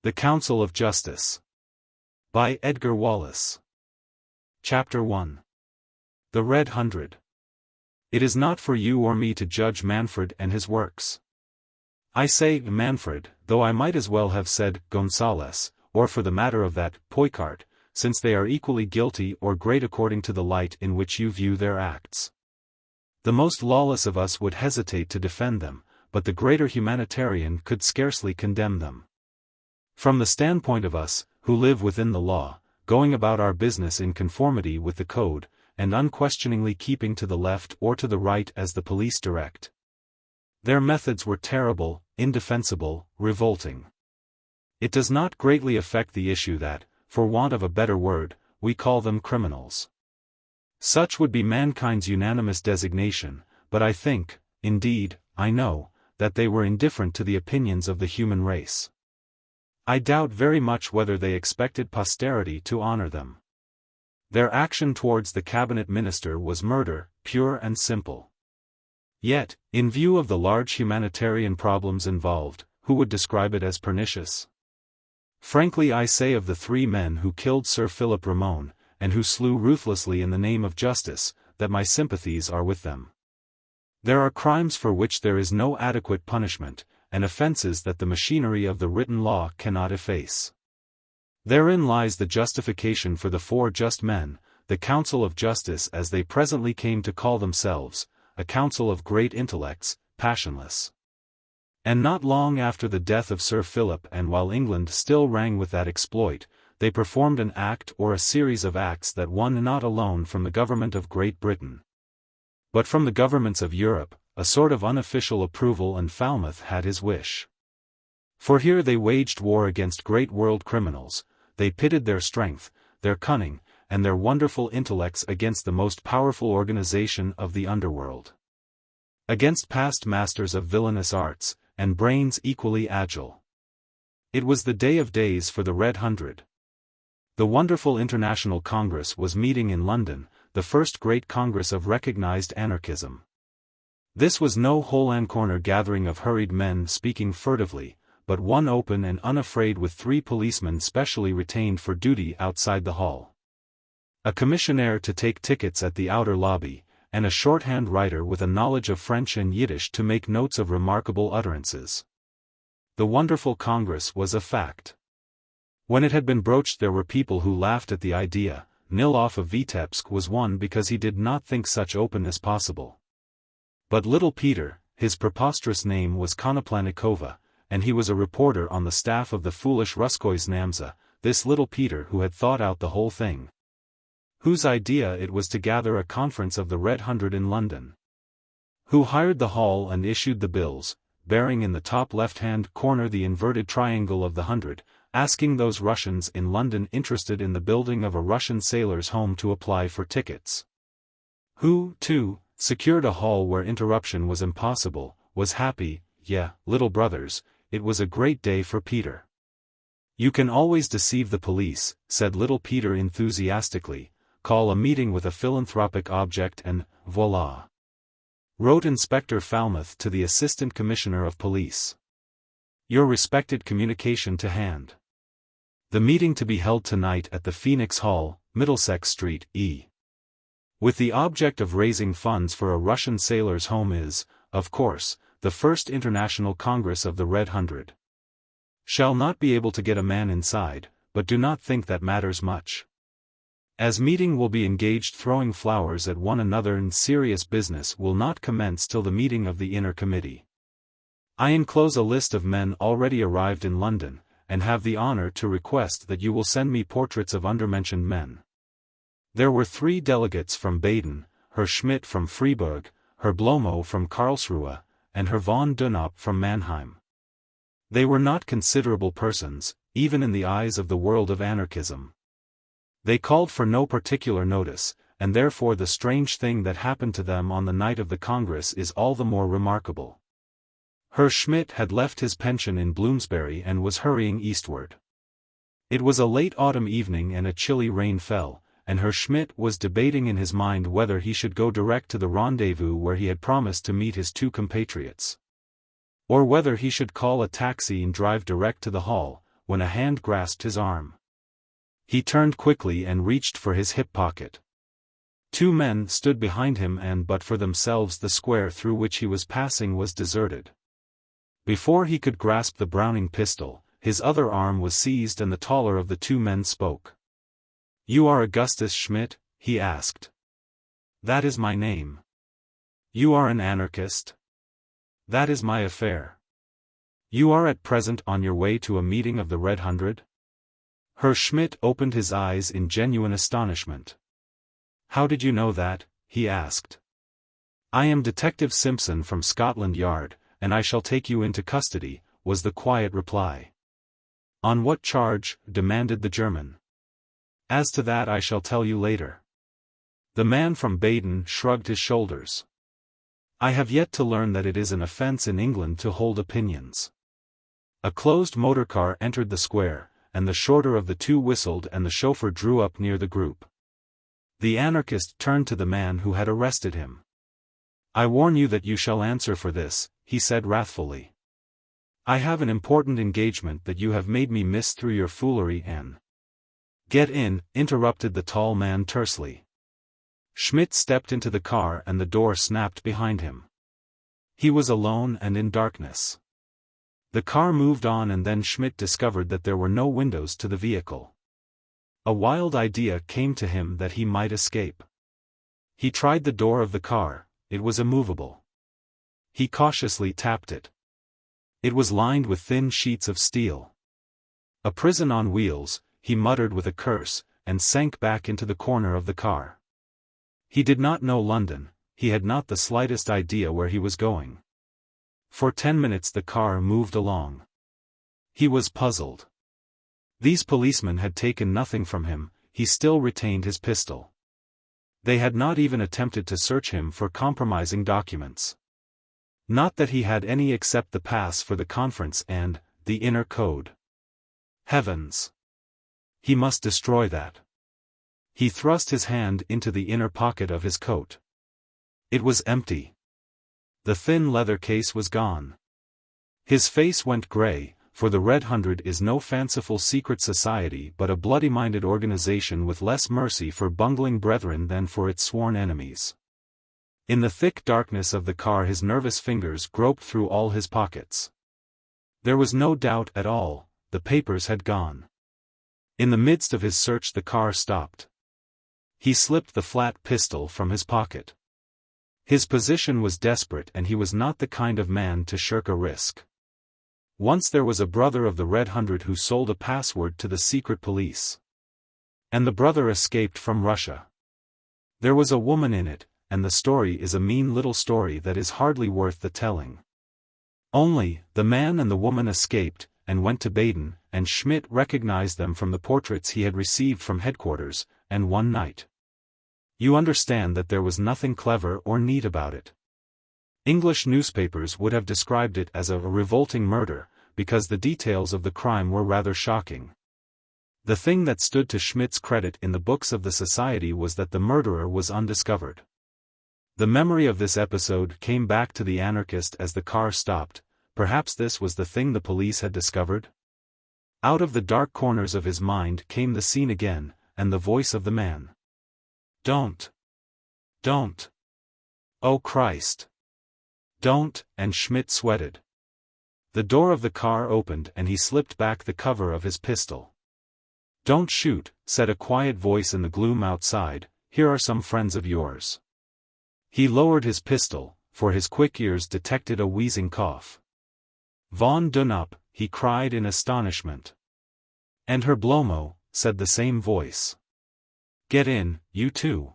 The Council of Justice. By Edgar Wallace. Chapter 1. The Red Hundred. It is not for you or me to judge Manfred and his works. I say Manfred, though I might as well have said Gonsalez, or for the matter of that, Poicart, since they are equally guilty or great according to the light in which you view their acts. The most lawless of us would hesitate to defend them, but the greater humanitarian could scarcely condemn them. From the standpoint of us, who live within the law, going about our business in conformity with the code, and unquestioningly keeping to the left or to the right as the police direct. Their methods were terrible, indefensible, revolting. It does not greatly affect the issue that, for want of a better word, we call them criminals. Such would be mankind's unanimous designation, but I think, indeed, I know, that they were indifferent to the opinions of the human race. I doubt very much whether they expected posterity to honor them. Their action towards the cabinet minister was murder, pure and simple. Yet, in view of the large humanitarian problems involved, who would describe it as pernicious? Frankly, I say of the three men who killed Sir Philip Ramone, and who slew ruthlessly in the name of justice, that my sympathies are with them. There are crimes for which there is no adequate punishment, and offenses that the machinery of the written law cannot efface. Therein lies the justification for the four just men, the Council of Justice as they presently came to call themselves, a council of great intellects, passionless. And not long after the death of Sir Philip, and while England still rang with that exploit, they performed an act or a series of acts that won not alone from the government of Great Britain, but from the governments of Europe, a sort of unofficial approval, and Falmouth had his wish. For here they waged war against great world criminals, they pitted their strength, their cunning, and their wonderful intellects against the most powerful organization of the underworld. Against past masters of villainous arts, and brains equally agile. It was the day of days for the Red Hundred. The wonderful International Congress was meeting in London, the first great congress of recognized anarchism. This was no hole-and-corner gathering of hurried men speaking furtively, but one open and unafraid, with 3 policemen specially retained for duty outside the hall. A commissionaire to take tickets at the outer lobby, and a shorthand writer with a knowledge of French and Yiddish to make notes of remarkable utterances. The wonderful congress was a fact. When it had been broached, there were people who laughed at the idea. Nilhoff of Vitebsk was one because he did not think such openness possible. But little Peter, his preposterous name was Konoplanikova, and he was a reporter on the staff of the foolish Ruskoy Znamza, this little Peter who had thought out the whole thing. Whose idea it was to gather a conference of the Red Hundred in London. Who hired the hall and issued the bills, bearing in the top left-hand corner the inverted triangle of the 100, asking those Russians in London interested in the building of a Russian sailors' home to apply for tickets. Who, too, secured a hall where interruption was impossible, was happy. Little brothers, it was a great day for Peter. You can always deceive the police, said little Peter enthusiastically, call a meeting with a philanthropic object and, voila! Wrote Inspector Falmouth to the Assistant Commissioner of Police. Your respected communication to hand. The meeting to be held tonight at the Phoenix Hall, Middlesex Street, E. With the object of raising funds for a Russian sailors' home is, of course, the first International Congress of the Red Hundred. Shall not be able to get a man inside, but do not think that matters much. As meeting will be engaged throwing flowers at one another, and serious business will not commence till the meeting of the Inner Committee. I enclose a list of men already arrived in London, and have the honor to request that you will send me portraits of undermentioned men. There were 3 delegates from Baden, Herr Schmidt from Freiburg, Herr Blomo from Karlsruhe, and Herr von Dunop from Mannheim. They were not considerable persons, even in the eyes of the world of anarchism. They called for no particular notice, and therefore the strange thing that happened to them on the night of the Congress is all the more remarkable. Herr Schmidt had left his pension in Bloomsbury and was hurrying eastward. It was a late autumn evening and a chilly rain fell, and Herr Schmidt was debating in his mind whether he should go direct to the rendezvous where he had promised to meet his 2 compatriots. Or whether he should call a taxi and drive direct to the hall, when a hand grasped his arm. He turned quickly and reached for his hip pocket. Two men stood behind him, and but for themselves the square through which he was passing was deserted. Before he could grasp the Browning pistol, his other arm was seized and the taller of the two men spoke. "You are Augustus Schmidt?" he asked. "That is my name." "You are an anarchist?" "That is my affair." "You are at present on your way to a meeting of the Red Hundred?" Herr Schmidt opened his eyes in genuine astonishment. "How did you know that?" he asked. "I am Detective Simpson from Scotland Yard, and I shall take you into custody," was the quiet reply. "On what charge?" demanded the German. "As to that I shall tell you later." The man from Baden shrugged his shoulders. "I have yet to learn that it is an offence in England to hold opinions." A closed motor car entered the square, and the shorter of the two whistled and the chauffeur drew up near the group. The anarchist turned to the man who had arrested him. "I warn you that you shall answer for this," he said wrathfully. "I have an important engagement that you have made me miss through your foolery and—" "Get in," interrupted the tall man tersely. Schmidt stepped into the car and the door snapped behind him. He was alone and in darkness. The car moved on, and then Schmidt discovered that there were no windows to the vehicle. A wild idea came to him that he might escape. He tried the door of the car. It was immovable. He cautiously tapped it. It was lined with thin sheets of steel. "A prison on wheels," he muttered with a curse, and sank back into the corner of the car. He did not know London, he had not the slightest idea where he was going. For 10 minutes the car moved along. He was puzzled. These policemen had taken nothing from him, he still retained his pistol. They had not even attempted to search him for compromising documents. Not that he had any except the pass for the conference and the inner code. Heavens! He must destroy that. He thrust his hand into the inner pocket of his coat. It was empty. The thin leather case was gone. His face went grey, for the Red Hundred is no fanciful secret society but a bloody-minded organization with less mercy for bungling brethren than for its sworn enemies. In the thick darkness of the car his nervous fingers groped through all his pockets. There was no doubt at all, the papers had gone. In the midst of his search the car stopped. He slipped the flat pistol from his pocket. His position was desperate and he was not the kind of man to shirk a risk. Once there was a brother of the Red Hundred who sold a password to the secret police. And the brother escaped from Russia. There was a woman in it, and the story is a mean little story that is hardly worth the telling. Only, the man and the woman escaped, and went to Baden, and Schmidt recognized them from the portraits he had received from headquarters, and one night. You understand that there was nothing clever or neat about it. English newspapers would have described it as a revolting murder, because the details of the crime were rather shocking. The thing that stood to Schmidt's credit in the books of the society was that the murderer was undiscovered. The memory of this episode came back to the anarchist as the car stopped. Perhaps this was the thing the police had discovered? Out of the dark corners of his mind came the scene again, and the voice of the man. "Don't. Don't. Oh Christ. Don't," and Schmidt sweated. The door of the car opened and he slipped back the cover of his pistol. "Don't shoot," said a quiet voice in the gloom outside, "here are some friends of yours." He lowered his pistol, for his quick ears detected a wheezing cough. "Von Dunop," he cried in astonishment. "And Herr Blomo," said the same voice. "Get in, you two."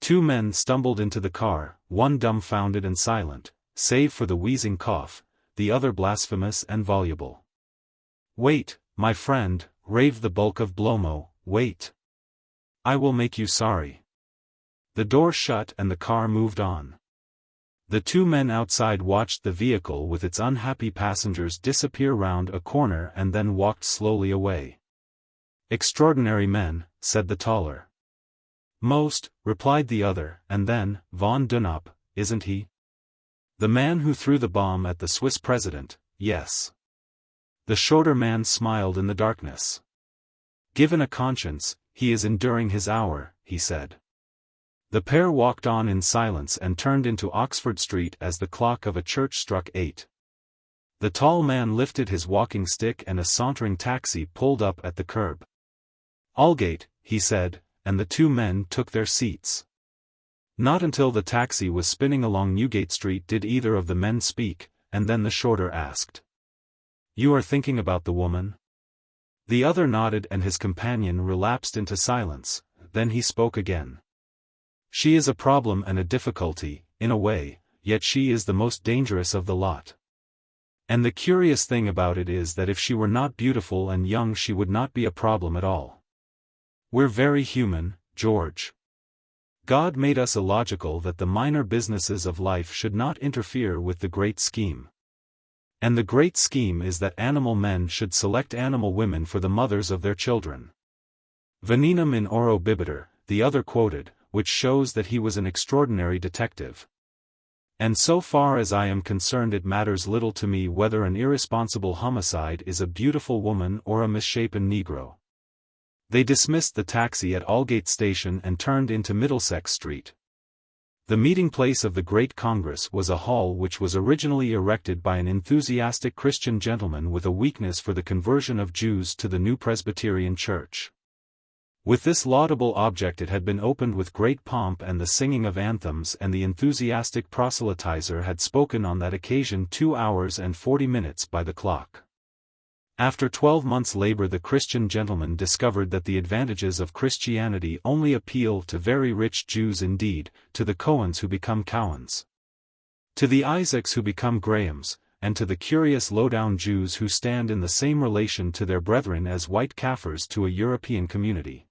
Two men stumbled into the car, one dumbfounded and silent, save for the wheezing cough, the other blasphemous and voluble. "Wait, my friend," raved the bulk of Blomo, "wait. I will make you sorry." The door shut and the car moved on. The two men outside watched the vehicle with its unhappy passengers disappear round a corner and then walked slowly away. "Extraordinary men," said the taller. "Most," replied the other, and then, "Von Dunop, isn't he? The man who threw the bomb at the Swiss president, yes. The shorter man smiled in the darkness. Given a conscience, he is enduring his hour, he said. The pair walked on in silence and turned into Oxford Street as the clock of a church struck 8. The tall man lifted his walking stick and a sauntering taxi pulled up at the curb. "Aldgate," he said, and the two men took their seats. Not until the taxi was spinning along Newgate Street did either of the men speak, and then the shorter asked, "You are thinking about the woman?" The other nodded and his companion relapsed into silence, then he spoke again. "She is a problem and a difficulty, in a way, yet she is the most dangerous of the lot. And the curious thing about it is that if she were not beautiful and young she would not be a problem at all. We're very human, George. God made us illogical that the minor businesses of life should not interfere with the great scheme. And the great scheme is that animal men should select animal women for the mothers of their children. Venenum in oro bibitur, the other quoted, which shows that he was an extraordinary detective. And so far as I am concerned it matters little to me whether an irresponsible homicide is a beautiful woman or a misshapen Negro. They dismissed the taxi at Aldgate Station and turned into Middlesex Street. The meeting place of the Great Congress was a hall which was originally erected by an enthusiastic Christian gentleman with a weakness for the conversion of Jews to the new Presbyterian Church. With this laudable object it had been opened with great pomp and the singing of anthems, and the enthusiastic proselytizer had spoken on that occasion 2 hours and 40 minutes by the clock. After 12 months' labor the Christian gentleman discovered that the advantages of Christianity only appeal to very rich Jews, indeed, to the Cohens who become Cowans, to the Isaacs who become Grahams, and to the curious low-down Jews who stand in the same relation to their brethren as white Kafirs to a European community.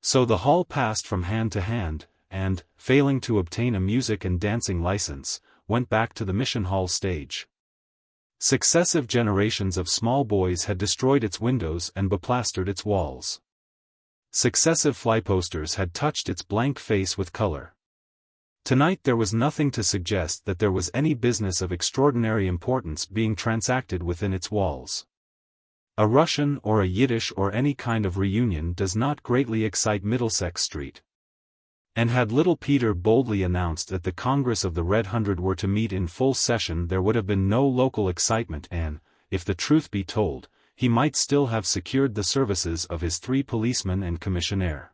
So the hall passed from hand to hand, and, failing to obtain a music and dancing license, went back to the Mission Hall stage. Successive generations of small boys had destroyed its windows and beplastered its walls. Successive flyposters had touched its blank face with color. Tonight there was nothing to suggest that there was any business of extraordinary importance being transacted within its walls. A Russian or a Yiddish or any kind of reunion does not greatly excite Middlesex Street. And had little Peter boldly announced that the Congress of the Red Hundred were to meet in full session there would have been no local excitement and, if the truth be told, he might still have secured the services of his 3 policemen and commissionaire.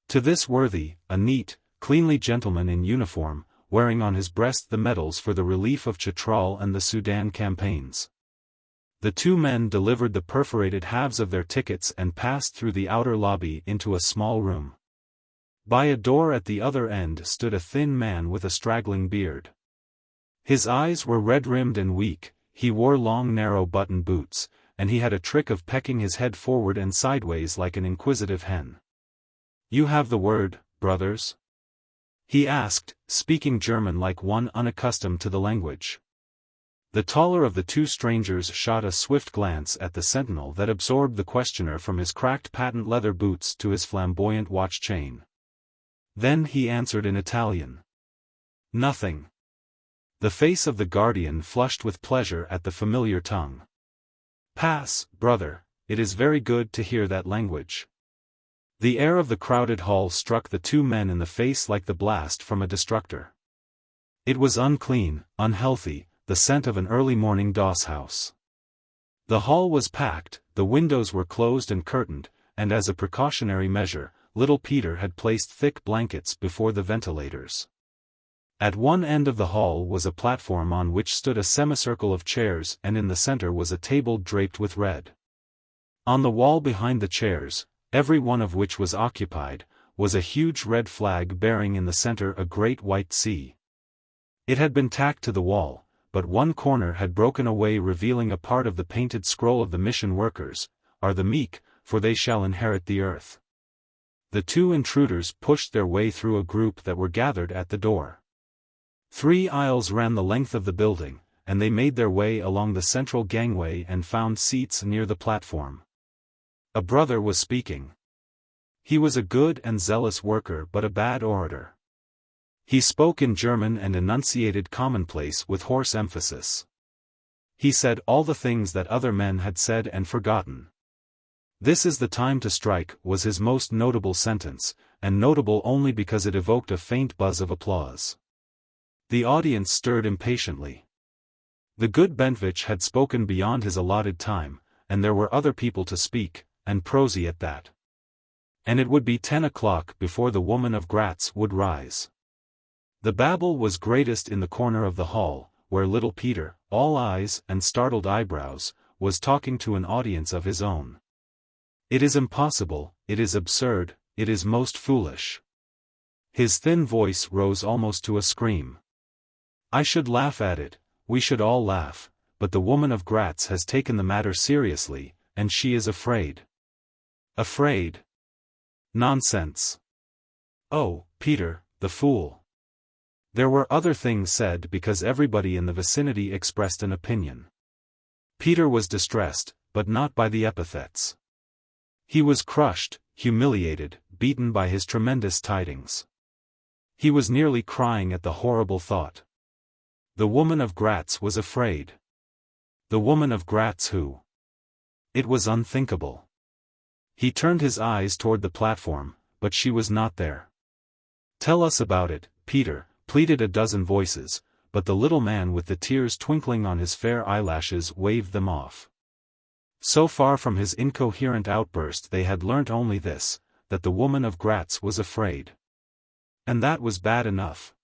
To this worthy, a neat, cleanly gentleman in uniform, wearing on his breast the medals for the relief of Chitral and the Sudan campaigns. The two men delivered the perforated halves of their tickets and passed through the outer lobby into a small room. By a door at the other end stood a thin man with a straggling beard. His eyes were red-rimmed and weak, he wore long narrow button boots, and he had a trick of pecking his head forward and sideways like an inquisitive hen. "You have the word, brothers?" he asked, speaking German like one unaccustomed to the language. The taller of the two strangers shot a swift glance at the sentinel that absorbed the questioner from his cracked patent leather boots to his flamboyant watch chain. Then he answered in Italian. "Nothing." The face of the guardian flushed with pleasure at the familiar tongue. "Pass, brother, it is very good to hear that language." The air of the crowded hall struck the two men in the face like the blast from a destructor. It was unclean, unhealthy, the scent of an early morning doss house. The hall was packed, the windows were closed and curtained, and as a precautionary measure, little Peter had placed thick blankets before the ventilators. At one end of the hall was a platform on which stood a semicircle of chairs, and in the center was a table draped with red. On the wall behind the chairs, every one of which was occupied, was a huge red flag bearing in the center a great white C. It had been tacked to the wall, but one corner had broken away, revealing a part of the painted scroll of the mission workers, "Are the meek, for they shall inherit the earth." The two intruders pushed their way through a group that were gathered at the door. 3 aisles ran the length of the building, and they made their way along the central gangway and found seats near the platform. A brother was speaking. He was a good and zealous worker but a bad orator. He spoke in German and enunciated commonplace with hoarse emphasis. He said all the things that other men had said and forgotten. "This is the time to strike," was his most notable sentence, and notable only because it evoked a faint buzz of applause. The audience stirred impatiently. The good Bentvich had spoken beyond his allotted time, and there were other people to speak, and prosy at that. And it would be 10 o'clock before the woman of Gratz would rise. The babble was greatest in the corner of the hall, where little Peter, all eyes and startled eyebrows, was talking to an audience of his own. "It is impossible, it is absurd, it is most foolish." His thin voice rose almost to a scream. "I should laugh at it, we should all laugh, but the woman of Gratz has taken the matter seriously, and she is afraid." "Afraid? Nonsense. Oh, Peter, the fool." There were other things said because everybody in the vicinity expressed an opinion. Peter was distressed, but not by the epithets. He was crushed, humiliated, beaten by his tremendous tidings. He was nearly crying at the horrible thought. The woman of Gratz was afraid. The woman of Gratz who? It was unthinkable. He turned his eyes toward the platform, but she was not there. "Tell us about it, Peter," pleaded a dozen voices, but the little man with the tears twinkling on his fair eyelashes waved them off. So far from his incoherent outburst they had learnt only this, that the woman of Gratz was afraid. And that was bad enough.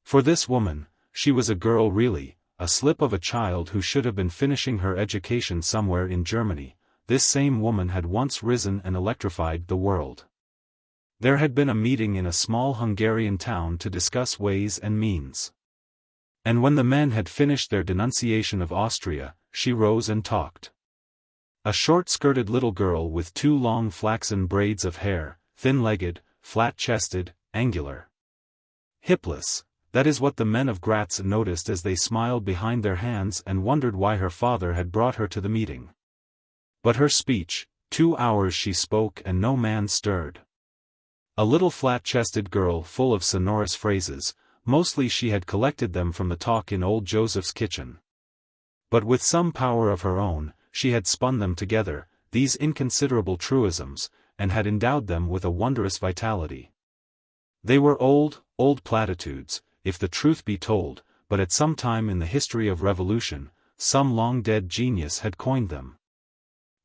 For this woman, she was a girl really, a slip of a child who should have been finishing her education somewhere in Germany. This same woman had once risen and electrified the world. There had been a meeting in a small Hungarian town to discuss ways and means. And when the men had finished their denunciation of Austria, she rose and talked. A short-skirted little girl with 2 long flaxen braids of hair, thin-legged, flat-chested, angular. Hipless, that is what the men of Gratz noticed as they smiled behind their hands and wondered why her father had brought her to the meeting. But her speech, 2 hours she spoke and no man stirred. A little flat-chested girl full of sonorous phrases, mostly she had collected them from the talk in old Joseph's kitchen. But with some power of her own, she had spun them together, these inconsiderable truisms, and had endowed them with a wondrous vitality. They were old platitudes, if the truth be told, but at some time in the history of revolution, some long-dead genius had coined them.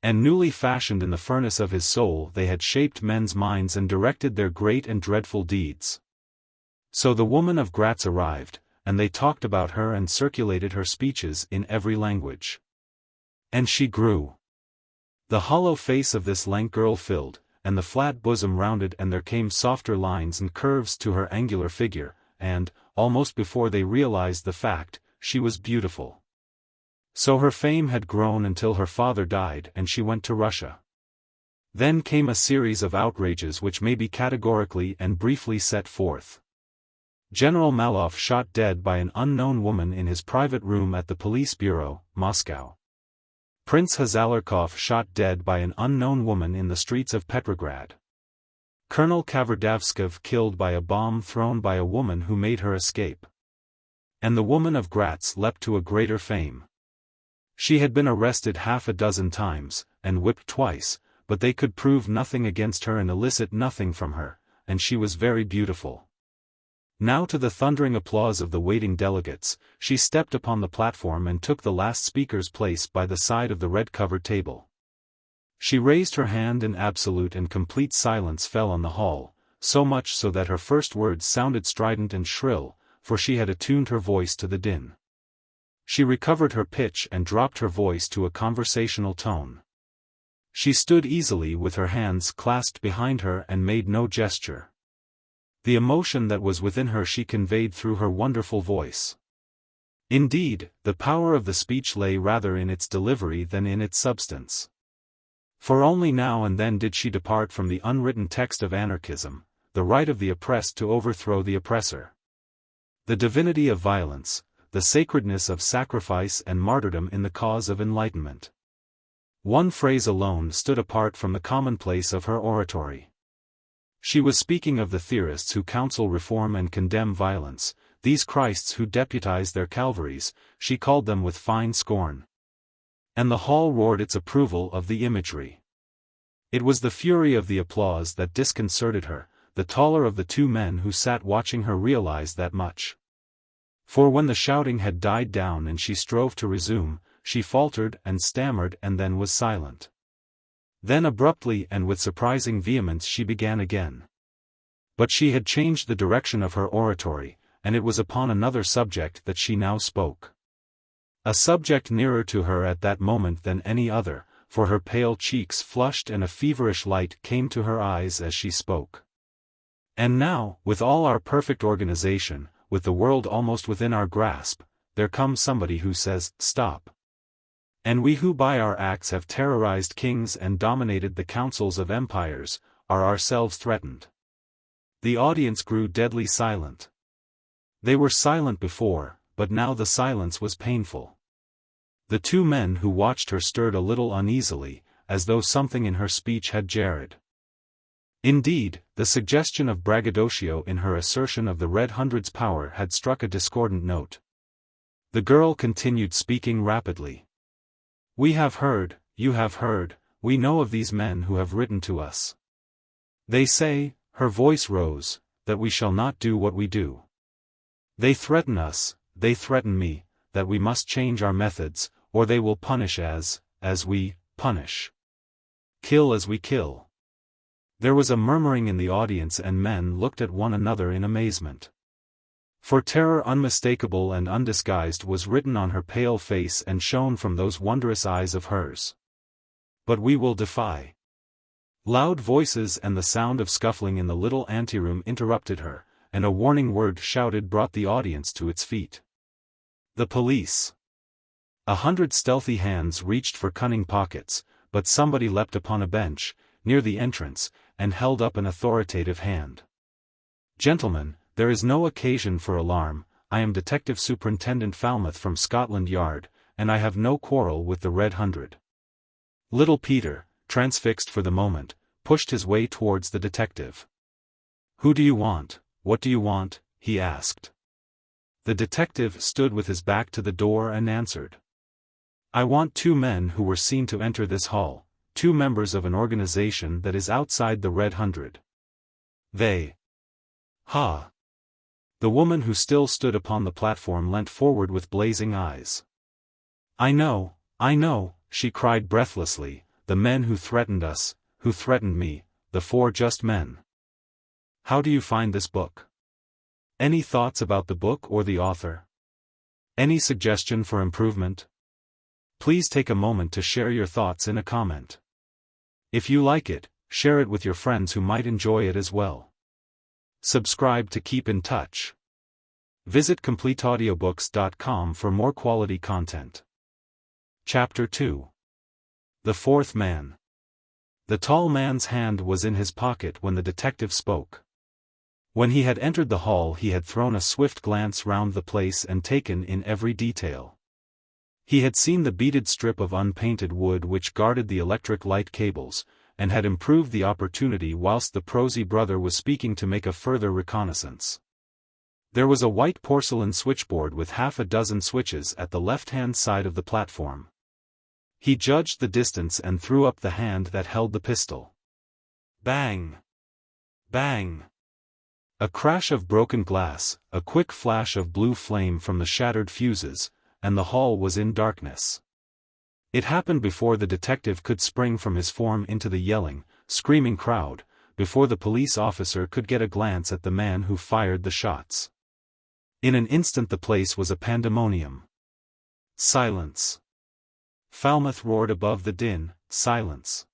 And newly fashioned in the furnace of his soul they had shaped men's minds and directed their great and dreadful deeds. So the woman of Gratz arrived, and they talked about her and circulated her speeches in every language. And she grew. The hollow face of this lank girl filled, and the flat bosom rounded, and there came softer lines and curves to her angular figure, and, almost before they realized the fact, she was beautiful. So her fame had grown until her father died and she went to Russia. Then came a series of outrages which may be categorically and briefly set forth. General Maloff shot dead by an unknown woman in his private room at the police bureau, Moscow. Prince Hazalarkov shot dead by an unknown woman in the streets of Petrograd. Colonel Kavardavskov killed by a bomb thrown by a woman who made her escape. And the woman of Gratz leapt to a greater fame. She had been arrested 6 times, and whipped twice, but they could prove nothing against her and elicit nothing from her, and she was very beautiful. Now to the thundering applause of the waiting delegates, she stepped upon the platform and took the last speaker's place by the side of the red-covered table. She raised her hand and absolute and complete silence fell on the hall, so much so that her first words sounded strident and shrill, for she had attuned her voice to the din. She recovered her pitch and dropped her voice to a conversational tone. She stood easily with her hands clasped behind her and made no gesture. The emotion that was within her she conveyed through her wonderful voice. Indeed, the power of the speech lay rather in its delivery than in its substance. For only now and then did she depart from the unwritten text of anarchism, the right of the oppressed to overthrow the oppressor. The divinity of violence, the sacredness of sacrifice and martyrdom in the cause of enlightenment. One phrase alone stood apart from the commonplace of her oratory. She was speaking of the theorists who counsel reform and condemn violence, these Christs who deputized their Calvaries, she called them with fine scorn. And the hall roared its approval of the imagery. It was the fury of the applause that disconcerted her. The taller of the two men who sat watching her realized that much. For when the shouting had died down and she strove to resume, she faltered and stammered and then was silent. Then abruptly and with surprising vehemence she began again. But she had changed the direction of her oratory, and it was upon another subject that she now spoke. A subject nearer to her at that moment than any other, for her pale cheeks flushed and a feverish light came to her eyes as she spoke. And now, with all our perfect organization, with the world almost within our grasp, there comes somebody who says, "Stop." And we who by our acts have terrorized kings and dominated the councils of empires, are ourselves threatened. The audience grew deadly silent. They were silent before, but now the silence was painful. The two men who watched her stirred a little uneasily, as though something in her speech had jarred. Indeed, the suggestion of braggadocio in her assertion of the Red Hundred's power had struck a discordant note. The girl continued speaking rapidly. "We have heard, you have heard, we know of these men who have written to us. They say," her voice rose, "that we shall not do what we do. They threaten us, they threaten me, that we must change our methods, or they will punish as we punish. Kill as we kill." There was a murmuring in the audience and men looked at one another in amazement. For terror unmistakable and undisguised was written on her pale face and shone from those wondrous eyes of hers. "But we will defy." Loud voices and the sound of scuffling in the little anteroom interrupted her, and a warning word shouted brought the audience to its feet. "The police!" 100 stealthy hands reached for cunning pockets, but somebody leapt upon a bench, near the entrance, and held up an authoritative hand. "Gentlemen, there is no occasion for alarm. I am Detective Superintendent Falmouth from Scotland Yard, and I have no quarrel with the Red Hundred." Little Peter, transfixed for the moment, pushed his way towards the detective. "Who do you want? What do you want?" he asked. The detective stood with his back to the door and answered. "I want two men who were seen to enter this hall, two members of an organization that is outside the Red Hundred. They..." "Ha!" The woman who still stood upon the platform leant forward with blazing eyes. I know," she cried breathlessly, "the men who threatened us, who threatened me, the four just men. How do you find this book? Any thoughts about the book or the author? Any suggestion for improvement? Please take a moment to share your thoughts in a comment. If you like it, share it with your friends who might enjoy it as well. Subscribe to keep in touch. Visit CompleteAudiobooks.com for more quality content. Chapter 2. The Fourth Man. The tall man's hand was in his pocket when the detective spoke. When he had entered the hall he had thrown a swift glance round the place and taken in every detail. He had seen the beaded strip of unpainted wood which guarded the electric light cables, and had improved the opportunity whilst the prosy brother was speaking to make a further reconnaissance. There was a white porcelain switchboard with half a dozen switches at the left-hand side of the platform. He judged the distance and threw up the hand that held the pistol. Bang! Bang! A crash of broken glass, a quick flash of blue flame from the shattered fuses, and the hall was in darkness. It happened before the detective could spring from his form into the yelling, screaming crowd, before the police officer could get a glance at the man who fired the shots. In an instant the place was a pandemonium. Silence. Falmouth roared above the din, "Silence!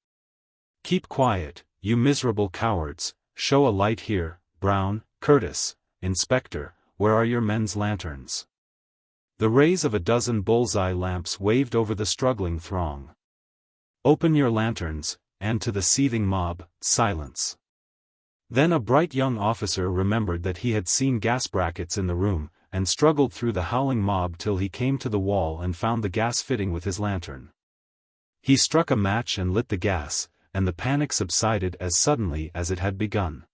Keep quiet, you miserable cowards, show a light here, Brown, Curtis, Inspector, where are your men's lanterns?" The rays of a dozen bullseye lamps waved over the struggling throng. "Open your lanterns," and to the seething mob, "Silence!" Then a bright young officer remembered that he had seen gas brackets in the room, and struggled through the howling mob till he came to the wall and found the gas fitting with his lantern. He struck a match and lit the gas, and the panic subsided as suddenly as it had begun.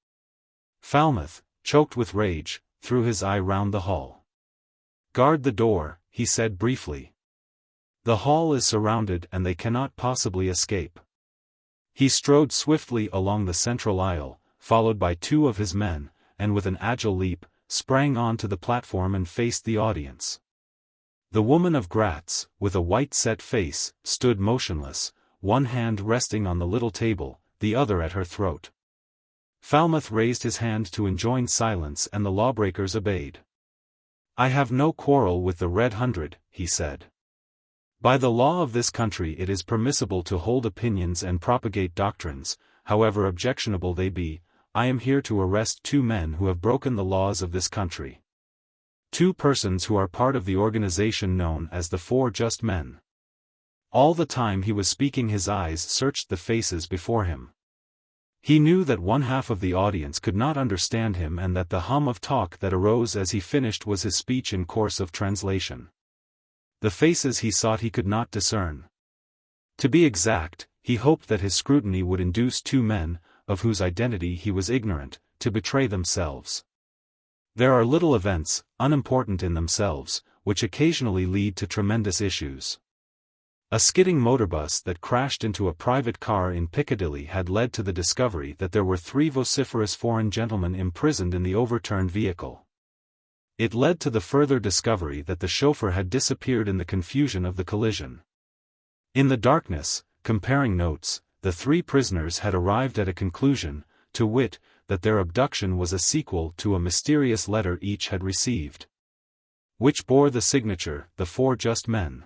Falmouth, choked with rage, threw his eye round the hall. "Guard the door," he said briefly. "The hall is surrounded and they cannot possibly escape." He strode swiftly along the central aisle, followed by 2 of his men, and with an agile leap, sprang onto the platform and faced the audience. The woman of Gratz, with a white-set face, stood motionless, one hand resting on the little table, the other at her throat. Falmouth raised his hand to enjoin silence and the lawbreakers obeyed. "I have no quarrel with the Red Hundred," he said. "By the law of this country it is permissible to hold opinions and propagate doctrines, however objectionable they be. I am here to arrest 2 men who have broken the laws of this country. 2 persons who are part of the organization known as the 4 Just Men." All the time he was speaking his eyes searched the faces before him. He knew that one half of the audience could not understand him and that the hum of talk that arose as he finished was his speech in course of translation. The faces he sought he could not discern. To be exact, he hoped that his scrutiny would induce 2 men, of whose identity he was ignorant, to betray themselves. There are little events, unimportant in themselves, which occasionally lead to tremendous issues. A skidding motorbus that crashed into a private car in Piccadilly had led to the discovery that there were 3 vociferous foreign gentlemen imprisoned in the overturned vehicle. It led to the further discovery that the chauffeur had disappeared in the confusion of the collision. In the darkness, comparing notes, the 3 prisoners had arrived at a conclusion, to wit, that their abduction was a sequel to a mysterious letter each had received, which bore the signature, "The 4 Just Men."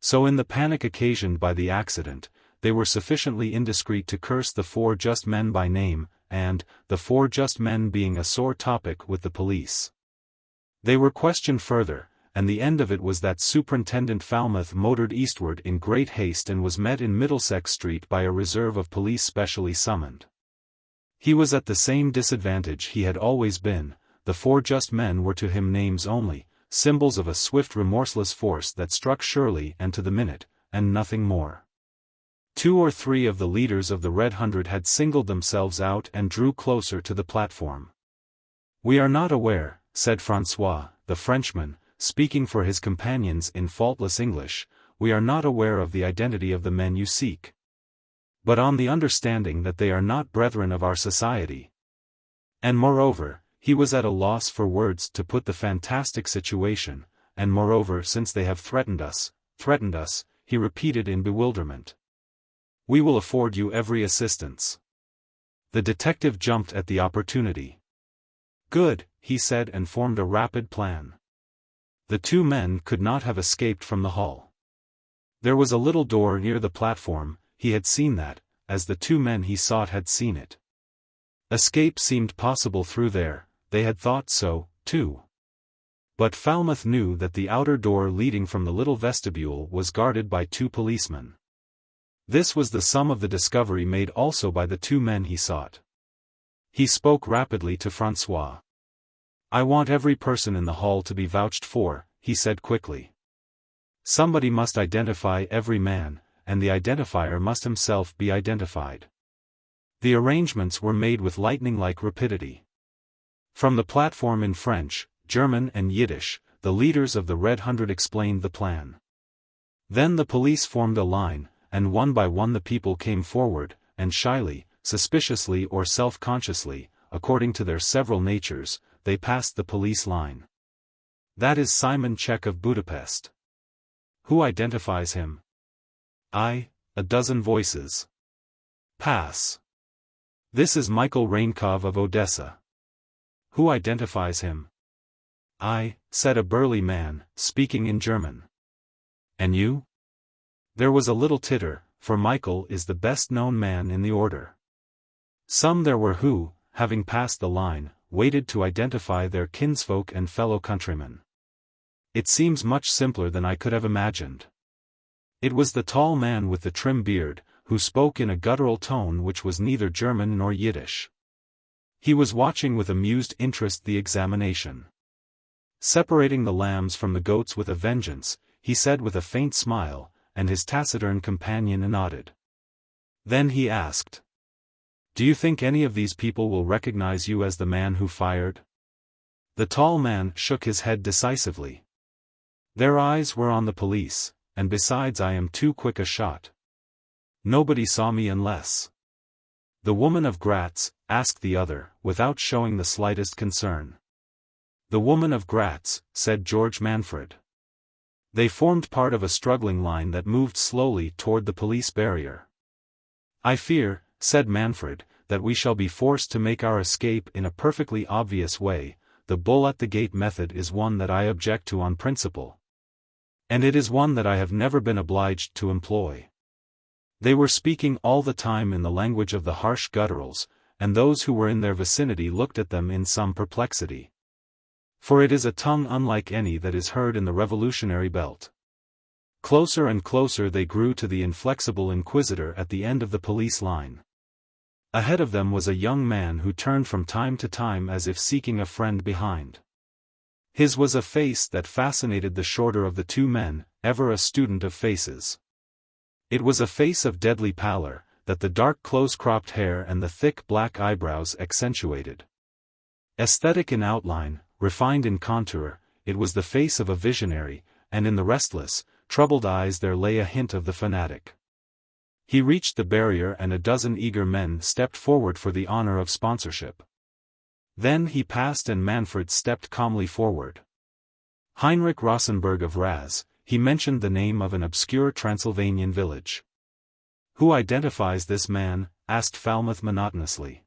So in the panic occasioned by the accident, they were sufficiently indiscreet to curse the 4 Just Men by name, and, the 4 Just Men being a sore topic with the police, they were questioned further, and the end of it was that Superintendent Falmouth motored eastward in great haste and was met in Middlesex Street by a reserve of police specially summoned. He was at the same disadvantage he had always been. The 4 Just Men were to him names only, symbols of a swift remorseless force that struck surely and to the minute, and nothing more. 2 or 3 of the leaders of the Red Hundred had singled themselves out and drew closer to the platform. "We are not aware," said François, the Frenchman, speaking for his companions in faultless English, "we are not aware of the identity of the men you seek. But on the understanding that they are not brethren of our society." And moreover, he was at a loss for words to put the fantastic situation, and moreover since they have threatened us, he repeated in bewilderment. "We will afford you every assistance." The detective jumped at the opportunity. "Good," he said and formed a rapid plan. The 2 men could not have escaped from the hall. There was a little door near the platform, he had seen that, as the 2 men he sought had seen it. Escape seemed possible through there, they had thought so, too. But Falmouth knew that the outer door leading from the little vestibule was guarded by 2 policemen. This was the sum of the discovery made also by the 2 men he sought. He spoke rapidly to François. "I want every person in the hall to be vouched for," he said quickly. "Somebody must identify every man, and the identifier must himself be identified." The arrangements were made with lightning-like rapidity. From the platform in French, German and Yiddish, the leaders of the Red Hundred explained the plan. Then the police formed a line, and one by one the people came forward, and shyly, suspiciously or self-consciously, according to their several natures, they passed the police line. "That is Simon Czech of Budapest." "Who identifies him?" "I," a dozen voices. "Pass." "This is Michael Rainkov of Odessa." "Who identifies him?" "I," said a burly man, speaking in German. "And you?" There was a little titter, for Michael is the best-known man in the order. Some there were who, having passed the line, waited to identify their kinsfolk and fellow countrymen. It seems much simpler than I could have imagined. It was the tall man with the trim beard, who spoke in a guttural tone which was neither German nor Yiddish. He was watching with amused interest the examination. Separating the lambs from the goats with a vengeance, he said with a faint smile, and his taciturn companion nodded. Then he asked, "Do you think any of these people will recognize you as the man who fired?" The tall man shook his head decisively. Their eyes were on the police, and besides I am too quick a shot. Nobody saw me unless. The woman of Gratz, asked the other, without showing the slightest concern. The woman of Gratz, said George Manfred. They formed part of a struggling line that moved slowly toward the police barrier. I fear, said Manfred, that we shall be forced to make our escape in a perfectly obvious way. The bull at the gate method is one that I object to on principle. And it is one that I have never been obliged to employ. They were speaking all the time in the language of the harsh gutturals, and those who were in their vicinity looked at them in some perplexity. For it is a tongue unlike any that is heard in the revolutionary belt. Closer and closer they grew to the inflexible inquisitor at the end of the police line. Ahead of them was a young man who turned from time to time as if seeking a friend behind. His was a face that fascinated the shorter of the two men, ever a student of faces. It was a face of deadly pallor, that the dark close-cropped hair and the thick black eyebrows accentuated. Aesthetic in outline, refined in contour, it was the face of a visionary, and in the restless, troubled eyes there lay a hint of the fanatic. He reached the barrier and a dozen eager men stepped forward for the honor of sponsorship. Then he passed and Manfred stepped calmly forward. Heinrich Rosenberg of Raz, he mentioned the name of an obscure Transylvanian village. Who identifies this man? Asked Falmouth monotonously.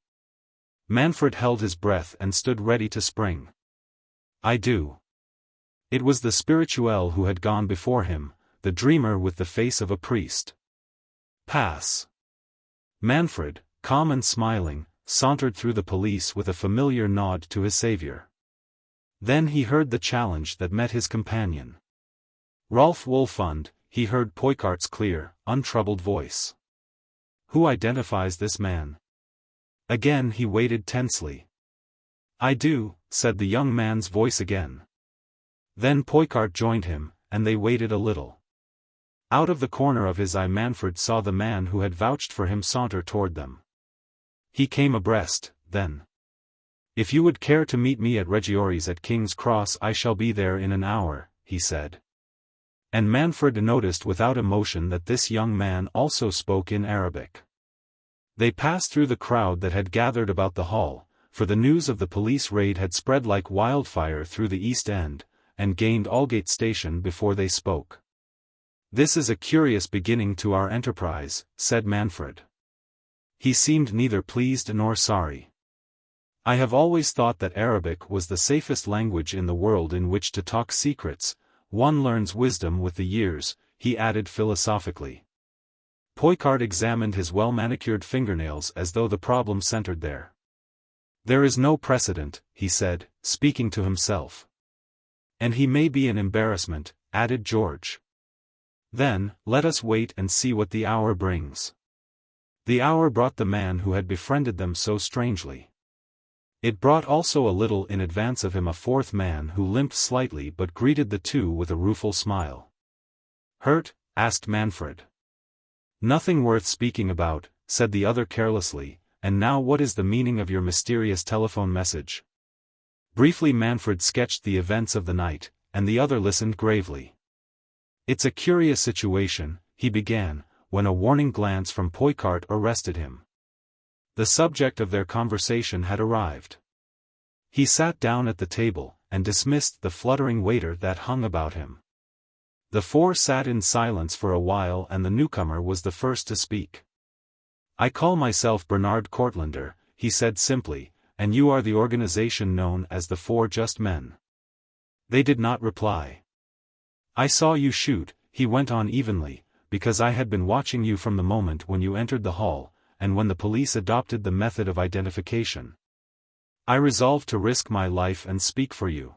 Manfred held his breath and stood ready to spring. I do. It was the spirituel who had gone before him, the dreamer with the face of a priest. Pass. Manfred, calm and smiling, sauntered through the police with a familiar nod to his savior. Then he heard the challenge that met his companion. Rolf Wolfund, he heard Poicart's clear, untroubled voice. Who identifies this man? Again he waited tensely. I do, said the young man's voice again. Then Poicart joined him, and they waited a little. Out of the corner of his eye Manfred saw the man who had vouched for him saunter toward them. He came abreast, then. If you would care to meet me at Regiori's at King's Cross I shall be there in an hour, he said. And Manfred noticed without emotion that this young man also spoke in Arabic. They passed through the crowd that had gathered about the hall, for the news of the police raid had spread like wildfire through the East End, and gained Aldgate Station before they spoke. This is a curious beginning to our enterprise, said Manfred. He seemed neither pleased nor sorry. I have always thought that Arabic was the safest language in the world in which to talk secrets. One learns wisdom with the years, he added philosophically. Poicart examined his well-manicured fingernails as though the problem centered there. There is no precedent, he said, speaking to himself. And he may be an embarrassment, added George. Then, let us wait and see what the hour brings. The hour brought the man who had befriended them so strangely. It brought also a little in advance of him a fourth man who limped slightly but greeted the two with a rueful smile. Hurt? Asked Manfred. Nothing worth speaking about, said the other carelessly, and now what is the meaning of your mysterious telephone message? Briefly Manfred sketched the events of the night, and the other listened gravely. It's a curious situation, he began, when a warning glance from Poicart arrested him. The subject of their conversation had arrived. He sat down at the table, and dismissed the fluttering waiter that hung about him. The four sat in silence for a while and the newcomer was the first to speak. I call myself Bernard Cortlander, he said simply, and you are the organization known as the Four Just Men. They did not reply. I saw you shoot, he went on evenly, because I had been watching you from the moment when you entered the hall, and when the police adopted the method of identification. I resolved to risk my life and speak for you.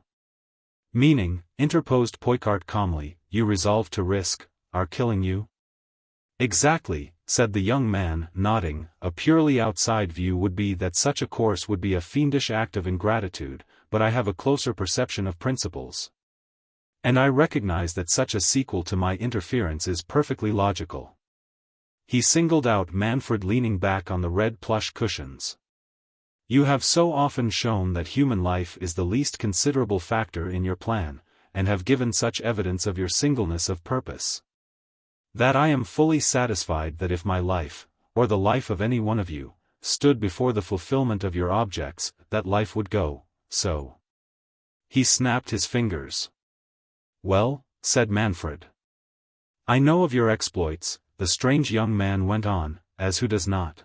Meaning, interposed Poicart calmly, you resolved to risk, our killing you? Exactly, said the young man, nodding. A purely outside view would be that such a course would be a fiendish act of ingratitude, but I have a closer perception of principles. And I recognize that such a sequel to my interference is perfectly logical. He singled out Manfred leaning back on the red plush cushions. You have so often shown that human life is the least considerable factor in your plan, and have given such evidence of your singleness of purpose, that I am fully satisfied that if my life, or the life of any one of you, stood before the fulfillment of your objects, that life would go, so. He snapped his fingers. Well, said Manfred. I know of your exploits, the strange young man went on, as who does not.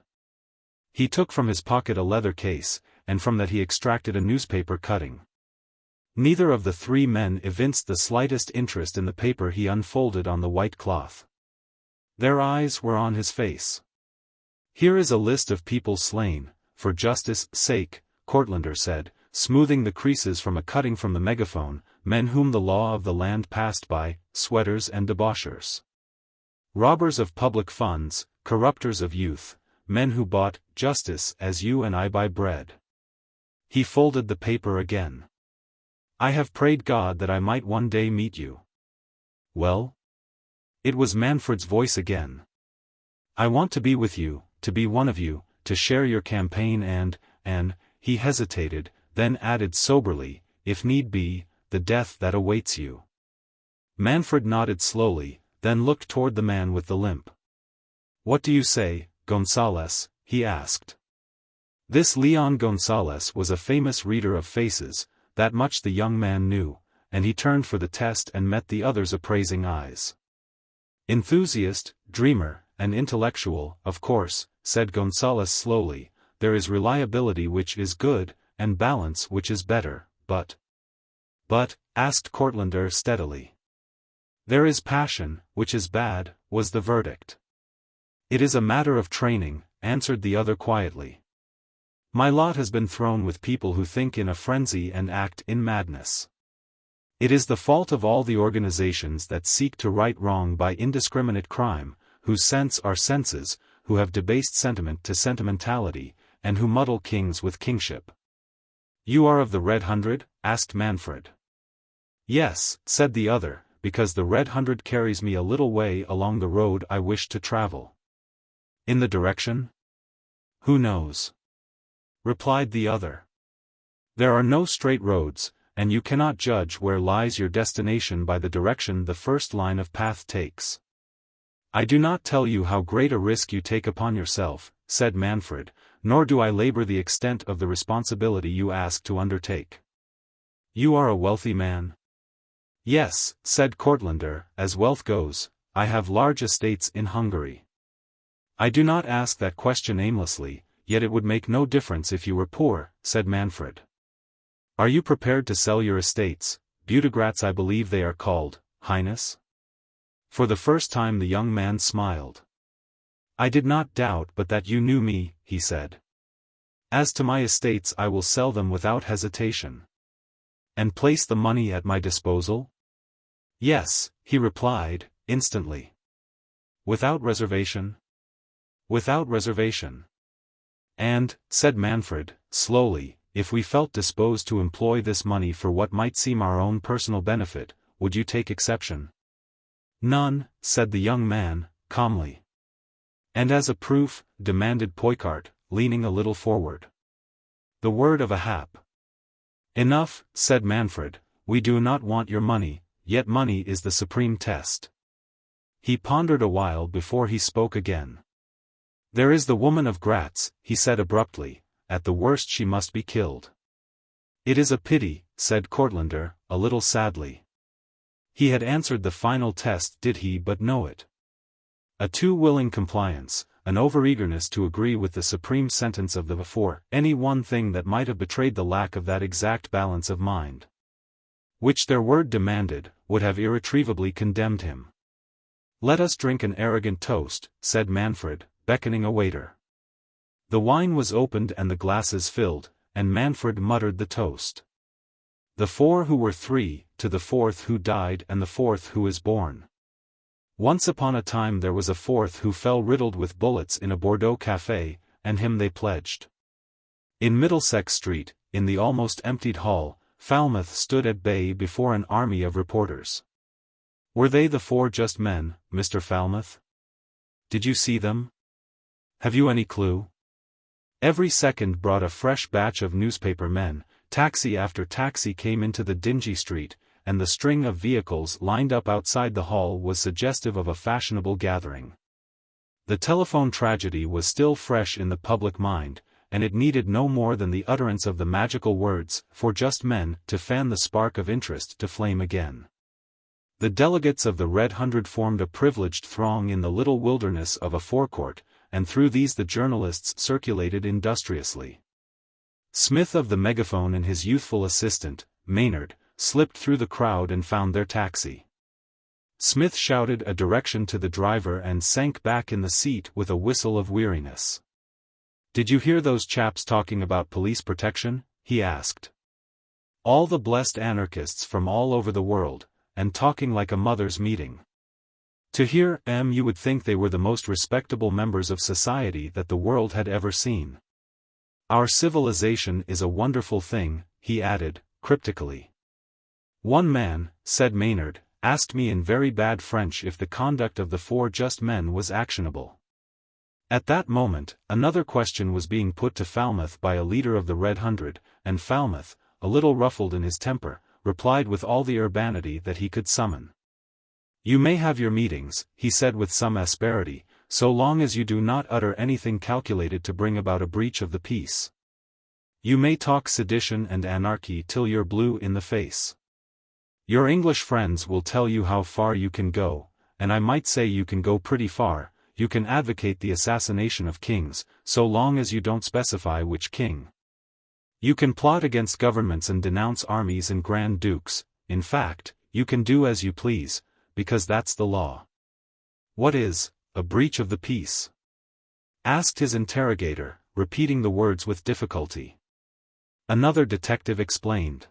He took from his pocket a leather case, and from that he extracted a newspaper cutting. Neither of the three men evinced the slightest interest in the paper he unfolded on the white cloth. Their eyes were on his face. Here is a list of people slain, for justice' sake, Cortlander said, smoothing the creases from a cutting from the megaphone, men whom the law of the land passed by, sweaters and debauchers. Robbers of public funds, corrupters of youth, men who bought justice as you and I buy bread. He folded the paper again. I have prayed God that I might one day meet you. Well? It was Manfred's voice again. I want to be with you, to be one of you, to share your campaign and, he hesitated, then added soberly, if need be, the death that awaits you. Manfred nodded slowly, then looked toward the man with the limp. What do you say, Gonsalez? He asked. This Leon Gonsalez was a famous reader of faces, that much the young man knew, and he turned for the test and met the other's appraising eyes. Enthusiast, dreamer, and intellectual, of course, said Gonsalez slowly, there is reliability which is good, and balance which is better, but, asked Cortlander steadily. There is passion, which is bad, was the verdict. It is a matter of training, answered the other quietly. My lot has been thrown with people who think in a frenzy and act in madness. It is the fault of all the organizations that seek to right wrong by indiscriminate crime, whose sense are senses, who have debased sentiment to sentimentality, and who muddle kings with kingship. You are of the Red Hundred? Asked Manfred. Yes, said the other, because the Red Hundred carries me a little way along the road I wish to travel. In the direction? Who knows? Replied the other. There are no straight roads, and you cannot judge where lies your destination by the direction the first line of path takes. I do not tell you how great a risk you take upon yourself, said Manfred, nor do I labor the extent of the responsibility you ask to undertake. You are a wealthy man? Yes, said Cortlander, as wealth goes, I have large estates in Hungary. I do not ask that question aimlessly, yet it would make no difference if you were poor, said Manfred. Are you prepared to sell your estates, Buttigrats I believe they are called, Highness? For the first time the young man smiled. I did not doubt but that you knew me, he said. As to my estates I will sell them without hesitation. And place the money at my disposal? Yes, he replied, instantly. Without reservation? Without reservation. And, said Manfred, slowly, if we felt disposed to employ this money for what might seem our own personal benefit, would you take exception? None, said the young man, calmly. And as a proof, demanded Poicart, leaning a little forward. The word of a hap. Enough, said Manfred, we do not want your money, yet money is the supreme test. He pondered a while before he spoke again. There is the woman of Gratz, he said abruptly, at the worst she must be killed. It is a pity, said Cortlander, a little sadly. He had answered the final test did he but know it. A too willing compliance, an overeagerness to agree with the supreme sentence of the before, any one thing that might have betrayed the lack of that exact balance of mind, which their word demanded, would have irretrievably condemned him. Let us drink an arrogant toast, said Manfred, beckoning a waiter. The wine was opened and the glasses filled, and Manfred muttered the toast. The four who were three, to the fourth who died and the fourth who is born. Once upon a time there was a fourth who fell riddled with bullets in a Bordeaux café, and him they pledged. In Middlesex Street, in the almost emptied hall, Falmouth stood at bay before an army of reporters. Were they the four just men, Mr. Falmouth? Did you see them? Have you any clue? Every second brought a fresh batch of newspaper men, taxi after taxi came into the dingy street, and the string of vehicles lined up outside the hall was suggestive of a fashionable gathering. The telephone tragedy was still fresh in the public mind, and it needed no more than the utterance of the magical words, "for just men," to fan the spark of interest to flame again. The delegates of the Red Hundred formed a privileged throng in the little wilderness of a forecourt, and through these the journalists circulated industriously. Smith of the megaphone and his youthful assistant, Maynard, slipped through the crowd and found their taxi. Smith shouted a direction to the driver and sank back in the seat with a whistle of weariness. "Did you hear those chaps talking about police protection?" he asked. "All the blessed anarchists from all over the world, and talking like a mother's meeting. To hear them you would think they were the most respectable members of society that the world had ever seen. Our civilization is a wonderful thing," he added, cryptically. "One man," said Maynard, "asked me in very bad French if the conduct of the four just men was actionable." At that moment, another question was being put to Falmouth by a leader of the Red Hundred, and Falmouth, a little ruffled in his temper, replied with all the urbanity that he could summon. "You may have your meetings," he said with some asperity, "so long as you do not utter anything calculated to bring about a breach of the peace. You may talk sedition and anarchy till you're blue in the face. Your English friends will tell you how far you can go, and I might say you can go pretty far. You can advocate the assassination of kings, so long as you don't specify which king. You can plot against governments and denounce armies and grand dukes. In fact, you can do as you please, because that's the law." "What is a breach of the peace?" asked his interrogator, repeating the words with difficulty. Another detective explained.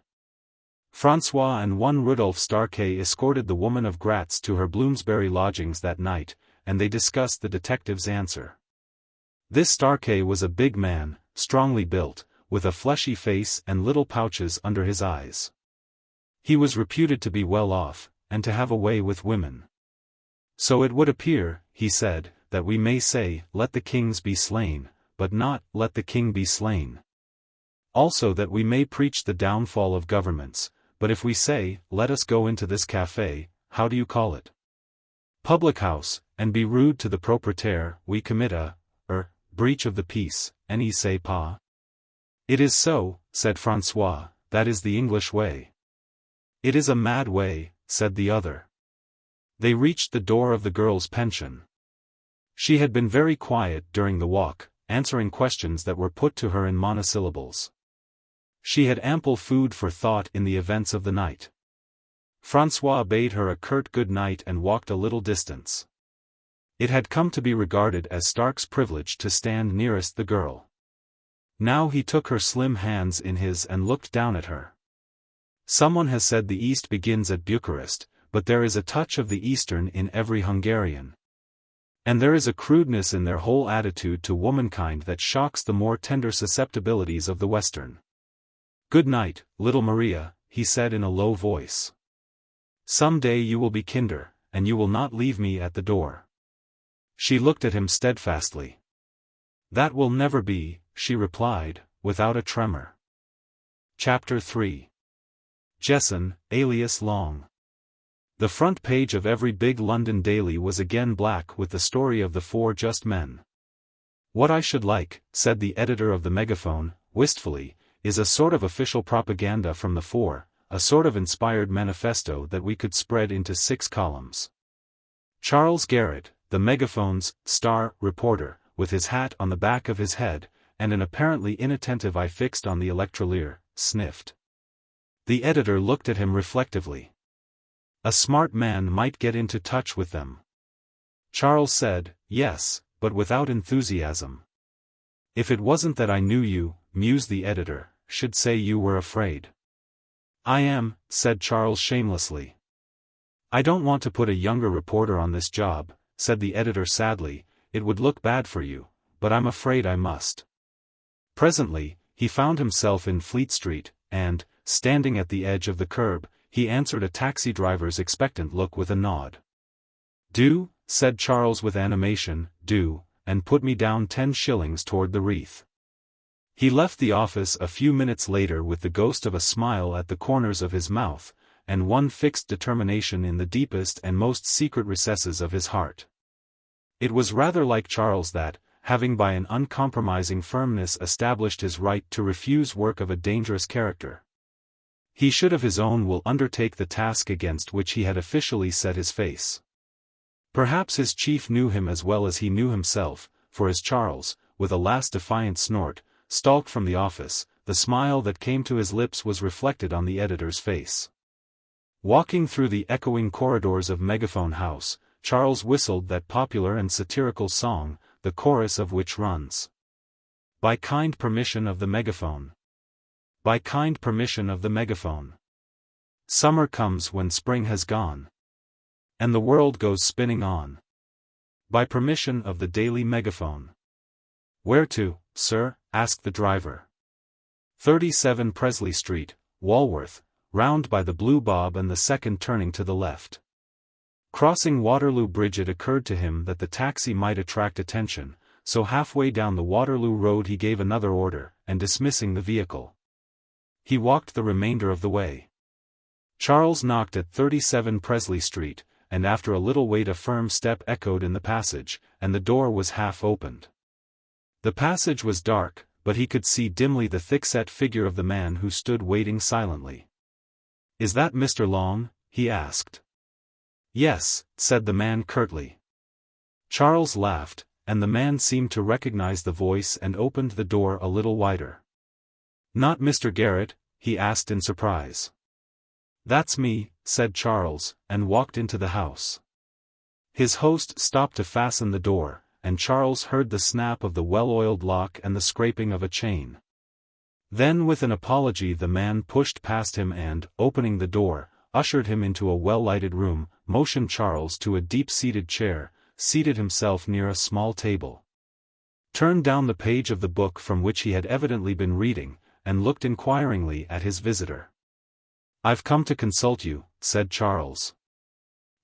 François and one Rudolph Starkey escorted the woman of Gratz to her Bloomsbury lodgings that night, and they discussed the detective's answer. This Starkey was a big man, strongly built, with a fleshy face and little pouches under his eyes. He was reputed to be well off, and to have a way with women. "So it would appear," he said, "that we may say, 'Let the kings be slain,' but not, 'Let the king be slain.' Also that we may preach the downfall of governments, but if we say, 'Let us go into this café,' how do you call it? Public house, and be rude to the propriétaire, we commit a breach of the peace, n'y say pas?" "It is so," said François, "that is the English way." "It is a mad way," said the other. They reached the door of the girl's pension. She had been very quiet during the walk, answering questions that were put to her in monosyllables. She had ample food for thought in the events of the night. François bade her a curt good night and walked a little distance. It had come to be regarded as Stark's privilege to stand nearest the girl. Now he took her slim hands in his and looked down at her. Someone has said the East begins at Bucharest, but there is a touch of the Eastern in every Hungarian. And there is a crudeness in their whole attitude to womankind that shocks the more tender susceptibilities of the Western. "Good night, little Maria," he said in a low voice. "Some day you will be kinder, and you will not leave me at the door." She looked at him steadfastly. "That will never be," she replied, without a tremor. Chapter 3. Jessen, alias Long. The front page of every big London daily was again black with the story of the four just men. "What I should like," said the editor of the Megaphone, wistfully, "is a sort of official propaganda from the four, a sort of inspired manifesto that we could spread into 6 columns. Charles Garrett, the Megaphone's star reporter, with his hat on the back of his head, and an apparently inattentive eye fixed on the electrolier, sniffed. The editor looked at him reflectively. A smart man might get into touch with them. Charles said, "Yes, but without enthusiasm." "If it wasn't that I knew you," mused the editor, "should say you were afraid." "I am," said Charles shamelessly. "I don't want to put a younger reporter on this job," said the editor sadly, "it would look bad for you, but I'm afraid I must." Presently, he found himself in Fleet Street, and, standing at the edge of the curb, he answered a taxi driver's expectant look with a nod. "Do," said Charles with animation, "do, and put me down 10 shillings toward the wreath." He left the office a few minutes later with the ghost of a smile at the corners of his mouth, and one fixed determination in the deepest and most secret recesses of his heart. It was rather like Charles that, having by an uncompromising firmness established his right to refuse work of a dangerous character, he should of his own will undertake the task against which he had officially set his face. Perhaps his chief knew him as well as he knew himself, for as Charles, with a last defiant snort, stalked from the office, the smile that came to his lips was reflected on the editor's face. Walking through the echoing corridors of Megaphone House, Charles whistled that popular and satirical song, the chorus of which runs: "By kind permission of the megaphone. By kind permission of the megaphone. Summer comes when spring has gone, and the world goes spinning on. By permission of the daily megaphone." "Where to, sir?" asked the driver. 37 Presley Street, Walworth, round by the Blue Bob and the second turning to the left. Crossing Waterloo Bridge, it occurred to him that the taxi might attract attention, so halfway down the Waterloo Road he gave another order, and dismissing the vehicle, he walked the remainder of the way. Charles knocked at 37 Presley Street, and after a little wait a firm step echoed in the passage, and the door was half opened. The passage was dark, but he could see dimly the thick-set figure of the man who stood waiting silently. "Is that Mr. Long?" he asked. "Yes," said the man curtly. Charles laughed, and the man seemed to recognize the voice and opened the door a little wider. "Not Mr. Garrett?" he asked in surprise. "That's me," said Charles, and walked into the house. His host stopped to fasten the door, and Charles heard the snap of the well-oiled lock and the scraping of a chain. Then with an apology the man pushed past him and, opening the door, ushered him into a well-lighted room, motioned Charles to a deep-seated chair, seated himself near a small table, turned down the page of the book from which he had evidently been reading, and looked inquiringly at his visitor. "I've come to consult you," said Charles.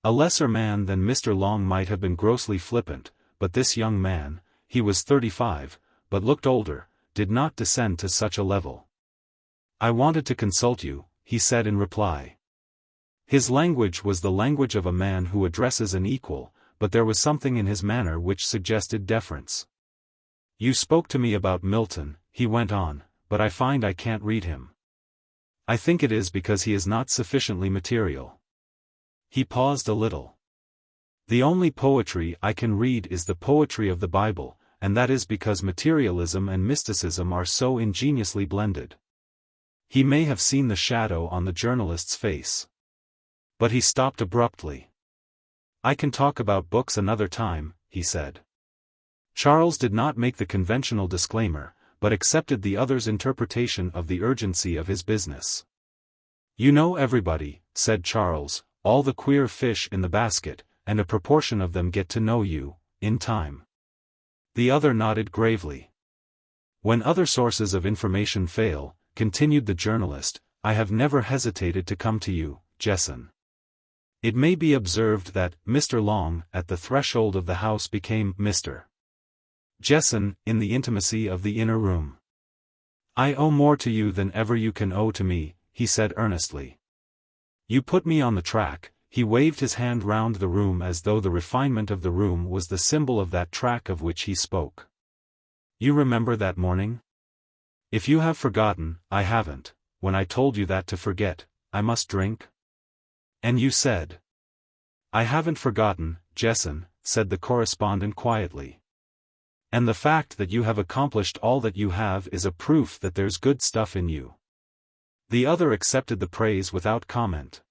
A lesser man than Mr. Long might have been grossly flippant, but this young man, he was 35, but looked older, did not descend to such a level. "I wanted to consult you," he said in reply. His language was the language of a man who addresses an equal, but there was something in his manner which suggested deference. "You spoke to me about Milton," he went on, "but I find I can't read him. I think it is because he is not sufficiently material." He paused a little. "The only poetry I can read is the poetry of the Bible, and that is because materialism and mysticism are so ingeniously blended." He may have seen the shadow on the journalist's face. But he stopped abruptly. "I can talk about books another time," he said. Charles did not make the conventional disclaimer, but accepted the other's interpretation of the urgency of his business. "You know everybody," said Charles, "all the queer fish in the basket, and a proportion of them get to know you, in time." The other nodded gravely. "When other sources of information fail," continued the journalist, "I have never hesitated to come to you, Jessen." It may be observed that Mr. Long, at the threshold of the house, became Mr. Jessen, in the intimacy of the inner room. "I owe more to you than ever you can owe to me," he said earnestly. "You put me on the track." He waved his hand round the room as though the refinement of the room was the symbol of that track of which he spoke. "You remember that morning? If you have forgotten, I haven't, when I told you that to forget, I must drink? And you said—" "I haven't forgotten, Jessen," said the correspondent quietly. "And the fact that you have accomplished all that you have is a proof that there's good stuff in you." The other accepted the praise without comment.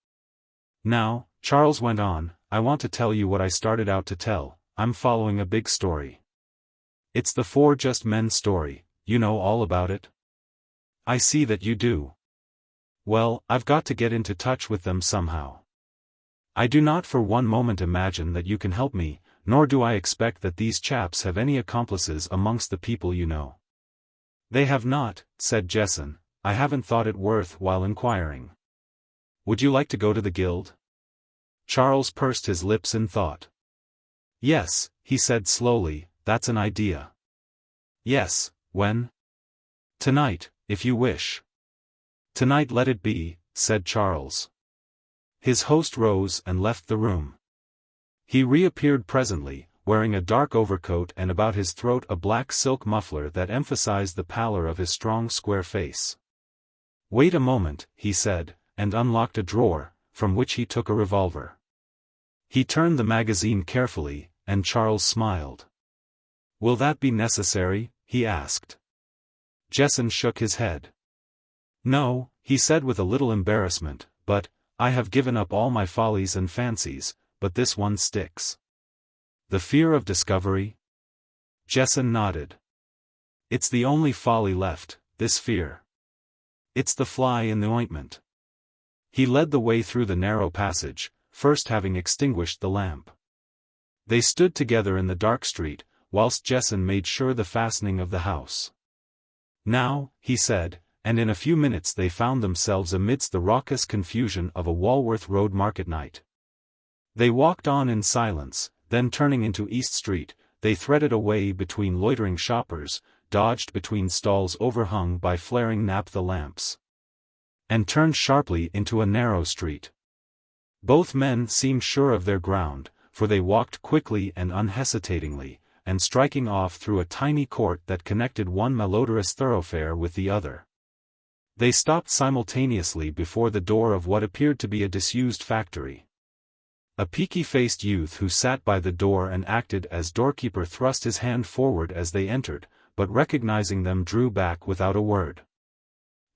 "Now," Charles went on, "I want to tell you what I started out to tell. I'm following a big story. It's the Four Just Men story. You know all about it?" "I see that you do." "Well, I've got to get into touch with them somehow. I do not for one moment imagine that you can help me, nor do I expect that these chaps have any accomplices amongst the people you know." "They have not," said Jessen. "I haven't thought it worth while inquiring." "Would you like to go to the guild?" Charles pursed his lips in thought. "Yes," he said slowly, "that's an idea." "Yes, when?" Tonight, if you wish. Tonight let it be, said Charles. His host rose and left the room. He reappeared presently, wearing a dark overcoat and about his throat a black silk muffler that emphasized the pallor of his strong square face. Wait a moment, he said, and unlocked a drawer, from which he took a revolver. He turned the magazine carefully, and Charles smiled. Will that be necessary? He asked. Jessen shook his head. No, he said with a little embarrassment, but, I have given up all my follies and fancies, but this one sticks. The fear of discovery? Jessen nodded. It's the only folly left, this fear. It's the fly in the ointment. He led the way through the narrow passage, first having extinguished the lamp. They stood together in the dark street, whilst Jessen made sure the fastening of the house. Now, he said, and in a few minutes they found themselves amidst the raucous confusion of a Walworth Road market night. They walked on in silence, then turning into East Street, they threaded a way between loitering shoppers, dodged between stalls overhung by flaring naphtha lamps, and turned sharply into a narrow street. Both men seemed sure of their ground, for they walked quickly and unhesitatingly, and striking off through a tiny court that connected one malodorous thoroughfare with the other. They stopped simultaneously before the door of what appeared to be a disused factory. A peaky-faced youth who sat by the door and acted as doorkeeper thrust his hand forward as they entered, but recognizing them drew back without a word.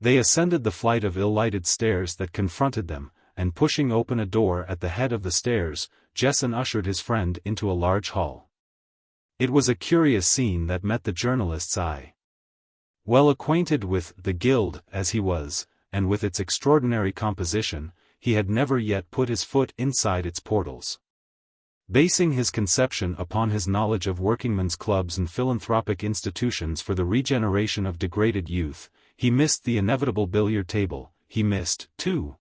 They ascended the flight of ill-lighted stairs that confronted them, and pushing open a door at the head of the stairs, Jessen ushered his friend into a large hall. It was a curious scene that met the journalist's eye. Well acquainted with the Guild as he was, and with its extraordinary composition, he had never yet put his foot inside its portals. Basing his conception upon his knowledge of workingmen's clubs and philanthropic institutions for the regeneration of degraded youth, he missed the inevitable billiard table. He missed, too,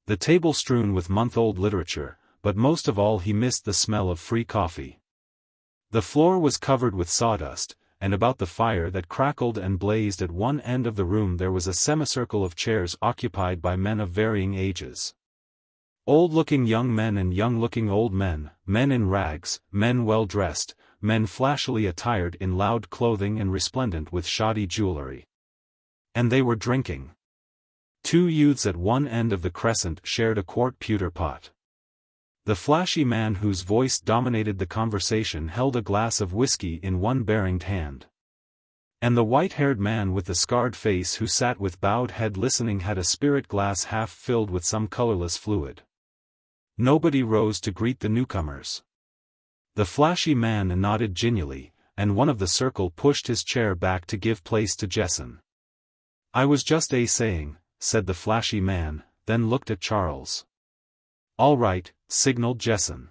the table strewn with month-old literature, but most of all he missed the smell of free coffee. The floor was covered with sawdust, and about the fire that crackled and blazed at one end of the room there was a semicircle of chairs occupied by men of varying ages. Old-looking young men and young-looking old men, men in rags, men well-dressed, men flashily attired in loud clothing and resplendent with shoddy jewelry. And they were drinking. Two youths at one end of the crescent shared a quart pewter pot. The flashy man whose voice dominated the conversation held a glass of whiskey in one baringed hand. And the white-haired man with the scarred face who sat with bowed head listening had a spirit glass half filled with some colorless fluid. Nobody rose to greet the newcomers. The flashy man nodded genially, and one of the circle pushed his chair back to give place to Jessen. I was just saying, said the flashy man, then looked at Charles. All right, signaled Jessen.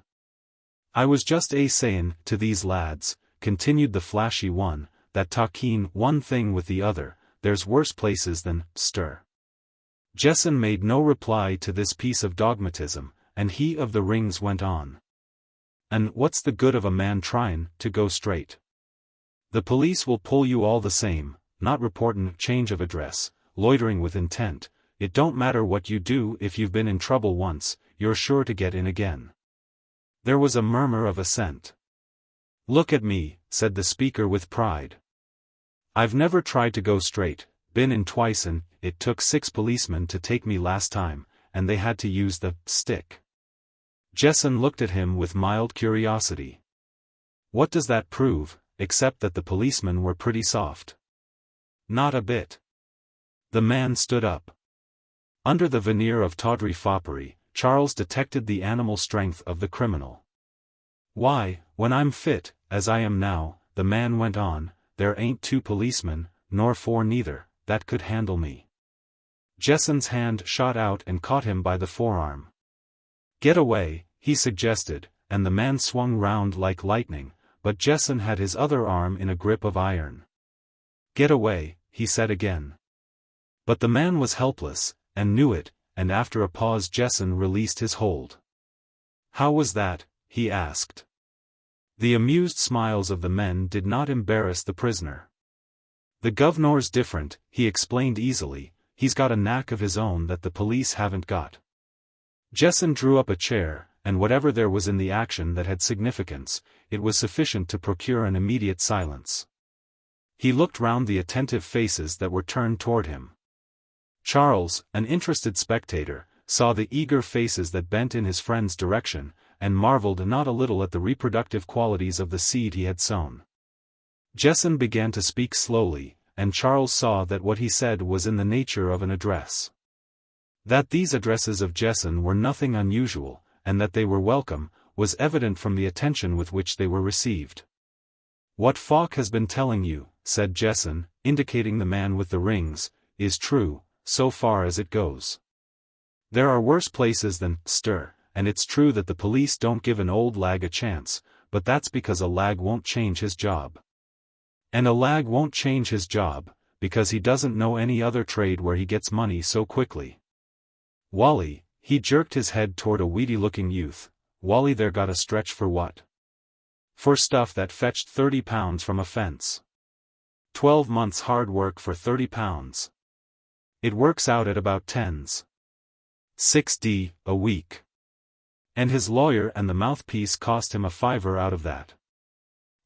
I was just saying to these lads, continued the flashy one, that talking one thing with the other, there's worse places than stir. Jessen made no reply to this piece of dogmatism, and he of the rings went on. And what's the good of a man tryin' to go straight? The police will pull you all the same, not reportin' change of address, loitering with intent. It don't matter what you do if you've been in trouble once, you're sure to get in again. There was a murmur of assent. Look at me, said the speaker with pride. I've never tried to go straight, been in twice and it took 6 policemen to take me last time, and they had to use the stick. Jessen looked at him with mild curiosity. What does that prove, except that the policemen were pretty soft? Not a bit. The man stood up. Under the veneer of tawdry foppery, Charles detected the animal strength of the criminal. Why, when I'm fit, as I am now, the man went on, there ain't 2 policemen, nor 4 neither, that could handle me. Jessen's hand shot out and caught him by the forearm. Get away, he suggested, and the man swung round like lightning, but Jessen had his other arm in a grip of iron. Get away, he said again. But the man was helpless, and knew it, and after a pause Jessen released his hold. How was that? He asked. The amused smiles of the men did not embarrass the prisoner. "The guvnor's different," he explained easily, "he's got a knack of his own that the police haven't got." Jessen drew up a chair, and whatever there was in the action that had significance, it was sufficient to procure an immediate silence. He looked round the attentive faces that were turned toward him. Charles, an interested spectator, saw the eager faces that bent in his friend's direction, and marveled not a little at the reproductive qualities of the seed he had sown. Jessen began to speak slowly, and Charles saw that what he said was in the nature of an address. That these addresses of Jessen were nothing unusual, and that they were welcome, was evident from the attention with which they were received. "What Falk has been telling you," said Jessen, indicating the man with the rings, "is true, so far as it goes. There are worse places than Stir, and it's true that the police don't give an old lag a chance, but that's because a lag won't change his job. And a lag won't change his job, because he doesn't know any other trade where he gets money so quickly. Wally," he jerked his head toward a weedy-looking youth, "Wally there got a stretch for what? For stuff that fetched £30 from a fence. 12 months hard work for £30. It works out at about 10s. a week. And his lawyer and the mouthpiece cost him a fiver out of that.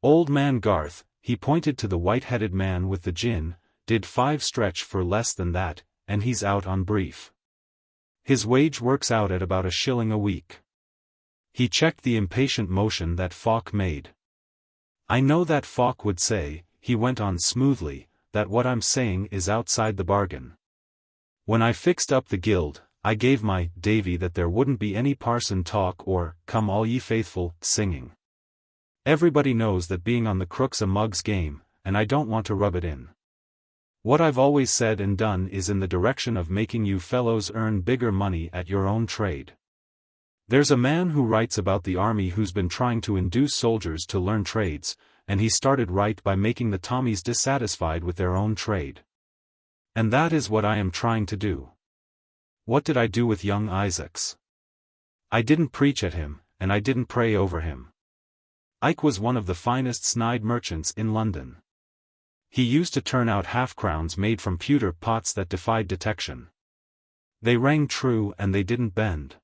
Old man Garth," he pointed to the white-headed man with the gin, "did 5 stretch for less than that, and he's out on brief. His wage works out at about £1 a week." He checked the impatient motion that Falk made. "I know that Falk would say," he went on smoothly, "that what I'm saying is outside the bargain. When I fixed up the guild, I gave my Davy that there wouldn't be any parson talk or 'Come all ye faithful' singing. Everybody knows that being on the crook's a mug's game, and I don't want to rub it in. What I've always said and done is in the direction of making you fellows earn bigger money at your own trade. There's a man who writes about the army who's been trying to induce soldiers to learn trades, and he started right by making the Tommies dissatisfied with their own trade. And that is what I am trying to do. What did I do with young Isaacs? I didn't preach at him, and I didn't pray over him. Ike was one of the finest snide merchants in London. He used to turn out half-crowns made from pewter pots that defied detection. They rang true and they didn't bend.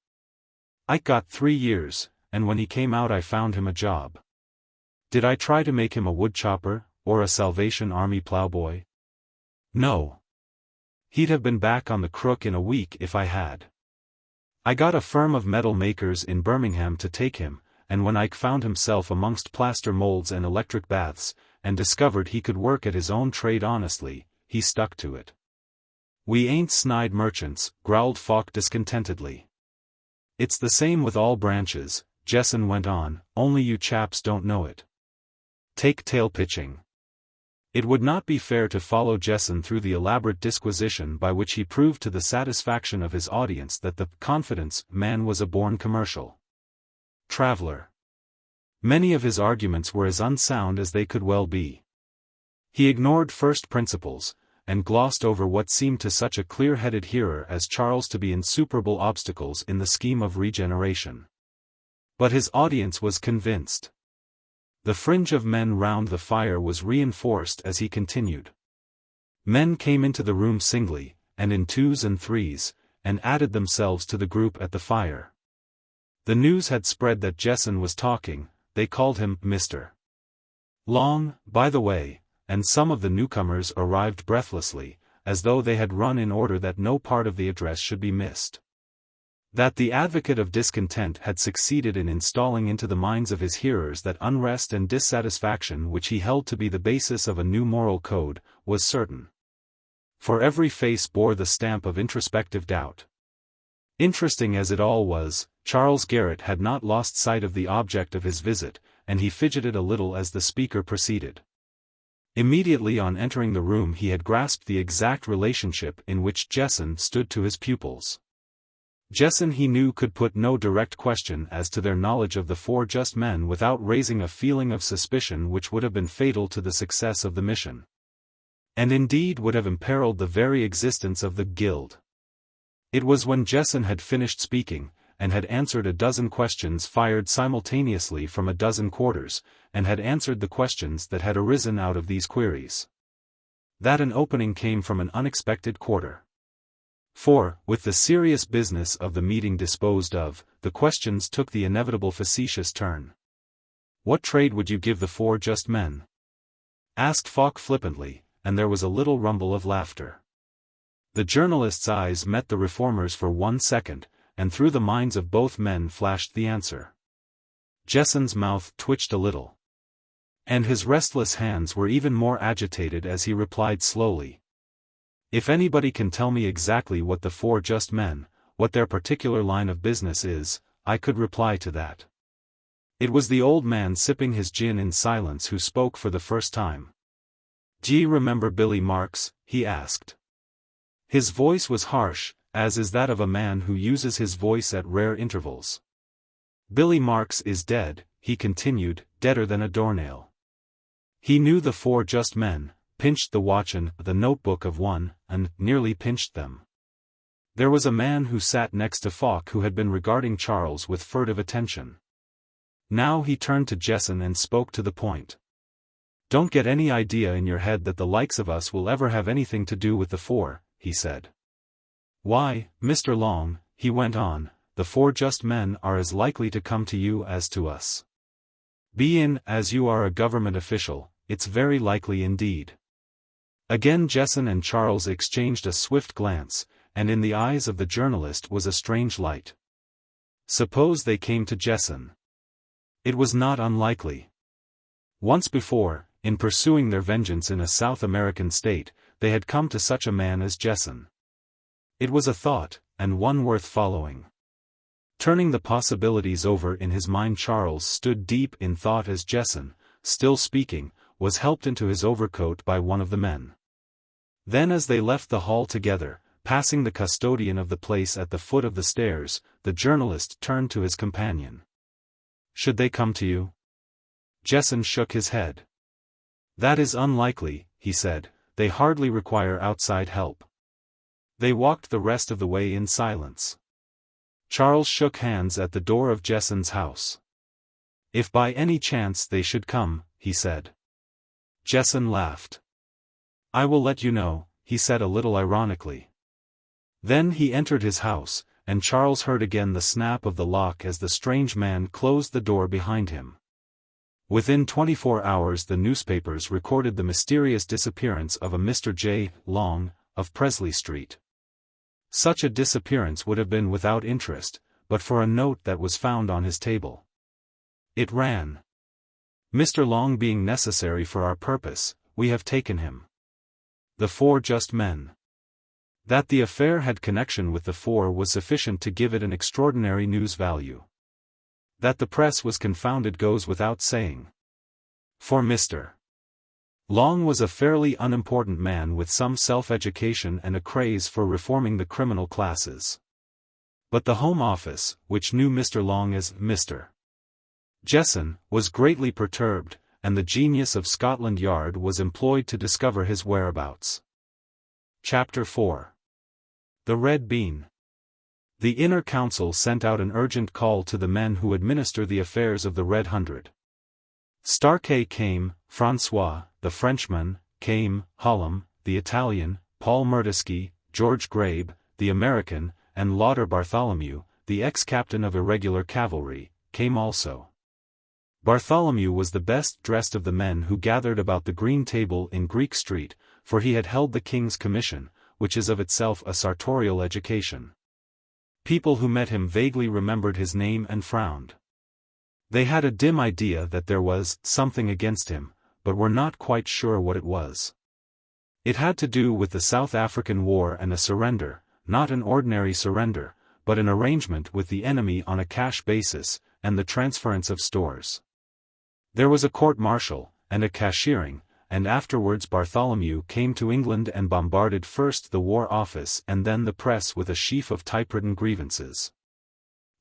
Ike got 3 years, and when he came out I found him a job. Did I try to make him a woodchopper, or a Salvation Army plowboy? No. He'd have been back on the crook in a week if I had. I got a firm of metal makers in Birmingham to take him, and when Ike found himself amongst plaster molds and electric baths, and discovered he could work at his own trade honestly, he stuck to it." "We ain't snide merchants," growled Falk discontentedly. "It's the same with all branches," Jessen went on, "only you chaps don't know it. Take tail pitching." It would not be fair to follow Jessen through the elaborate disquisition by which he proved to the satisfaction of his audience that the confidence man was a born commercial traveler. Many of his arguments were as unsound as they could well be. He ignored first principles, and glossed over what seemed to such a clear-headed hearer as Charles to be insuperable obstacles in the scheme of regeneration. But his audience was convinced. The fringe of men round the fire was reinforced as he continued. Men came into the room singly, and in 2s and 3s, and added themselves to the group at the fire. The news had spread that Jessen was talking. They called him Mr. Long, by the way, and some of the newcomers arrived breathlessly, as though they had run in order that no part of the address should be missed. That the advocate of discontent had succeeded in installing into the minds of his hearers that unrest and dissatisfaction which he held to be the basis of a new moral code, was certain. For every face bore the stamp of introspective doubt. Interesting as it all was, Charles Garrett had not lost sight of the object of his visit, and he fidgeted a little as the speaker proceeded. Immediately on entering the room he had grasped the exact relationship in which Jessen stood to his pupils. Jessen he knew could put no direct question as to their knowledge of the 4 just men without raising a feeling of suspicion which would have been fatal to the success of the mission. And indeed would have imperiled the very existence of the guild. It was when Jessen had finished speaking, and had answered a dozen questions fired simultaneously from a dozen quarters, and had answered the questions that had arisen out of these queries. that an opening came from an unexpected quarter. For, with the serious business of the meeting disposed of, the questions took the inevitable facetious turn. "What trade would you give the four just men?" asked Falk flippantly, and there was a little rumble of laughter. The journalist's eyes met the reformer's for 1 second, and through the minds of both men flashed the answer. Jessen's mouth twitched a little, and his restless hands were even more agitated as he replied slowly. "If anybody can tell me exactly what the four just men, what their particular line of business is, I could reply to that." It was the old man sipping his gin in silence who spoke for the first time. "D'ye remember Billy Marks?" he asked. His voice was harsh, as is that of a man who uses his voice at rare intervals. "Billy Marks is dead," he continued, "deader than a doornail. He knew the four just men, pinched the watch and the notebook of one, and nearly pinched them." There was a man who sat next to Falk who had been regarding Charles with furtive attention. Now he turned to Jessen and spoke to the point. "Don't get any idea in your head that the likes of us will ever have anything to do with the four," he said. "Why, Mr. Long," he went on, "the four just men are as likely to come to you as to us. Bein' as you are a government official, it's very likely indeed." Again Jessen and Charles exchanged a swift glance, and in the eyes of the journalist was a strange light. Suppose they came to Jessen? It was not unlikely. Once before, in pursuing their vengeance in a South American state, they had come to such a man as Jessen. It was a thought, and one worth following. Turning the possibilities over in his mind, Charles stood deep in thought as Jessen, still speaking, was helped into his overcoat by one of the men. Then as they left the hall together, passing the custodian of the place at the foot of the stairs, the journalist turned to his companion. "Should they come to you?" Jessen shook his head. "That is unlikely," he said, "they hardly require outside help." They walked the rest of the way in silence. Charles shook hands at the door of Jessen's house. "If by any chance they should come," he said. Jessen laughed. "I will let you know," he said a little ironically. Then he entered his house, and Charles heard again the snap of the lock as the strange man closed the door behind him. Within 24 hours the newspapers recorded the mysterious disappearance of a Mr. J. Long, of Presley Street. Such a disappearance would have been without interest, but for a note that was found on his table. It ran: "Mr. Long being necessary for our purpose, we have taken him. The four just men." That the affair had connection with the four was sufficient to give it an extraordinary news value. That the press was confounded goes without saying. For Mr. Long was a fairly unimportant man with some self-education and a craze for reforming the criminal classes. But the Home Office, which knew Mr. Long as Mr. Jessen, was greatly perturbed, and the genius of Scotland Yard was employed to discover his whereabouts. Chapter 4. The Red Bean. The Inner Council sent out an urgent call to the men who administer the affairs of the Red Hundred. Starkey came, François, the Frenchman, came, Hallam, the Italian, Paul Murtisky, George Grabe, the American, and Lauder Bartholomew, the ex-captain of irregular cavalry, came also. Bartholomew was the best dressed of the men who gathered about the green table in Greek Street, for he had held the King's Commission, which is of itself a sartorial education. People who met him vaguely remembered his name and frowned. They had a dim idea that there was something against him, but were not quite sure what it was. It had to do with the South African War and a surrender, not an ordinary surrender, but an arrangement with the enemy on a cash basis, and the transference of stores. There was a court-martial, and a cashiering, and afterwards Bartholomew came to England and bombarded first the War Office and then the press with a sheaf of typewritten grievances.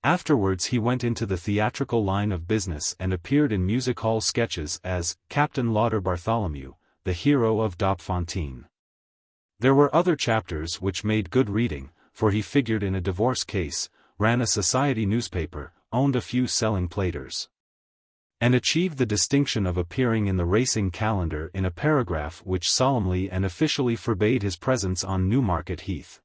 Afterwards he went into the theatrical line of business and appeared in music hall sketches as Captain Lauder Bartholomew, the hero of Dopfontein. There were other chapters which made good reading, for he figured in a divorce case, ran a society newspaper, owned a few selling platers. and achieved the distinction of appearing in the racing calendar in a paragraph which solemnly and officially forbade his presence on Newmarket Heath.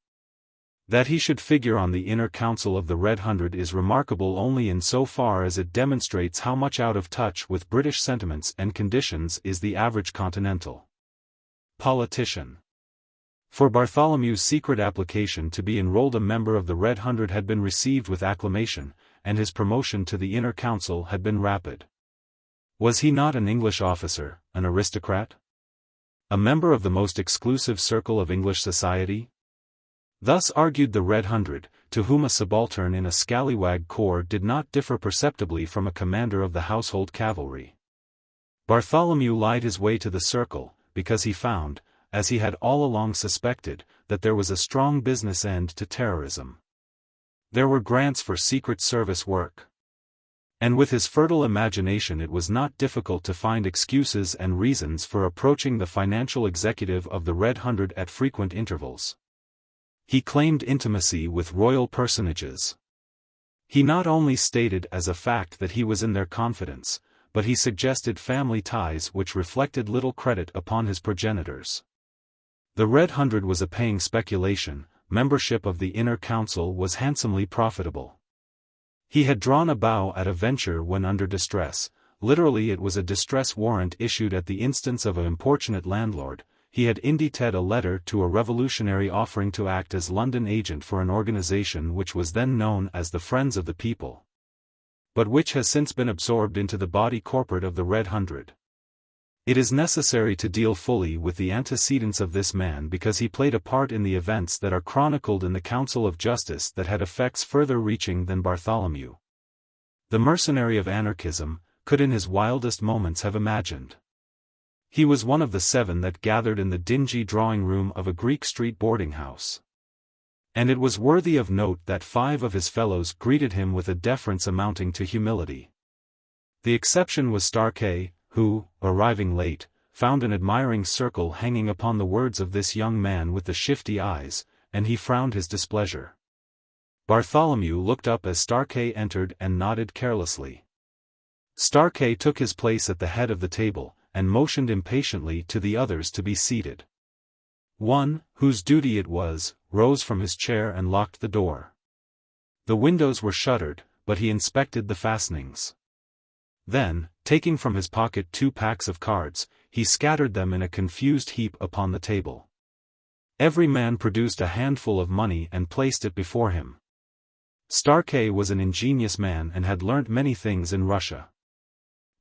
That he should figure on the inner council of the Red Hundred is remarkable only in so far as it demonstrates how much out of touch with British sentiments and conditions is the average continental politician. For Bartholomew's secret application to be enrolled a member of the Red Hundred had been received with acclamation, and his promotion to the inner council had been rapid. Was he not an English officer, an aristocrat? A member of the most exclusive circle of English society? Thus argued the Red Hundred, to whom a subaltern in a scallywag corps did not differ perceptibly from a commander of the household cavalry. Bartholomew lied his way to the circle, because he found, as he had all along suspected, that there was a strong business end to terrorism. There were grants for secret service work. And with his fertile imagination it was not difficult to find excuses and reasons for approaching the financial executive of the Red Hundred at frequent intervals. He claimed intimacy with royal personages. He not only stated as a fact that he was in their confidence, but he suggested family ties which reflected little credit upon his progenitors. The Red Hundred was a paying speculation, membership of the inner council was handsomely profitable. He had drawn a bow at a venture when under distress, literally it was a distress warrant issued at the instance of an importunate landlord. He had indited a letter to a revolutionary offering to act as London agent for an organization which was then known as the Friends of the People, but which has since been absorbed into the body corporate of the Red Hundred. It is necessary to deal fully with the antecedents of this man because he played a part in the events that are chronicled in the Council of Justice that had effects further reaching than Bartholomew, the mercenary of anarchism, could in his wildest moments have imagined. He was one of the 7 that gathered in the dingy drawing-room of a Greek Street boarding-house. And it was worthy of note that 5 of his fellows greeted him with a deference amounting to humility. The exception was Starkey, who, arriving late, found an admiring circle hanging upon the words of this young man with the shifty eyes, and he frowned his displeasure. Bartholomew looked up as Starkey entered and nodded carelessly. Starkey took his place at the head of the table, and motioned impatiently to the others to be seated. One, whose duty it was, rose from his chair and locked the door. The windows were shuttered, but he inspected the fastenings. Then, taking from his pocket 2 packs of cards, he scattered them in a confused heap upon the table. Every man produced a handful of money and placed it before him. Starkey was an ingenious man and had learnt many things in Russia.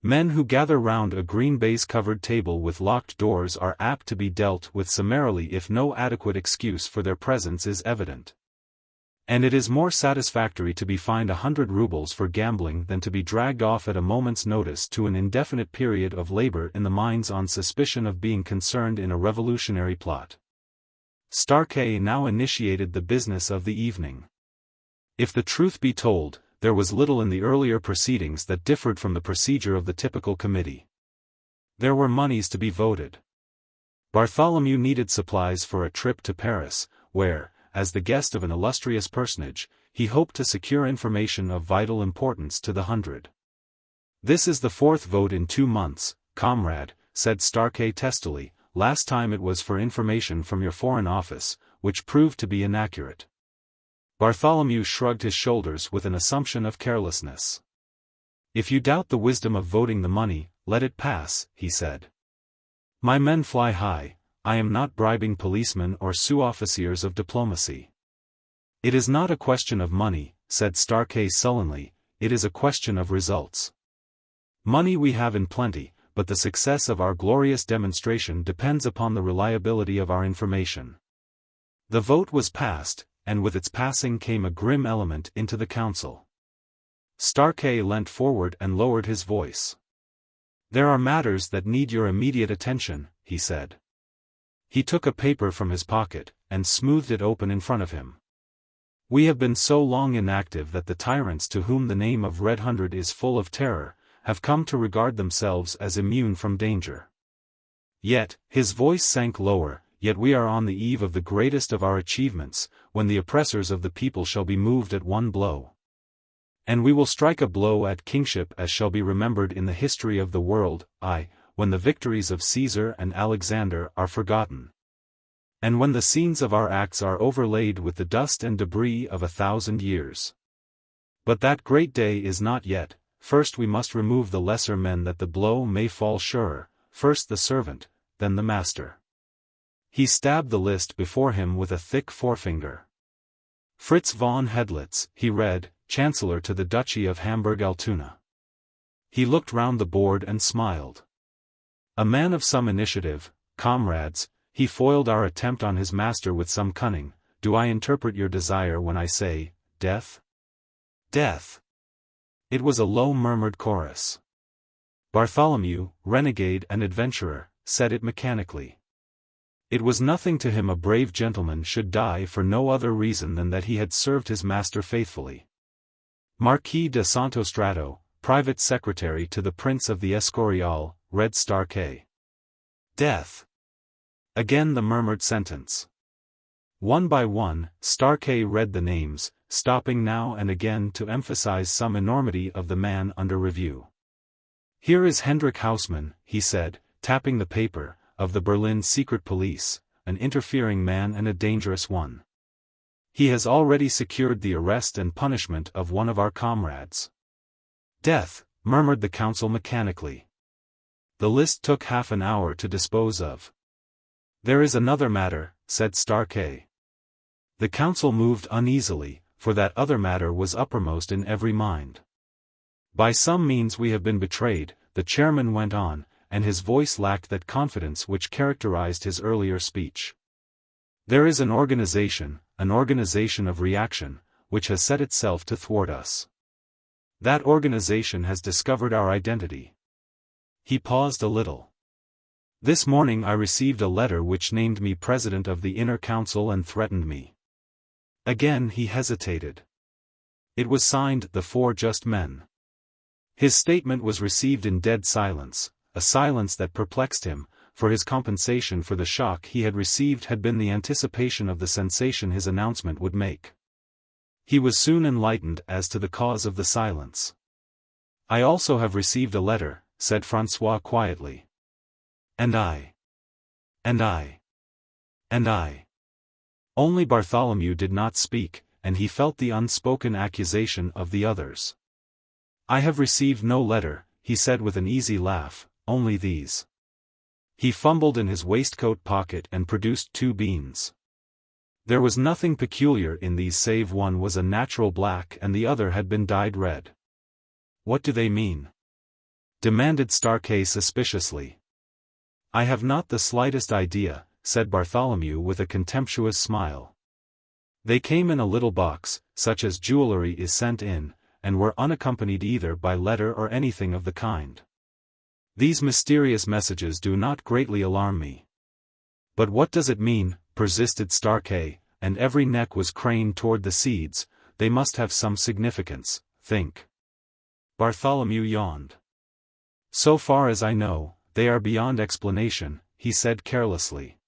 Men who gather round a green baize-covered table with locked doors are apt to be dealt with summarily if no adequate excuse for their presence is evident. And it is more satisfactory to be fined 100 rubles for gambling than to be dragged off at a moment's notice to an indefinite period of labor in the mines on suspicion of being concerned in a revolutionary plot. Starkey now initiated the business of the evening. If the truth be told, there was little in the earlier proceedings that differed from the procedure of the typical committee. There were moneys to be voted. Bartholomew needed supplies for a trip to Paris, where, as the guest of an illustrious personage, he hoped to secure information of vital importance to the 100. "This is the 4th vote in 2 months, comrade," said Starkey testily. "Last time it was for information from your Foreign Office, which proved to be inaccurate." Bartholomew shrugged his shoulders with an assumption of carelessness. "If you doubt the wisdom of voting the money, let it pass," he said. "My men fly high, I am not bribing policemen or sous-officiers of diplomacy." "It is not a question of money," said Starkey sullenly, "it is a question of results. Money we have in plenty, but the success of our glorious demonstration depends upon the reliability of our information." The vote was passed, and with its passing came a grim element into the council. Starkey leant forward and lowered his voice. "There are matters that need your immediate attention," he said. He took a paper from his pocket, and smoothed it open in front of him. "We have been so long inactive that the tyrants to whom the name of Red Hundred is full of terror, have come to regard themselves as immune from danger. Yet," his voice sank lower, "yet we are on the eve of the greatest of our achievements, when the oppressors of the people shall be moved at one blow. And we will strike a blow at kingship as shall be remembered in the history of the world, when the victories of Caesar and Alexander are forgotten. And when the scenes of our acts are overlaid with the dust and debris of 1,000 years. But that great day is not yet. First we must remove the lesser men that the blow may fall surer, first the servant, then the master. He stabbed the list before him with a thick forefinger. Fritz von Hedlitz, he read, Chancellor to the Duchy of Hamburg-Altona. He looked round the board and smiled. A man of some initiative, comrades, he foiled our attempt on his master with some cunning. Do I interpret your desire when I say, death? Death! It was a low murmured chorus. Bartholomew, renegade and adventurer, said it mechanically. It was nothing to him a brave gentleman should die for no other reason than that he had served his master faithfully. Marquis de Santostrato, private secretary to the Prince of the Escorial, read Stark. Death! Again the murmured sentence. One by one, Stark read the names, stopping now and again to emphasize some enormity of the man under review. Here is Hendrik Hausmann, he said, tapping the paper, of the Berlin secret police, an interfering man and a dangerous one. He has already secured the arrest and punishment of one of our comrades. Death, murmured the council mechanically. The list took half an hour to dispose of. There is another matter, said Stark. The council moved uneasily, for that other matter was uppermost in every mind. By some means we have been betrayed, the chairman went on, and his voice lacked that confidence which characterized his earlier speech. There is an organization of reaction, which has set itself to thwart us. That organization has discovered our identity. He paused a little. This morning I received a letter which named me president of the Inner Council and threatened me. Again he hesitated. It was signed The Four Just Men. His statement was received in dead silence, a silence that perplexed him, for his compensation for the shock he had received had been the anticipation of the sensation his announcement would make. He was soon enlightened as to the cause of the silence. I also have received a letter, said François quietly. And I. And I. And I. Only Bartholomew did not speak, and he felt the unspoken accusation of the others. I have received no letter, he said with an easy laugh, only these. He fumbled in his waistcoat pocket and produced 2 beans. There was nothing peculiar in these save one was a natural black and the other had been dyed red. What do they mean? Demanded Stark suspiciously. I have not the slightest idea, said Bartholomew with a contemptuous smile. They came in a little box, such as jewelry is sent in, and were unaccompanied either by letter or anything of the kind. These mysterious messages do not greatly alarm me. But what does it mean, persisted Stark, and every neck was craned toward the seeds, they must have some significance, think. Bartholomew yawned. So far as I know, they are beyond explanation, he said carelessly.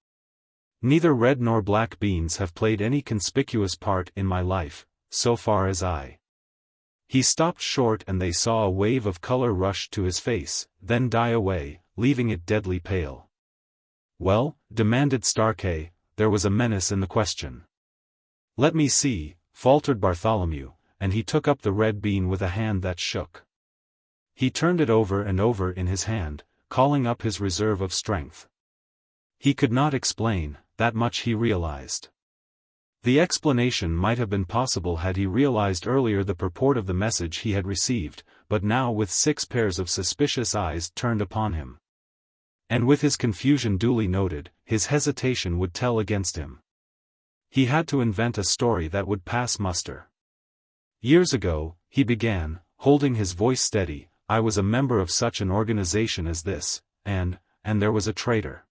Neither red nor black beans have played any conspicuous part in my life, so far as I. He stopped short and they saw a wave of color rush to his face, then die away, leaving it deadly pale. Well, demanded Stark, there was a menace in the question. Let me see, faltered Bartholomew, and he took up the red bean with a hand that shook. He turned it over and over in his hand, calling up his reserve of strength. He could not explain, that much he realized. The explanation might have been possible had he realized earlier the purport of the message he had received, but now with 6 pairs of suspicious eyes turned upon him. And with his confusion duly noted, his hesitation would tell against him. He had to invent a story that would pass muster. Years ago, he began, holding his voice steady, I was a member of such an organization as this, and there was a traitor.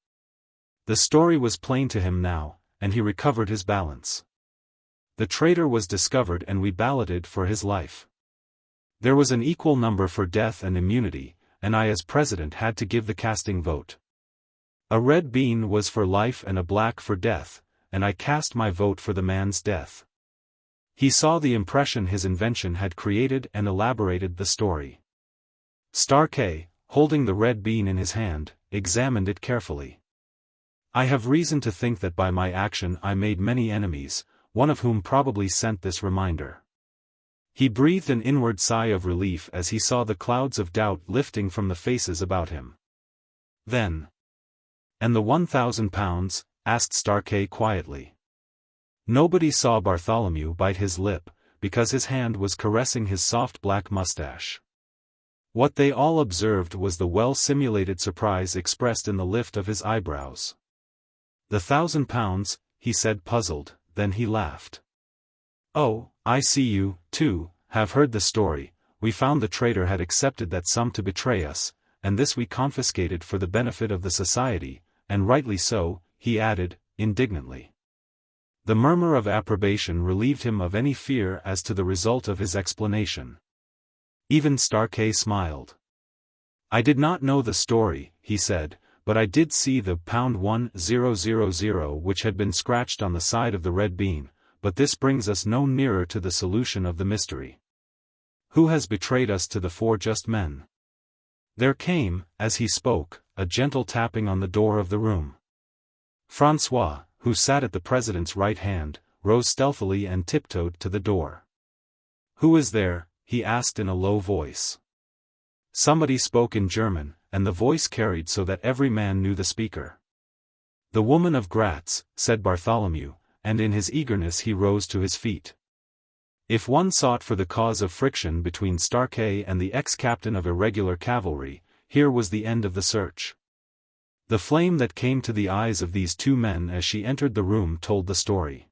The story was plain to him now, and he recovered his balance. The traitor was discovered and we balloted for his life. There was an equal number for death and immunity, and I as president had to give the casting vote. A red bean was for life and a black for death, and I cast my vote for the man's death. He saw the impression his invention had created and elaborated the story. Starkey, holding the red bean in his hand, examined it carefully. I have reason to think that by my action I made many enemies, one of whom probably sent this reminder. He breathed an inward sigh of relief as he saw the clouds of doubt lifting from the faces about him. Then. And the £1,000? Asked Starkey quietly. Nobody saw Bartholomew bite his lip, because his hand was caressing his soft black mustache. What they all observed was the well-simulated surprise expressed in the lift of his eyebrows. The £1,000, he said puzzled, then he laughed. Oh, I see you, too, have heard the story. We found the traitor had accepted that sum to betray us, and this we confiscated for the benefit of the society, and rightly so, he added, indignantly. The murmur of approbation relieved him of any fear as to the result of his explanation. Even Starkey smiled. I did not know the story, he said, but I did see the £1000 which had been scratched on the side of the red bean, but this brings us no nearer to the solution of the mystery. Who has betrayed us to the four just men? There came, as he spoke, a gentle tapping on the door of the room. François, who sat at the president's right hand, rose stealthily and tiptoed to the door. Who is there? He asked in a low voice. Somebody spoke in German, and the voice carried so that every man knew the speaker. The woman of Gratz, said Bartholomew, and in his eagerness he rose to his feet. If one sought for the cause of friction between Starkey and the ex-captain of irregular cavalry, here was the end of the search. The flame that came to the eyes of these two men as she entered the room told the story.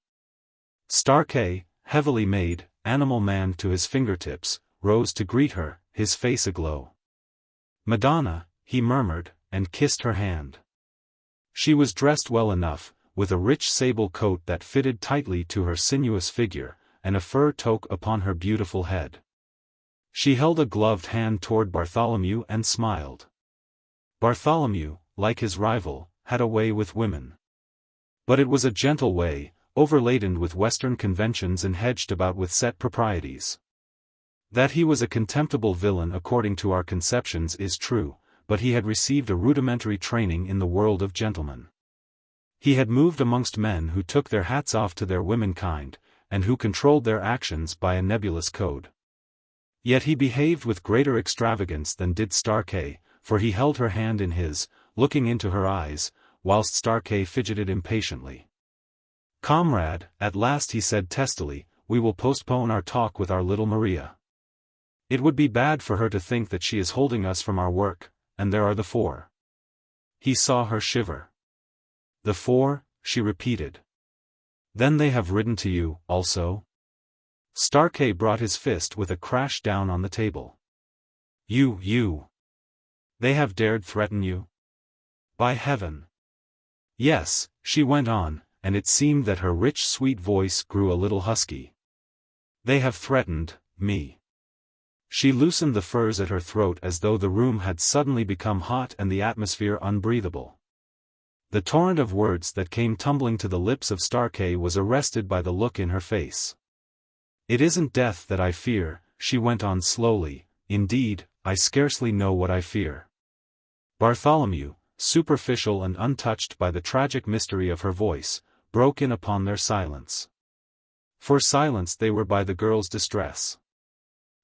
Starkey, heavily made, animal man to his fingertips, rose to greet her, his face aglow. Madonna, he murmured, and kissed her hand. She was dressed well enough, with a rich sable coat that fitted tightly to her sinuous figure, and a fur toque upon her beautiful head. She held a gloved hand toward Bartholomew and smiled. Bartholomew, like his rival, had a way with women. But it was a gentle way, overladen with Western conventions and hedged about with set proprieties. That he was a contemptible villain according to our conceptions is true, but he had received a rudimentary training in the world of gentlemen. He had moved amongst men who took their hats off to their womenkind, and who controlled their actions by a nebulous code. Yet he behaved with greater extravagance than did Starkey, for he held her hand in his, looking into her eyes, whilst Starkey fidgeted impatiently. Comrade, at last he said testily, we will postpone our talk with our little Maria. It would be bad for her to think that she is holding us from our work, and there are the four. He saw her shiver. The four, she repeated. Then they have ridden to you, also? Starkey brought his fist with a crash down on the table. You. They have dared threaten you? By heaven. Yes, she went on, and it seemed that her rich sweet voice grew a little husky. They have threatened me. She loosened the furs at her throat as though the room had suddenly become hot and the atmosphere unbreathable. The torrent of words that came tumbling to the lips of Starkey was arrested by the look in her face. It isn't death that I fear, she went on slowly, indeed, I scarcely know what I fear. Bartholomew, superficial and untouched by the tragic mystery of her voice, broke in upon their silence. For silenced they were by the girl's distress.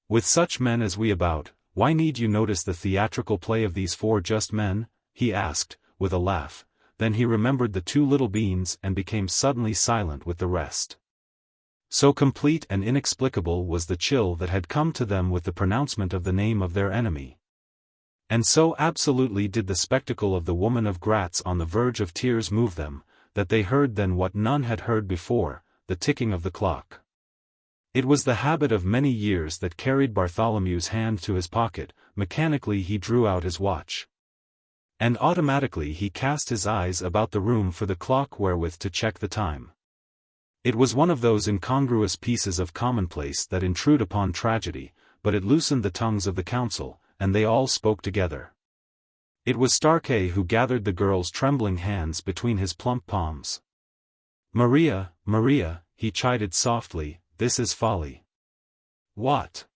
With such men as we about, why need you notice the theatrical play of these four just men? He asked, with a laugh. Then he remembered the two little beans and became suddenly silent with the rest. So complete and inexplicable was the chill that had come to them with the pronouncement of the name of their enemy. And so absolutely did the spectacle of the woman of Gratz on the verge of tears move them, that they heard then what none had heard before, the ticking of the clock. It was the habit of many years that carried Bartholomew's hand to his pocket. Mechanically he drew out his watch. And automatically he cast his eyes about the room for the clock wherewith to check the time. It was one of those incongruous pieces of commonplace that intrude upon tragedy, but it loosened the tongues of the council, and they all spoke together. It was Starkey who gathered the girl's trembling hands between his plump palms. Maria, he chided softly, this is folly. What?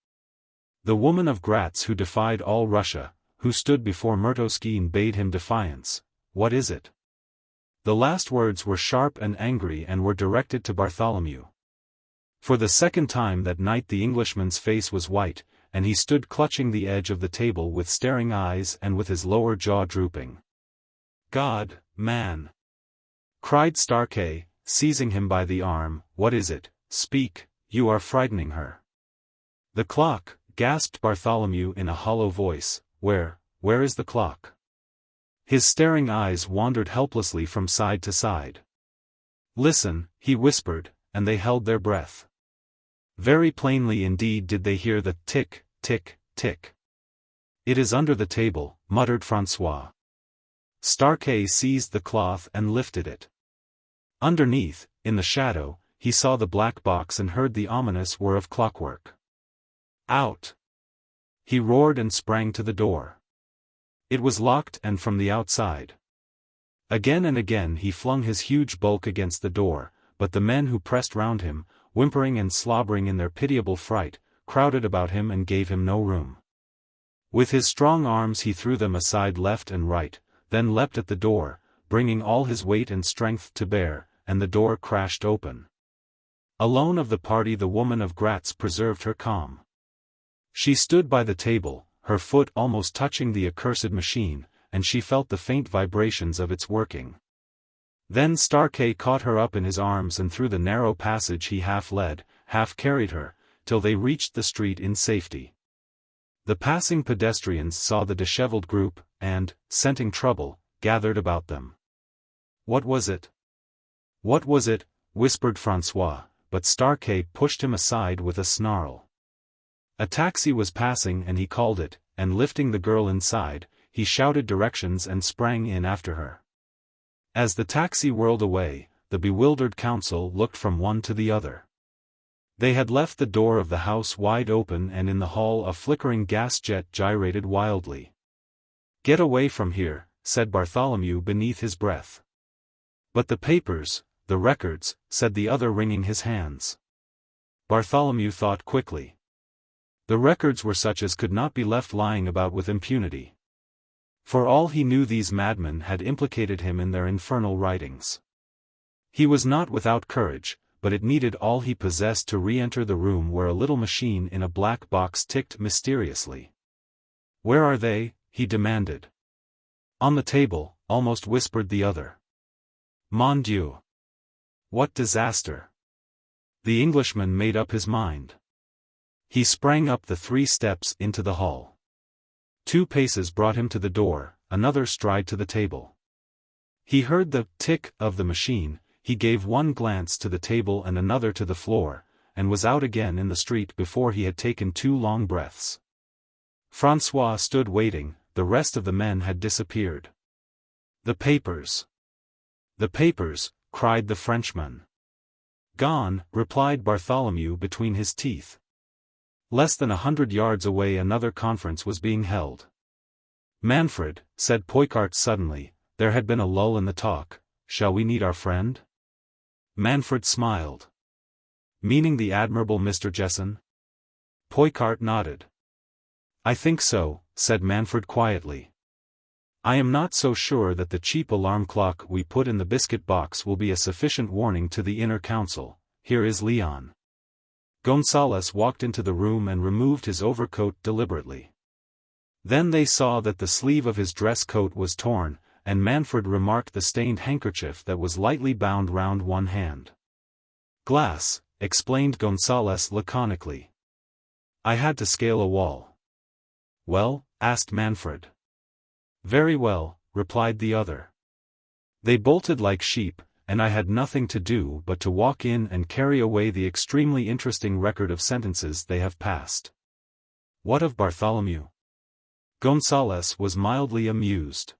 The woman of Graz who defied all Russia, who stood before Murtoski and bade him defiance, what is it? The last words were sharp and angry and were directed to Bartholomew. For the second time that night the Englishman's face was white, and he stood clutching the edge of the table with staring eyes and with his lower jaw drooping. God, man! Cried Starkey, seizing him by the arm, what is it? Speak, you are frightening her. The clock, gasped Bartholomew in a hollow voice, where is the clock? His staring eyes wandered helplessly from side to side. Listen, he whispered, and they held their breath. Very plainly indeed did they hear the tick, tick, tick. It is under the table, muttered François. Starkey seized the cloth and lifted it. Underneath, in the shadow, he saw the black box and heard the ominous whir of clockwork. Out! He roared and sprang to the door. It was locked and from the outside. Again and again he flung his huge bulk against the door, but the men who pressed round him, whimpering and slobbering in their pitiable fright, crowded about him and gave him no room. With his strong arms he threw them aside left and right, then leapt at the door, bringing all his weight and strength to bear, and the door crashed open. Alone of the party the woman of Graz preserved her calm. She stood by the table, her foot almost touching the accursed machine, and she felt the faint vibrations of its working. Then Starkey caught her up in his arms and through the narrow passage he half led, half carried her, till they reached the street in safety. The passing pedestrians saw the dishevelled group, and, scenting trouble, gathered about them. What was it? What was it? Whispered François, but Starkey pushed him aside with a snarl. A taxi was passing and he called it, and lifting the girl inside, he shouted directions and sprang in after her. As the taxi whirled away, the bewildered council looked from one to the other. They had left the door of the house wide open and in the hall a flickering gas jet gyrated wildly. Get away from here, said Bartholomew beneath his breath. But the papers, the records, said the other wringing his hands. Bartholomew thought quickly. The records were such as could not be left lying about with impunity. For all he knew these madmen had implicated him in their infernal writings. He was not without courage, but it needed all he possessed to re-enter the room where a little machine in a black box ticked mysteriously. Where are they? He demanded. On the table, almost whispered the other. Mon Dieu! What disaster! The Englishman made up his mind. He sprang up the 3 steps into the hall. 2 paces brought him to the door, another stride to the table. He heard the tick of the machine, he gave one glance to the table and another to the floor, and was out again in the street before he had taken 2 long breaths. François stood waiting, the rest of the men had disappeared. The papers! The papers! Cried the Frenchman. Gone, replied Bartholomew between his teeth. Less than 100 yards away another conference was being held. Manfred, said Poicart suddenly, there had been a lull in the talk, shall we need our friend? Manfred smiled. Meaning the admirable Mr. Jessen? Poicart nodded. I think so, said Manfred quietly. I am not so sure that the cheap alarm clock we put in the biscuit box will be a sufficient warning to the inner council. Here is Leon. Gonsalez walked into the room and removed his overcoat deliberately. Then they saw that the sleeve of his dress coat was torn, and Manfred remarked the stained handkerchief that was lightly bound round one hand. Glass, explained Gonsalez laconically. I had to scale a wall. Well? Asked Manfred. Very well, replied the other. They bolted like sheep, and I had nothing to do but to walk in and carry away the extremely interesting record of sentences they have passed. What of Bartholomew? Gonsalez was mildly amused.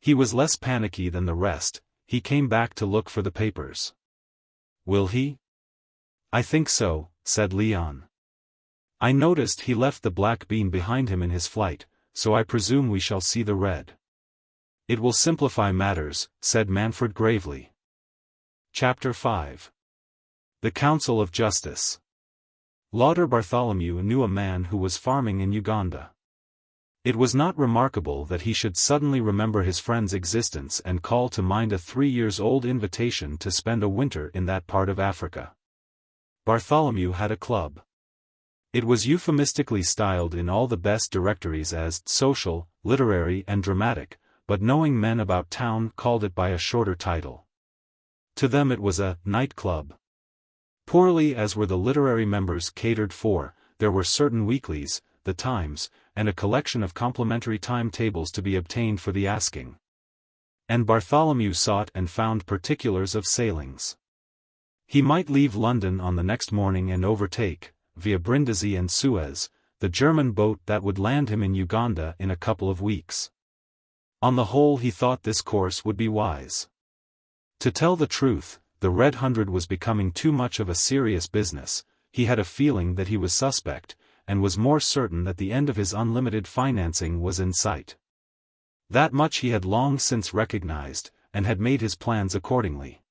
He was less panicky than the rest, he came back to look for the papers. Will he? I think so, said Leon. I noticed he left the black bean behind him in his flight, so I presume we shall see the red. It will simplify matters, said Manfred gravely. Chapter 5. The Council of Justice. Lauder Bartholomew knew a man who was farming in Uganda. It was not remarkable that he should suddenly remember his friend's existence and call to mind a 3-year-old invitation to spend a winter in that part of Africa. Bartholomew had a club. It was euphemistically styled in all the best directories as social, literary and dramatic, but knowing men about town called it by a shorter title. To them it was a night club. Poorly as were the literary members catered for, there were certain weeklies, the Times, and a collection of complimentary timetables to be obtained for the asking. And Bartholomew sought and found particulars of sailings. He might leave London on the next morning and overtake, via Brindisi and Suez, the German boat that would land him in Uganda in a couple of weeks. On the whole he thought this course would be wise. To tell the truth, the Red Hundred was becoming too much of a serious business. He had a feeling that he was suspect, and was more certain that the end of his unlimited financing was in sight. That much he had long since recognized, and had made his plans accordingly.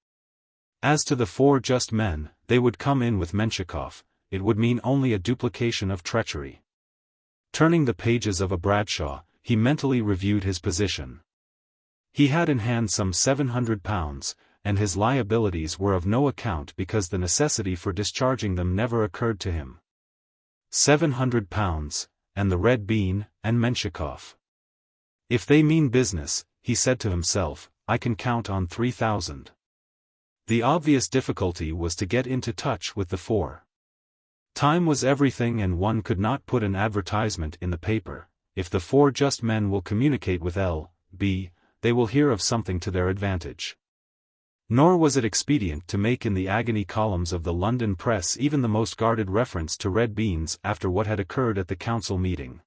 As to the 4 just men, they would come in with Menshikov. It would mean only a duplication of treachery. Turning the pages of a Bradshaw, he mentally reviewed his position. He had in hand some £700, and his liabilities were of no account because the necessity for discharging them never occurred to him. £700, and the Red Bean, and Menshikov. If they mean business, he said to himself, I can count on 3,000. The obvious difficulty was to get into touch with the 4. Time was everything and one could not put an advertisement in the paper. If the 4 just men will communicate with L.B., they will hear of something to their advantage. Nor was it expedient to make in the agony columns of the London press even the most guarded reference to red beans after what had occurred at the council meeting.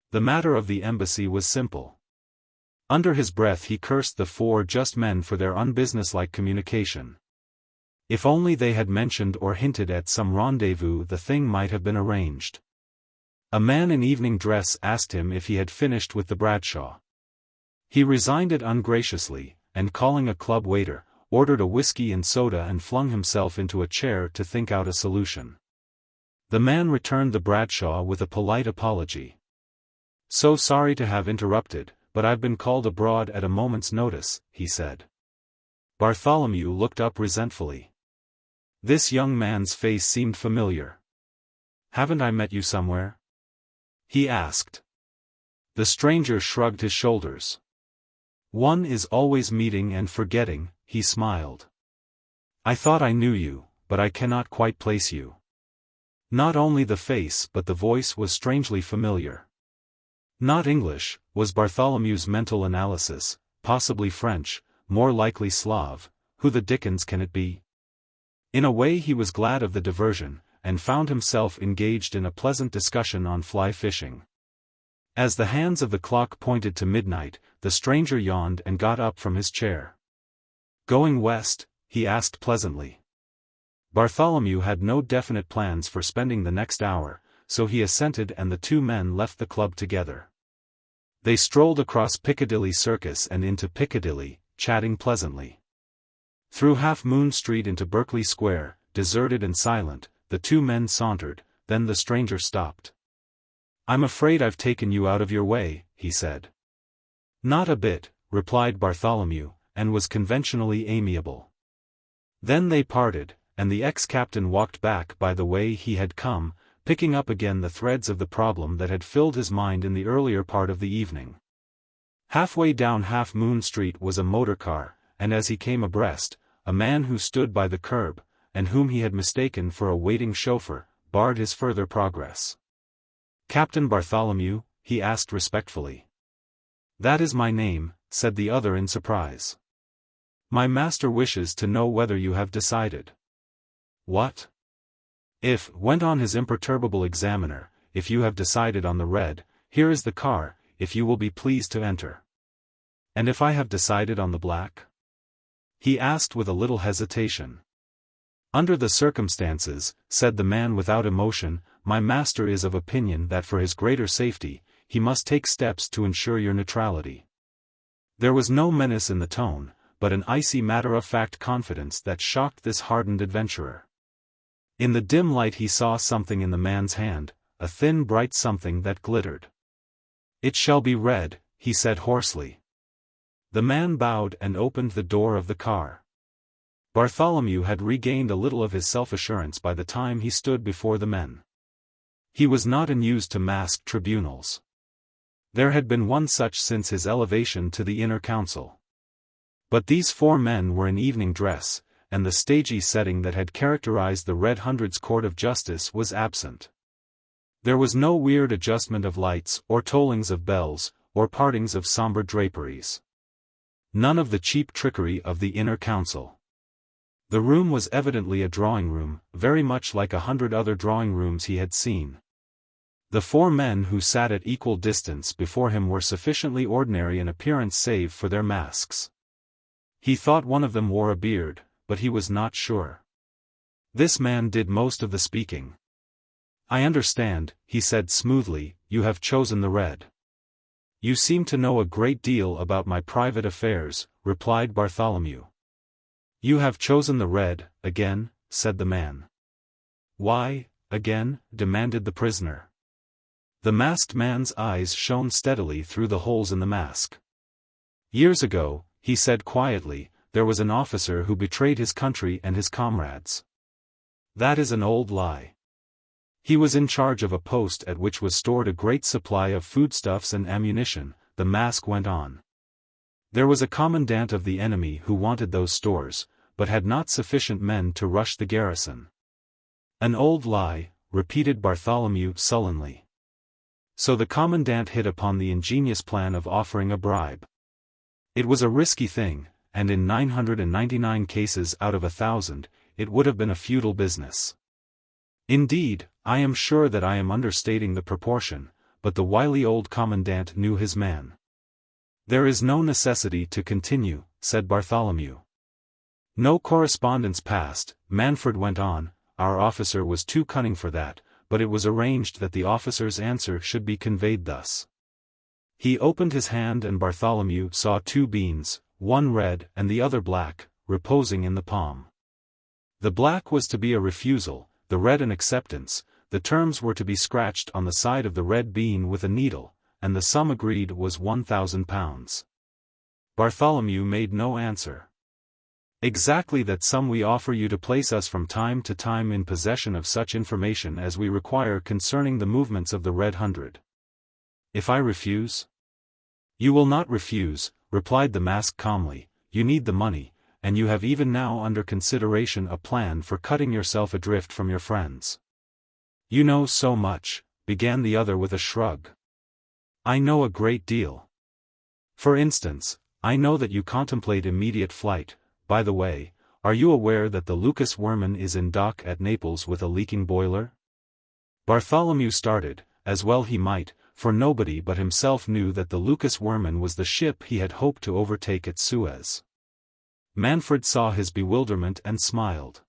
The matter of the embassy was simple. Under his breath he cursed the 4 just men for their unbusinesslike communication. If only they had mentioned or hinted at some rendezvous, the thing might have been arranged. A man in evening dress asked him if he had finished with the Bradshaw. He resigned it ungraciously, and calling a club waiter, ordered a whiskey and soda and flung himself into a chair to think out a solution. The man returned the Bradshaw with a polite apology. So sorry to have interrupted, but I've been called abroad at a moment's notice, he said. Bartholomew looked up resentfully. This young man's face seemed familiar. Haven't I met you somewhere? He asked. The stranger shrugged his shoulders. One is always meeting and forgetting, he smiled. I thought I knew you, but I cannot quite place you. Not only the face but the voice was strangely familiar. Not English, was Bartholomew's mental analysis, possibly French, more likely Slav. Who the dickens can it be? In a way he was glad of the diversion, and found himself engaged in a pleasant discussion on fly fishing. As the hands of the clock pointed to midnight, the stranger yawned and got up from his chair. Going west? He asked pleasantly. Bartholomew had no definite plans for spending the next hour, so he assented and the 2 men left the club together. They strolled across Piccadilly Circus and into Piccadilly, chatting pleasantly. Through Half Moon Street into Berkeley Square, deserted and silent, the 2 men sauntered, then the stranger stopped. I'm afraid I've taken you out of your way, he said. Not a bit, replied Bartholomew, and was conventionally amiable. Then they parted, and the ex-captain walked back by the way he had come, picking up again the threads of the problem that had filled his mind in the earlier part of the evening. Halfway down Half Moon Street was a motor car, and as he came abreast, a man who stood by the curb, and whom he had mistaken for a waiting chauffeur, barred his further progress. Captain Bartholomew? He asked respectfully. That is my name, said the other in surprise. My master wishes to know whether you have decided. What? If, went on his imperturbable examiner, if you have decided on the red, here is the car, if you will be pleased to enter. And if I have decided on the black? He asked with a little hesitation. Under the circumstances, said the man without emotion, my master is of opinion that for his greater safety, he must take steps to ensure your neutrality. There was no menace in the tone, but an icy matter-of-fact confidence that shocked this hardened adventurer. In the dim light he saw something in the man's hand, a thin bright something that glittered. "It shall be read," he said hoarsely. The man bowed and opened the door of the car. Bartholomew had regained a little of his self-assurance by the time he stood before the men. He was not unused to masked tribunals. There had been one such since his elevation to the inner council. But these 4 men were in evening dress, and the stagey setting that had characterized the Red Hundred's court of justice was absent. There was no weird adjustment of lights, or tollings of bells, or partings of somber draperies. None of the cheap trickery of the inner council. The room was evidently a drawing room, very much like 100 other drawing rooms he had seen. The 4 men who sat at equal distance before him were sufficiently ordinary in appearance save for their masks. He thought one of them wore a beard, but he was not sure. This man did most of the speaking. "I understand," he said smoothly, "you have chosen the Red." "You seem to know a great deal about my private affairs," replied Bartholomew. "You have chosen the Red, again," said the man. "Why, again?" demanded the prisoner. The masked man's eyes shone steadily through the holes in the mask. "Years ago," he said quietly, "there was an officer who betrayed his country and his comrades. That is an old lie. He was in charge of a post at which was stored a great supply of foodstuffs and ammunition," the mask went on. "There was a commandant of the enemy who wanted those stores, but had not sufficient men to rush the garrison." "An old lie," repeated Bartholomew sullenly. "So the commandant hit upon the ingenious plan of offering a bribe. It was a risky thing, and in 999 cases out of 1,000, it would have been a futile business. Indeed, I am sure that I am understating the proportion, but the wily old commandant knew his man." "There is no necessity to continue," said Bartholomew. "No correspondence passed," Manfred went on, "our officer was too cunning for that, but it was arranged that the officer's answer should be conveyed thus." He opened his hand and Bartholomew saw 2 beans, one red and the other black, reposing in the palm. The black was to be a refusal, the red an acceptance. The terms were to be scratched on the side of the red bean with a needle, and the sum agreed was £1,000. Bartholomew made no answer. "Exactly that sum we offer you to place us from time to time in possession of such information as we require concerning the movements of the Red Hundred." "If I refuse?" "You will not refuse," replied the mask calmly. "You need the money, and you have even now under consideration a plan for cutting yourself adrift from your friends." "You know so much," began the other with a shrug. "I know a great deal. For instance, I know that you contemplate immediate flight. By the way, are you aware that the Lucas Werman is in dock at Naples with a leaking boiler?" Bartholomew started, as well he might, for nobody but himself knew that the Lucas Werman was the ship he had hoped to overtake at Suez. Manfred saw his bewilderment and smiled.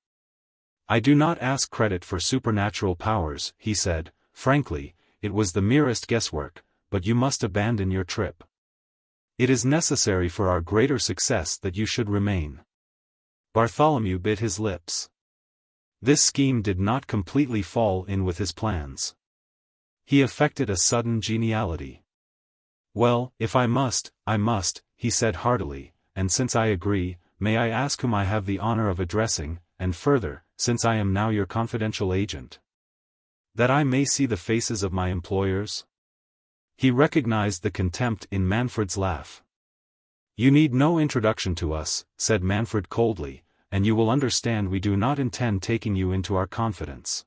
"I do not ask credit for supernatural powers," he said, frankly, "it was the merest guesswork, but you must abandon your trip. It is necessary for our greater success that you should remain." Bartholomew bit his lips. This scheme did not completely fall in with his plans. He affected a sudden geniality. "Well, if I must, I must," he said heartily, "and since I agree, may I ask whom I have the honor of addressing, and further, since I am now your confidential agent, that I may see the faces of my employers?" He recognized the contempt in Manfred's laugh. "You need no introduction to us," said Manfred coldly, "and you will understand we do not intend taking you into our confidence.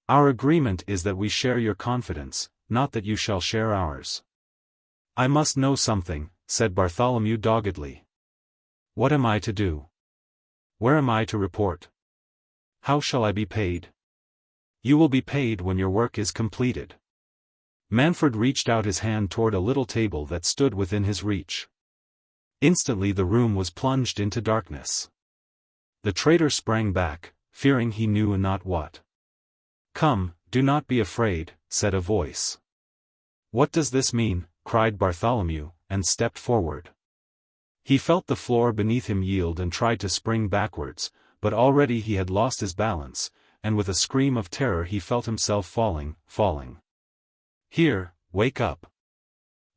Our agreement is that we share your confidence, not that you shall share ours." "I must know something," said Bartholomew doggedly. "What am I to do? Where am I to report? How shall I be paid?" "You will be paid when your work is completed." Manfred reached out his hand toward a little table that stood within his reach. Instantly the room was plunged into darkness. The traitor sprang back, fearing he knew not what. "Come, do not be afraid," said a voice. "What does this mean?" cried Bartholomew, and stepped forward. He felt the floor beneath him yield and tried to spring backwards, but already he had lost his balance, and with a scream of terror he felt himself falling. "Here, wake up."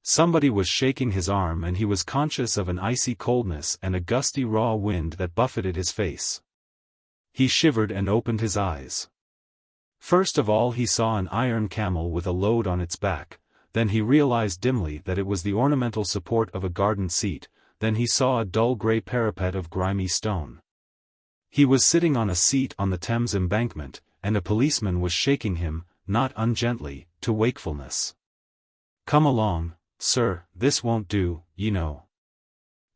Somebody was shaking his arm and he was conscious of an icy coldness and a gusty raw wind that buffeted his face. He shivered and opened his eyes. First of all he saw an iron camel with a load on its back, then he realized dimly that it was the ornamental support of a garden seat, then he saw a dull grey parapet of grimy stone. He was sitting on a seat on the Thames embankment, and a policeman was shaking him, not ungently, to wakefulness. "Come along, sir, this won't do, you know."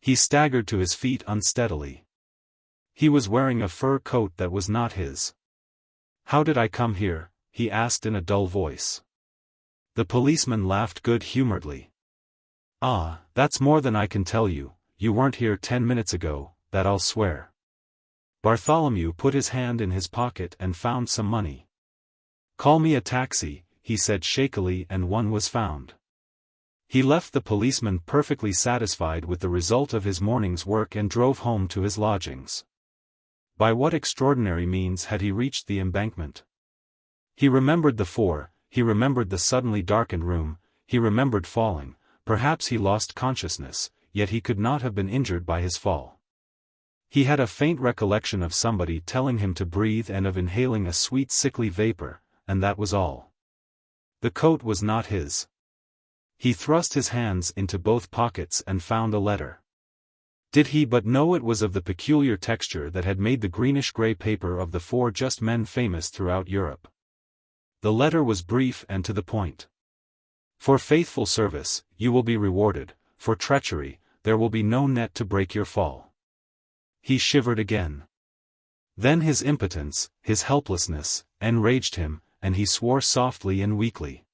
He staggered to his feet unsteadily. He was wearing a fur coat that was not his. "How did I come here?" he asked in a dull voice. The policeman laughed good-humoredly. "Ah, that's more than I can tell you. You weren't here 10 minutes ago, that I'll swear." Bartholomew put his hand in his pocket and found some money. "Call me a taxi," he said shakily, and one was found. He left the policeman perfectly satisfied with the result of his morning's work and drove home to his lodgings. By what extraordinary means had he reached the embankment? He remembered the four, he remembered the suddenly darkened room, he remembered falling, perhaps he lost consciousness, yet he could not have been injured by his fall. He had a faint recollection of somebody telling him to breathe and of inhaling a sweet sickly vapor, and that was all. The coat was not his. He thrust his hands into both pockets and found a letter. Did he but know it was of the peculiar texture that had made the greenish-grey paper of the four just men famous throughout Europe. The letter was brief and to the point. "For faithful service, you will be rewarded, for treachery, there will be no net to break your fall." He shivered again. Then his impotence, his helplessness, enraged him, and he swore softly and weakly.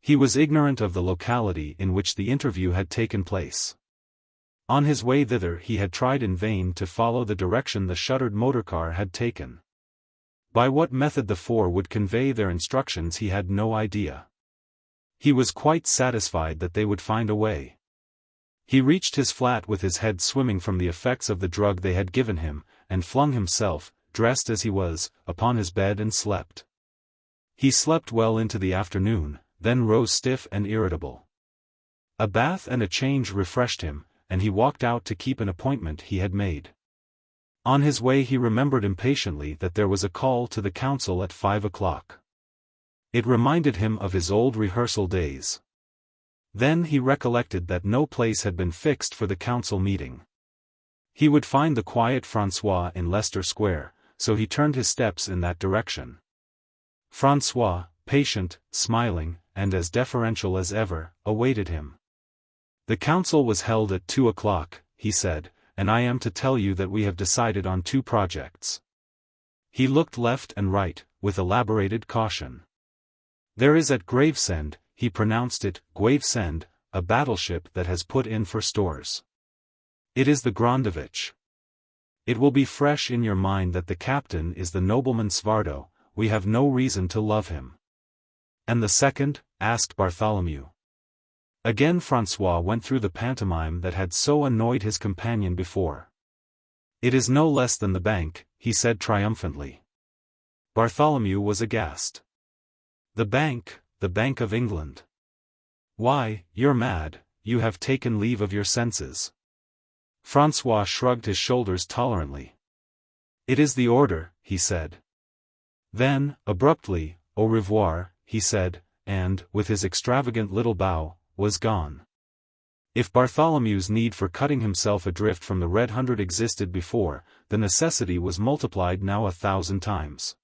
He was ignorant of the locality in which the interview had taken place. On his way thither he had tried in vain to follow the direction the shuttered motor-car had taken. By what method the four would convey their instructions he had no idea. He was quite satisfied that they would find a way. He reached his flat with his head swimming from the effects of the drug they had given him, and flung himself, dressed as he was, upon his bed and slept. He slept well into the afternoon, then rose stiff and irritable. A bath and a change refreshed him, and he walked out to keep an appointment he had made. On his way he remembered impatiently that there was a call to the council at 5 o'clock. It reminded him of his old rehearsal days. Then he recollected that no place had been fixed for the council meeting. He would find the quiet François in Leicester Square, so he turned his steps in that direction. François, patient, smiling, and as deferential as ever, awaited him. "The council was held at 2 o'clock, he said, "and I am to tell you that we have decided on 2 projects." He looked left and right, with elaborated caution. "There is at Gravesend," he pronounced it, Gravesend, "a battleship that has put in for stores. It is the Grandovich. It will be fresh in your mind that the captain is the nobleman Svardo. We have no reason to love him." "And the second?" asked Bartholomew. Again François went through the pantomime that had so annoyed his companion before. "It is no less than the bank," he said triumphantly. Bartholomew was aghast. "The Bank of England. Why, you're mad, you have taken leave of your senses." François shrugged his shoulders tolerantly. "It is the order," he said. Then, abruptly, "Au revoir," he said, and, with his extravagant little bow, was gone. If Bartholomew's need for cutting himself adrift from the Red Hundred existed before, the necessity was multiplied now 1,000 times.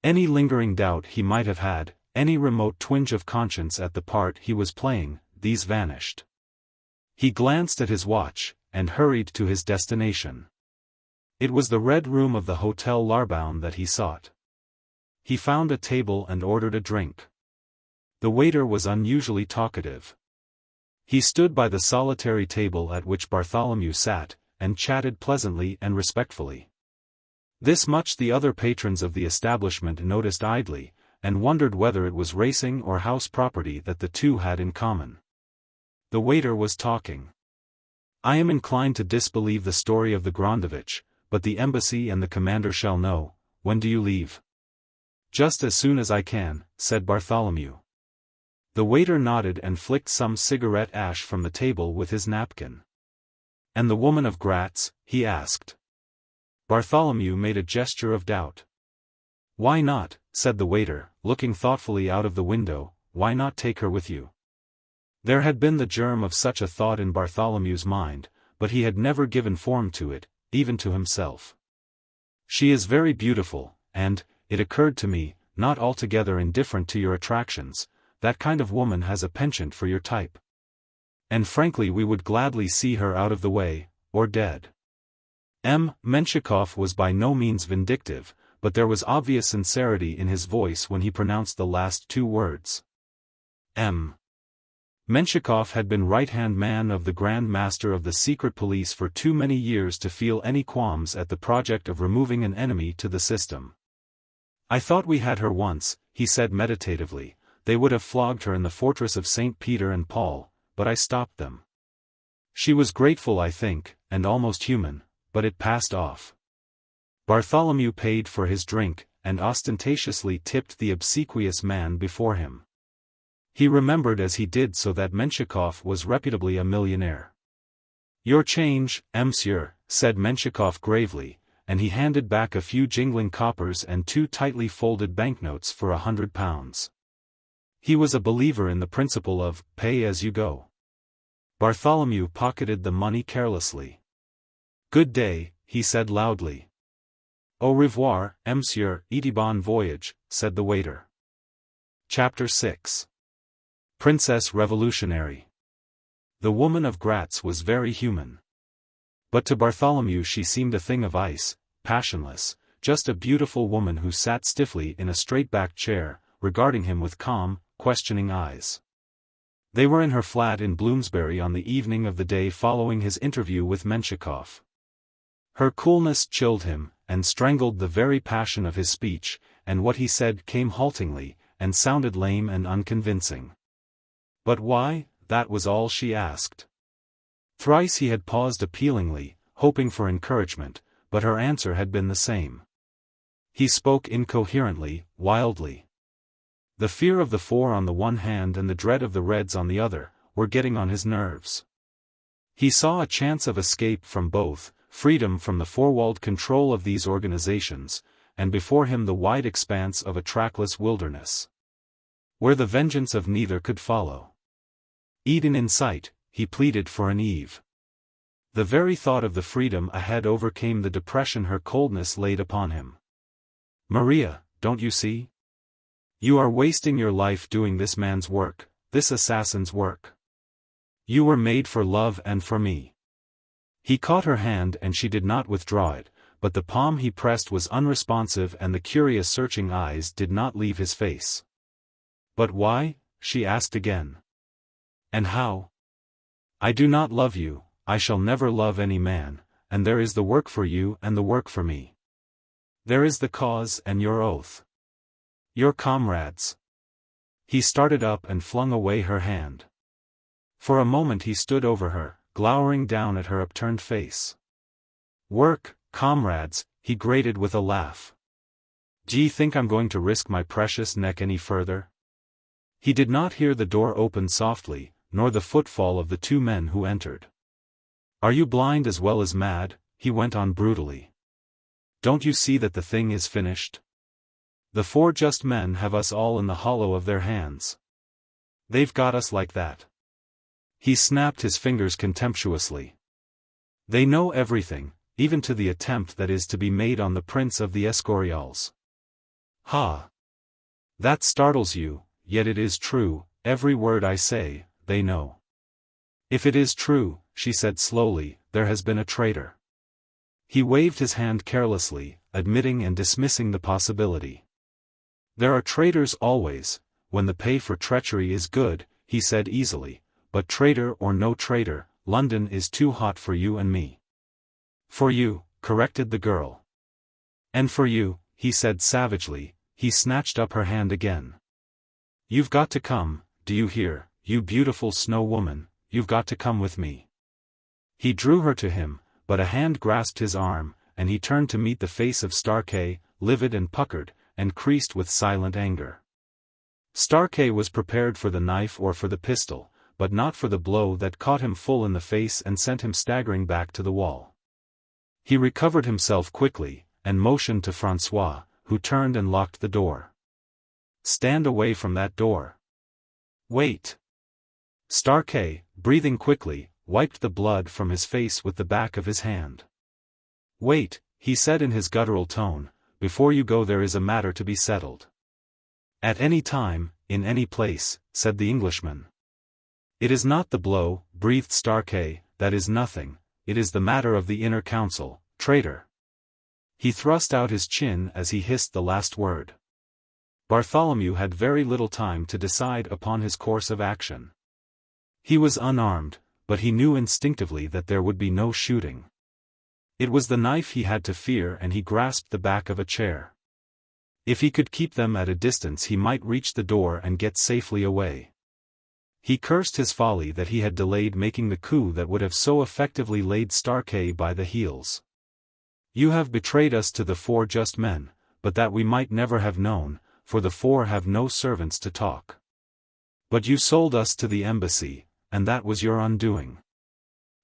Any lingering doubt he might have had, any remote twinge of conscience at the part he was playing, these vanished. He glanced at his watch, and hurried to his destination. It was the Red Room of the Hotel Larbaun that he sought. He found a table and ordered a drink. The waiter was unusually talkative. He stood by the solitary table at which Bartholomew sat, and chatted pleasantly and respectfully. This much the other patrons of the establishment noticed idly, and wondered whether it was racing or house property that the two had in common. The waiter was talking. "I am inclined to disbelieve the story of the Grandovich, but the embassy and the commander shall know. When do you leave?" Just as soon as I can, said Bartholomew. The waiter nodded and flicked some cigarette ash from the table with his napkin. And the woman of Gratz, he asked. Bartholomew made a gesture of doubt. Why not, said the waiter, looking thoughtfully out of the window, why not take her with you? There had been the germ of such a thought in Bartholomew's mind, but he had never given form to it, even to himself. She is very beautiful, and, it occurred to me, not altogether indifferent to your attractions. That kind of woman has a penchant for your type. And frankly we would gladly see her out of the way, or dead. Menshikov was by no means vindictive, but there was obvious sincerity in his voice when he pronounced the last two words. Menshikov had been right-hand man of the Grand Master of the Secret Police for too many years to feel any qualms at the project of removing an enemy to the system. I thought we had her once, he said meditatively. They would have flogged her in the fortress of St. Peter and Paul, but I stopped them. She was grateful I think, and almost human, but it passed off. Bartholomew paid for his drink, and ostentatiously tipped the obsequious man before him. He remembered as he did so that Menshikov was reputably a millionaire. Your change, monsieur, said Menshikov gravely, and he handed back a few jingling coppers and 2 tightly folded banknotes for £100. He was a believer in the principle of, pay as you go. Bartholomew pocketed the money carelessly. Good day, he said loudly. Au revoir, monsieur, et bon voyage, said the waiter. Chapter 6. Princess Revolutionary. The woman of Gratz was very human. But to Bartholomew she seemed a thing of ice, passionless, just a beautiful woman who sat stiffly in a straight-backed chair, regarding him with calm, questioning eyes. They were in her flat in Bloomsbury on the evening of the day following his interview with Menshikov. Her coolness chilled him, and strangled the very passion of his speech, and what he said came haltingly, and sounded lame and unconvincing. But why? That was all she asked. Thrice he had paused appealingly, hoping for encouragement, but her answer had been the same. He spoke incoherently, wildly. The fear of the Four on the one hand and the dread of the Reds on the other, were getting on his nerves. He saw a chance of escape from both, freedom from the four-walled control of these organizations, and before him the wide expanse of a trackless wilderness, where the vengeance of neither could follow. Eden in sight, he pleaded for an Eve. The very thought of the freedom ahead overcame the depression her coldness laid upon him. Maria, don't you see? You are wasting your life doing this man's work, this assassin's work. You were made for love and for me. He caught her hand and she did not withdraw it, but the palm he pressed was unresponsive and the curious searching eyes did not leave his face. But why? She asked again. And how? I do not love you, I shall never love any man, and there is the work for you and the work for me. There is the cause and your oath. Your comrades. He started up and flung away her hand. For a moment he stood over her, glowering down at her upturned face. Work, comrades, he grated with a laugh. D'ye think I'm going to risk my precious neck any further? He did not hear the door open softly, nor the footfall of the 2 men who entered. Are you blind as well as mad? He went on brutally. Don't you see that the thing is finished? The 4 just men have us all in the hollow of their hands. They've got us like that. He snapped his fingers contemptuously. They know everything, even to the attempt that is to be made on the Prince of the Escorials. Ha! That startles you, yet it is true, every word I say, they know. If it is true, she said slowly, there has been a traitor. He waved his hand carelessly, admitting and dismissing the possibility. There are traitors always, when the pay for treachery is good, he said easily, but traitor or no traitor, London is too hot for you and me. For you, corrected the girl. And for you, he said savagely, he snatched up her hand again. You've got to come, do you hear, you beautiful snow woman, you've got to come with me. He drew her to him, but a hand grasped his arm, and he turned to meet the face of Starkey, livid and puckered, and creased with silent anger. Starkey was prepared for the knife or for the pistol, but not for the blow that caught him full in the face and sent him staggering back to the wall. He recovered himself quickly, and motioned to Francois, who turned and locked the door. "Stand away from that door." "Wait." Starkey, breathing quickly, wiped the blood from his face with the back of his hand. "Wait," he said in his guttural tone, "before you go there is a matter to be settled." "At any time, in any place," said the Englishman. "It is not the blow," breathed Starkey, "that is nothing, it is the matter of the inner council, traitor." He thrust out his chin as he hissed the last word. Bartholomew had very little time to decide upon his course of action. He was unarmed, but he knew instinctively that there would be no shooting. It was the knife he had to fear, and he grasped the back of a chair. If he could keep them at a distance he might reach the door and get safely away. He cursed his folly that he had delayed making the coup that would have so effectively laid Starkey by the heels. "You have betrayed us to the four just men, but that we might never have known, for the four have no servants to talk. But you sold us to the embassy, and that was your undoing."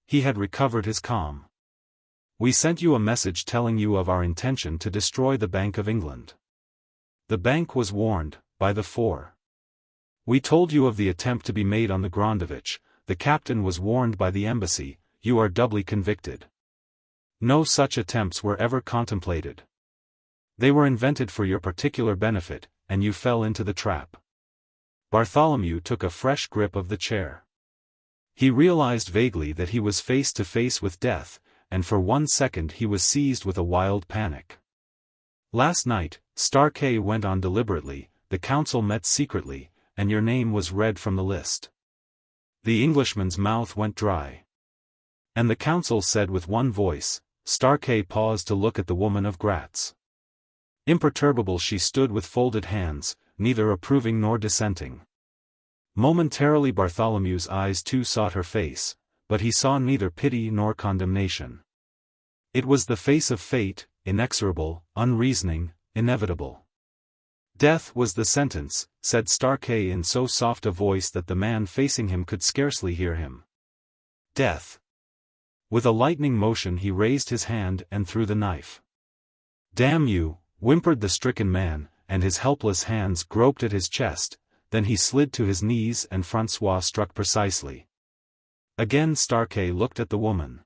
He had recovered his calm. "We sent you a message telling you of our intention to destroy the Bank of England. The bank was warned, by the four. We told you of the attempt to be made on the Grondovich, the captain was warned by the embassy, you are doubly convicted. No such attempts were ever contemplated. They were invented for your particular benefit, and you fell into the trap." Bartholomew took a fresh grip of the chair. He realized vaguely that he was face to face with death, and for 1 second he was seized with a wild panic. "Last night," Starkey went on deliberately, "the council met secretly, and your name was read from the list." The Englishman's mouth went dry. "And the council said with one voice," Starkey paused to look at the woman of Gratz. Imperturbable she stood with folded hands, neither approving nor dissenting. Momentarily Bartholomew's eyes too sought her face, but he saw neither pity nor condemnation. It was the face of fate, inexorable, unreasoning, inevitable. "Death was the sentence," said Starkey in so soft a voice that the man facing him could scarcely hear him. "Death." With a lightning motion he raised his hand and threw the knife. "Damn you," whimpered the stricken man, and his helpless hands groped at his chest, then he slid to his knees and Francois struck precisely. Again Starkey looked at the woman.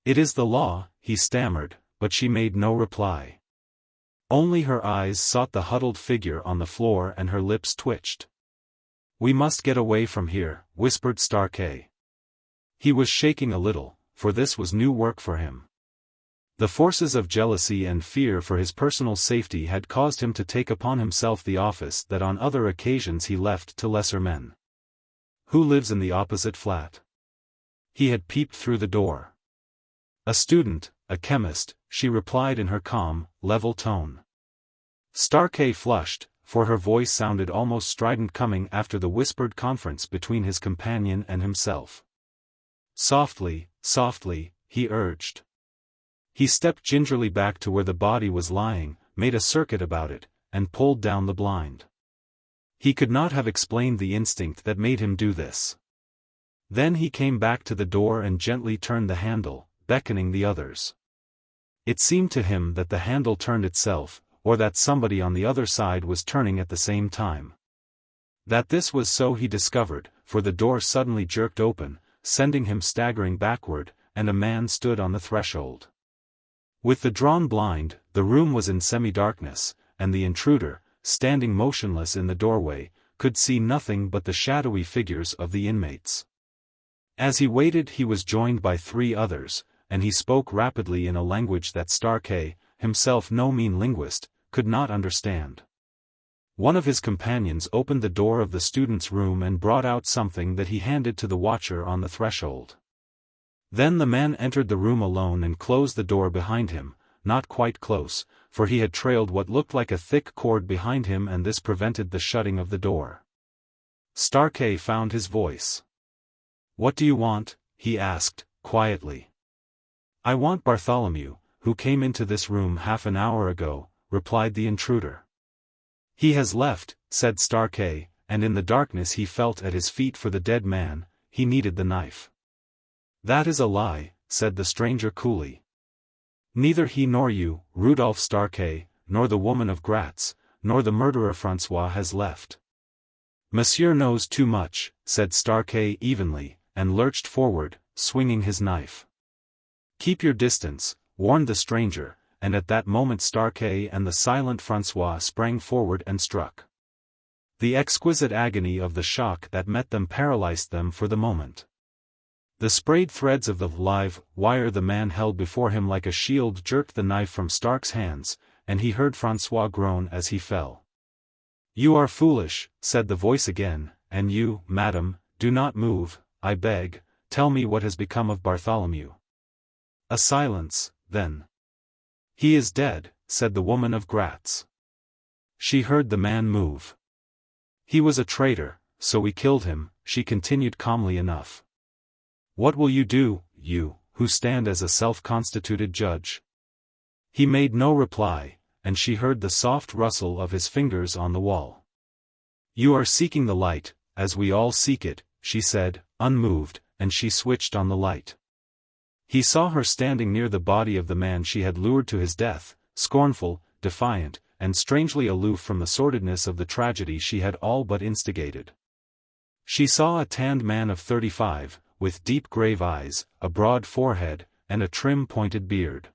"It is the law," he stammered, but she made no reply. Only her eyes sought the huddled figure on the floor and her lips twitched. "We must get away from here," whispered Starkey. He was shaking a little, for this was new work for him. The forces of jealousy and fear for his personal safety had caused him to take upon himself the office that on other occasions he left to lesser men. "Who lives in the opposite flat?" He had peeped through the door. "A student, a chemist," she replied in her calm, level tone. Starkey flushed, for her voice sounded almost strident coming after the whispered conference between his companion and himself. "Softly, softly," he urged. He stepped gingerly back to where the body was lying, made a circuit about it, and pulled down the blind. He could not have explained the instinct that made him do this. Then he came back to the door and gently turned the handle, beckoning the others. It seemed to him that the handle turned itself, or that somebody on the other side was turning at the same time. That this was so he discovered, for the door suddenly jerked open, sending him staggering backward, and a man stood on the threshold. With the drawn blind, the room was in semi-darkness, and the intruder, standing motionless in the doorway, could see nothing but the shadowy figures of the inmates. As he waited he was joined by 3 others, and he spoke rapidly in a language that Starkey, himself no mean linguist, could not understand. One of his companions opened the door of the student's room and brought out something that he handed to the watcher on the threshold. Then the man entered the room alone and closed the door behind him, not quite close, for he had trailed what looked like a thick cord behind him and this prevented the shutting of the door. Starkey found his voice. "What do you want?" he asked, quietly. "I want Bartholomew, who came into this room half an hour ago," replied the intruder. He has left, said Starkey, and in the darkness he felt at his feet for the dead man. He needed the knife. That is a lie, said the stranger coolly. Neither he nor you, Rudolph Starkey, nor the woman of Gratz, nor the murderer Francois has left. Monsieur knows too much, said Starkey evenly, and lurched forward, swinging his knife. Keep your distance, warned the stranger, and at that moment Starkey and the silent Francois sprang forward and struck. The exquisite agony of the shock that met them paralyzed them for the moment. The sprayed threads of the live wire the man held before him like a shield jerked the knife from Stark's hands, and he heard Francois groan as he fell. You are foolish, said the voice again, and you, madam, do not move, I beg, tell me what has become of Bartholomew. A silence, then. He is dead, said the woman of Gratz. She heard the man move. He was a traitor, so we killed him, she continued calmly enough. What will you do, you, who stand as a self-constituted judge? He made no reply, and she heard the soft rustle of his fingers on the wall. You are seeking the light, as we all seek it, she said, unmoved, and she switched on the light. He saw her standing near the body of the man she had lured to his death, scornful, defiant, and strangely aloof from the sordidness of the tragedy she had all but instigated. She saw a tanned man of 35, with deep grave eyes, a broad forehead, and a trim pointed beard.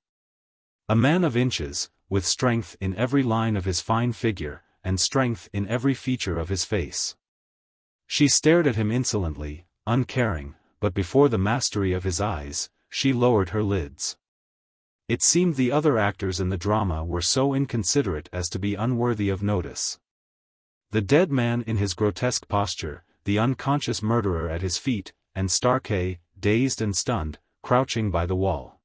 A man of inches, with strength in every line of his fine figure, and strength in every feature of his face. She stared at him insolently, uncaring, but before the mastery of his eyes, she lowered her lids. It seemed the other actors in the drama were so inconsiderate as to be unworthy of notice. The dead man in his grotesque posture, the unconscious murderer at his feet, and Starkey, dazed and stunned, crouching by the wall.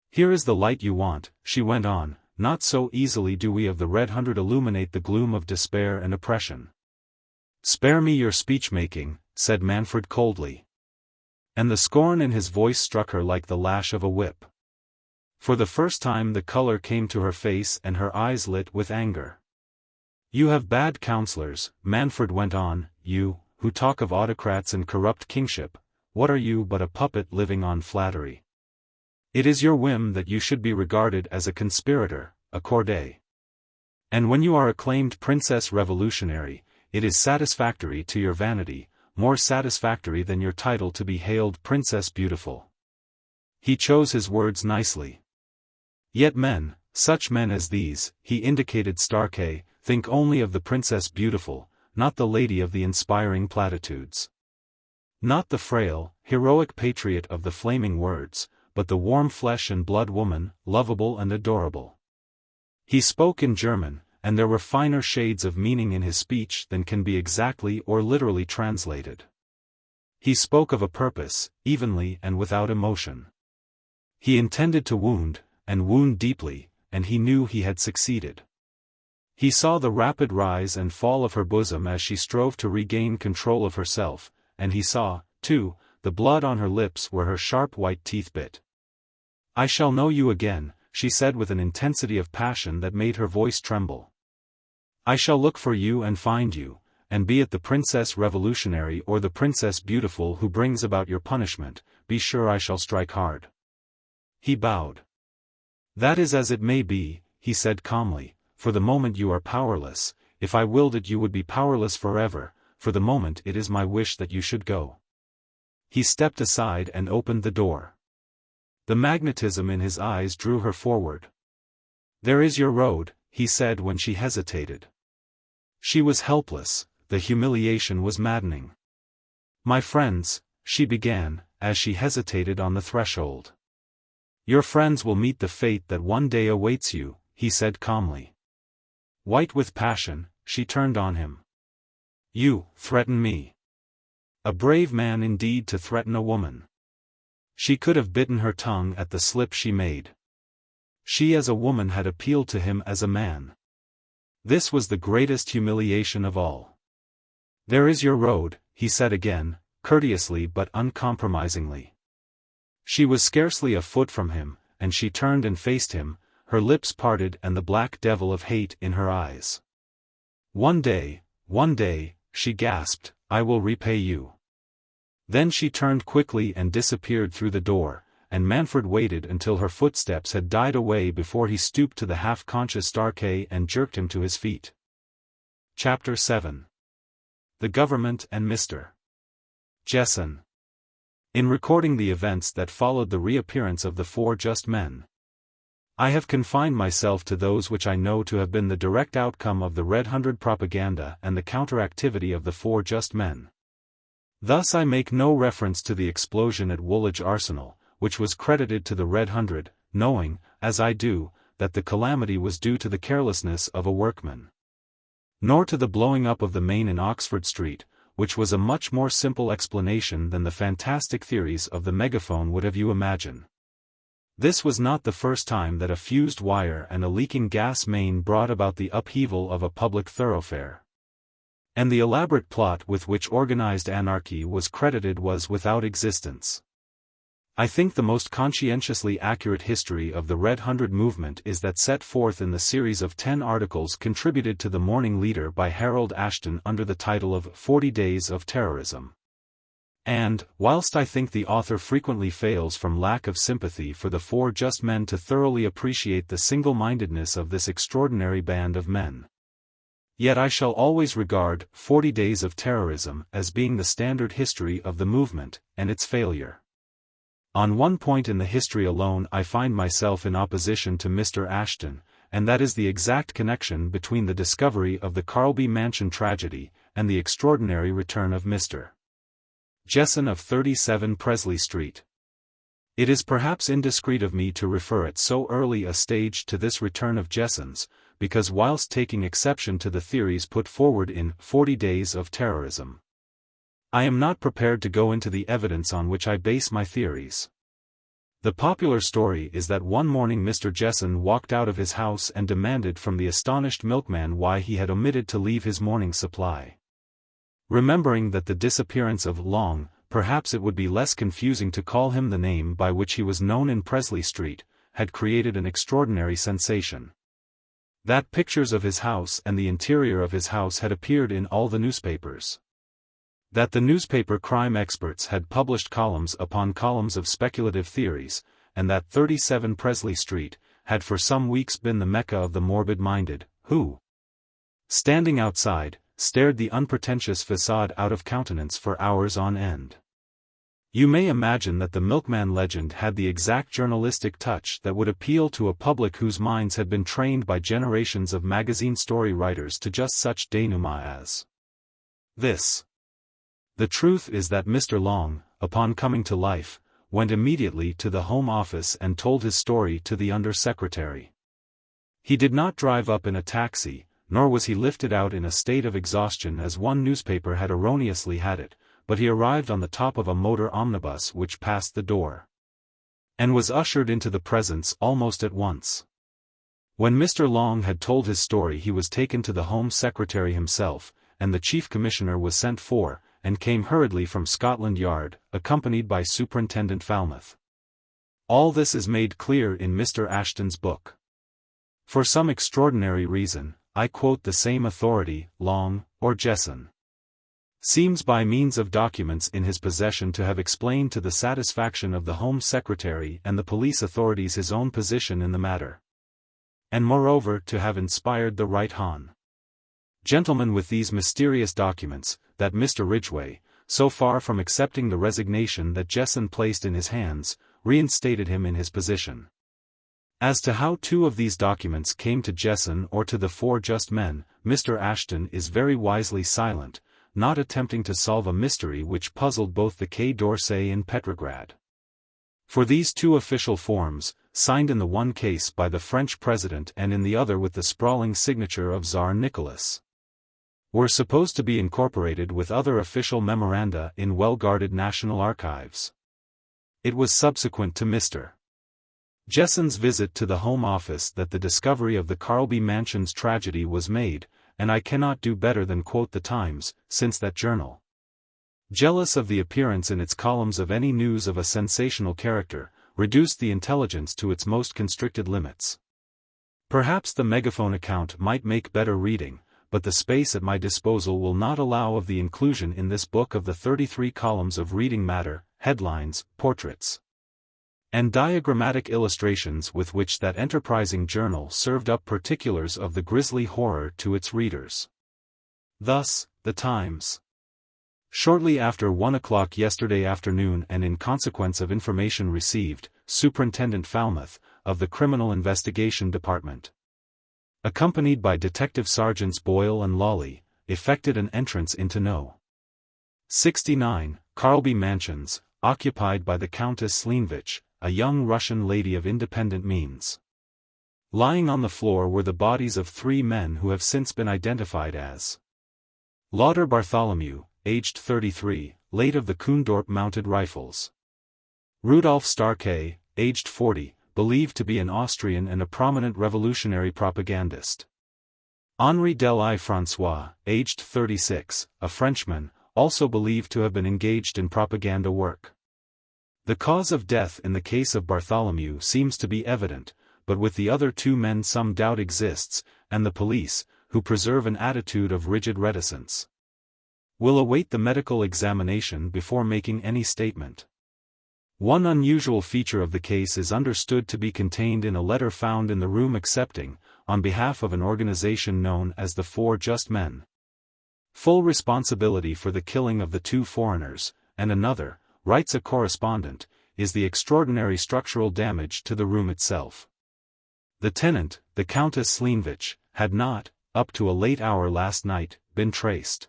Here is the light you want, she went on, not so easily do we of the Red Hundred illuminate the gloom of despair and oppression. Spare me your speech-making, said Manfred coldly. And the scorn in his voice struck her like the lash of a whip. For the first time the color came to her face and her eyes lit with anger. You have bad counselors, Manfred went on, you, who talk of autocrats and corrupt kingship, what are you but a puppet living on flattery? It is your whim that you should be regarded as a conspirator, a courtier. And when you are acclaimed princess revolutionary, it is satisfactory to your vanity, more satisfactory than your title to be hailed Princess Beautiful. He chose his words nicely. Yet men, such men as these, he indicated Starkey, think only of the Princess Beautiful, not the lady of the inspiring platitudes. Not the frail, heroic patriot of the flaming words, but the warm flesh and blood woman, lovable and adorable. He spoke in German, and there were finer shades of meaning in his speech than can be exactly or literally translated. He spoke of a purpose, evenly and without emotion. He intended to wound, and wound deeply, and he knew he had succeeded. He saw the rapid rise and fall of her bosom as she strove to regain control of herself, and he saw, too, the blood on her lips where her sharp white teeth bit. I shall know you again, she said with an intensity of passion that made her voice tremble. I shall look for you and find you, and be it the Princess Revolutionary or the Princess Beautiful who brings about your punishment, be sure I shall strike hard. He bowed. That is as it may be, he said calmly, for the moment you are powerless, if I willed it you would be powerless forever, for the moment it is my wish that you should go. He stepped aside and opened the door. The magnetism in his eyes drew her forward. There is your road, he said when she hesitated. She was helpless, the humiliation was maddening. My friends, she began, as she hesitated on the threshold. Your friends will meet the fate that one day awaits you, he said calmly. White with passion, she turned on him. You threaten me. A brave man indeed to threaten a woman. She could have bitten her tongue at the slip she made. She as a woman had appealed to him as a man. This was the greatest humiliation of all. There is your road, he said again, courteously but uncompromisingly. She was scarcely a foot from him, and she turned and faced him, her lips parted and the black devil of hate in her eyes. One day, she gasped, I will repay you. Then she turned quickly and disappeared through the door, and Manfred waited until her footsteps had died away before he stooped to the half-conscious Starkey and jerked him to his feet. Chapter 7. The Government and Mr. Jessen. In recording the events that followed the reappearance of the four just men, I have confined myself to those which I know to have been the direct outcome of the Red Hundred propaganda and the counter-activity of the four just men. Thus I make no reference to the explosion at Woolwich Arsenal, which was credited to the Red Hundred, knowing, as I do, that the calamity was due to the carelessness of a workman. Nor to the blowing up of the Main in Oxford Street, which was a much more simple explanation than the fantastic theories of the megaphone would have you imagine. This was not the first time that a fused wire and a leaking gas main brought about the upheaval of a public thoroughfare. And the elaborate plot with which organized anarchy was credited was without existence. I think the most conscientiously accurate history of the Red Hundred movement is that set forth in the series of 10 articles contributed to the Morning Leader by Harold Ashton under the title of 40 Days of Terrorism. And, whilst I think the author frequently fails from lack of sympathy for the four just men to thoroughly appreciate the single-mindedness of this extraordinary band of men, yet I shall always regard 40 Days of Terrorism as being the standard history of the movement, and its failure. On one point in the history alone I find myself in opposition to Mr. Ashton, and that is the exact connection between the discovery of the Carlby Mansion tragedy and the extraordinary return of Mr. Jessen of 37 Presley Street. It is perhaps indiscreet of me to refer at so early a stage to this return of Jessen's, because whilst taking exception to the theories put forward in 40 Days of Terrorism, I am not prepared to go into the evidence on which I base my theories. The popular story is that one morning Mr. Jessen walked out of his house and demanded from the astonished milkman why he had omitted to leave his morning supply. Remembering that the disappearance of Long, perhaps it would be less confusing to call him the name by which he was known in Presley Street, had created an extraordinary sensation. That pictures of his house and the interior of his house had appeared in all the newspapers. That the newspaper crime experts had published columns upon columns of speculative theories, and that 37 Presley Street had for some weeks been the Mecca of the morbid-minded, who, standing outside, stared the unpretentious facade out of countenance for hours on end. You may imagine that the milkman legend had the exact journalistic touch that would appeal to a public whose minds had been trained by generations of magazine story writers to just such denouement as this. The truth is that Mr. Long, upon coming to life, went immediately to the Home Office and told his story to the Under-Secretary. He did not drive up in a taxi, nor was he lifted out in a state of exhaustion as one newspaper had erroneously had it, but he arrived on the top of a motor omnibus which passed the door, and was ushered into the presence almost at once. When Mr. Long had told his story he was taken to the Home Secretary himself, and the Chief Commissioner was sent for, and came hurriedly from Scotland Yard, accompanied by Superintendent Falmouth. All this is made clear in Mr. Ashton's book. For some extraordinary reason, I quote the same authority. Long, or Jessen, seems by means of documents in his possession to have explained to the satisfaction of the Home Secretary and the police authorities his own position in the matter, and moreover to have inspired the Right Hon. Gentleman with these mysterious documents, that Mr. Ridgway, so far from accepting the resignation that Jessen placed in his hands, reinstated him in his position. As to how two of these documents came to Jessen or to the four just men, Mr. Ashton is very wisely silent, not attempting to solve a mystery which puzzled both the Quai d'Orsay and Petrograd. For these two official forms, signed in the one case by the French President and in the other with the sprawling signature of Tsar Nicholas, were supposed to be incorporated with other official memoranda in well-guarded national archives. It was subsequent to Mr. Jessen's visit to the Home Office that the discovery of the Carlby Mansions tragedy was made, and I cannot do better than quote the Times, since that journal, jealous of the appearance in its columns of any news of a sensational character, reduced the intelligence to its most constricted limits. Perhaps the megaphone account might make better reading, but the space at my disposal will not allow of the inclusion in this book of the 33 columns of reading matter, headlines, portraits, and diagrammatic illustrations with which that enterprising journal served up particulars of the grisly horror to its readers. Thus, the Times. Shortly after 1 o'clock yesterday afternoon, and in consequence of information received, Superintendent Falmouth, of the Criminal Investigation Department, accompanied by Detective Sergeants Boyle and Lawley, effected an entrance into No. 69, Carlby Mansions, occupied by the Countess Slinvich, a young Russian lady of independent means. Lying on the floor were the bodies of 3 men who have since been identified as Lauder Bartholomew, aged 33, late of the Kundorp Mounted Rifles; Rudolf Starke, aged 40, believed to be an Austrian and a prominent revolutionary propagandist; Henri François, aged 36, a Frenchman, also believed to have been engaged in propaganda work. The cause of death in the case of Bartholomew seems to be evident, but with the other 2 men some doubt exists, and the police, who preserve an attitude of rigid reticence, will await the medical examination before making any statement. One unusual feature of the case is understood to be contained in a letter found in the room accepting, on behalf of an organization known as the 4 Just Men, full responsibility for the killing of the 2 foreigners, and another, writes a correspondent, is the extraordinary structural damage to the room itself. The tenant, the Countess Slinvich, had not, up to a late hour last night, been traced.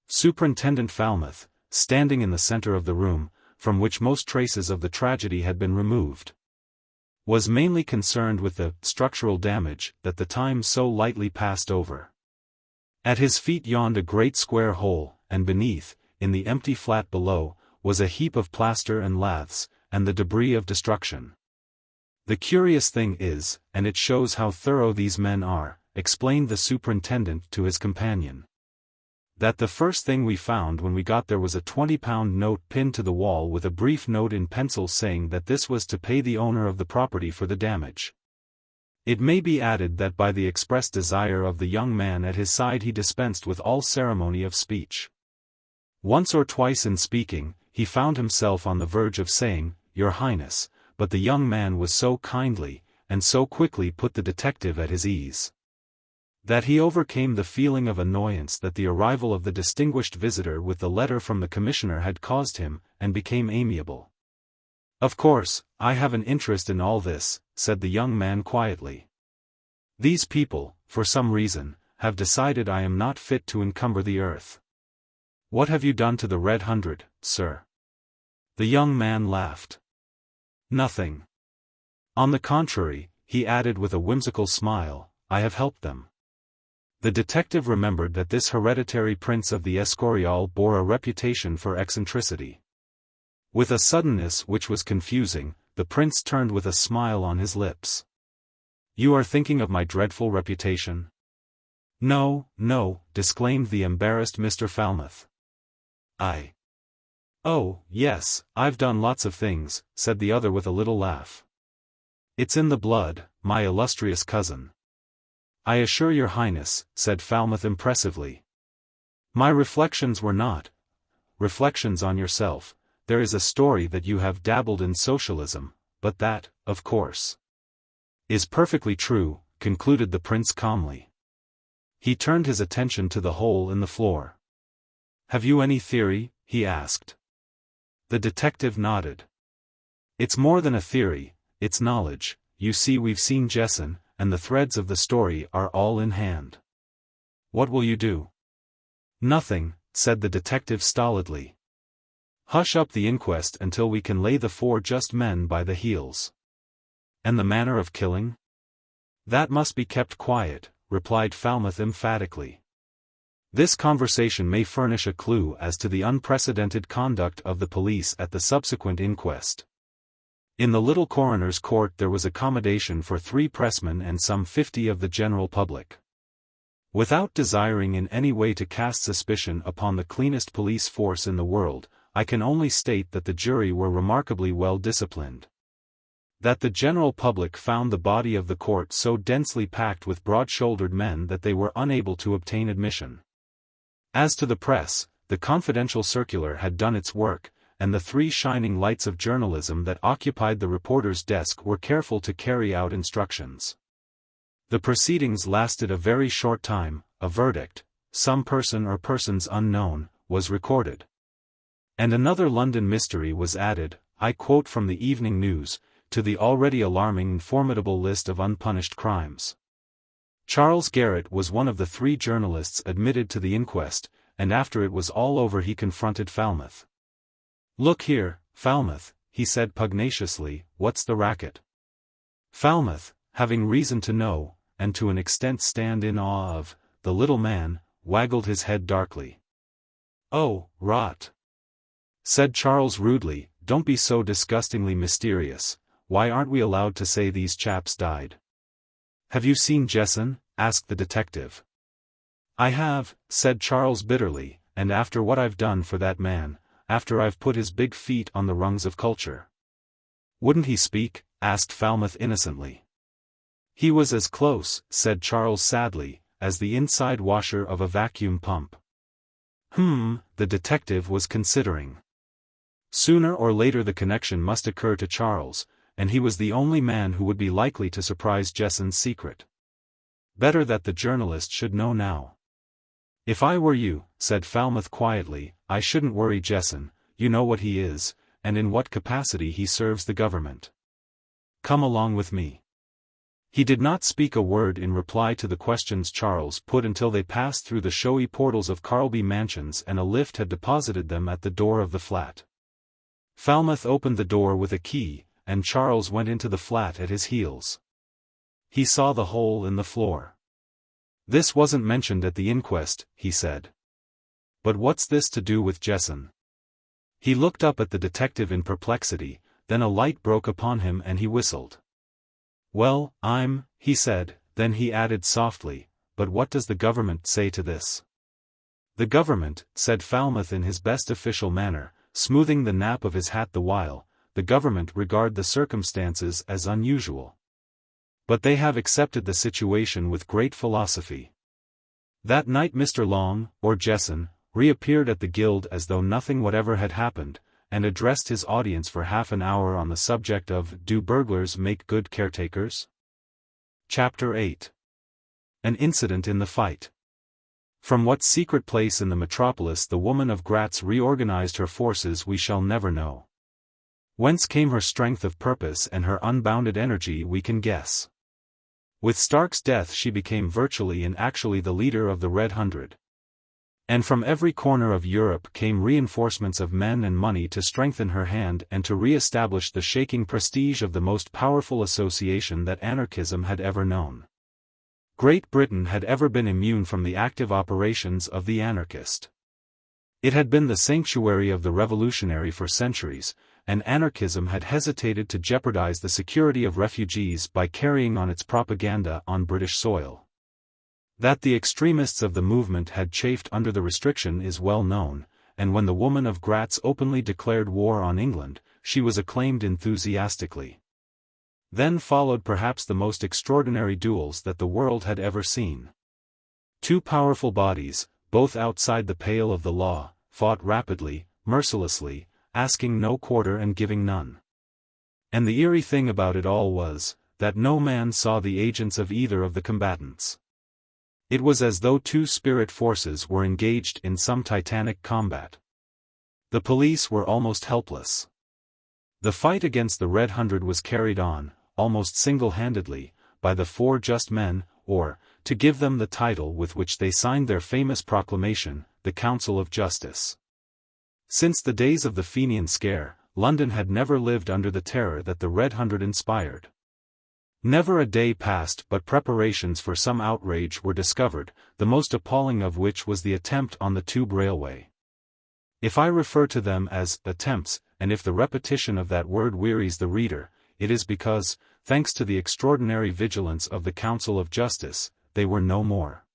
Superintendent Falmouth, standing in the center of the room, from which most traces of the tragedy had been removed, was mainly concerned with the structural damage that the Times so lightly passed over. At his feet yawned a great square hole, and beneath, in the empty flat below, was a heap of plaster and laths, and the debris of destruction. The curious thing is, and it shows how thorough these men are, explained the superintendent to his companion, that the first thing we found when we got there was a 20-pound note pinned to the wall with a brief note in pencil saying that this was to pay the owner of the property for the damage. It may be added that by the express desire of the young man at his side he dispensed with all ceremony of speech. Once or twice in speaking, he found himself on the verge of saying, "Your Highness," but the young man was so kindly, and so quickly put the detective at his ease, that he overcame the feeling of annoyance that the arrival of the distinguished visitor with the letter from the commissioner had caused him, and became amiable. "Of course, I have an interest in all this," said the young man quietly. "These people, for some reason, have decided I am not fit to encumber the earth." "What have you done to the Red Hundred, sir?" The young man laughed. "Nothing. On the contrary," he added with a whimsical smile, "I have helped them." The detective remembered that this hereditary prince of the Escorial bore a reputation for eccentricity. With a suddenness which was confusing, the prince turned with a smile on his lips. "You are thinking of my dreadful reputation?" "No, no," disclaimed the embarrassed Mr. Falmouth. "Oh, yes, I've done lots of things," said the other with a little laugh. "It's in the blood, my illustrious cousin." "I assure your Highness," said Falmouth impressively, "my reflections were not reflections on yourself. There is a story that you have dabbled in socialism, but that, of course, is perfectly true," concluded the prince calmly. He turned his attention to the hole in the floor. "Have you any theory?" he asked. The detective nodded. "It's more than a theory, it's knowledge. You see, we've seen Jessen, and the threads of the story are all in hand." "What will you do?" "Nothing," said the detective stolidly. "Hush up the inquest until we can lay the 4 Just Men by the heels." "And the manner of killing?" "That must be kept quiet," replied Falmouth emphatically. "This conversation may furnish a clue as to the unprecedented conduct of the police at the subsequent inquest." In the little coroner's court there was accommodation for 3 pressmen and some 50 of the general public. Without desiring in any way to cast suspicion upon the cleanest police force in the world, I can only state that the jury were remarkably well disciplined. That the general public found the body of the court so densely packed with broad-shouldered men that they were unable to obtain admission. As to the press, the confidential circular had done its work, and the 3 shining lights of journalism that occupied the reporter's desk were careful to carry out instructions. The proceedings lasted a very short time. A verdict, "Some person or persons unknown," was recorded. And another London mystery was added, I quote from the Evening News, to the already alarming and formidable list of unpunished crimes. Charles Garrett was one of the 3 journalists admitted to the inquest, and after it was all over he confronted Falmouth. "Look here, Falmouth," he said pugnaciously, "what's the racket?" Falmouth, having reason to know, and to an extent stand in awe of, the little man, waggled his head darkly. "Oh, rot," said Charles rudely, "don't be so disgustingly mysterious. Why aren't we allowed to say these chaps died?" "Have you seen Jessen?" asked the detective. "I have," said Charles bitterly, "and after what I've done for that man, after I've put his big feet on the rungs of culture." "Wouldn't he speak?" asked Falmouth innocently. "He was as close," said Charles sadly, "as the inside washer of a vacuum pump." The detective was considering. Sooner or later the connection must occur to Charles, and he was the only man who would be likely to surprise Jessen's secret. Better that the journalist should know now. "If I were you," said Falmouth quietly, "I shouldn't worry Jessen. You know what he is, and in what capacity he serves the government. Come along with me." He did not speak a word in reply to the questions Charles put until they passed through the showy portals of Carlby Mansions and a lift had deposited them at the door of the flat. Falmouth opened the door with a key, and Charles went into the flat at his heels. He saw the hole in the floor. "This wasn't mentioned at the inquest," he said. "But what's this to do with Jessen?" He looked up at the detective in perplexity, then a light broke upon him and he whistled. "Well, he said, then he added softly, "but what does the government say to this?" "The government," said Falmouth in his best official manner, smoothing the nap of his hat the while, "the government regard the circumstances as unusual. But they have accepted the situation with great philosophy." That night Mr. Long, or Jessen, reappeared at the Guild as though nothing whatever had happened, and addressed his audience for half an hour on the subject of "Do burglars make good caretakers?" Chapter 8. An Incident in the Fight. From what secret place in the metropolis the woman of Gratz reorganized her forces we shall never know. Whence came her strength of purpose and her unbounded energy we can guess. With Stark's death she became virtually and actually the leader of the Red Hundred. And from every corner of Europe came reinforcements of men and money to strengthen her hand and to re-establish the shaking prestige of the most powerful association that anarchism had ever known. Great Britain had ever been immune from the active operations of the anarchist. It had been the sanctuary of the revolutionary for centuries, and anarchism had hesitated to jeopardize the security of refugees by carrying on its propaganda on British soil. That the extremists of the movement had chafed under the restriction is well known, and when the woman of Gratz openly declared war on England, she was acclaimed enthusiastically. Then followed perhaps the most extraordinary duels that the world had ever seen. 2 powerful bodies, both outside the pale of the law, fought rapidly, mercilessly, asking no quarter and giving none. And the eerie thing about it all was, that no man saw the agents of either of the combatants. It was as though 2 spirit forces were engaged in some titanic combat. The police were almost helpless. The fight against the Red Hundred was carried on, almost single-handedly, by the 4 just men, or, to give them the title with which they signed their famous proclamation, the Council of Justice. Since the days of the Fenian Scare, London had never lived under the terror that the Red Hundred inspired. Never a day passed but preparations for some outrage were discovered, the most appalling of which was the attempt on the Tube Railway. If I refer to them as attempts, and if the repetition of that word wearies the reader, it is because, thanks to the extraordinary vigilance of the Council of Justice, they were no more.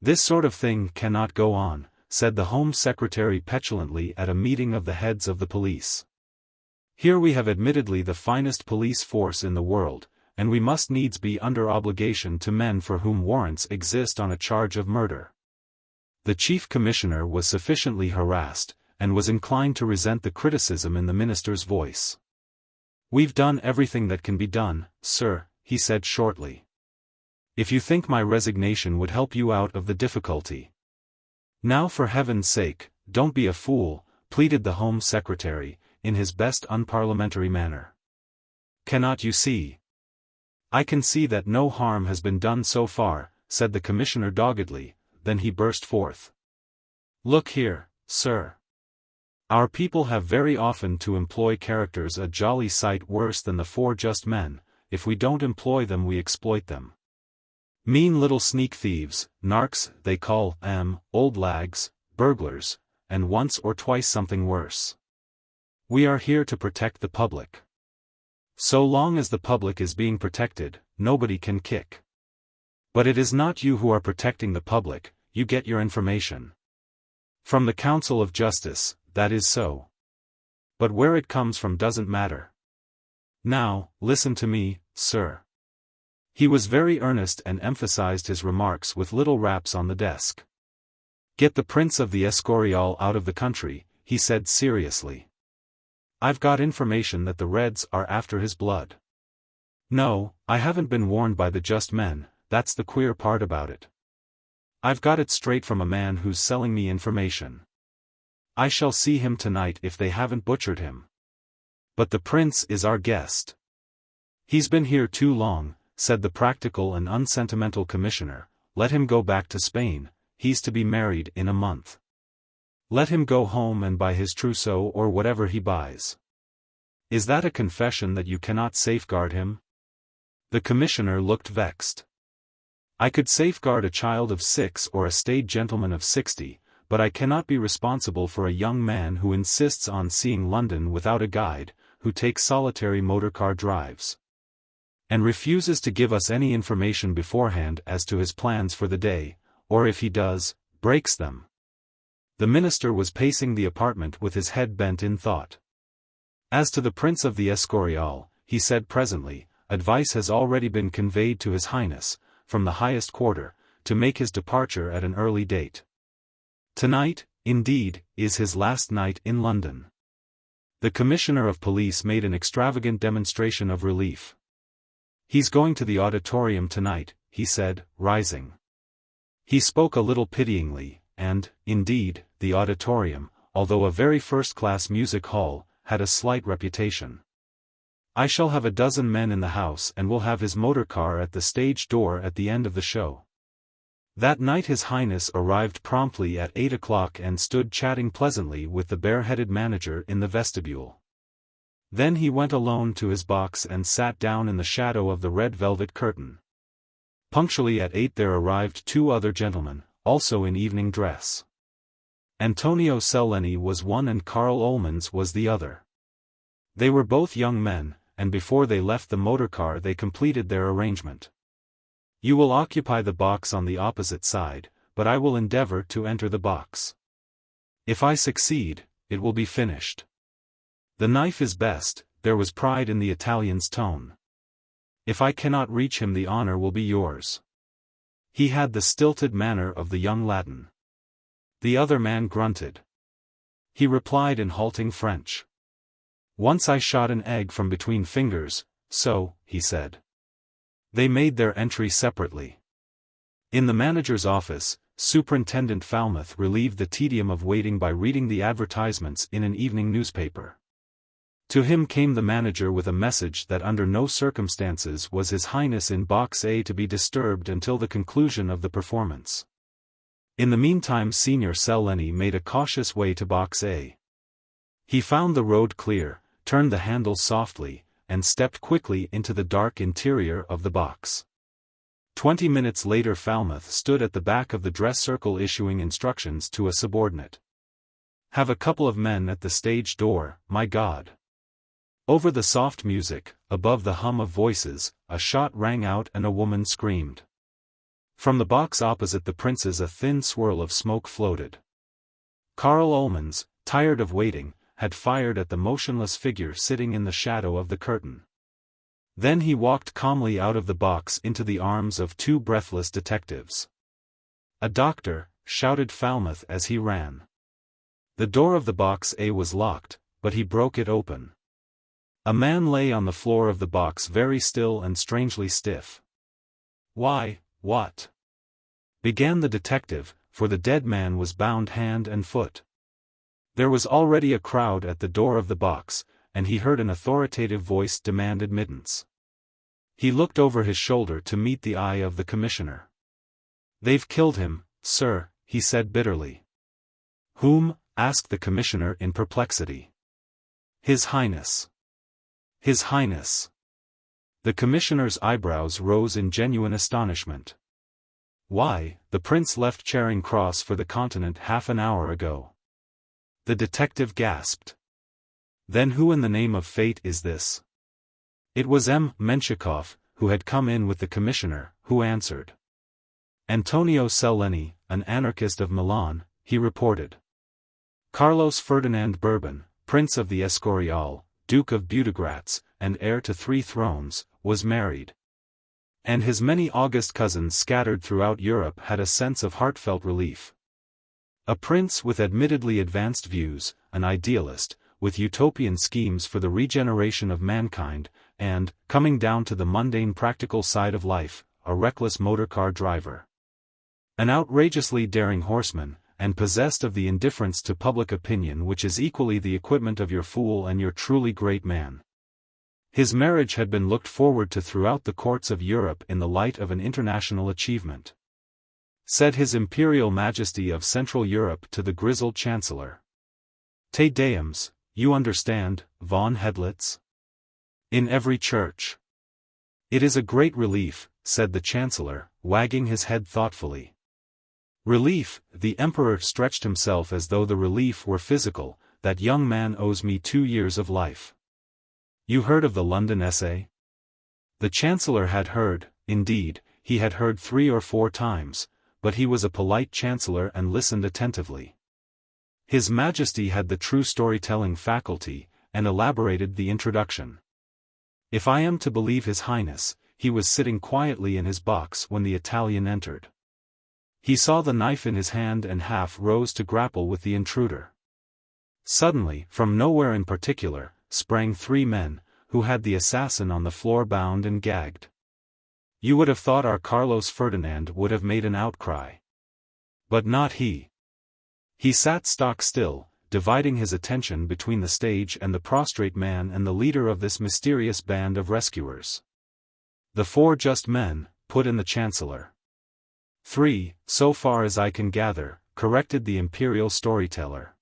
"This sort of thing cannot go on," said the Home Secretary petulantly at a meeting of the heads of the police. Here we have admittedly the finest police force in the world, and we must needs be under obligation to men for whom warrants exist on a charge of murder. The chief commissioner was sufficiently harassed, and was inclined to resent the criticism in the minister's voice. "We've done everything that can be done, sir," he said shortly. "If you think my resignation would help you out of the difficulty." "Now for heaven's sake, don't be a fool," pleaded the Home Secretary, in his best unparliamentary manner. "Cannot you see?" "I can see that no harm has been done so far," said the commissioner doggedly. Then he burst forth. "Look here, sir. Our people have very often to employ characters a jolly sight worse than the four just men. If we don't employ them we exploit them. Mean little sneak thieves, narcs, they call 'em, old lags, burglars, and once or twice something worse. We are here to protect the public. So long as the public is being protected, nobody can kick. But it is not you who are protecting the public, you get your information from the Council of Justice, that is so. But where it comes from doesn't matter. Now, listen to me, sir." He was very earnest and emphasized his remarks with little raps on the desk. "Get the Prince of the Escorial out of the country," he said seriously. "I've got information that the Reds are after his blood. No, I haven't been warned by the just men, that's the queer part about it. I've got it straight from a man who's selling me information. I shall see him tonight if they haven't butchered him. But the prince is our guest." "He's been here too long," said the practical and unsentimental commissioner. "Let him go back to Spain, he's to be married in a month. Let him go home and buy his trousseau or whatever he buys. Is that a confession that you cannot safeguard him?" The commissioner looked vexed. "I could safeguard a child of 6 or a staid gentleman of 60, but I cannot be responsible for a young man who insists on seeing London without a guide, who takes solitary motor-car drives, and refuses to give us any information beforehand as to his plans for the day, or if he does, breaks them." The minister was pacing the apartment with his head bent in thought. "As to the Prince of the Escorial," he said presently, "advice has already been conveyed to His Highness, from the highest quarter, to make his departure at an early date. Tonight, indeed, is his last night in London." The commissioner of police made an extravagant demonstration of relief. "He's going to the auditorium tonight," he said, rising. He spoke a little pityingly, and, indeed, the auditorium, although a very first-class music hall, had a slight reputation. "I shall have a dozen men in the house and will have his motor car at the stage door at the end of the show." That night His Highness arrived promptly at 8 o'clock and stood chatting pleasantly with the bare-headed manager in the vestibule. Then he went alone to his box and sat down in the shadow of the red velvet curtain. Punctually at 8 there arrived 2 other gentlemen, also in evening dress. Antonio Cellini was one and Karl Ullmans was the other. They were both young men, and before they left the motor car they completed their arrangement. "You will occupy the box on the opposite side, but I will endeavor to enter the box. If I succeed, it will be finished. The knife is best," there was pride in the Italian's tone. "If I cannot reach him the honor will be yours." He had the stilted manner of the young Latin. The other man grunted. He replied in halting French. "Once I shot an egg from between fingers, so," he said. They made their entry separately. In the manager's office, Superintendent Falmouth relieved the tedium of waiting by reading the advertisements in an evening newspaper. To him came the manager with a message that under no circumstances was His Highness in Box A to be disturbed until the conclusion of the performance. In the meantime Senior Cellini made a cautious way to Box A. He found the road clear, turned the handle softly, and stepped quickly into the dark interior of the box. 20 minutes later Falmouth stood at the back of the dress circle issuing instructions to a subordinate. "Have a couple of men at the stage door, my God." Over the soft music, above the hum of voices, a shot rang out and a woman screamed. From the box opposite the prince's a thin swirl of smoke floated. Karl Ullmans, tired of waiting, had fired at the motionless figure sitting in the shadow of the curtain. Then he walked calmly out of the box into the arms of two breathless detectives. "A doctor," shouted Falmouth as he ran. The door of the box A was locked, but he broke it open. A man lay on the floor of the box very still and strangely stiff. "Why, what?" began the detective, for the dead man was bound hand and foot. There was already a crowd at the door of the box, and he heard an authoritative voice demand admittance. He looked over his shoulder to meet the eye of the commissioner. "They've killed him, sir," he said bitterly. "Whom?" asked the commissioner in perplexity. "His Highness." "His Highness." The commissioner's eyebrows rose in genuine astonishment. "Why, the prince left Charing Cross for the continent half an hour ago." The detective gasped. "Then who in the name of fate is this?" It was M. Menshikov, who had come in with the commissioner, who answered. "Antonio Cellini, an anarchist of Milan," he reported. "Carlos Ferdinand Bourbon, Prince of the Escorial, Duke of Budegratz, and heir to 3 thrones, was married. And his many august cousins scattered throughout Europe had a sense of heartfelt relief. A prince with admittedly advanced views, an idealist, with utopian schemes for the regeneration of mankind, and, coming down to the mundane practical side of life, a reckless motorcar driver. An outrageously daring horseman, and possessed of the indifference to public opinion which is equally the equipment of your fool and your truly great man. His marriage had been looked forward to throughout the courts of Europe in the light of an international achievement. Said His Imperial Majesty of Central Europe to the grizzled Chancellor. "Te Deums, you understand, von Hedlitz? In every church." "It is a great relief," said the Chancellor, wagging his head thoughtfully. "Relief," the Emperor stretched himself as though the relief were physical, "that young man owes me 2 years of life." "You heard of the London essay?" The Chancellor had heard, indeed, he had heard 3 or 4 times, but he was a polite Chancellor and listened attentively. His Majesty had the true storytelling faculty, and elaborated the introduction. If I am to believe His Highness, he was sitting quietly in his box when the Italian entered. He saw the knife in his hand and half rose to grapple with the intruder. Suddenly, from nowhere in particular, sprang 3 men, who had the assassin on the floor bound and gagged. You would have thought our Carlos Ferdinand would have made an outcry. But not he. He sat stock still, dividing his attention between the stage and the prostrate man and the leader of this mysterious band of rescuers. "The 4 just men," put in the Chancellor. "3, so far as I can gather," corrected the imperial storyteller.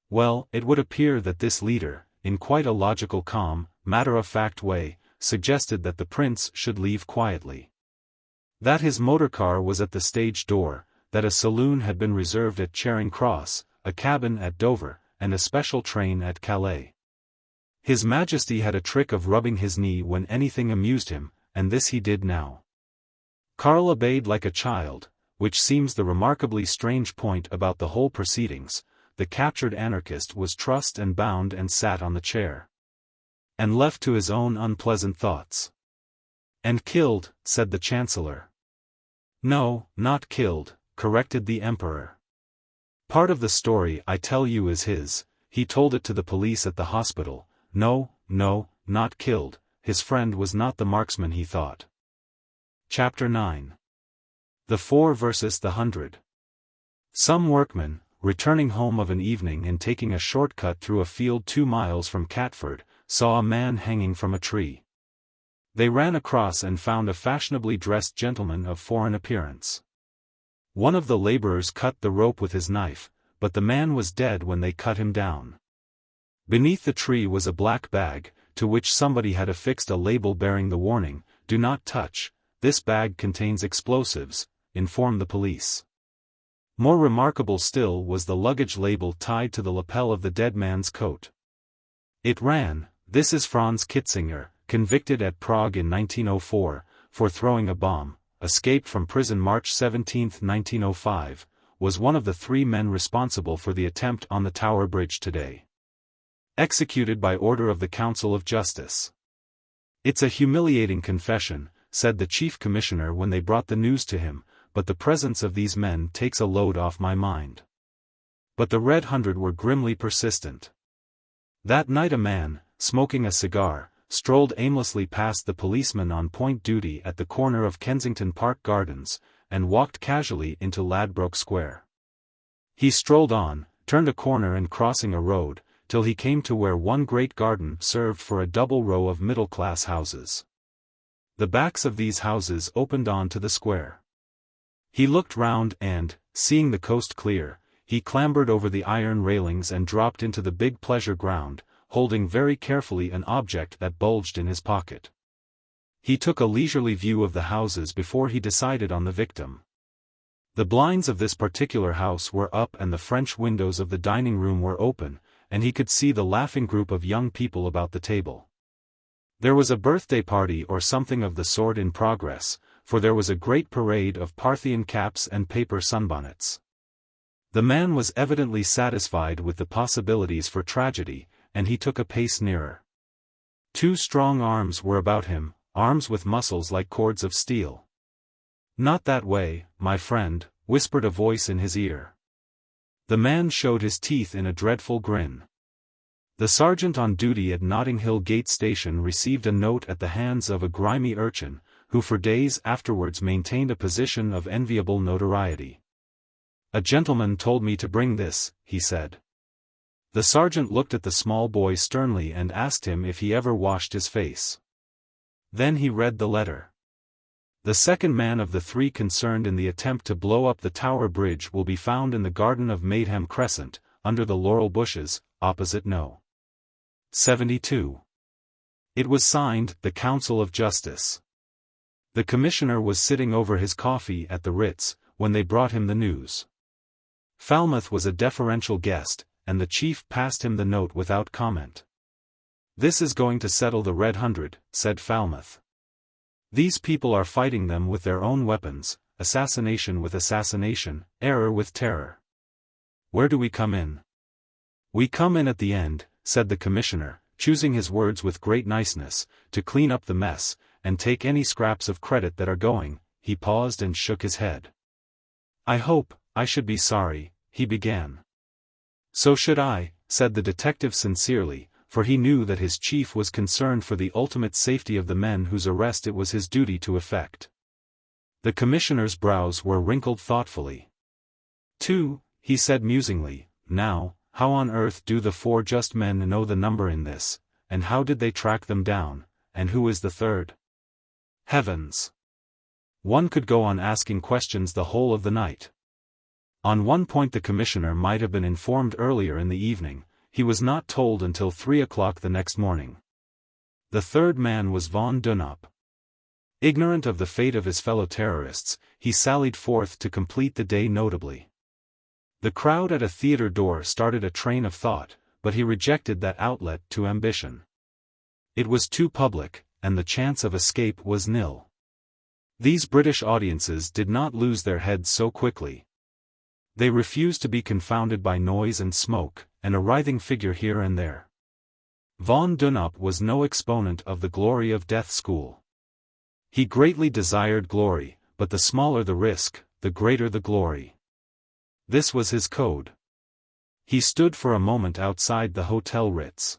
Well, it would appear that this leader, in quite a logical calm, matter-of-fact way, suggested that the prince should leave quietly. That his motorcar was at the stage door, that a saloon had been reserved at Charing Cross, a cabin at Dover, and a special train at Calais. His Majesty had a trick of rubbing his knee when anything amused him, and this he did now. Karl obeyed like a child, which seems the remarkably strange point about the whole proceedings. The captured anarchist was trussed and bound and sat on the chair. And left to his own unpleasant thoughts. "And killed," said the Chancellor. "No, not killed," corrected the Emperor. "Part of the story I tell you is his, he told it to the police at the hospital. No, not killed, his friend was not the marksman he thought." Chapter 9. The 4 versus the 100. Some workmen, returning home of an evening and taking a short-cut through a field 2 miles from Catford, saw a man hanging from a tree. They ran across and found a fashionably dressed gentleman of foreign appearance. One of the laborers cut the rope with his knife, but the man was dead when they cut him down. Beneath the tree was a black bag, to which somebody had affixed a label bearing the warning, "Do not touch, this bag contains explosives," informed the police. More remarkable still was the luggage label tied to the lapel of the dead man's coat. It ran, "This is Franz Kitzinger, convicted at Prague in 1904, for throwing a bomb, escaped from prison March 17, 1905, was one of the 3 men responsible for the attempt on the Tower Bridge today. Executed by order of the Council of Justice. It's a humiliating confession, said the Chief Commissioner when they brought the news to him, but the presence of these men takes a load off my mind. But the Red Hundred were grimly persistent. That night a man, smoking a cigar, strolled aimlessly past the policeman on point duty at the corner of Kensington Park Gardens, and walked casually into Ladbroke Square. He strolled on, turned a corner and crossing a road, till he came to where one great garden served for a double row of middle-class houses. The backs of these houses opened on to the square. He looked round and, seeing the coast clear, he clambered over the iron railings and dropped into the big pleasure ground, holding very carefully an object that bulged in his pocket. He took a leisurely view of the houses before he decided on the victim. The blinds of this particular house were up and the French windows of the dining room were open, and he could see the laughing group of young people about the table. There was a birthday party or something of the sort in progress, for there was a great parade of Parthian caps and paper sunbonnets. The man was evidently satisfied with the possibilities for tragedy, and he took a pace nearer. Two strong arms were about him, arms with muscles like cords of steel. "Not that way, my friend," whispered a voice in his ear. The man showed his teeth in a dreadful grin. The sergeant on duty at Notting Hill Gate Station received a note at the hands of a grimy urchin, who for days afterwards maintained a position of enviable notoriety. "A gentleman told me to bring this," he said. The sergeant looked at the small boy sternly and asked him if he ever washed his face. Then he read the letter. "The second man of the three concerned in the attempt to blow up the Tower Bridge will be found in the garden of Maidham Crescent, under the laurel bushes, opposite No. 72. It was signed, the Council of Justice. The Commissioner was sitting over his coffee at the Ritz, when they brought him the news. Falmouth was a deferential guest, and the chief passed him the note without comment. "This is going to settle the Red Hundred," said Falmouth. "These people are fighting them with their own weapons, assassination with assassination, error with terror. Where do we come in?" "We come in at the end," said the Commissioner, choosing his words with great niceness, "to clean up the mess, and take any scraps of credit that are going." He paused and shook his head. I should be sorry," he began. "So should I," said the detective sincerely, for he knew that his chief was concerned for the ultimate safety of the men whose arrest it was his duty to effect. The Commissioner's brows were wrinkled thoughtfully. "Two," he said musingly. "Now, how on earth do the four just men know the number in this, and how did they track them down, and who is the third? Heavens! One could go on asking questions the whole of the night." On one point the Commissioner might have been informed earlier in the evening, he was not told until 3 o'clock the next morning. The third man was von Dunop. Ignorant of the fate of his fellow terrorists, he sallied forth to complete the day notably. The crowd at a theatre door started a train of thought, but he rejected that outlet to ambition. It was too public, and the chance of escape was nil. These British audiences did not lose their heads so quickly. They refused to be confounded by noise and smoke, and a writhing figure here and there. Von Dunop was no exponent of the glory of death school. He greatly desired glory, but the smaller the risk, the greater the glory. This was his code. He stood for a moment outside the Hotel Ritz.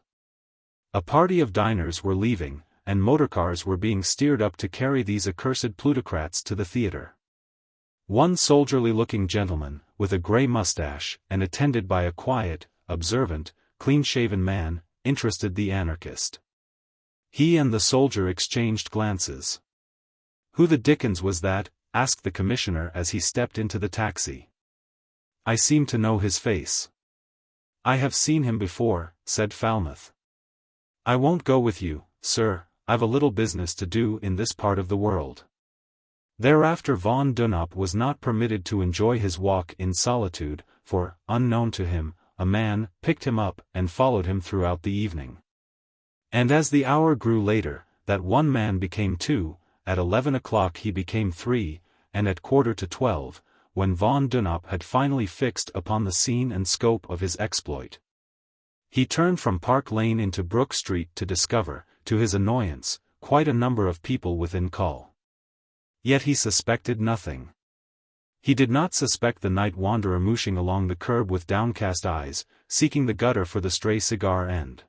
A party of diners were leaving, and motorcars were being steered up to carry these accursed plutocrats to the theatre. One soldierly-looking gentleman, with a grey moustache, and attended by a quiet, observant, clean-shaven man, interested the anarchist. He and the soldier exchanged glances. "Who the dickens was that?" asked the Commissioner as he stepped into the taxi. "I seem to know his face." "I have seen him before," said Falmouth. "I won't go with you, sir, I've a little business to do in this part of the world." Thereafter von Dunop was not permitted to enjoy his walk in solitude, for, unknown to him, a man picked him up and followed him throughout the evening. And as the hour grew later, that one man became two, at 11 o'clock he became 3, and at 11:45, when von Dunop had finally fixed upon the scene and scope of his exploit, He turned from Park Lane into Brook Street to discover, to his annoyance, quite a number of people within call. Yet he suspected nothing. He did not suspect the night wanderer mooshing along the curb with downcast eyes, seeking the gutter for the stray cigar end.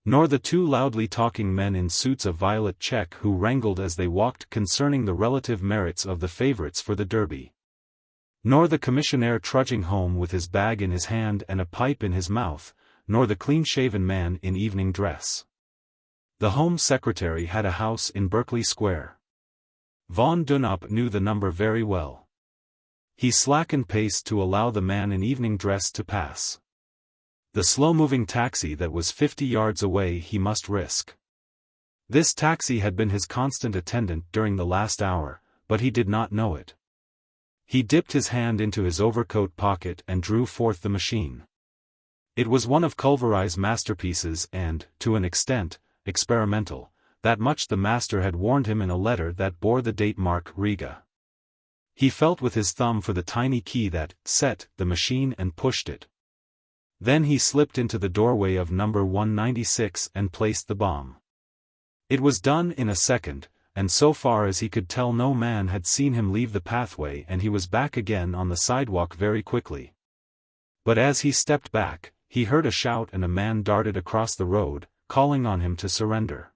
Nor the two loudly talking men in suits of violet check who wrangled as they walked concerning the relative merits of the favorites for the Derby. Nor the commissionaire trudging home with his bag in his hand and a pipe in his mouth, nor the clean-shaven man in evening dress. The Home Secretary had a house in Berkeley Square. Von Dunop knew the number very well. He slackened pace to allow the man in evening dress to pass. The slow-moving taxi that was 50 yards away he must risk. This taxi had been his constant attendant during the last hour, but he did not know it. He dipped his hand into his overcoat pocket and drew forth the machine. It was one of Culver's masterpieces and, to an extent, experimental, that much the master had warned him in a letter that bore the date mark Riga. He felt with his thumb for the tiny key that set the machine and pushed it. Then he slipped into the doorway of number 196 and placed the bomb. It was done in a second, and so far as he could tell no man had seen him leave the pathway and he was back again on the sidewalk very quickly. But as he stepped back, he heard a shout and a man darted across the road, calling on him to surrender.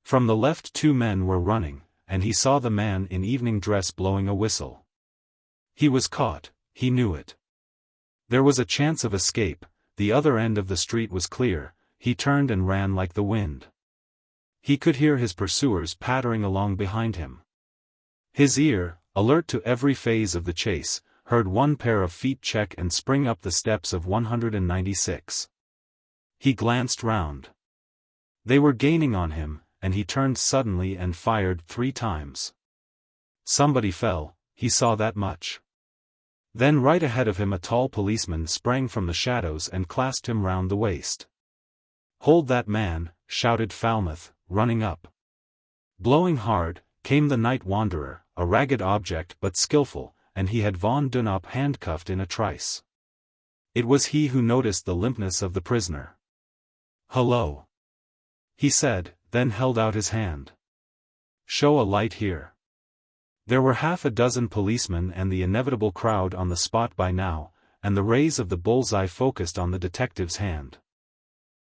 From the left 2 men were running, and he saw the man in evening dress blowing a whistle. He was caught, he knew it. There was a chance of escape, the other end of the street was clear, he turned and ran like the wind. He could hear his pursuers pattering along behind him. His ear, alert to every phase of the chase, heard one pair of feet check and spring up the steps of 196. He glanced round. They were gaining on him, and he turned suddenly and fired 3 times. Somebody fell, he saw that much. Then right ahead of him a tall policeman sprang from the shadows and clasped him round the waist. "Hold that man," shouted Falmouth, running up. Blowing hard, came the night wanderer, a ragged object but skillful, and he had Von Dunop handcuffed in a trice. It was he who noticed the limpness of the prisoner. "Hullo," he said, then held out his hand. "Show a light here." There were half a dozen policemen and the inevitable crowd on the spot by now, and the rays of the bullseye focused on the detective's hand.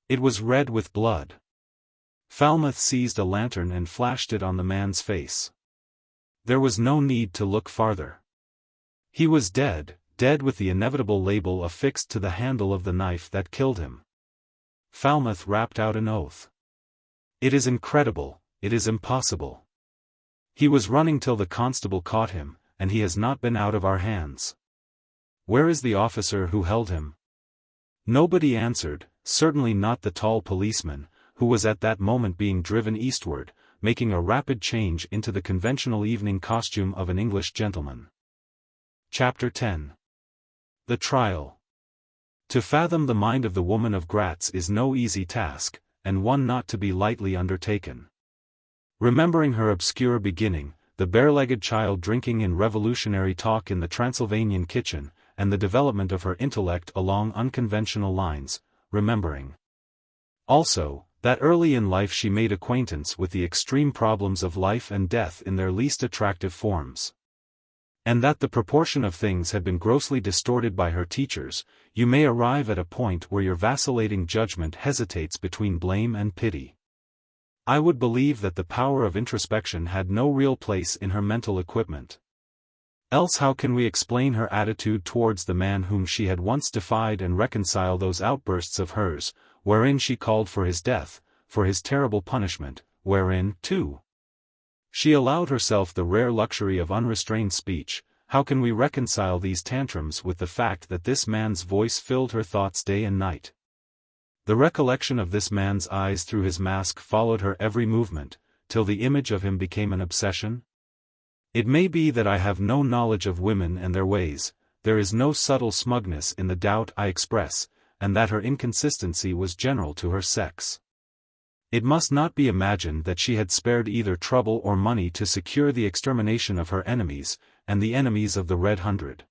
It was red with blood. Falmouth seized a lantern and flashed it on the man's face. There was no need to look farther. He was dead, dead with the inevitable label affixed to the handle of the knife that killed him. Falmouth rapped out an oath. "It is incredible, it is impossible. He was running till the constable caught him, and he has not been out of our hands. Where is the officer who held him?" Nobody answered, certainly not the tall policeman, who was at that moment being driven eastward, making a rapid change into the conventional evening costume of an English gentleman. Chapter 10. The Trial. To fathom the mind of the woman of Gratz is no easy task, and one not to be lightly undertaken. Remembering her obscure beginning, the bare-legged child drinking in revolutionary talk in the Transylvanian kitchen, and the development of her intellect along unconventional lines, remembering also that early in life she made acquaintance with the extreme problems of life and death in their least attractive forms. And that the proportion of things had been grossly distorted by her teachers, you may arrive at a point where your vacillating judgment hesitates between blame and pity. I would believe that the power of introspection had no real place in her mental equipment. Else how can we explain her attitude towards the man whom she had once defied and reconcile those outbursts of hers, wherein she called for his death, for his terrible punishment, wherein, too, she allowed herself the rare luxury of unrestrained speech? How can we reconcile these tantrums with the fact that this man's voice filled her thoughts day and night? The recollection of this man's eyes through his mask followed her every movement, till the image of him became an obsession? It may be that I have no knowledge of women and their ways, there is no subtle smugness in the doubt I express, and that her inconsistency was general to her sex. It must not be imagined that she had spared either trouble or money to secure the extermination of her enemies, and the enemies of the Red Hundred.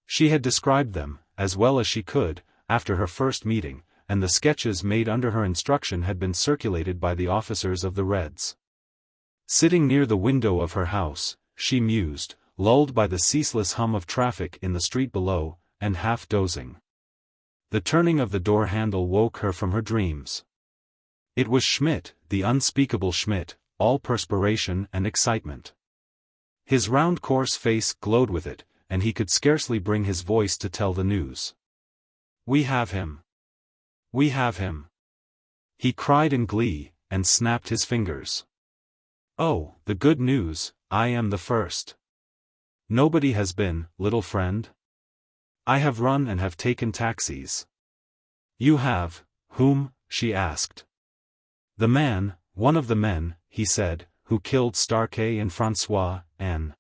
She had described them, as well as she could, after her first meeting, and the sketches made under her instruction had been circulated by the officers of the Reds. Sitting near the window of her house, she mused, lulled by the ceaseless hum of traffic in the street below, and half dozing. The turning of the door handle woke her from her dreams. It was Schmidt, the unspeakable Schmidt, all perspiration and excitement. His round coarse face glowed with it, and he could scarcely bring his voice to tell the news. "We have him! We have him!" he cried in glee, and snapped his fingers. "Oh, the good news, I am the first. Nobody has been, little friend? I have run and have taken taxis." "You have, whom?" she asked. "The man, one of the men," he said, "who killed Starkey and François, and—"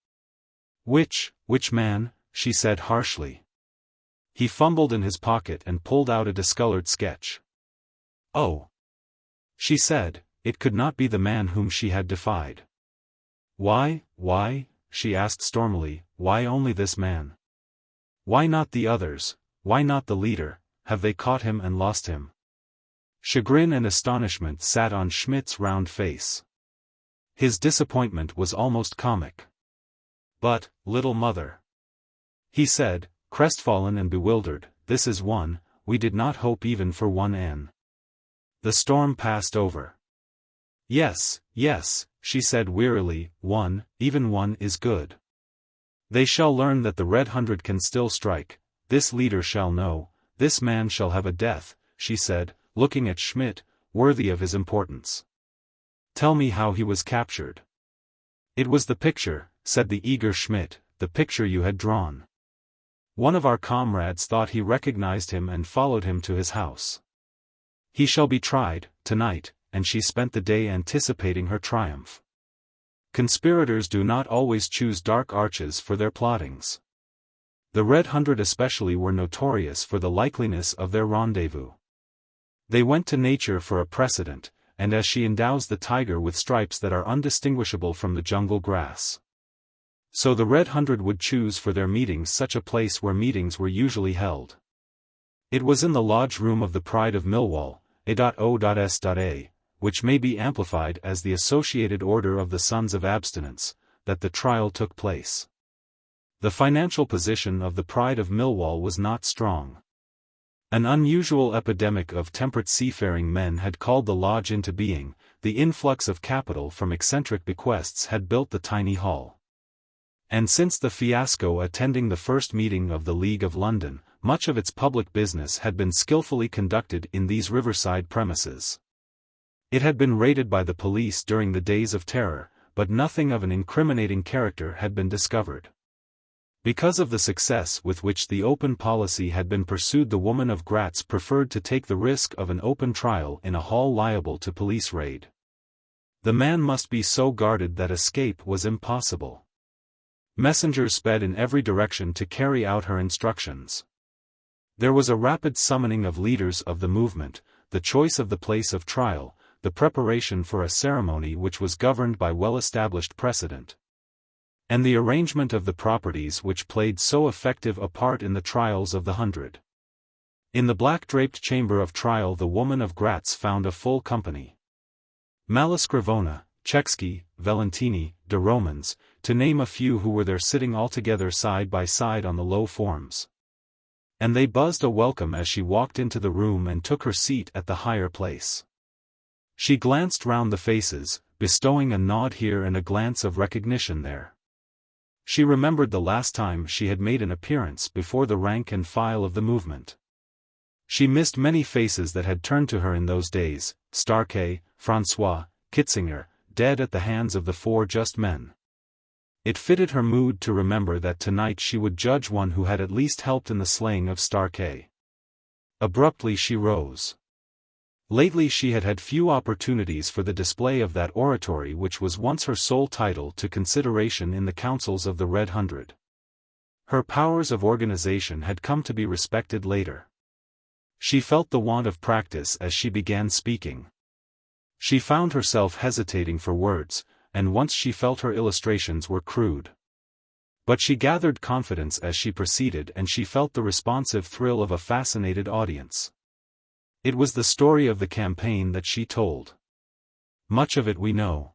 Which man?" she said harshly. He fumbled in his pocket and pulled out a discolored sketch. "Oh," she said, it could not be the man whom she had defied. Why, she asked stormily, why only this man? Why not the others, why not the leader? Have they caught him and lost him? Chagrin and astonishment sat on Schmidt's round face. His disappointment was almost comic. "But, little mother," he said, crestfallen and bewildered, "this is one, we did not hope even for one N." The storm passed over. Yes, she said wearily, even one is good. They shall learn that the Red Hundred can still strike, this leader shall know, this man shall have a death, she said, looking at Schmidt, worthy of his importance. "Tell me how he was captured." "It was the picture," said the eager Schmidt, "the picture you had drawn. One of our comrades thought he recognized him and followed him to his house. He shall be tried, tonight," and she spent the day anticipating her triumph. Conspirators do not always choose dark arches for their plottings. The Red Hundred especially were notorious for the likeliness of their rendezvous. They went to nature for a precedent, and as she endows the tiger with stripes that are undistinguishable from the jungle grass. So the Red Hundred would choose for their meetings such a place where meetings were usually held. It was in the lodge room of the Pride of Millwall, A.O.S.A., which may be amplified as the Associated Order of the Sons of Abstinence, that the trial took place. The financial position of the Pride of Millwall was not strong. An unusual epidemic of temperate seafaring men had called the lodge into being, the influx of capital from eccentric bequests had built the tiny hall. And since the fiasco attending the first meeting of the League of London, much of its public business had been skillfully conducted in these riverside premises. It had been raided by the police during the days of terror, but nothing of an incriminating character had been discovered. Because of the success with which the open policy had been pursued, the woman of Gratz preferred to take the risk of an open trial in a hall liable to police raid. The man must be so guarded that escape was impossible. Messengers sped in every direction to carry out her instructions. There was a rapid summoning of leaders of the movement, the choice of the place of trial, the preparation for a ceremony which was governed by well-established precedent, and the arrangement of the properties which played so effective a part in the trials of the 100. In the black-draped chamber of trial the woman of Gratz found a full company. Malescrivona, Czechsky, Valentini, de Romans, to name a few who were there sitting all together side by side on the low forms. And they buzzed a welcome as she walked into the room and took her seat at the higher place. She glanced round the faces, bestowing a nod here and a glance of recognition there. She remembered the last time she had made an appearance before the rank and file of the movement. She missed many faces that had turned to her in those days, Starkey, François, Kitzinger, dead at the hands of the four just men. It fitted her mood to remember that tonight she would judge one who had at least helped in the slaying of Starkey. Abruptly she rose. Lately she had had few opportunities for the display of that oratory which was once her sole title to consideration in the councils of the Red Hundred. Her powers of organization had come to be respected later. She felt the want of practice as she began speaking. She found herself hesitating for words, and once she felt her illustrations were crude. But she gathered confidence as she proceeded, and she felt the responsive thrill of a fascinated audience. It was the story of the campaign that she told. Much of it we know.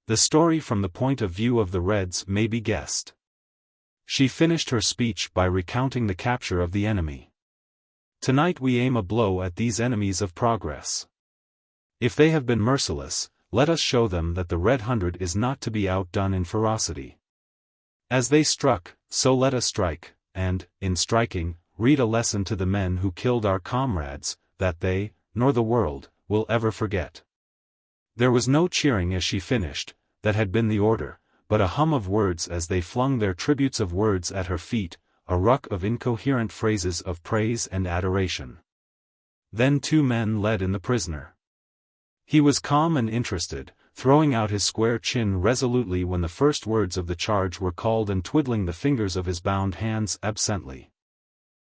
The story from the point of view of the Reds may be guessed. She finished her speech by recounting the capture of the enemy. Tonight we aim a blow at these enemies of progress. If they have been merciless, let us show them that the Red Hundred is not to be outdone in ferocity. As they struck, so let us strike, and, in striking, read a lesson to the men who killed our comrades, that they, nor the world, will ever forget. There was no cheering as she finished, that had been the order, but a hum of words as they flung their tributes of words at her feet, a ruck of incoherent phrases of praise and adoration. Then 2 men led in the prisoner. He was calm and interested, throwing out his square chin resolutely when the first words of the charge were called and twiddling the fingers of his bound hands absently.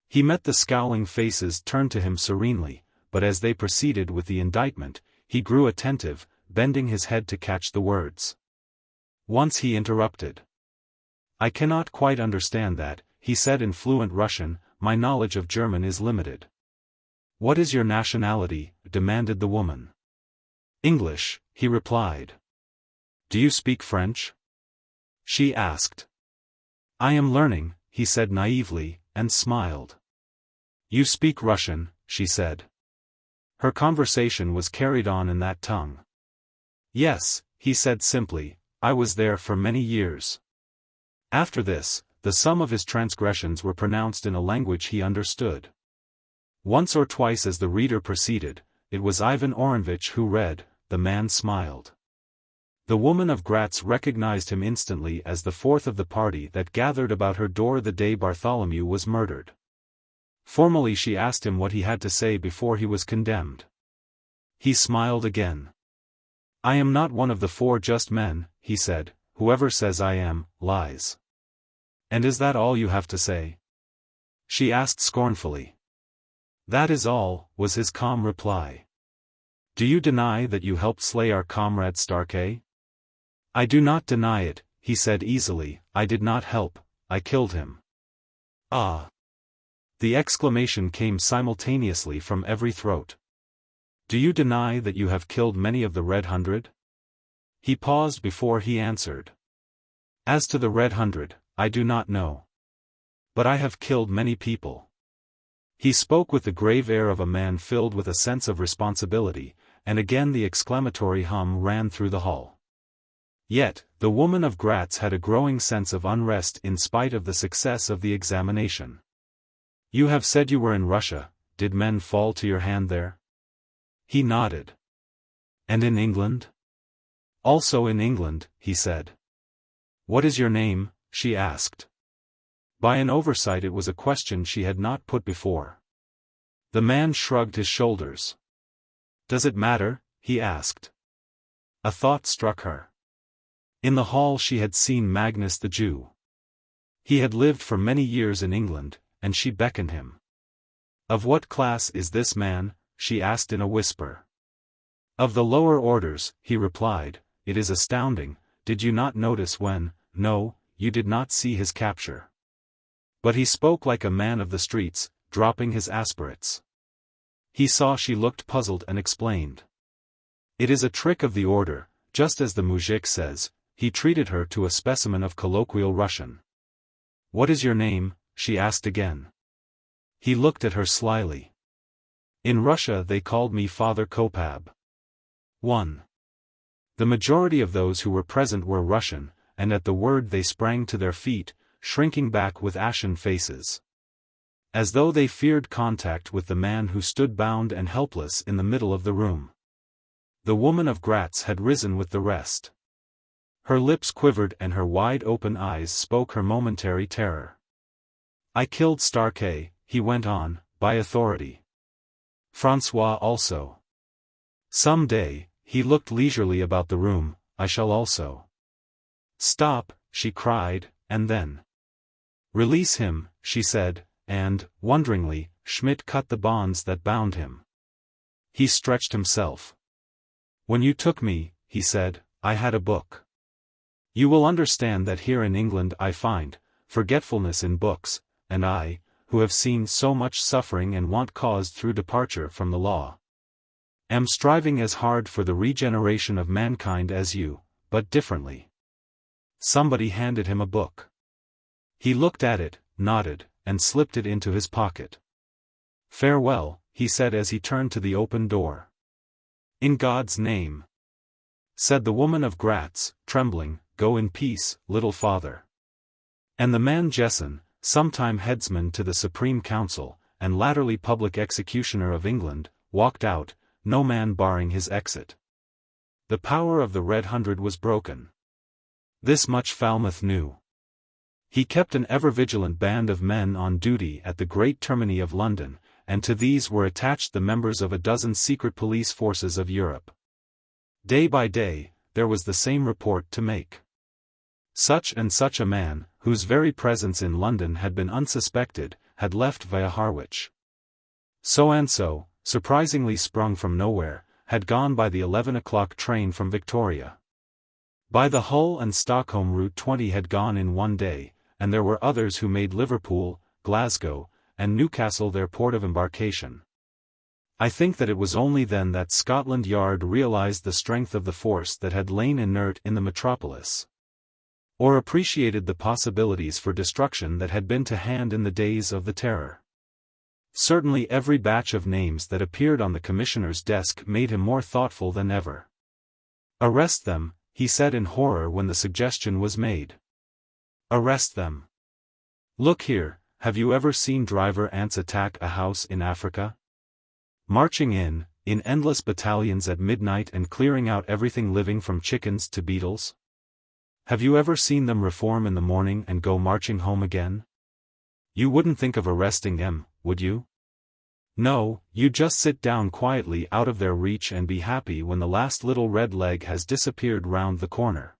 He met the scowling faces turned to him serenely, but as they proceeded with the indictment, he grew attentive, bending his head to catch the words. Once he interrupted. "I cannot quite understand that," he said in fluent Russian, "my knowledge of German is limited." "What is your nationality?" demanded the woman. "English," he replied. "Do you speak French?" she asked. "I am learning," he said naively, and smiled. "You speak Russian," she said. Her conversation was carried on in that tongue. "Yes," he said simply, "I was there for many years." After this, the sum of his transgressions were pronounced in a language he understood. Once or twice as the reader proceeded, it was Ivan Orenvich who read. The man smiled. The woman of Gratz recognized him instantly as the 4th of the party that gathered about her door the day Bartholomew was murdered. Formally she asked him what he had to say before he was condemned. He smiled again. "I am not one of the 4 just men," he said. "Whoever says I am, lies." "And is that all you have to say?" she asked scornfully. "That is all," was his calm reply. "Do you deny that you helped slay our comrade Starkey?" "I do not deny it," he said easily. "I did not help, I killed him." "Ah!" The exclamation came simultaneously from every throat. "Do you deny that you have killed many of the Red Hundred?" He paused before he answered. "As to the Red Hundred, I do not know. But I have killed many people." He spoke with the grave air of a man filled with a sense of responsibility, and again the exclamatory hum ran through the hall. Yet, the woman of Gratz had a growing sense of unrest in spite of the success of the examination. "You have said you were in Russia, did men fall to your hand there?" He nodded. "And in England?" "Also in England," he said. "What is your name?" she asked. By an oversight it was a question she had not put before. The man shrugged his shoulders. "Does it matter?" he asked. A thought struck her. In the hall she had seen Magnus the Jew. He had lived for many years in England, and she beckoned him. "Of what class is this man?" she asked in a whisper. "Of the lower orders," he replied. "It is astounding, did you not notice when, no, you did not see his capture." But he spoke like a man of the streets, dropping his aspirates. He saw she looked puzzled and explained. "It is a trick of the order, just as the mujik says." He treated her to a specimen of colloquial Russian. "What is your name?" she asked again. He looked at her slyly. "In Russia they called me Father Kopab." 1. The majority of those who were present were Russian, and at the word they sprang to their feet, shrinking back with ashen faces. As though they feared contact with the man who stood bound and helpless in the middle of the room. The woman of Gratz had risen with the rest. Her lips quivered and her wide-open eyes spoke her momentary terror. "I killed Starkey," he went on, "by authority. François also. Some day," he looked leisurely about the room, "I shall also." "Stop," she cried, and then. "Release him," she said, and, wonderingly, Schmidt cut the bonds that bound him. He stretched himself. "When you took me," he said, "I had a book. You will understand that here in England I find forgetfulness in books, and I, who have seen so much suffering and want caused through departure from the law. Am striving as hard for the regeneration of mankind as you, but differently. Somebody handed him a book. He looked at it, nodded, and slipped it into his pocket. Farewell, he said as he turned to the open door. In God's name, said the woman of Gratz, trembling, go in peace, little father. And the man Jessen, sometime headsman to the Supreme Council, and latterly public executioner of England, walked out, no man barring his exit. The power of the Red Hundred was broken. This much Falmouth knew. He kept an ever-vigilant band of men on duty at the great termini of London, and to these were attached the members of a dozen secret police forces of Europe. Day by day, there was the same report to make. Such and such a man, whose very presence in London had been unsuspected, had left via Harwich. So and so, surprisingly sprung from nowhere, had gone by the 11 o'clock train from Victoria. By the Hull and Stockholm route 20 had gone in one day, and there were others who made Liverpool, Glasgow, and Newcastle their port of embarkation. I think that it was only then that Scotland Yard realized the strength of the force that had lain inert in the metropolis, or appreciated the possibilities for destruction that had been to hand in the days of the Terror. Certainly every batch of names that appeared on the commissioner's desk made him more thoughtful than ever. Arrest them, he said in horror when the suggestion was made. Arrest them. Look here, have you ever seen driver ants attack a house in Africa? Marching in endless battalions at midnight and clearing out everything living from chickens to beetles? Have you ever seen them reform in the morning and go marching home again? You wouldn't think of arresting them, would you? No, you just sit down quietly out of their reach and be happy when the last little red leg has disappeared round the corner.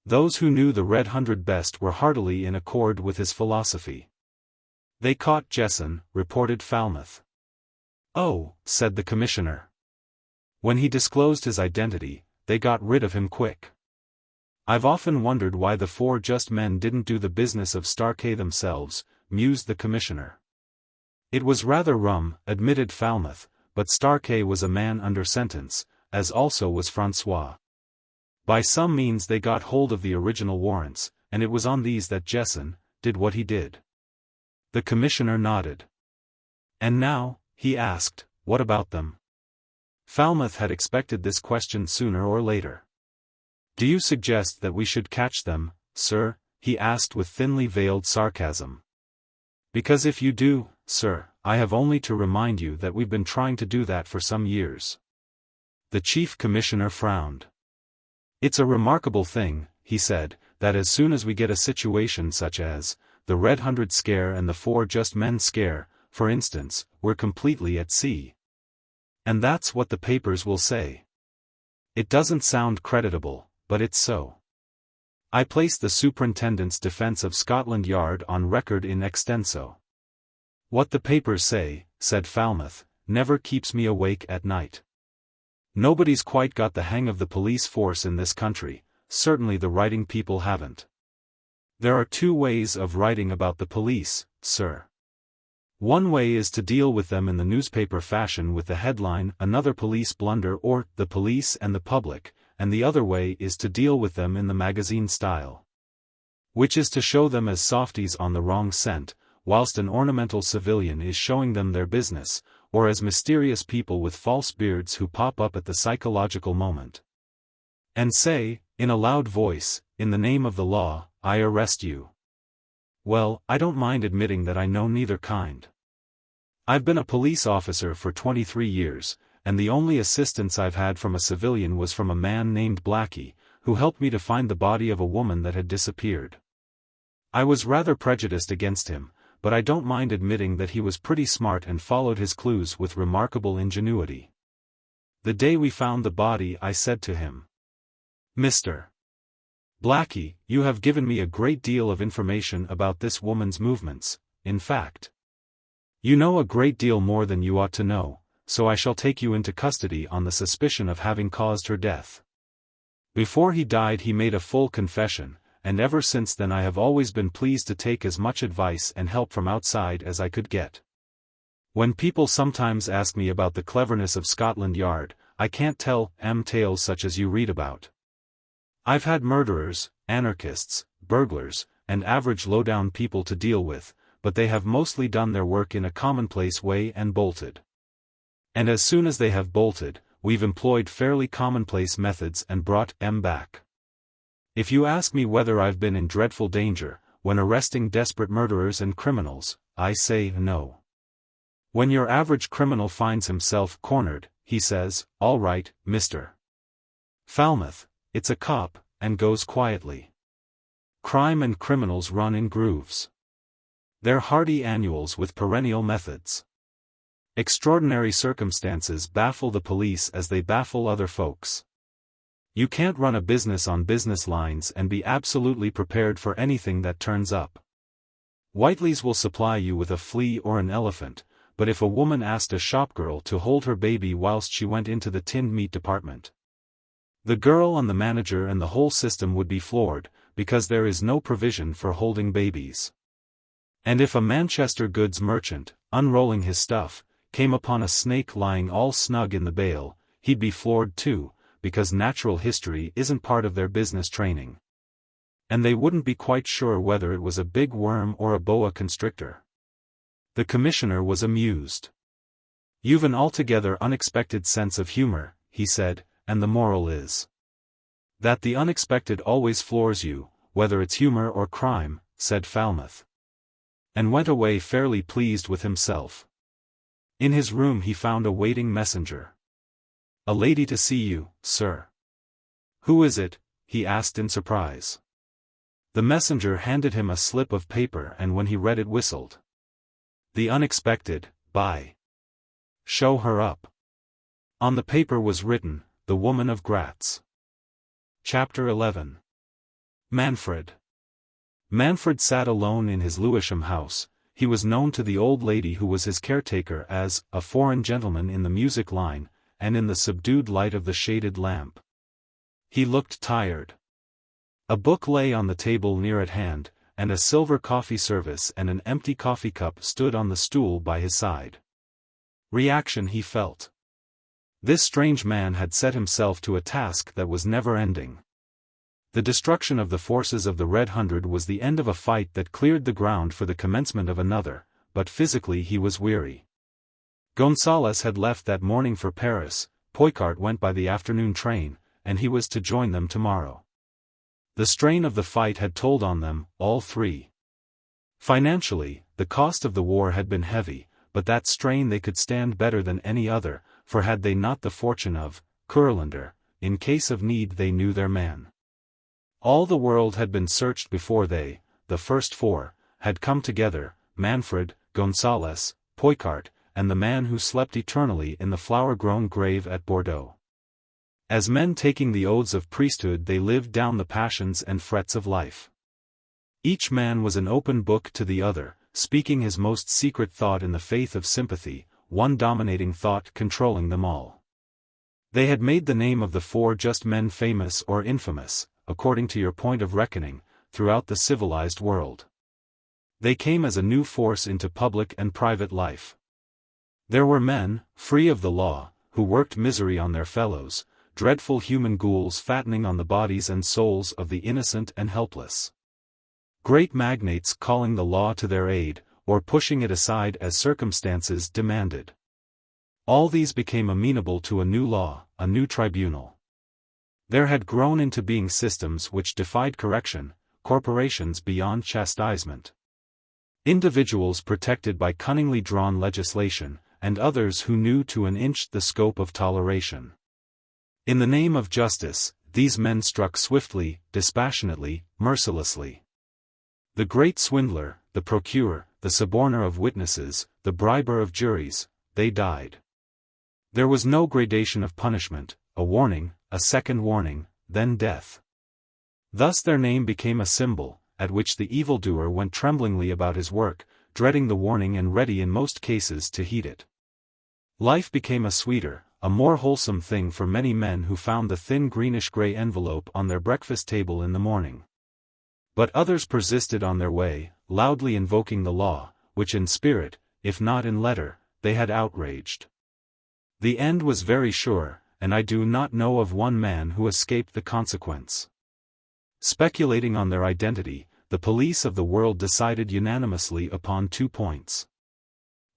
Those who knew the Red Hundred best were heartily in accord with his philosophy. They caught Jessen, reported Falmouth. Oh, said the commissioner. When he disclosed his identity, they got rid of him quick. I've often wondered why the four just men didn't do the business of Starkey themselves, mused the commissioner. It was rather rum, admitted Falmouth, but Starkey was a man under sentence, as also was Francois. By some means they got hold of the original warrants, and it was on these that Jessen did what he did. The commissioner nodded. And now, he asked, what about them? Falmouth had expected this question sooner or later. Do you suggest that we should catch them, sir? He asked with thinly veiled sarcasm. Because if you do, sir, I have only to remind you that we've been trying to do that for some years. The chief commissioner frowned. It's a remarkable thing, he said, that as soon as we get a situation such as the Red Hundred scare and the Four Just Men scare, for instance, we're completely at sea. And that's what the papers will say. It doesn't sound creditable, but it's so. I place the Superintendent's defense of Scotland Yard on record in extenso. What the papers say, said Falmouth, never keeps me awake at night. Nobody's quite got the hang of the police force in this country, certainly the writing people haven't. There are two ways of writing about the police, sir. One way is to deal with them in the newspaper fashion with the headline "Another Police Blunder" or "The Police and the Public," and the other way is to deal with them in the magazine style. Which is to show them as softies on the wrong scent, whilst an ornamental civilian is showing them their business, or as mysterious people with false beards who pop up at the psychological moment. And say, in a loud voice, in the name of the law, I arrest you. Well, I don't mind admitting that I know neither kind. I've been a police officer for 23 years, and the only assistance I've had from a civilian was from a man named Blackie, who helped me to find the body of a woman that had disappeared. I was rather prejudiced against him, but I don't mind admitting that he was pretty smart and followed his clues with remarkable ingenuity. The day we found the body I said to him, Mr. Blackie, you have given me a great deal of information about this woman's movements, in fact. You know a great deal more than you ought to know, so I shall take you into custody on the suspicion of having caused her death. Before he died he made a full confession, and ever since then I have always been pleased to take as much advice and help from outside as I could get. When people sometimes ask me about the cleverness of Scotland Yard, I can't tell tales such as you read about. I've had murderers, anarchists, burglars, and average low-down people to deal with, but they have mostly done their work in a commonplace way and bolted. And as soon as they have bolted, we've employed fairly commonplace methods and brought back. If you ask me whether I've been in dreadful danger, when arresting desperate murderers and criminals, I say no. When your average criminal finds himself cornered, he says, "All right, Mr. Falmouth, it's a cop," and goes quietly. Crime and criminals run in grooves. They're hardy annuals with perennial methods. Extraordinary circumstances baffle the police as they baffle other folks. You can't run a business on business lines and be absolutely prepared for anything that turns up. Whiteley's will supply you with a flea or an elephant, but if a woman asked a shopgirl to hold her baby whilst she went into the tinned meat department, the girl and the manager and the whole system would be floored, because there is no provision for holding babies. And if a Manchester goods merchant, unrolling his stuff, came upon a snake lying all snug in the bale, he'd be floored too, because natural history isn't part of their business training. And they wouldn't be quite sure whether it was a big worm or a boa constrictor. The commissioner was amused. "You've an altogether unexpected sense of humor," he said, "and the moral is that the unexpected always floors you, whether it's humor or crime," said Falmouth. And went away fairly pleased with himself. In his room he found a waiting messenger. "A lady to see you, sir." "Who is it?" he asked in surprise. The messenger handed him a slip of paper and when he read it whistled. "The unexpected, by. Show her up." On the paper was written, "The Woman of Gratz." Chapter 11. Manfred. Manfred sat alone in his Lewisham house. He was known to the old lady who was his caretaker as a foreign gentleman in the music line, and in the subdued light of the shaded lamp. He looked tired. A book lay on the table near at hand, and a silver coffee service and an empty coffee cup stood on the stool by his side. Reaction he felt. This strange man had set himself to a task that was never ending. The destruction of the forces of the Red Hundred was the end of a fight that cleared the ground for the commencement of another, but physically he was weary. Gonsalez had left that morning for Paris, Poicart went by the afternoon train, and he was to join them tomorrow. The strain of the fight had told on them, all three. Financially, the cost of the war had been heavy, but that strain they could stand better than any other, for had they not the fortune of Kurlander, in case of need they knew their man. All the world had been searched before they, the first four, had come together, Manfred, Gonsalez, Poicart, and the man who slept eternally in the flower-grown grave at Bordeaux. As men taking the oaths of priesthood they lived down the passions and frets of life. Each man was an open book to the other, speaking his most secret thought in the faith of sympathy, one dominating thought controlling them all. They had made the name of the four just men famous or infamous, according to your point of reckoning, throughout the civilized world. They came as a new force into public and private life. There were men, free of the law, who worked misery on their fellows, dreadful human ghouls fattening on the bodies and souls of the innocent and helpless. Great magnates calling the law to their aid, or pushing it aside as circumstances demanded. All these became amenable to a new law, a new tribunal. There had grown into being systems which defied correction, corporations beyond chastisement. Individuals protected by cunningly drawn legislation, and others who knew to an inch the scope of toleration. In the name of justice, these men struck swiftly, dispassionately, mercilessly. The great swindler, the procurer, the suborner of witnesses, the briber of juries, they died. There was no gradation of punishment, a warning, a second warning, then death. Thus their name became a symbol, at which the evildoer went tremblingly about his work, dreading the warning and ready in most cases to heed it. Life became a sweeter, a more wholesome thing for many men who found the thin greenish-gray envelope on their breakfast table in the morning. But others persisted on their way, loudly invoking the law, which in spirit, if not in letter, they had outraged. The end was very sure, and I do not know of one man who escaped the consequence. Speculating on their identity, the police of the world decided unanimously upon 2 points.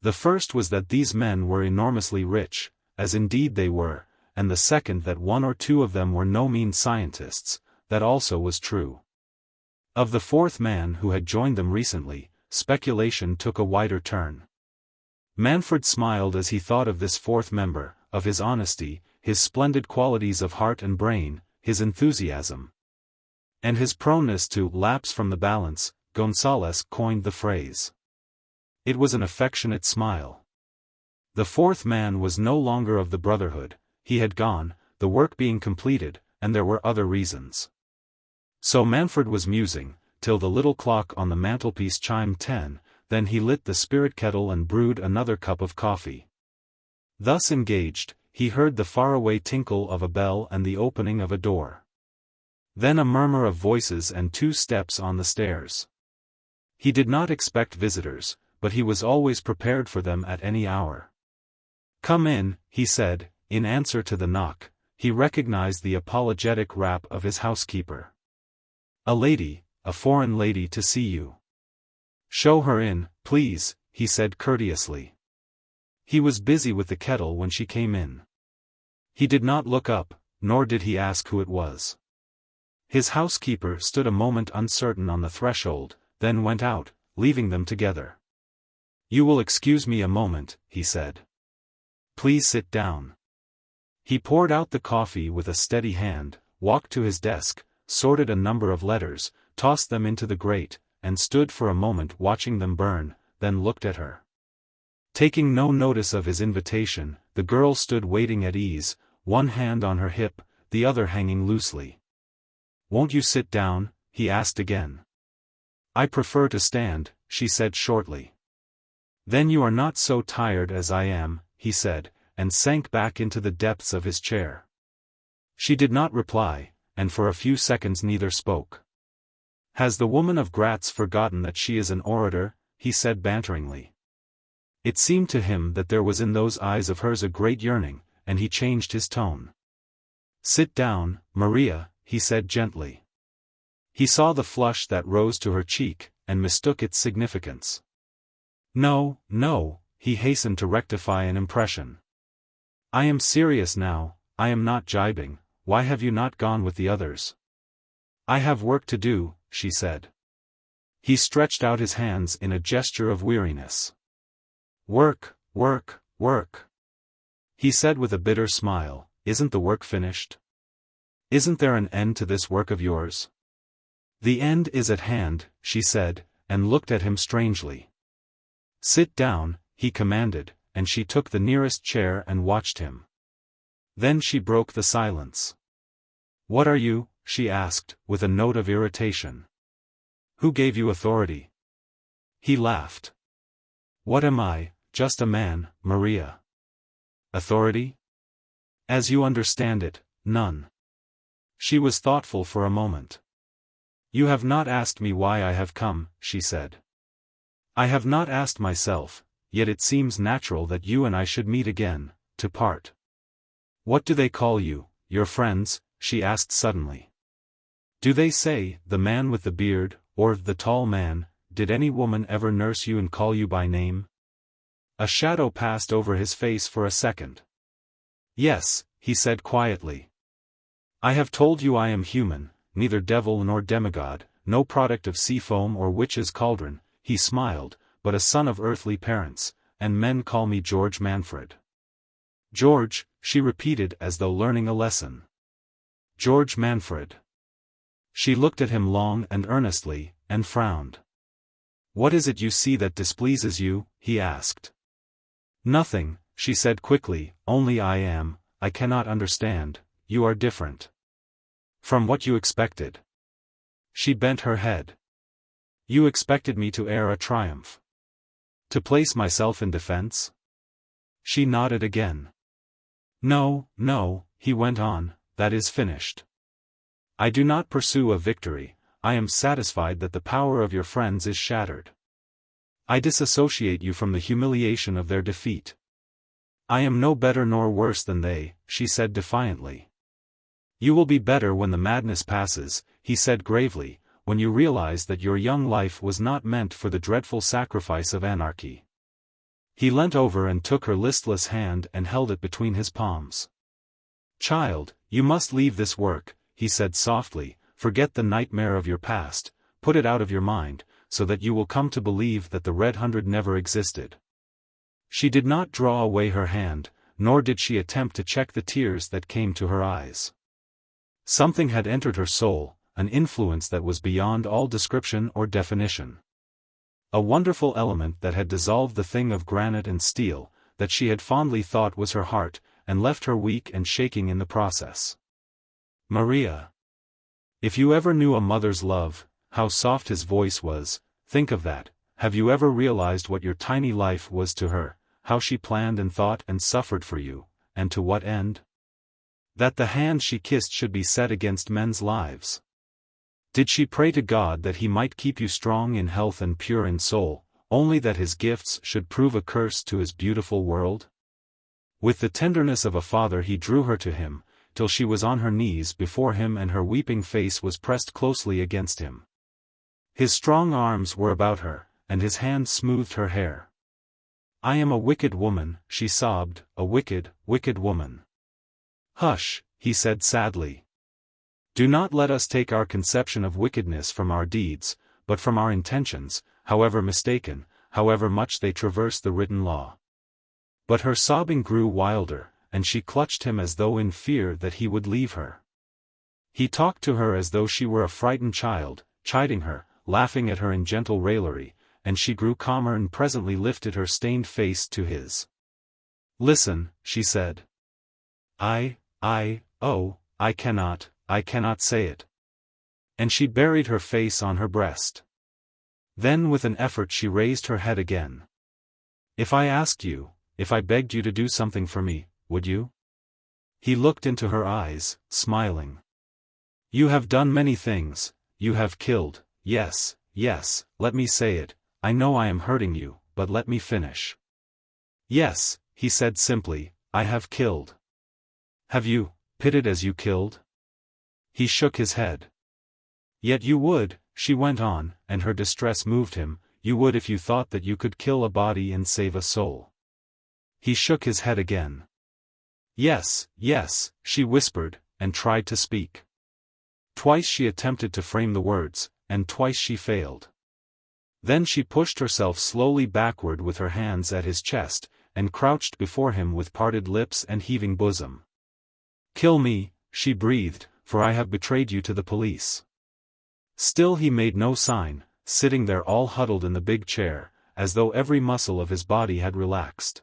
The first was that these men were enormously rich, as indeed they were, and the second that 1 or 2 of them were no mean scientists, that also was true. Of the 4th man who had joined them recently, speculation took a wider turn. Manfred smiled as he thought of this 4th member, of his honesty, his splendid qualities of heart and brain, his enthusiasm, and his proneness to lapse from the balance. Gonsalez coined the phrase. It was an affectionate smile. The 4th man was no longer of the brotherhood, he had gone, the work being completed, and there were other reasons. So Manfred was musing, till the little clock on the mantelpiece chimed 10, then he lit the spirit kettle and brewed another cup of coffee. Thus engaged, he heard the faraway tinkle of a bell and the opening of a door. Then a murmur of voices and 2 steps on the stairs. He did not expect visitors, but he was always prepared for them at any hour. "Come in," he said, in answer to the knock. He recognized the apologetic rap of his housekeeper. "A lady, a foreign lady to see you." "Show her in, please," he said courteously. He was busy with the kettle when she came in. He did not look up, nor did he ask who it was. His housekeeper stood a moment uncertain on the threshold, then went out, leaving them together. "You will excuse me a moment," he said. "Please sit down." He poured out the coffee with a steady hand, walked to his desk, sorted a number of letters, tossed them into the grate, and stood for a moment watching them burn, then looked at her. Taking no notice of his invitation, the girl stood waiting at ease, one hand on her hip, the other hanging loosely. "Won't you sit down?" he asked again. "I prefer to stand," she said shortly. "Then you are not so tired as I am," he said, and sank back into the depths of his chair. She did not reply, and for a few seconds neither spoke. "Has the woman of Gratz forgotten that she is an orator?" he said banteringly. It seemed to him that there was in those eyes of hers a great yearning, and he changed his tone. "Sit down, Maria," he said gently. He saw the flush that rose to her cheek, and mistook its significance. "No, no," he hastened to rectify an impression. "I am serious now, I am not jibing. Why have you not gone with the others?" "I have work to do," she said. He stretched out his hands in a gesture of weariness. "Work, work, work," he said with a bitter smile. "Isn't the work finished? Isn't there an end to this work of yours?" "The end is at hand," she said, and looked at him strangely. "Sit down," he commanded, and she took the nearest chair and watched him. Then she broke the silence. "What are you?" she asked, with a note of irritation. "Who gave you authority?" He laughed. "What am I? Just a man, Maria." "Authority?" "As you understand it, none." She was thoughtful for a moment. "You have not asked me why I have come," she said. "I have not asked myself, yet it seems natural that you and I should meet again, to part." "What do they call you, your friends?" she asked suddenly. "Do they say, the man with the beard, or the tall man? Did any woman ever nurse you and call you by name?" A shadow passed over his face for a second. "Yes," he said quietly. "I have told you I am human, neither devil nor demigod, no product of sea foam or witch's cauldron," he smiled, "but a son of earthly parents, and men call me George Manfred." "George," she repeated as though learning a lesson. "George Manfred." She looked at him long and earnestly, and frowned. "What is it you see that displeases you?" he asked. "Nothing," she said quickly, "only I cannot understand, you are different." "From what you expected?" She bent her head. "You expected me to air a triumph? To place myself in defense?" She nodded again. "No, no," he went on, "that is finished. I do not pursue a victory, I am satisfied that the power of your friends is shattered. I disassociate you from the humiliation of their defeat. I am no better nor worse than they, she said defiantly. You will be better when the madness passes, he said gravely, when you realize that your young life was not meant for the dreadful sacrifice of anarchy. He leant over and took her listless hand and held it between his palms. Child, you must leave this work, he said softly, forget the nightmare of your past, put it out of your mind, so that you will come to believe that the Red Hundred never existed. She did not draw away her hand, nor did she attempt to check the tears that came to her eyes. Something had entered her soul, an influence that was beyond all description or definition. A wonderful element that had dissolved the thing of granite and steel, that she had fondly thought was her heart, and left her weak and shaking in the process. Maria. If you ever knew a mother's love, how soft his voice was, think of that. Have you ever realized what your tiny life was to her, how she planned and thought and suffered for you, and to what end? That the hand she kissed should be set against men's lives. Did she pray to God that he might keep you strong in health and pure in soul, only that his gifts should prove a curse to his beautiful world? With the tenderness of a father he drew her to him, till she was on her knees before him and her weeping face was pressed closely against him. His strong arms were about her, and his hand smoothed her hair. I am a wicked woman, she sobbed, a wicked, wicked woman. Hush, he said sadly. Do not let us take our conception of wickedness from our deeds, but from our intentions, however mistaken, however much they traverse the written law. But her sobbing grew wilder, and she clutched him as though in fear that he would leave her. He talked to her as though she were a frightened child, chiding her, laughing at her in gentle raillery, and she grew calmer and presently lifted her stained face to his. Listen, she said. I cannot say it. And she buried her face on her breast. Then with an effort she raised her head again. If I asked you, if I begged you to do something for me, would you? He looked into her eyes, smiling. You have done many things, you have killed, yes, let me say it, I know I am hurting you, but let me finish. Yes, he said simply, I have killed. Have you, pitted as you killed? He shook his head. Yet you would, she went on, and her distress moved him, you would if you thought that you could kill a body and save a soul. He shook his head again. Yes, she whispered, and tried to speak. Twice she attempted to frame the words, and twice she failed. Then she pushed herself slowly backward with her hands at his chest, and crouched before him with parted lips and heaving bosom. Kill me, she breathed, for I have betrayed you to the police. Still he made no sign, sitting there all huddled in the big chair, as though every muscle of his body had relaxed.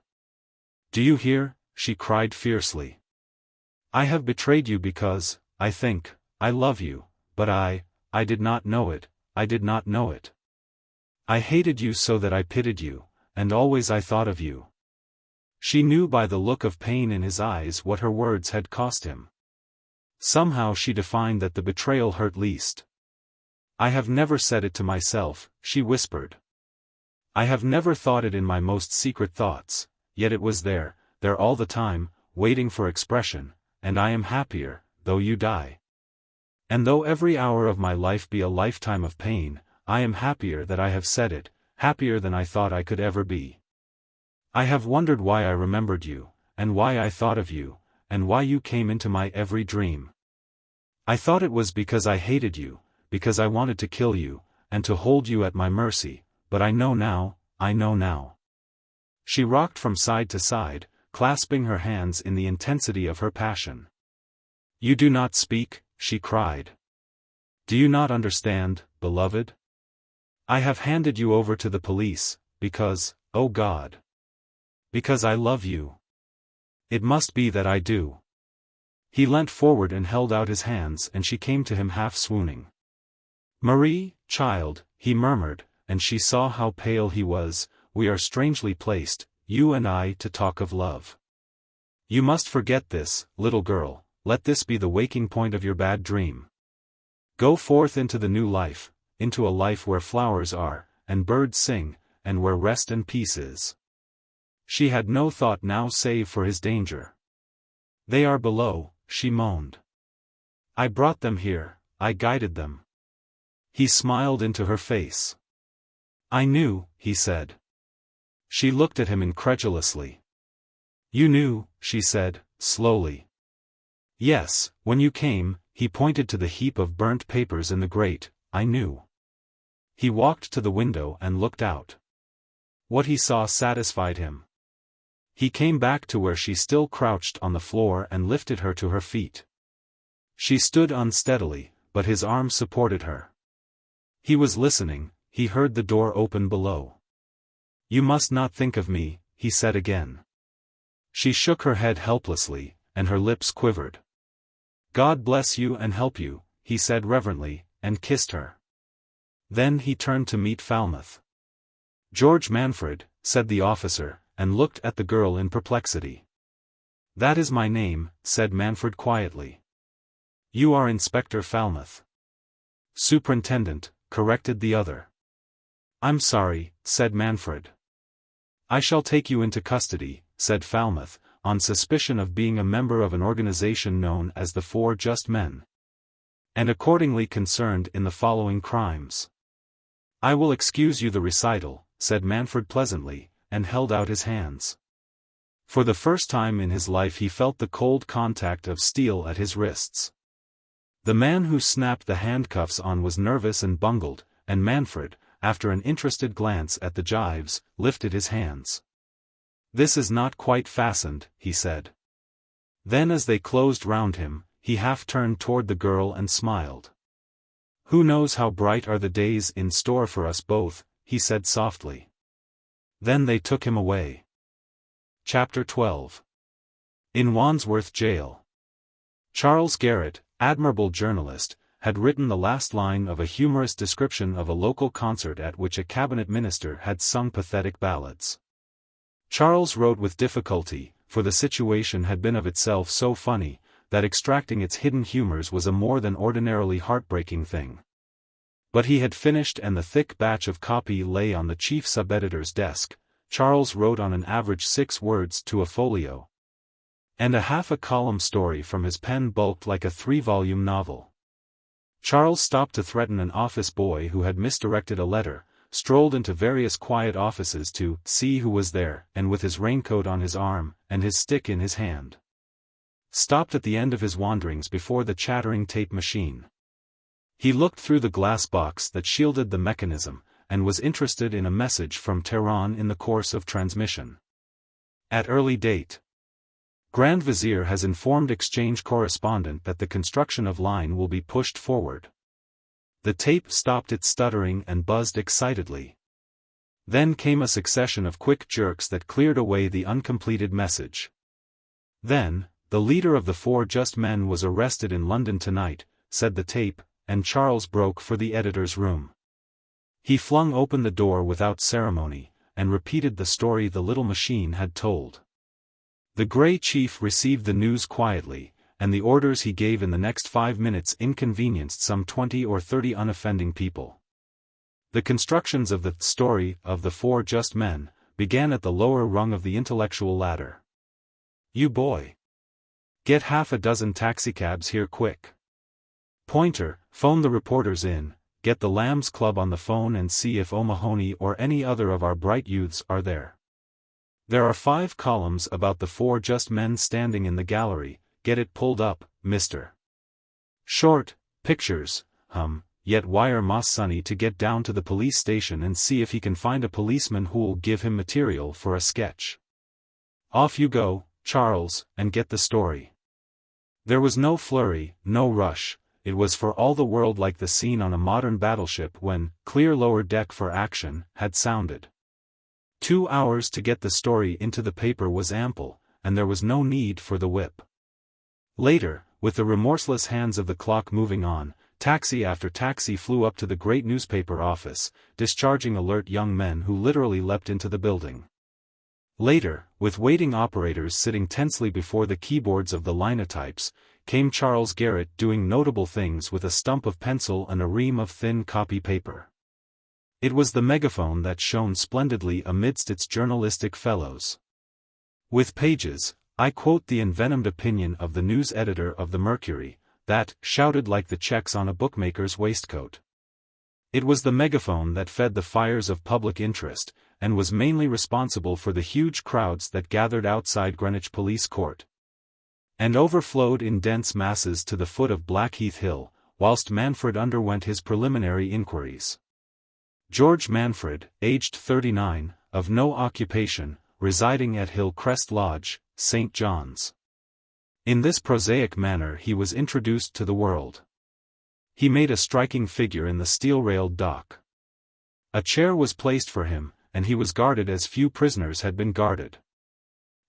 Do you hear? She cried fiercely. I have betrayed you because, I think, I love you, but I did not know it, I did not know it. I hated you so that I pitied you, and always I thought of you. She knew by the look of pain in his eyes what her words had cost him. Somehow she divined that the betrayal hurt least. I have never said it to myself, she whispered. I have never thought it in my most secret thoughts, yet it was there all the time, waiting for expression, and I am happier, though you die. And though every hour of my life be a lifetime of pain, I am happier that I have said it, happier than I thought I could ever be. I have wondered why I remembered you, and why I thought of you, and why you came into my every dream. I thought it was because I hated you, because I wanted to kill you, and to hold you at my mercy, but I know now. She rocked from side to side, clasping her hands in the intensity of her passion. You do not speak, she cried. Do you not understand, beloved? I have handed you over to the police, because, oh God. Because I love you. It must be that I do. He leant forward and held out his hands and she came to him half swooning. Marie, child, he murmured, and she saw how pale he was. We are strangely placed, you and I, to talk of love. You must forget this, little girl, let this be the waking point of your bad dream. Go forth into the new life, into a life where flowers are, and birds sing, and where rest and peace is. She had no thought now save for his danger. They are below, she moaned. I brought them here, I guided them. He smiled into her face. I knew, he said. She looked at him incredulously. You knew, she said, slowly. Yes, when you came, he pointed to the heap of burnt papers in the grate, I knew. He walked to the window and looked out. What he saw satisfied him. He came back to where she still crouched on the floor and lifted her to her feet. She stood unsteadily, but his arm supported her. He was listening, he heard the door open below. You must not think of me, he said again. She shook her head helplessly, and her lips quivered. God bless you and help you, he said reverently, and kissed her. Then he turned to meet Falmouth. George Manfred, said the officer, and looked at the girl in perplexity. That is my name, said Manfred quietly. You are Inspector Falmouth. Superintendent, corrected the other. I'm sorry, said Manfred. I shall take you into custody, said Falmouth, on suspicion of being a member of an organization known as the Four Just Men. And accordingly concerned in the following crimes. I will excuse you the recital, said Manfred pleasantly, and held out his hands. For the first time in his life he felt the cold contact of steel at his wrists. The man who snapped the handcuffs on was nervous and bungled, and Manfred, after an interested glance at the gyves, lifted his hands. This is not quite fastened, he said. Then as they closed round him, he half turned toward the girl and smiled. Who knows how bright are the days in store for us both, he said softly. Then they took him away. Chapter 12. In Wandsworth Jail. Charles Garrett, admirable journalist, had written the last line of a humorous description of a local concert at which a cabinet minister had sung pathetic ballads. Charles wrote with difficulty, for the situation had been of itself so funny, that extracting its hidden humors was a more than ordinarily heartbreaking thing. But he had finished and the thick batch of copy lay on the chief sub-editor's desk. Charles wrote on an average 6 words to a folio. And a half-a-column story from his pen bulked like a 3-volume novel. Charles stopped to threaten an office boy who had misdirected a letter, strolled into various quiet offices to see who was there, and with his raincoat on his arm, and his stick in his hand. Stopped at the end of his wanderings before the chattering tape machine. He looked through the glass box that shielded the mechanism, and was interested in a message from Tehran in the course of transmission. At early date. Grand Vizier has informed exchange correspondent that the construction of line will be pushed forward. The tape stopped its stuttering and buzzed excitedly. Then came a succession of quick jerks that cleared away the uncompleted message. Then, the leader of the Four Just Men was arrested in London tonight, said the tape, and Charles broke for the editor's room. He flung open the door without ceremony, and repeated the story the little machine had told. The Grey Chief received the news quietly, and the orders he gave in the next 5 minutes inconvenienced some 20 or 30 unoffending people. The constructions of the story of the Four Just Men began at the lower rung of the intellectual ladder. You boy! Get half a dozen taxicabs here quick. Pointer, phone the reporters in, get the Lambs Club on the phone and see if O'Mahony or any other of our bright youths are there. There are 5 columns about the Four Just Men standing in the gallery, get it pulled up, mister. Short, pictures, yet wire Moss Sonny to get down to the police station and see if he can find a policeman who'll give him material for a sketch. Off you go, Charles, and get the story. There was no flurry, no rush, it was for all the world like the scene on a modern battleship when, clear lower deck for action, had sounded. 2 hours to get the story into the paper was ample, and there was no need for the whip. Later, with the remorseless hands of the clock moving on, taxi after taxi flew up to the great newspaper office, discharging alert young men who literally leapt into the building. Later, with waiting operators sitting tensely before the keyboards of the linotypes, came Charles Garrett doing notable things with a stump of pencil and a ream of thin copy paper. It was the megaphone that shone splendidly amidst its journalistic fellows. With pages, I quote the envenomed opinion of the news editor of the Mercury, that shouted like the checks on a bookmaker's waistcoat. It was the megaphone that fed the fires of public interest, and was mainly responsible for the huge crowds that gathered outside Greenwich Police Court, and overflowed in dense masses to the foot of Blackheath Hill, whilst Manfred underwent his preliminary inquiries. George Manfred, aged 39, of no occupation, residing at Hillcrest Lodge, St. John's. In this prosaic manner he was introduced to the world. He made a striking figure in the steel-railed dock. A chair was placed for him, and he was guarded as few prisoners had been guarded.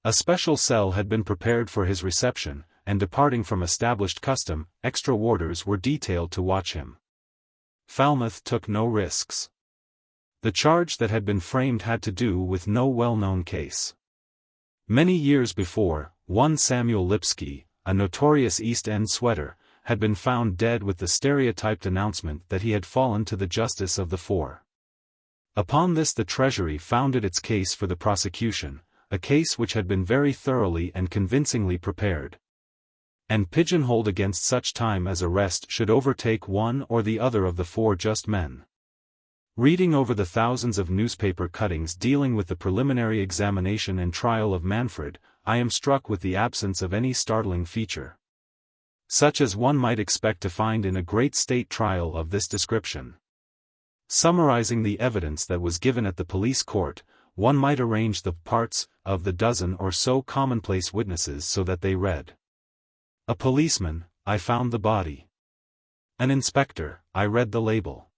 A special cell had been prepared for his reception, and departing from established custom, extra warders were detailed to watch him. Falmouth took no risks. The charge that had been framed had to do with no well-known case. Many years before, one Samuel Lipsky, a notorious East End sweater, had been found dead with the stereotyped announcement that he had fallen to the justice of the four. Upon this the Treasury founded its case for the prosecution, a case which had been very thoroughly and convincingly prepared, and pigeonholed against such time as arrest should overtake one or the other of the four just men. Reading over the thousands of newspaper cuttings dealing with the preliminary examination and trial of Manfred, I am struck with the absence of any startling feature, such as one might expect to find in a great state trial of this description. Summarizing the evidence that was given at the police court, one might arrange the parts of the dozen or so commonplace witnesses so that they read: a policeman, I found the body. An inspector, I read the label.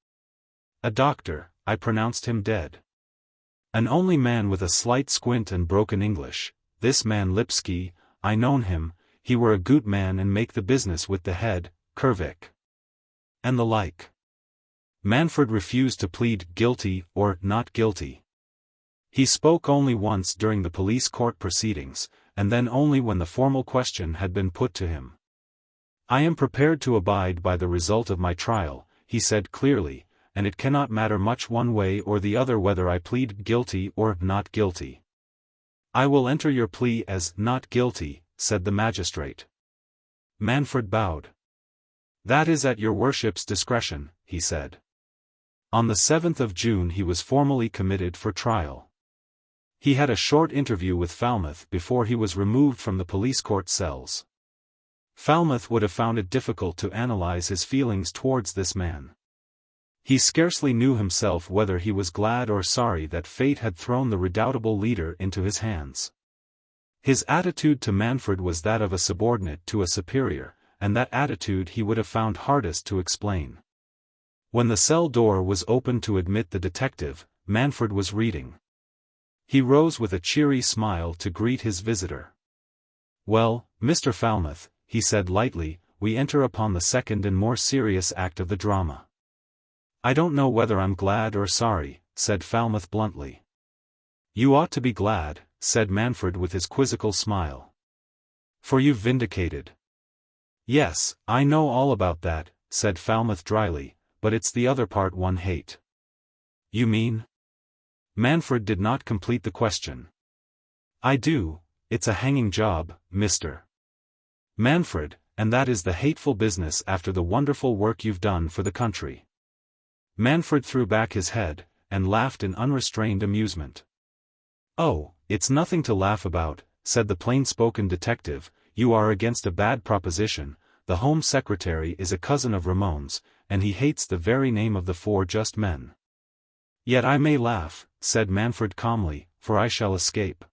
A doctor, I pronounced him dead. An only man with a slight squint and broken English, this man Lipsky, I known him, he were a good man and make the business with the head, Kervik. And the like. Manfred refused to plead guilty or not guilty. He spoke only once during the police court proceedings, and then only when the formal question had been put to him. I am prepared to abide by the result of my trial, he said clearly, and it cannot matter much one way or the other whether I plead guilty or not guilty. I will enter your plea as not guilty, said the magistrate. Manfred bowed. That is at your worship's discretion, he said. On the 7th of June he was formally committed for trial. He had a short interview with Falmouth before he was removed from the police court cells. Falmouth would have found it difficult to analyze his feelings towards this man. He scarcely knew himself whether he was glad or sorry that fate had thrown the redoubtable leader into his hands. His attitude to Manfred was that of a subordinate to a superior, and that attitude he would have found hardest to explain. When the cell door was opened to admit the detective, Manfred was reading. He rose with a cheery smile to greet his visitor. Well, Mr. Falmouth, he said lightly, we enter upon the second and more serious act of the drama. I don't know whether I'm glad or sorry, said Falmouth bluntly. You ought to be glad, said Manfred with his quizzical smile. For you've vindicated. Yes, I know all about that, said Falmouth dryly, but it's the other part one hate. You mean? Manfred did not complete the question. I do, it's a hanging job, Mr. Manfred, and that is the hateful business after the wonderful work you've done for the country. Manfred threw back his head, and laughed in unrestrained amusement. Oh, it's nothing to laugh about, said the plain-spoken detective, you are against a bad proposition, the Home Secretary is a cousin of Ramon's, and he hates the very name of the four just men. Yet I may laugh, said Manfred calmly, for I shall escape.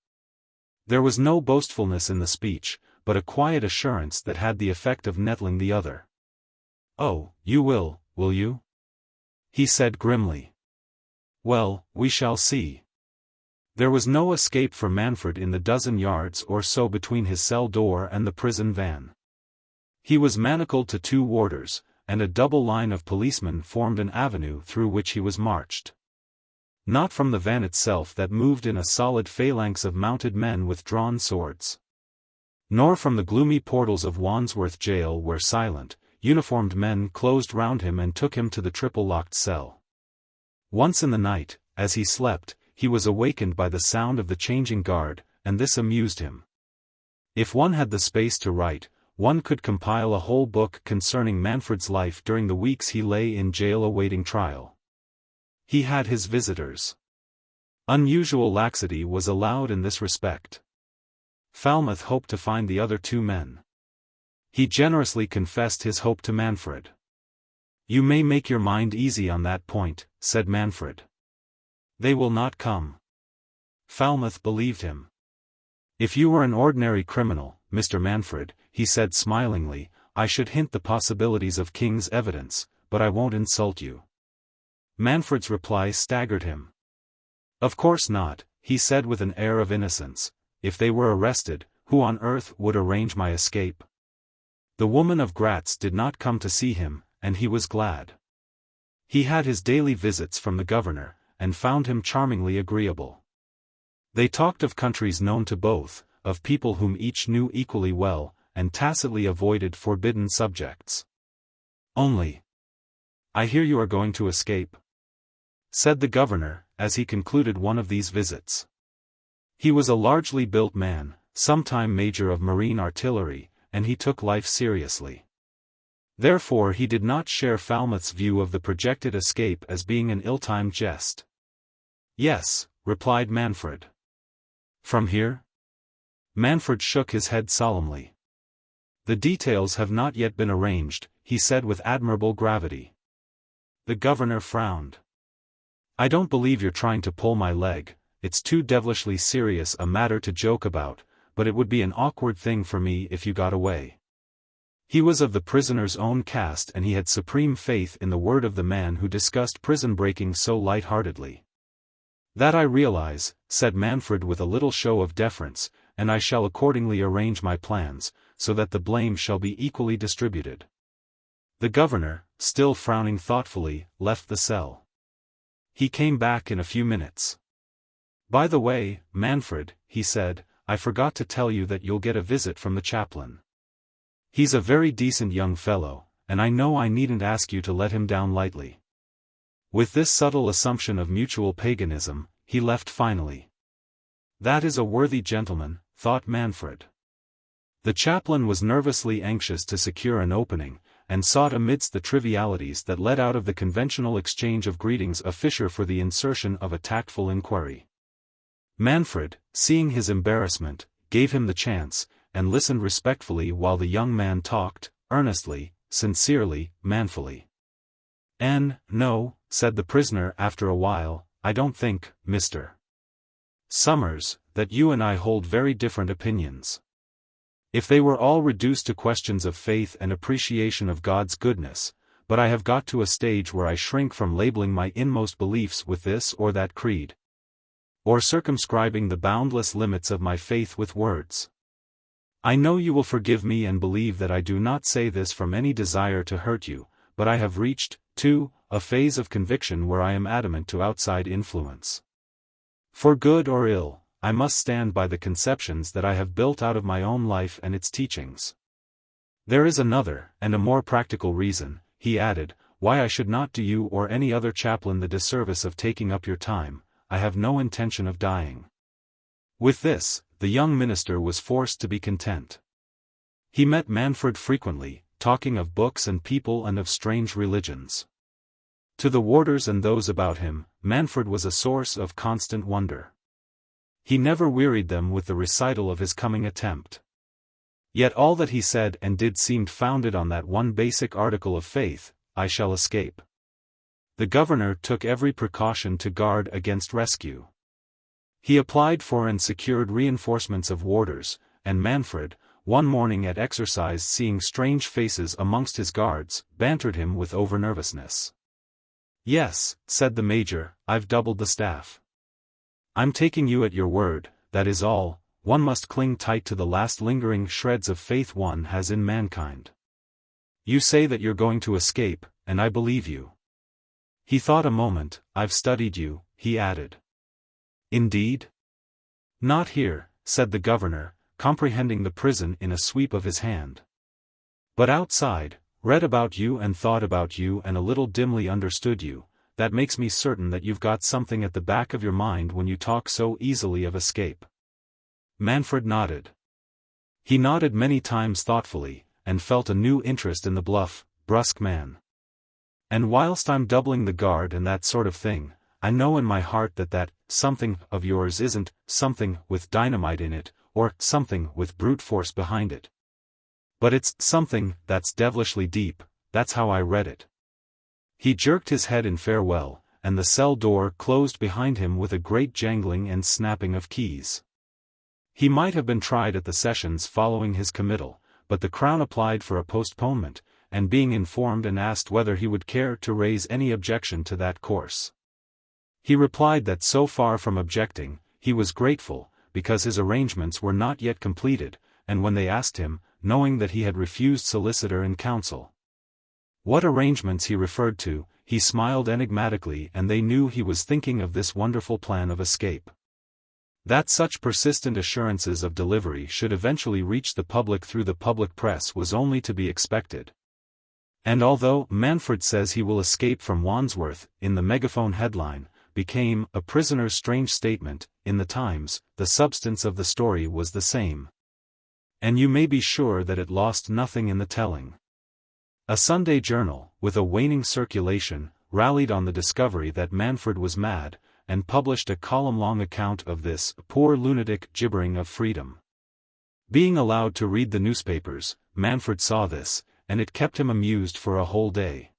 There was no boastfulness in the speech, but a quiet assurance that had the effect of nettling the other. Oh, you will you? He said grimly. Well, we shall see. There was no escape for Manfred in the dozen yards or so between his cell door and the prison van. He was manacled to two warders, and a double line of policemen formed an avenue through which he was marched. Not from the van itself that moved in a solid phalanx of mounted men with drawn swords. nor from the gloomy portals of Wandsworth Jail where silent, uniformed men closed round him and took him to the triple-locked cell. Once in the night, as he slept, he was awakened by the sound of the changing guard, and this amused him. If one had the space to write, one could compile a whole book concerning Manfred's life during the weeks he lay in jail awaiting trial. He had his visitors. Unusual laxity was allowed in this respect. Falmouth hoped to find the other two men. He generously confessed his hope to Manfred. "You may make your mind easy on that point," said Manfred. "They will not come." Falmouth believed him. "If you were an ordinary criminal, Mr. Manfred," he said smilingly, "I should hint the possibilities of King's evidence, but I won't insult you." Manfred's reply staggered him. "Of course not," he said with an air of innocence. "If they were arrested, who on earth would arrange my escape?" The woman of Gratz did not come to see him, and he was glad. He had his daily visits from the governor, and found him charmingly agreeable. They talked of countries known to both, of people whom each knew equally well, and tacitly avoided forbidden subjects. "Only, I hear you are going to escape," said the governor, as he concluded one of these visits. He was a largely built man, sometime major of marine artillery, and he took life seriously. Therefore he did not share Falmouth's view of the projected escape as being an ill-timed jest. "Yes," replied Manfred. "From here?" Manfred shook his head solemnly. "The details have not yet been arranged," he said with admirable gravity. The governor frowned. "I don't believe you're trying to pull my leg, it's too devilishly serious a matter to joke about, but it would be an awkward thing for me if you got away." He was of the prisoner's own caste and he had supreme faith in the word of the man who discussed prison-breaking so light-heartedly. "That I realize," said Manfred with a little show of deference, "and I shall accordingly arrange my plans, so that the blame shall be equally distributed." The governor, still frowning thoughtfully, left the cell. He came back in a few minutes. "By the way, Manfred," he said, "I forgot to tell you that you'll get a visit from the chaplain. He's a very decent young fellow, and I know I needn't ask you to let him down lightly." With this subtle assumption of mutual paganism, he left finally. "That is a worthy gentleman," thought Manfred. The chaplain was nervously anxious to secure an opening, and sought amidst the trivialities that led out of the conventional exchange of greetings a fissure for the insertion of a tactful inquiry. Manfred, seeing his embarrassment, gave him the chance, and listened respectfully while the young man talked, earnestly, sincerely, manfully. "No," said the prisoner after a while, "I don't think, Mr. Summers, that you and I hold very different opinions. If they were all reduced to questions of faith and appreciation of God's goodness, but I have got to a stage where I shrink from labeling my inmost beliefs with this or that creed, or circumscribing the boundless limits of my faith with words. I know you will forgive me and believe that I do not say this from any desire to hurt you, but I have reached, too, a phase of conviction where I am adamant to outside influence. For good or ill, I must stand by the conceptions that I have built out of my own life and its teachings. There is another, and a more practical reason," he added, "why I should not do you or any other chaplain the disservice of taking up your time. I have no intention of dying." With this, the young minister was forced to be content. He met Manfred frequently, talking of books and people and of strange religions. To the warders and those about him, Manfred was a source of constant wonder. He never wearied them with the recital of his coming attempt. Yet all that he said and did seemed founded on that one basic article of faith: "I shall escape." The governor took every precaution to guard against rescue. He applied for and secured reinforcements of warders, and Manfred, one morning at exercise seeing strange faces amongst his guards, bantered him with over-nervousness. "Yes," said the major, "I've doubled the staff. I'm taking you at your word, that is all. One must cling tight to the last lingering shreds of faith one has in mankind. You say that you're going to escape, and I believe you." He thought a moment. "I've studied you," he added. "Indeed?" "Not here," said the governor, comprehending the prison in a sweep of his hand. But outside, read about you and thought about you and a little dimly understood you, that makes me certain that you've got something at the back of your mind when you talk so easily of escape." Manfred nodded. He nodded many times thoughtfully, and felt a new interest in the bluff, brusque man. "And whilst I'm doubling the guard and that sort of thing, I know in my heart that something of yours isn't something with dynamite in it, or something with brute force behind it. But it's something that's devilishly deep, that's how I read it." He jerked his head in farewell, and the cell door closed behind him with a great jangling and snapping of keys. He might have been tried at the sessions following his committal, but the Crown applied for a postponement, and being informed and asked whether he would care to raise any objection to that course. He replied that so far from objecting, he was grateful, because his arrangements were not yet completed, and when they asked him, knowing that he had refused solicitor and counsel, what arrangements he referred to, he smiled enigmatically, and they knew he was thinking of this wonderful plan of escape. That such persistent assurances of delivery should eventually reach the public through the public press was only to be expected. And although Manfred says he will escape from Wandsworth, in the megaphone headline, became a prisoner's strange statement, in the Times, the substance of the story was the same. And you may be sure that it lost nothing in the telling. A Sunday journal, with a waning circulation, rallied on the discovery that Manfred was mad, and published a column-long account of this poor lunatic gibbering of freedom. Being allowed to read the newspapers, Manfred saw this, and it kept him amused for a whole day.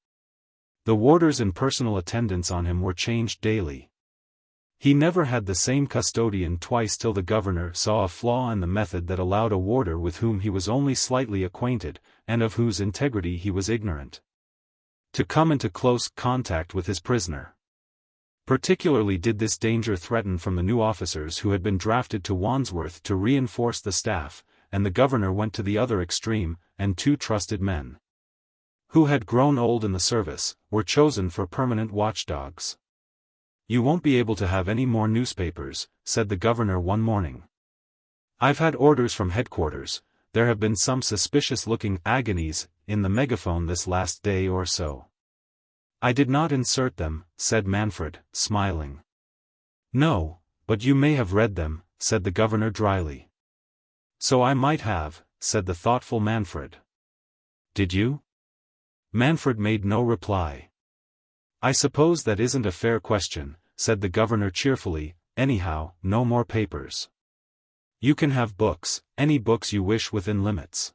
The warders in personal attendance on him were changed daily. He never had the same custodian twice till the governor saw a flaw in the method that allowed a warder with whom he was only slightly acquainted, and of whose integrity he was ignorant, to come into close contact with his prisoner. Particularly did this danger threaten from the new officers who had been drafted to Wandsworth to reinforce the staff, and the governor went to the other extreme, and 2 trusted men, who had grown old in the service, were chosen for permanent watchdogs. "You won't be able to have any more newspapers," said the governor one morning. "I've had orders from headquarters. There have been some suspicious-looking agonies in the megaphone this last day or so." "I did not insert them," said Manfred, smiling. "No, but you may have read them," said the governor dryly. "So I might have," said the thoughtful Manfred. "Did you?" Manfred made no reply. "I suppose that isn't a fair question," said the governor cheerfully. "Anyhow, no more papers. You can have books, any books you wish within limits."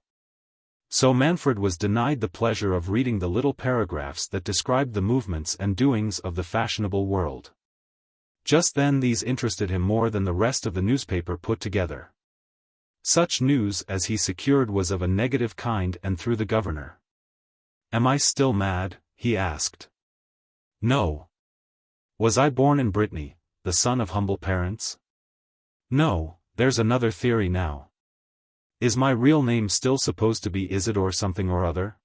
So Manfred was denied the pleasure of reading the little paragraphs that described the movements and doings of the fashionable world. Just then these interested him more than the rest of the newspaper put together. Such news as he secured was of a negative kind and through the governor. "Am I still mad?" he asked. "No." "Was I born in Brittany, the son of humble parents?" "No, there's another theory now." "Is my real name still supposed to be Isidore something or other?"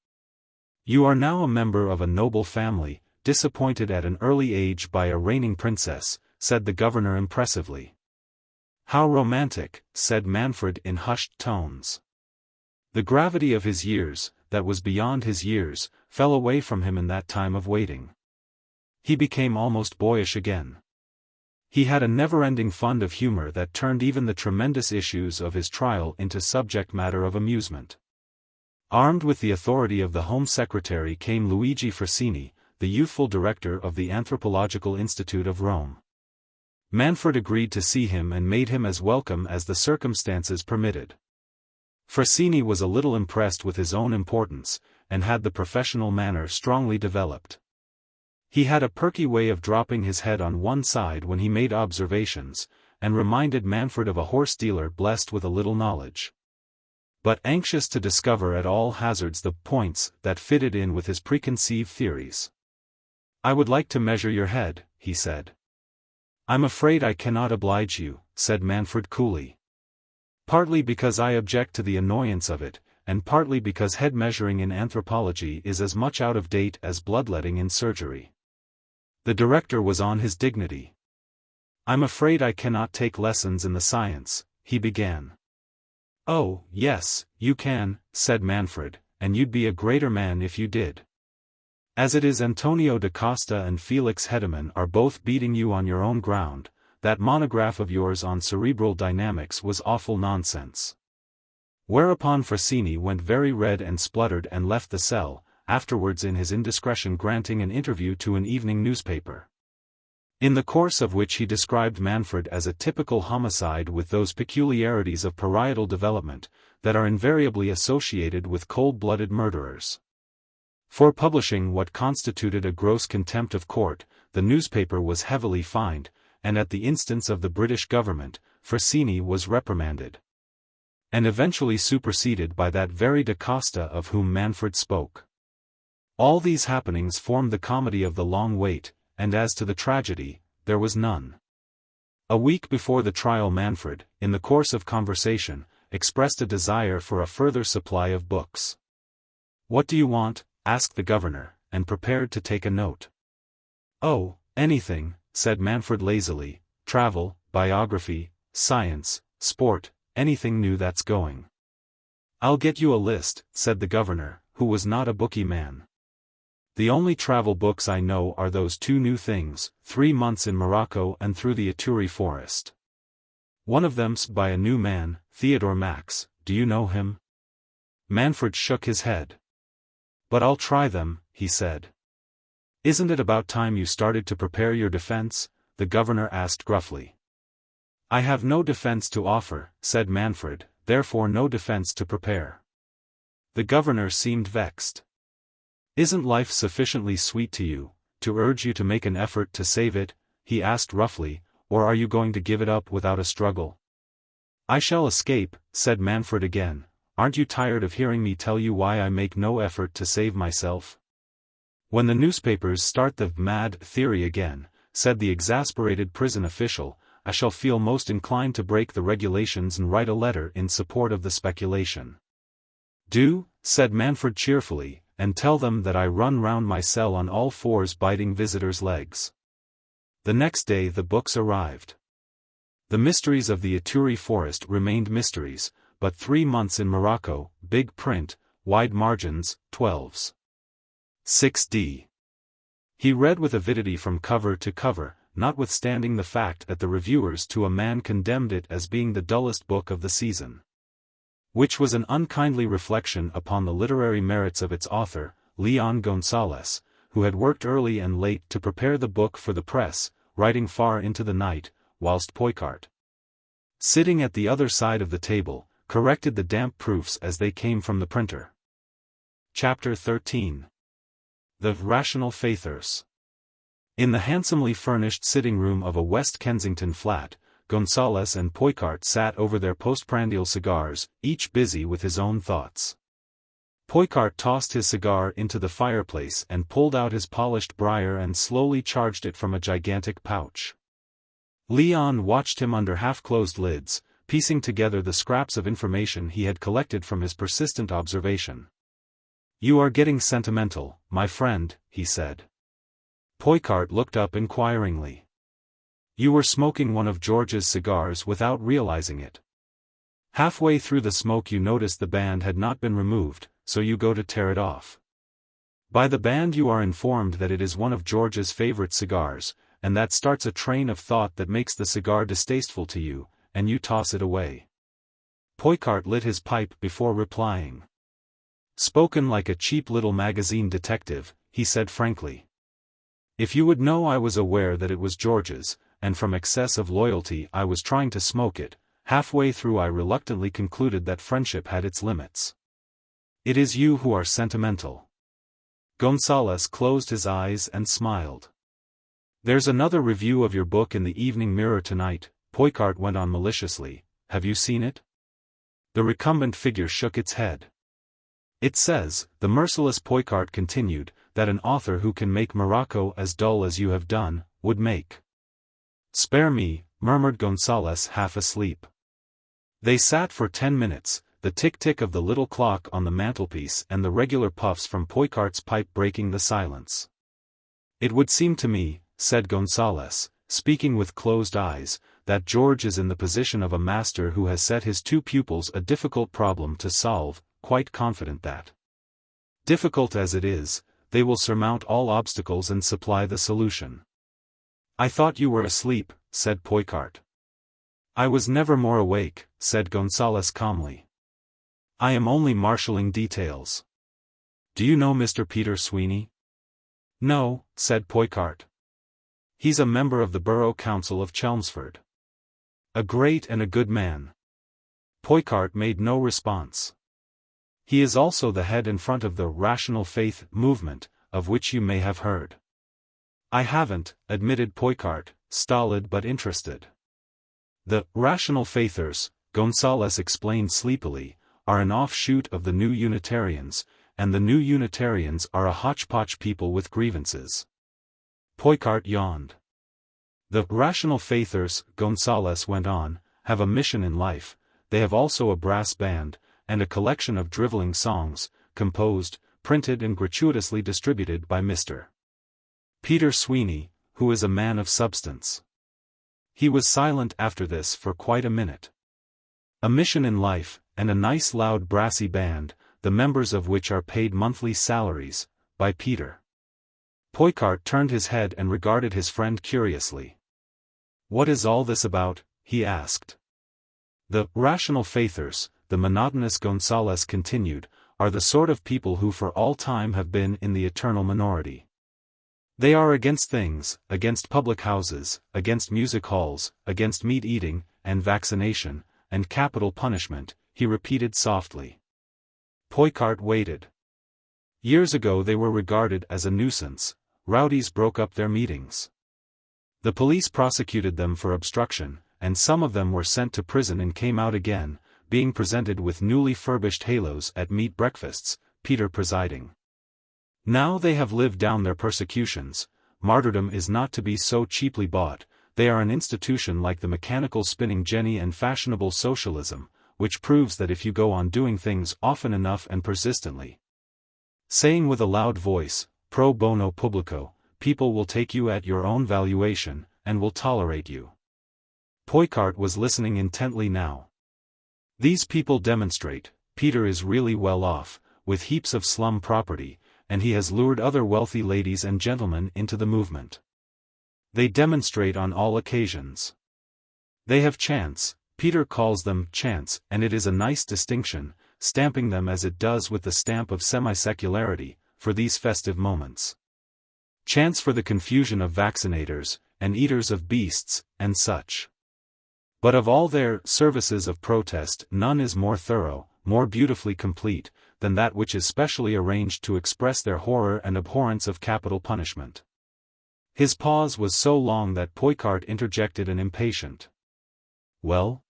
"You are now a member of a noble family, disappointed at an early age by a reigning princess," said the governor impressively. "How romantic," said Manfred in hushed tones. The gravity of his years, that was beyond his years, fell away from him in that time of waiting. He became almost boyish again. He had a never-ending fund of humor that turned even the tremendous issues of his trial into subject matter of amusement. Armed with the authority of the Home Secretary came Luigi Frassini, the youthful director of the Anthropological Institute of Rome. Manfred agreed to see him and made him as welcome as the circumstances permitted. Frassini was a little impressed with his own importance, and had the professional manner strongly developed. He had a perky way of dropping his head on one side when he made observations, and reminded Manfred of a horse dealer blessed with a little knowledge, but anxious to discover at all hazards the points that fitted in with his preconceived theories. "I would like to measure your head," he said. "I'm afraid I cannot oblige you," said Manfred coolly. "Partly because I object to the annoyance of it, and partly because head measuring in anthropology is as much out of date as bloodletting in surgery." The director was on his dignity. "I'm afraid I cannot take lessons in the science," he began. "Oh, yes, you can," said Manfred, "and you'd be a greater man if you did. As it is, Antonio da Costa and Felix Hedemann are both beating you on your own ground. That monograph of yours on cerebral dynamics was awful nonsense." Whereupon Frassini went very red and spluttered and left the cell, afterwards in his indiscretion granting an interview to an evening newspaper, in the course of which he described Manfred as a typical homicide with those peculiarities of parietal development that are invariably associated with cold-blooded murderers. For publishing what constituted a gross contempt of court, the newspaper was heavily fined, and at the instance of the British government, Frassini was reprimanded, and eventually superseded by that very da Costa of whom Manfred spoke. All these happenings formed the comedy of the long wait, and as to the tragedy, there was none. A week before the trial Manfred, in the course of conversation, expressed a desire for a further supply of books. "What do you want?" asked the governor, and prepared to take a note. "Oh, anything," said Manfred lazily, "travel, biography, science, sport, anything new that's going." "I'll get you a list," said the governor, who was not a booky man. "The only travel books I know are those two new things, 3 Months in Morocco and Through the Ituri Forest. One of them's by a new man, Theodore Max. Do you know him?" Manfred shook his head. "But I'll try them," he said. "Isn't it about time you started to prepare your defense?" the governor asked gruffly. "I have no defense to offer," said Manfred, "therefore no defense to prepare." The governor seemed vexed. "Isn't life sufficiently sweet to you, to urge you to make an effort to save it?" he asked roughly, "or are you going to give it up without a struggle?" "I shall escape," said Manfred again. "Aren't you tired of hearing me tell you why I make no effort to save myself?" "When the newspapers start the mad theory again," said the exasperated prison official, "I shall feel most inclined to break the regulations and write a letter in support of the speculation." "Do," said Manfred cheerfully, "and tell them that I run round my cell on all fours biting visitors' legs." The next day the books arrived. The mysteries of the Ituri forest remained mysteries, but 3 Months in Morocco, big print, wide margins, 12s. 6d. He read with avidity from cover to cover, notwithstanding the fact that the reviewers to a man condemned it as being the dullest book of the season. Which was an unkindly reflection upon the literary merits of its author, Leon Gonsalez, who had worked early and late to prepare the book for the press, writing far into the night, whilst Poicart, sitting at the other side of the table, corrected the damp proofs as they came from the printer. Chapter 13. The Rational Faithers. In the handsomely furnished sitting room of a West Kensington flat, Gonsalez and Poicart sat over their postprandial cigars, each busy with his own thoughts. Poicart tossed his cigar into the fireplace and pulled out his polished briar and slowly charged it from a gigantic pouch. Leon watched him under half-closed lids, piecing together the scraps of information he had collected from his persistent observation. "You are getting sentimental, my friend," he said. Poicart looked up inquiringly. "You were smoking one of George's cigars without realizing it. Halfway through the smoke you noticed the band had not been removed, so you go to tear it off. By the band you are informed that it is one of George's favorite cigars, and that starts a train of thought that makes the cigar distasteful to you, and you toss it away." Poicart lit his pipe before replying. "Spoken like a cheap little magazine detective," he said frankly. "If you would know I was aware that it was George's, and from excess of loyalty I was trying to smoke it, halfway through I reluctantly concluded that friendship had its limits." "It is you who are sentimental." Gonsalez closed his eyes and smiled. "There's another review of your book in the Evening Mirror tonight," Poicart went on maliciously. "Have you seen it?" The recumbent figure shook its head. "It says," the merciless Poicart continued, "that an author who can make Morocco as dull as you have done, would make—" "Spare me," murmured Gonsalez half asleep. They sat for 10 minutes, the tick-tick of the little clock on the mantelpiece and the regular puffs from Poicart's pipe breaking the silence. "It would seem to me," said Gonsalez, speaking with closed eyes, that George is in the position of a master who has set his two pupils a difficult problem to solve, quite confident that, difficult as it is, they will surmount all obstacles and supply the solution. "I thought you were asleep," said Poicart. "I was never more awake," said Gonsalez calmly. "I am only marshalling details. Do you know Mr. Peter Sweeney?" "No," said Poicart. "He's a member of the Borough Council of Chelmsford. A great and a good man." Poicart made no response. "He is also the head and front of the Rational Faith movement, of which you may have heard." "I haven't," admitted Poicart, stolid but interested. "The Rational Faithers," Gonsalez explained sleepily, "are an offshoot of the New Unitarians, and the New Unitarians are a hodgepodge people with grievances." Poicart yawned. "The Rational Faithers," Gonsalez went on, "have a mission in life. They have also a brass band, and a collection of drivelling songs, composed, printed and gratuitously distributed by Mr. Peter Sweeney, who is a man of substance." He was silent after this for quite a minute. "A mission in life, and a nice loud brassy band, the members of which are paid monthly salaries, by Peter." Poicart turned his head and regarded his friend curiously. "What is all this about?" he asked. "The Rational Faithers," the monotonous Gonsalez continued, "are the sort of people who for all time have been in the eternal minority. They are against things, against public houses, against music halls, against meat eating, and vaccination, and capital punishment," he repeated softly. Poicart waited. "Years ago they were regarded as a nuisance. Rowdies broke up their meetings. The police prosecuted them for obstruction, and some of them were sent to prison and came out again, being presented with newly furbished halos at meat breakfasts, Peter presiding. Now they have lived down their persecutions. Martyrdom is not to be so cheaply bought. They are an institution like the mechanical spinning jenny and fashionable socialism, which proves that if you go on doing things often enough and persistently, saying with a loud voice, pro bono publico, people will take you at your own valuation, and will tolerate you." Poicart was listening intently now. "These people demonstrate, Peter is really well off, with heaps of slum property, and he has lured other wealthy ladies and gentlemen into the movement. They demonstrate on all occasions. They have chance, Peter calls them chance, and it is a nice distinction, stamping them as it does with the stamp of semi-secularity, for these festive moments. Chance for the confusion of vaccinators, and eaters of beasts, and such. But of all their services of protest none is more thorough, more beautifully complete, than that which is specially arranged to express their horror and abhorrence of capital punishment." His pause was so long that Poicart interjected an impatient, "Well?"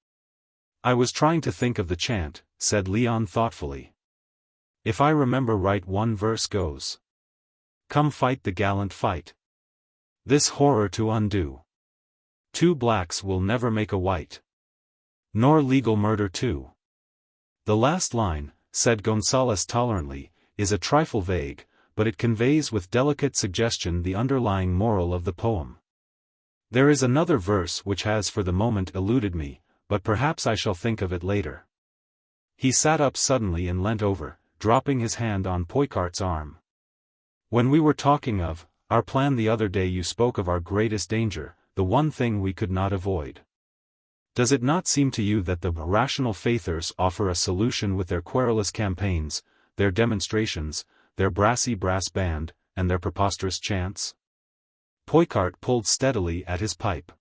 "I was trying to think of the chant," said Leon thoughtfully. "If I remember right, one verse goes, 'Come fight the gallant fight. This horror to undo. Two blacks will never make a white. Nor legal murder too.'" "The last line," said Gonsalez tolerantly, "is a trifle vague, but it conveys with delicate suggestion the underlying moral of the poem. There is another verse which has for the moment eluded me, but perhaps I shall think of it later." He sat up suddenly and leant over, dropping his hand on Poicart's arm. "When we were talking of our plan the other day, you spoke of our greatest danger, the one thing we could not avoid. Does it not seem to you that the Rational Faithers offer a solution with their querulous campaigns, their demonstrations, their brassy brass band, and their preposterous chants?" Poicart pulled steadily at his pipe.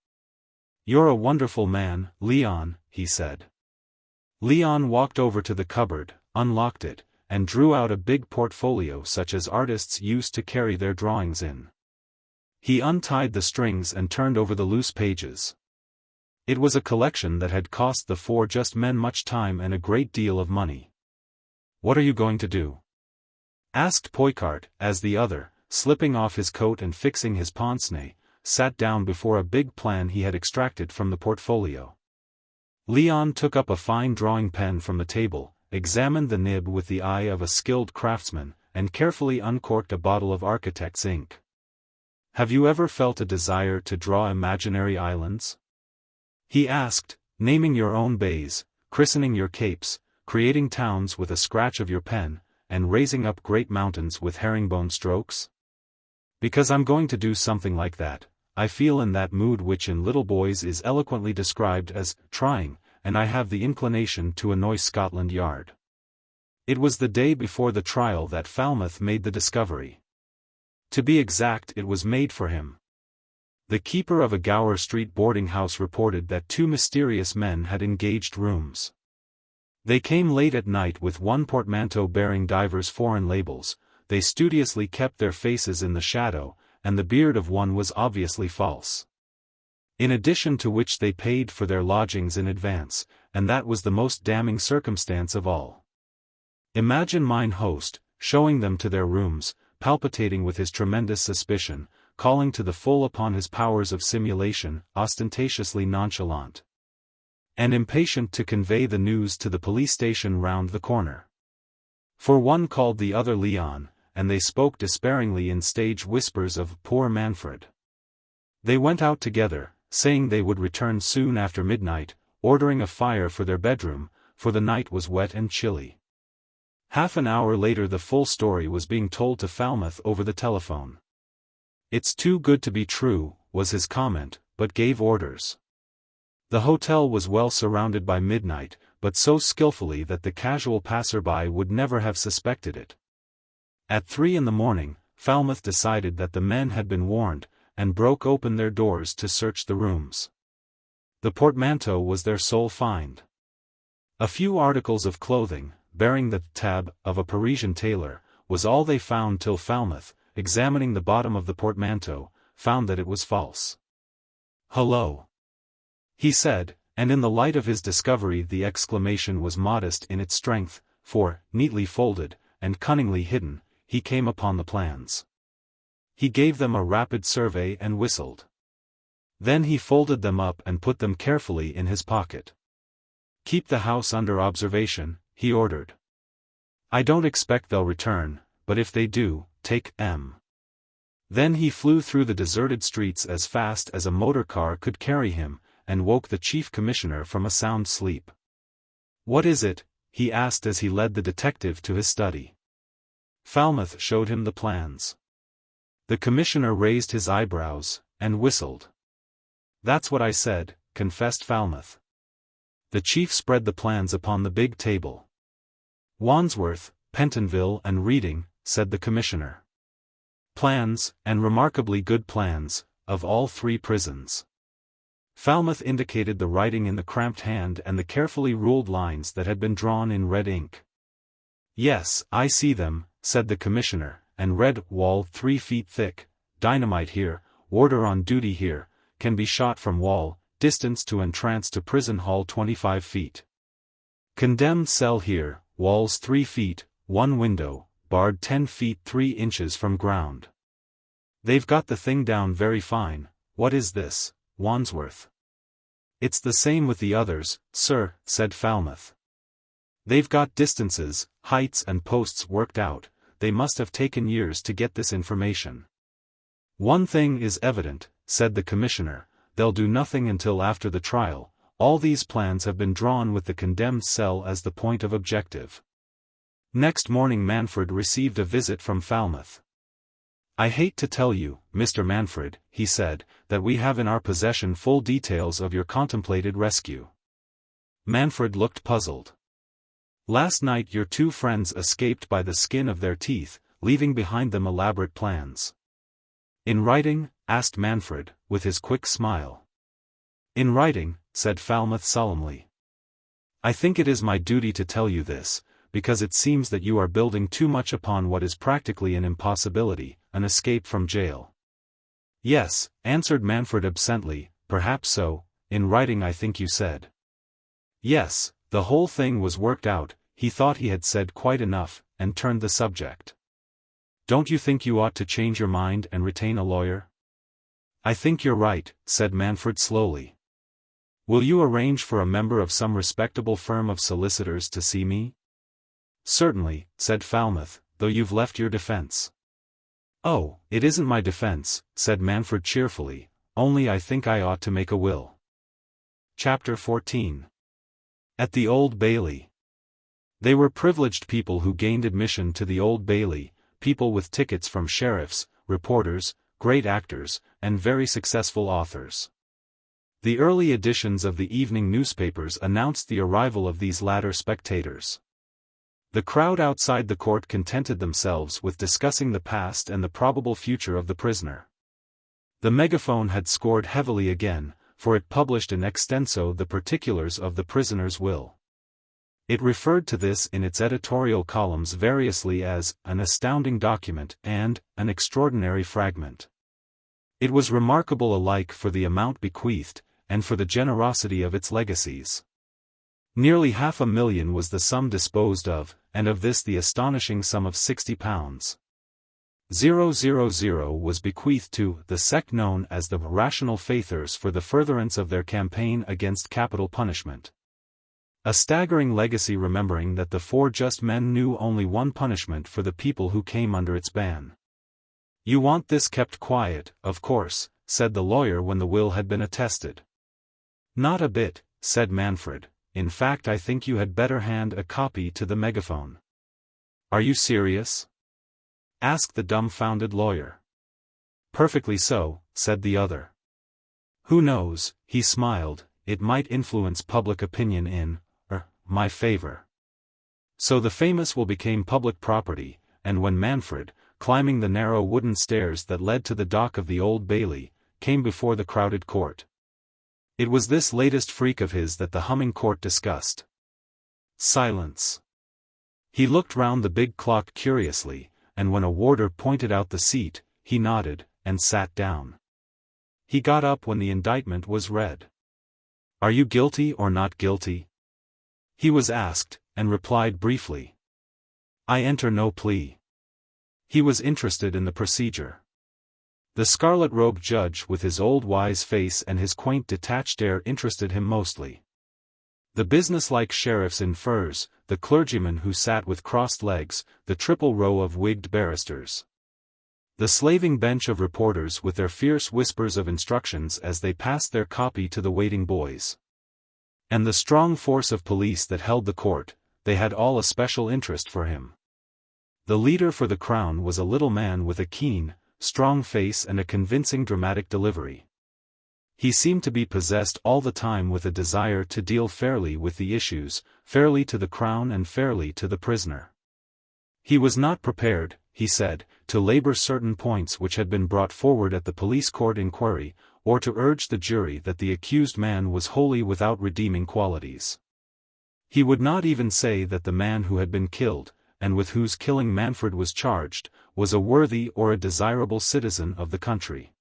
"You're a wonderful man, Leon," he said. Leon walked over to the cupboard, unlocked it, and drew out a big portfolio such as artists used to carry their drawings in. He untied the strings and turned over the loose pages. It was a collection that had cost the four just men much time and a great deal of money. "What are you going to do?" asked Poicart, as the other, slipping off his coat and fixing his pince-nez, sat down before a big plan he had extracted from the portfolio. Leon took up a fine drawing pen from the table, examined the nib with the eye of a skilled craftsman, and carefully uncorked a bottle of architect's ink. "Have you ever felt a desire to draw imaginary islands?" He asked, naming your own bays, christening your capes, creating towns with a scratch of your pen, and raising up great mountains with herringbone strokes? Because I'm going to do something like that. I feel in that mood which in little boys is eloquently described as trying, and I have the inclination to annoy Scotland Yard. It was the day before the trial that Falmouth made the discovery. To be exact, it was made for him. The keeper of a Gower Street boarding house reported that two mysterious men had engaged rooms. They came late at night with one portmanteau bearing divers foreign labels. They studiously kept their faces in the shadow, and the beard of one was obviously false. In addition to which they paid for their lodgings in advance, and that was the most damning circumstance of all. Imagine mine host, showing them to their rooms, palpitating with his tremendous suspicion, calling to the full upon his powers of simulation, ostentatiously nonchalant, and impatient to convey the news to the police station round the corner. For one called the other Leon, and they spoke despairingly in stage whispers of poor Manfred. They went out together, saying they would return soon after midnight, ordering a fire for their bedroom, for the night was wet and chilly. Half an hour later the full story was being told to Falmouth over the telephone. "It's too good to be true," was his comment, but gave orders. The hotel was well surrounded by midnight, but so skillfully that the casual passer-by would never have suspected it. At 3 in the morning, Falmouth decided that the men had been warned, and broke open their doors to search the rooms. The portmanteau was their sole find. A few articles of clothing, bearing the tab of a Parisian tailor, was all they found till Falmouth, examining the bottom of the portmanteau, found that it was false. "Hullo!" he said, and in the light of his discovery the exclamation was modest in its strength, for, neatly folded, and cunningly hidden, he came upon the plans. He gave them a rapid survey and whistled. Then he folded them up and put them carefully in his pocket. "Keep the house under observation," he ordered. "I don't expect they'll return, but if they do, take M." Then he flew through the deserted streets as fast as a motor car could carry him, and woke the chief commissioner from a sound sleep. "What is it?" he asked as he led the detective to his study. Falmouth showed him the plans. The commissioner raised his eyebrows, and whistled. "That's what I said," confessed Falmouth. The chief spread the plans upon the big table. "Wandsworth, Pentonville and Reading," said the commissioner. "Plans, and remarkably good plans, of all 3 prisons." Falmouth indicated the writing in the cramped hand and the carefully ruled lines that had been drawn in red ink. "Yes, I see them," said the commissioner, "and red wall 3 feet thick, dynamite here, warder on duty here, can be shot from wall, distance to entrance to prison hall 25 feet. Condemned cell here, walls 3 feet, 1 window, barred 10 feet 3 inches from ground. They've got the thing down very fine. What is this, Wandsworth?" "It's the same with the others, sir," said Falmouth. "They've got distances, heights and posts worked out. They must have taken years to get this information." "One thing is evident," said the commissioner, "they'll do nothing until after the trial. All these plans have been drawn with the condemned cell as the point of objective." Next morning Manfred received a visit from Falmouth. "I hate to tell you, Mr. Manfred," he said, "that we have in our possession full details of your contemplated rescue." Manfred looked puzzled. "Last night your 2 friends escaped by the skin of their teeth, leaving behind them elaborate plans." "In writing?" asked Manfred, with his quick smile. "In writing," said Falmouth solemnly. "I think it is my duty to tell you this, because it seems that you are building too much upon what is practically an impossibility, an escape from jail." "Yes," answered Manfred absently, "perhaps so. In writing I think you said." "Yes, the whole thing was worked out." He thought he had said quite enough, and turned the subject. "Don't you think you ought to change your mind and retain a lawyer?" "I think you're right," said Manfred slowly. "Will you arrange for a member of some respectable firm of solicitors to see me?" "Certainly," said Falmouth, "though you've left your defense." "Oh, it isn't my defense," said Manfred cheerfully, "only I think I ought to make a will." Chapter 14. At the Old Bailey. They were privileged people who gained admission to the Old Bailey, people with tickets from sheriffs, reporters, great actors, and very successful authors. The early editions of the evening newspapers announced the arrival of these latter spectators. The crowd outside the court contented themselves with discussing the past and the probable future of the prisoner. The megaphone had scored heavily again, for it published in extenso the particulars of the prisoner's will. It referred to this in its editorial columns variously as an astounding document and an extraordinary fragment. It was remarkable alike for the amount bequeathed, and for the generosity of its legacies. Nearly £500,000 was the sum disposed of, and of this the astonishing sum of £60. 000 was bequeathed to the sect known as the Rational Faithers for the furtherance of their campaign against capital punishment. A staggering legacy, remembering that the four just men knew only one punishment for the people who came under its ban. "You want this kept quiet, of course," said the lawyer when the will had been attested. "Not a bit," said Manfred. "In fact, I think you had better hand a copy to the megaphone." "Are you serious?" asked the dumbfounded lawyer. "Perfectly so," said the other. "Who knows," he smiled, "it might influence public opinion in my favor. So the famous will become public property," and when Manfred, climbing the narrow wooden stairs that led to the dock of the Old Bailey, came before the crowded court. It was this latest freak of his that the humming court discussed. Silence. He looked round the big clock curiously, and when a warder pointed out the seat, he nodded, and sat down. He got up when the indictment was read. "Are you guilty or not guilty?" he was asked, and replied briefly. "I enter no plea." He was interested in the procedure. The scarlet-robed judge with his old wise face and his quaint detached air interested him mostly. The businesslike sheriffs in furs, the clergyman who sat with crossed legs, the triple row of wigged barristers. The slaving bench of reporters with their fierce whispers of instructions as they passed their copy to the waiting boys. And the strong force of police that held the court, they had all a special interest for him. The leader for the Crown was a little man with a keen, strong face and a convincing dramatic delivery. He seemed to be possessed all the time with a desire to deal fairly with the issues, fairly to the Crown and fairly to the prisoner. He was not prepared, he said, to labor certain points which had been brought forward at the police court inquiry, or to urge the jury that the accused man was wholly without redeeming qualities. He would not even say that the man who had been killed, and with whose killing Manfred was charged, was a worthy or a desirable citizen of the country.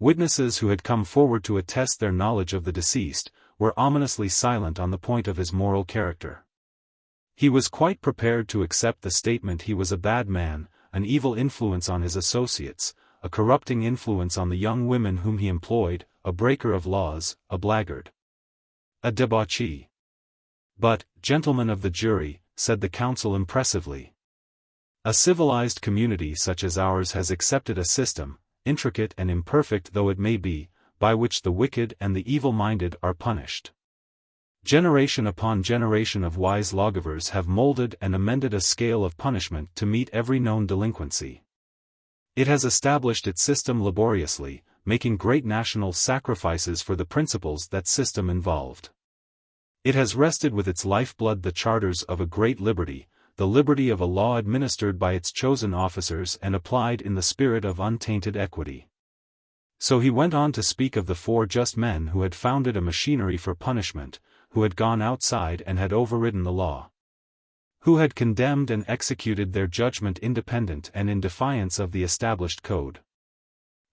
Witnesses who had come forward to attest their knowledge of the deceased, were ominously silent on the point of his moral character. He was quite prepared to accept the statement he was a bad man, an evil influence on his associates, a corrupting influence on the young women whom he employed, a breaker of laws, a blackguard, a debauchee. "But, gentlemen of the jury," said the counsel impressively, "a civilized community such as ours has accepted a system, intricate and imperfect though it may be, by which the wicked and the evil-minded are punished. Generation upon generation of wise lawgivers have molded and amended a scale of punishment to meet every known delinquency. It has established its system laboriously, making great national sacrifices for the principles that system involved. It has wrested with its lifeblood the charters of a great liberty, the liberty of a law administered by its chosen officers and applied in the spirit of untainted equity." So he went on to speak of the four just men who had founded a machinery for punishment, who had gone outside and had overridden the law. Who had condemned and executed their judgment independent and in defiance of the established code.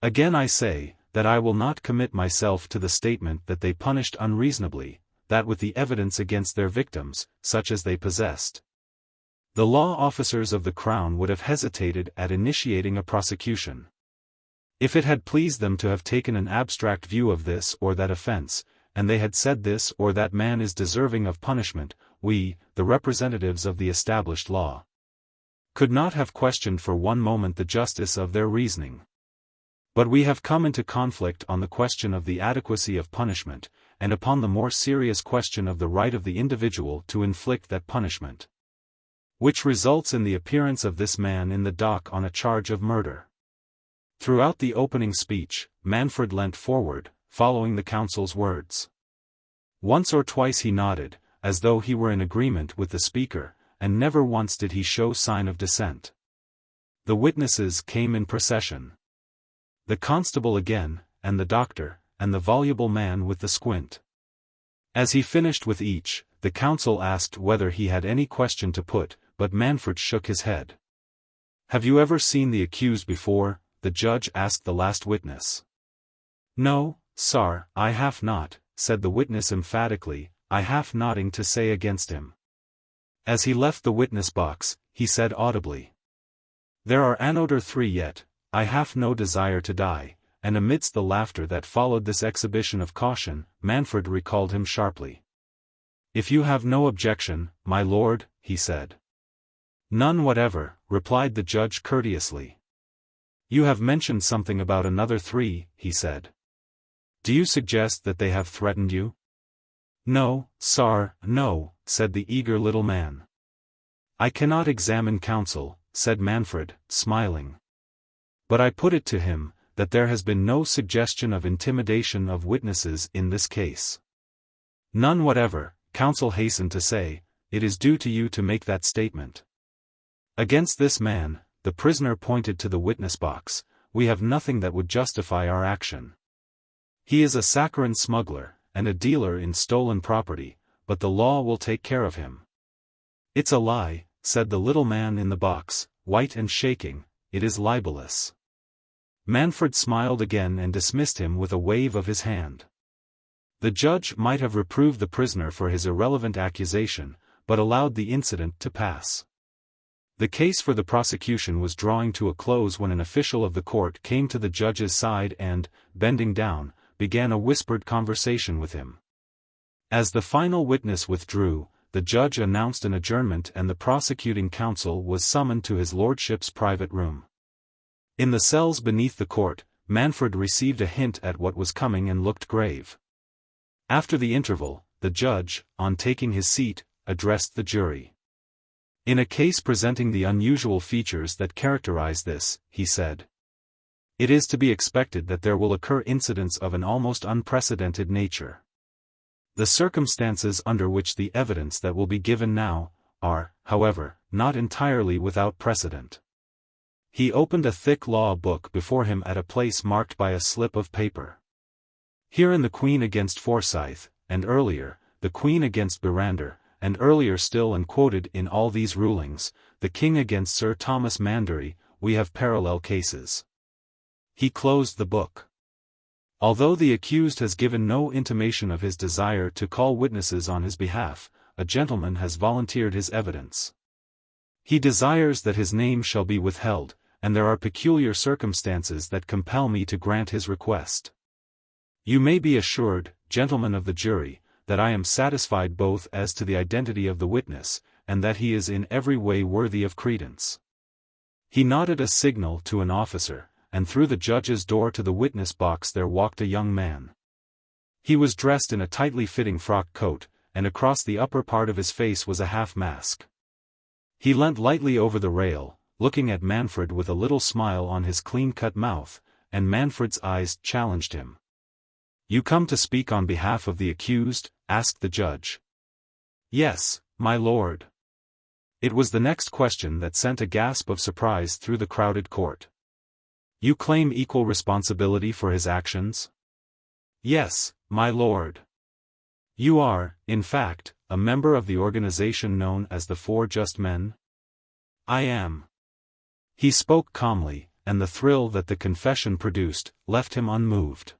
Again I say, that I will not commit myself to the statement that they punished unreasonably, that with the evidence against their victims, such as they possessed, the law officers of the Crown would have hesitated at initiating a prosecution. If it had pleased them to have taken an abstract view of this or that offense, and they had said this or that man is deserving of punishment, we, the representatives of the established law, could not have questioned for one moment the justice of their reasoning. But we have come into conflict on the question of the adequacy of punishment, and upon the more serious question of the right of the individual to inflict that punishment, which results in the appearance of this man in the dock on a charge of murder. Throughout the opening speech, Manfred leant forward, following the counsel's words. Once or twice he nodded, as though he were in agreement with the speaker, and never once did he show sign of dissent. The witnesses came in procession. The constable again, and the doctor, and the voluble man with the squint. As he finished with each, the counsel asked whether he had any question to put, but Manfred shook his head. "Have you ever seen the accused before?" the judge asked the last witness. "No, sir, I have not," said the witness emphatically, "I have nothing to say against him." As he left the witness box, he said audibly, "There are another 3 yet, I have no desire to die," and amidst the laughter that followed this exhibition of caution, Manfred recalled him sharply. "If you have no objection, my lord," he said. "None whatever," replied the judge courteously. "You have mentioned something about another 3, he said. Do you suggest that they have threatened you?" "No, sir, no," said the eager little man. "I cannot examine counsel," said Manfred, smiling. "But I put it to him, that there has been no suggestion of intimidation of witnesses in this case." "None whatever," counsel hastened to say, "it is due to you to make that statement." "Against this man," the prisoner pointed to the witness box, "we have nothing that would justify our action. He is a saccharine smuggler, and a dealer in stolen property, but the law will take care of him." "It's a lie," said the little man in the box, white and shaking, "it is libelous." Manfred smiled again and dismissed him with a wave of his hand. The judge might have reproved the prisoner for his irrelevant accusation, but allowed the incident to pass. The case for the prosecution was drawing to a close when an official of the court came to the judge's side and, bending down, began a whispered conversation with him. As the final witness withdrew, the judge announced an adjournment and the prosecuting counsel was summoned to his lordship's private room. In the cells beneath the court, Manfred received a hint at what was coming and looked grave. After the interval, the judge, on taking his seat, addressed the jury. "In a case presenting the unusual features that characterize this," he said, "it is to be expected that there will occur incidents of an almost unprecedented nature. The circumstances under which the evidence that will be given now, are, however, not entirely without precedent." He opened a thick law book before him at a place marked by a slip of paper. Herein the Queen against Forsyth, and earlier, the Queen against Berander, and earlier still and quoted in all these rulings, the King against Sir Thomas Mandery, we have parallel cases. He closed the book. "Although the accused has given no intimation of his desire to call witnesses on his behalf, a gentleman has volunteered his evidence. He desires that his name shall be withheld, and there are peculiar circumstances that compel me to grant his request. You may be assured, gentlemen of the jury, that I am satisfied both as to the identity of the witness, and that he is in every way worthy of credence." He nodded a signal to an officer, and through the judge's door to the witness box there walked a young man. He was dressed in a tightly fitting frock coat, and across the upper part of his face was a half-mask. He leant lightly over the rail, looking at Manfred with a little smile on his clean-cut mouth, and Manfred's eyes challenged him. "You come to speak on behalf of the accused?" asked the judge. "Yes, my lord." It was the next question that sent a gasp of surprise through the crowded court. "You claim equal responsibility for his actions?" "Yes, my lord." "You are, in fact, a member of the organization known as the Four Just Men?" "I am." He spoke calmly, and the thrill that the confession produced, left him unmoved.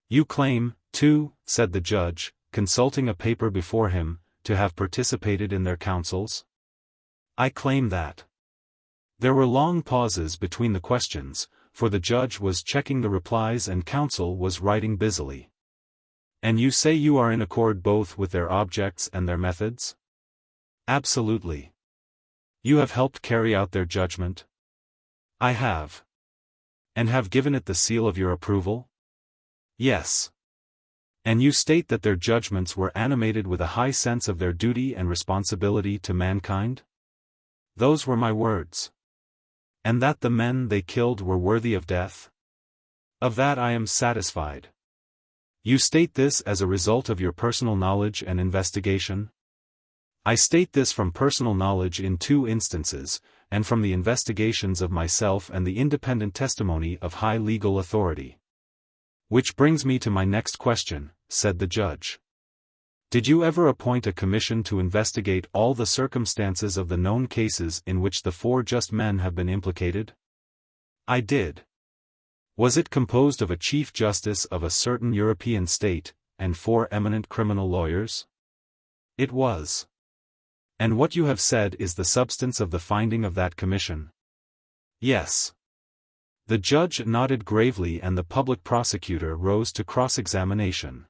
"You claim, too," said the judge, consulting a paper before him, "to have participated in their councils?" "I claim that." There were long pauses between the questions, for the judge was checking the replies and counsel was writing busily. "And you say you are in accord both with their objects and their methods?" "Absolutely." "You have helped carry out their judgment?" "I have." "And have given it the seal of your approval?" "Yes." And you state that their judgments were animated with a high sense of their duty and responsibility to mankind? Those were my words. And that the men they killed were worthy of death? Of that I am satisfied. You state this as a result of your personal knowledge and investigation? I state this from personal knowledge in 2 instances, and from the investigations of myself and the independent testimony of high legal authority. Which brings me to my next question, said the judge. Did you ever appoint a commission to investigate all the circumstances of the known cases in which the 4 just men have been implicated? I did. Was it composed of a Chief Justice of a certain European state, and 4 eminent criminal lawyers? It was. And what you have said is the substance of the finding of that commission? Yes. The judge nodded gravely and the public prosecutor rose to cross-examination.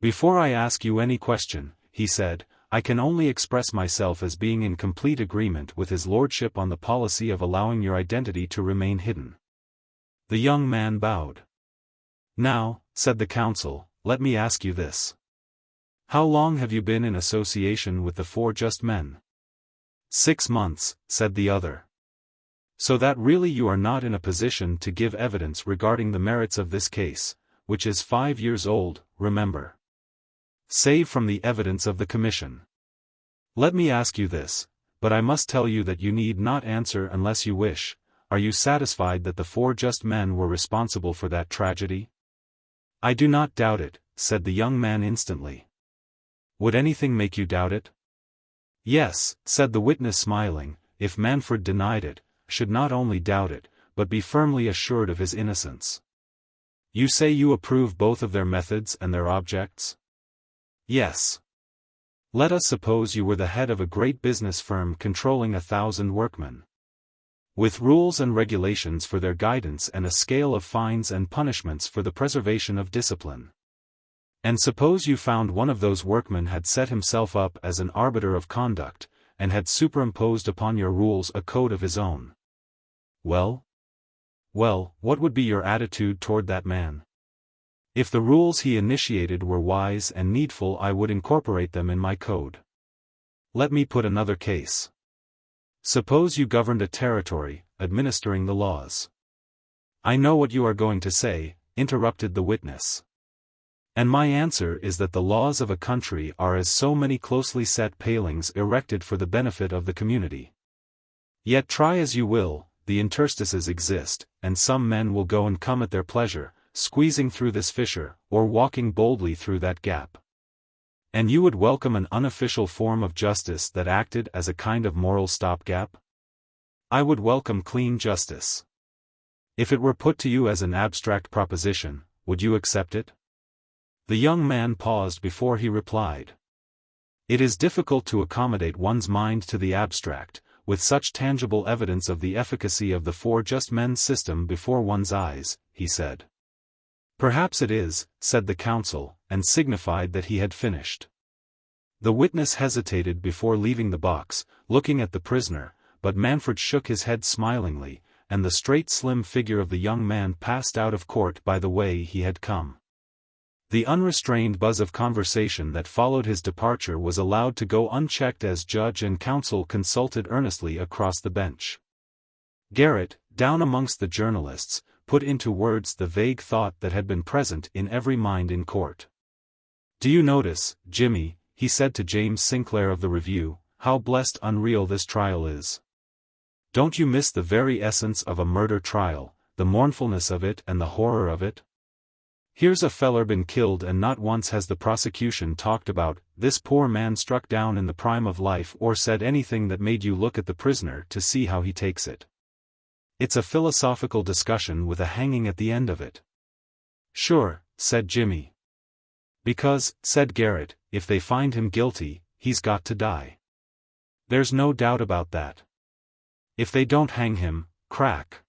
Before I ask you any question, he said, I can only express myself as being in complete agreement with his lordship on the policy of allowing your identity to remain hidden. The young man bowed. Now, said the counsel, let me ask you this. How long have you been in association with the 4 just men? 6 months, said the other. So that really you are not in a position to give evidence regarding the merits of this case, which is 5 years old, remember. Save from the evidence of the commission. Let me ask you this, but I must tell you that you need not answer unless you wish. Are you satisfied that the 4 just men were responsible for that tragedy? I do not doubt it, said the young man instantly. Would anything make you doubt it? Yes, said the witness smiling, if Manfred denied it, should not only doubt it, but be firmly assured of his innocence. You say you approve both of their methods and their objects? Yes. Let us suppose you were the head of a great business firm controlling 1,000 workmen. With rules and regulations for their guidance and a scale of fines and punishments for the preservation of discipline. And suppose you found one of those workmen had set himself up as an arbiter of conduct, and had superimposed upon your rules a code of his own. Well? Well, what would be your attitude toward that man? If the rules he initiated were wise and needful, I would incorporate them in my code. Let me put another case. Suppose you governed a territory, administering the laws. I know what you are going to say, interrupted the witness. And my answer is that the laws of a country are as so many closely set palings erected for the benefit of the community. Yet try as you will, the interstices exist, and some men will go and come at their pleasure, squeezing through this fissure, or walking boldly through that gap. And you would welcome an unofficial form of justice that acted as a kind of moral stopgap? I would welcome clean justice. If it were put to you as an abstract proposition, would you accept it? The young man paused before he replied. It is difficult to accommodate one's mind to the abstract, with such tangible evidence of the efficacy of the 4 just men's system before one's eyes, he said. Perhaps it is, said the counsel, and signified that he had finished. The witness hesitated before leaving the box, looking at the prisoner, but Manfred shook his head smilingly, and the straight slim figure of the young man passed out of court by the way he had come. The unrestrained buzz of conversation that followed his departure was allowed to go unchecked as judge and counsel consulted earnestly across the bench. Garrett, down amongst the journalists, put into words the vague thought that had been present in every mind in court. Do you notice, Jimmy, he said to James Sinclair of the Review, how blessed unreal this trial is? Don't you miss the very essence of a murder trial, the mournfulness of it and the horror of it? Here's a feller been killed and not once has the prosecution talked about this poor man struck down in the prime of life or said anything that made you look at the prisoner to see how he takes it. It's a philosophical discussion with a hanging at the end of it. Sure, said Jimmy. Because, said Garrett, if they find him guilty, he's got to die. There's no doubt about that. If they don't hang him, crack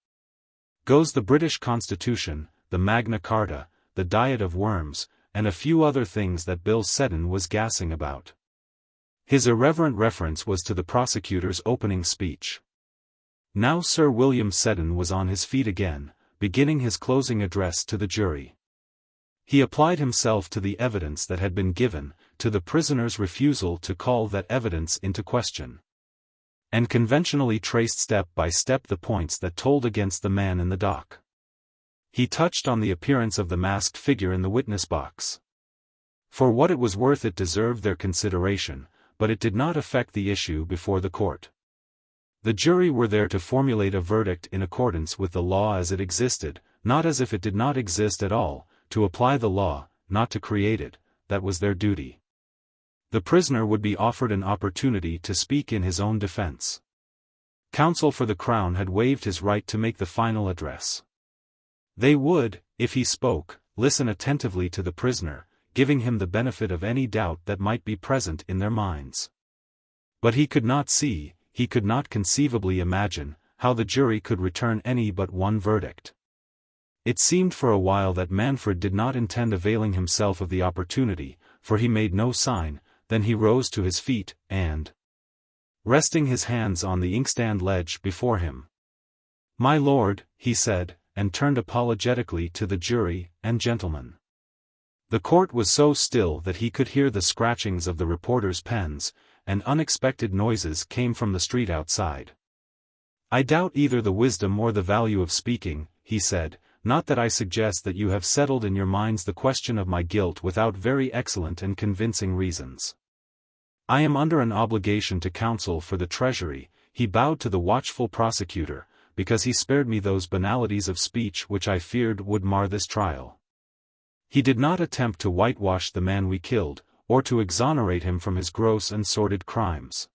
goes the British Constitution, the Magna Carta, the Diet of Worms, and a few other things that Bill Seddon was gassing about. His irreverent reference was to the prosecutor's opening speech. Now Sir William Seddon was on his feet again, beginning his closing address to the jury. He applied himself to the evidence that had been given, to the prisoner's refusal to call that evidence into question, and conventionally traced step by step the points that told against the man in the dock. He touched on the appearance of the masked figure in the witness box. For what it was worth, it deserved their consideration, but it did not affect the issue before the court. The jury were there to formulate a verdict in accordance with the law as it existed, not as if it did not exist at all, to apply the law, not to create it. That was their duty. The prisoner would be offered an opportunity to speak in his own defense. Counsel for the Crown had waived his right to make the final address. They would, if he spoke, listen attentively to the prisoner, giving him the benefit of any doubt that might be present in their minds. But he could not see, he could not conceivably imagine, how the jury could return any but one verdict. It seemed for a while that Manfred did not intend availing himself of the opportunity, for he made no sign. Then he rose to his feet, and, resting his hands on the inkstand ledge before him, "My lord," he said, and turned apologetically to the jury and gentlemen. The court was so still that he could hear the scratchings of the reporters' pens, and unexpected noises came from the street outside. "I doubt either the wisdom or the value of speaking," he said, "not that I suggest that you have settled in your minds the question of my guilt without very excellent and convincing reasons. I am under an obligation to counsel for the Treasury," he bowed to the watchful prosecutor, "because he spared me those banalities of speech which I feared would mar this trial." He did not attempt to whitewash the man we killed, or to exonerate him from his gross and sordid crimes.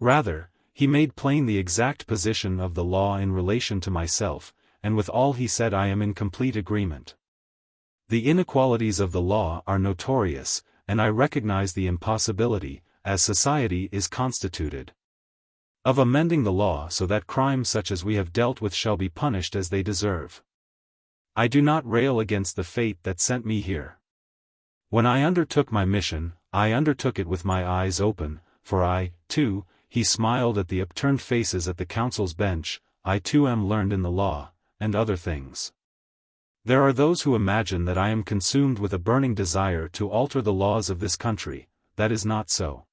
Rather, he made plain the exact position of the law in relation to myself, and with all he said I am in complete agreement. The inequalities of the law are notorious, and I recognize the impossibility, as society is constituted, of amending the law so that crimes such as we have dealt with shall be punished as they deserve. I do not rail against the fate that sent me here. When I undertook my mission, I undertook it with my eyes open, for I, too, he smiled at the upturned faces at the counsel's bench, I too am learned in the law, and other things. There are those who imagine that I am consumed with a burning desire to alter the laws of this country. That is not so.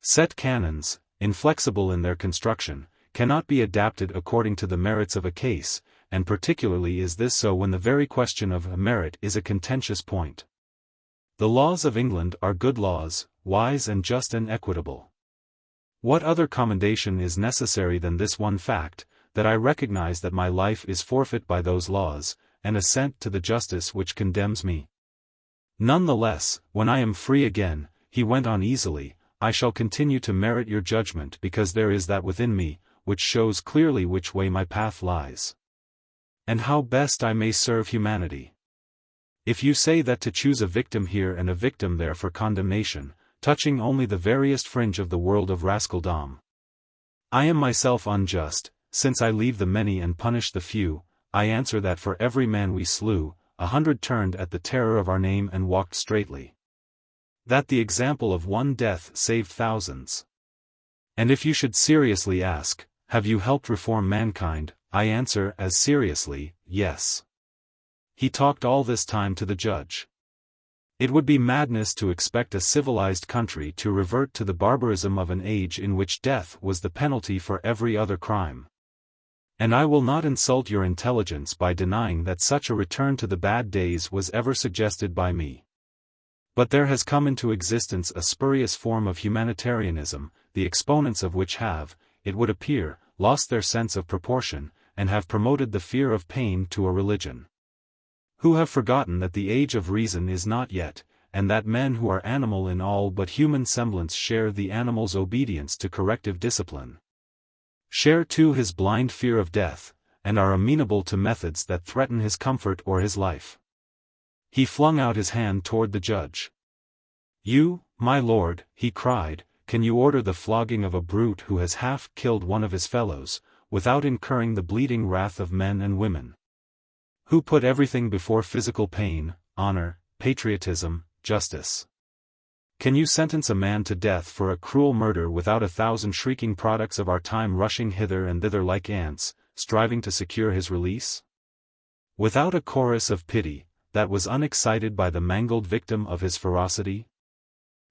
Set canons, inflexible in their construction, cannot be adapted according to the merits of a case, and particularly is this so when the very question of a merit is a contentious point. The laws of England are good laws, wise and just and equitable. What other commendation is necessary than this one fact, that I recognize that my life is forfeit by those laws, and assent to the justice which condemns me? None the less, when I am free again, he went on easily, I shall continue to merit your judgment because there is that within me, which shows clearly which way my path lies, and how best I may serve humanity. If you say that to choose a victim here and a victim there for condemnation, touching only the veriest fringe of the world of rascaldom, I am myself unjust, since I leave the many and punish the few. I answer that for every man we slew, 100 turned at the terror of our name and walked straightly. That the example of one death saved thousands. And if you should seriously ask, have you helped reform mankind, I answer as seriously, yes. He talked all this time to the judge. It would be madness to expect a civilized country to revert to the barbarism of an age in which death was the penalty for every other crime. And I will not insult your intelligence by denying that such a return to the bad days was ever suggested by me. But there has come into existence a spurious form of humanitarianism, the exponents of which have, it would appear, lost their sense of proportion, and have promoted the fear of pain to a religion. Who have forgotten that the age of reason is not yet, and that men who are animal in all but human semblance share the animal's obedience to corrective discipline, share too his blind fear of death, and are amenable to methods that threaten his comfort or his life. He flung out his hand toward the judge. You, my lord, he cried, can you order the flogging of a brute who has half killed one of his fellows, without incurring the bleeding wrath of men and women, who put everything before physical pain, honor, patriotism, justice? Can you sentence a man to death for a cruel murder without 1,000 shrieking products of our time rushing hither and thither like ants, striving to secure his release? Without a chorus of pity, that was unexcited by the mangled victim of his ferocity?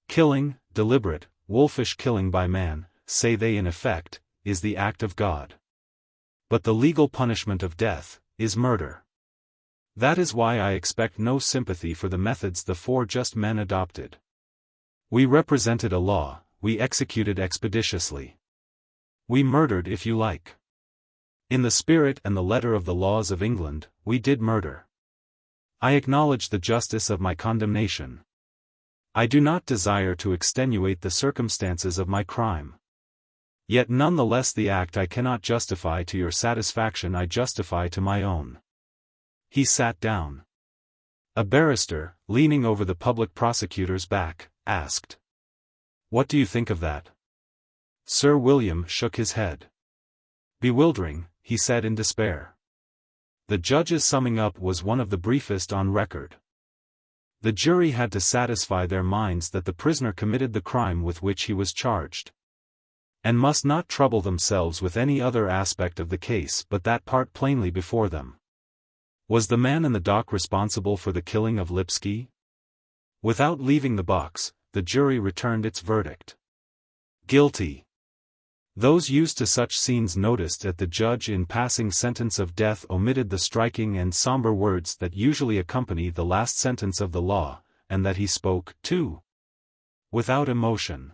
Killing, deliberate, wolfish killing by man, say they in effect, is the act of God. But the legal punishment of death is murder. That is why I expect no sympathy for the methods the four just men adopted. We represented a law, we executed expeditiously. We murdered if you like. In the spirit and the letter of the laws of England, we did murder. I acknowledge the justice of my condemnation. I do not desire to extenuate the circumstances of my crime. Yet none the less the act I cannot justify to your satisfaction I justify to my own. He sat down. A barrister, leaning over the public prosecutor's back, asked, "What do you think of that?" Sir William shook his head. "Bewildering," he said in despair. The judge's summing up was one of the briefest on record. The jury had to satisfy their minds that the prisoner committed the crime with which he was charged, and must not trouble themselves with any other aspect of the case but that part plainly before them. Was the man in the dock responsible for the killing of Lipsky? Without leaving the box, the jury returned its verdict. Guilty. Those used to such scenes noticed that the judge in passing sentence of death omitted the striking and somber words that usually accompany the last sentence of the law, and that he spoke, too, without emotion.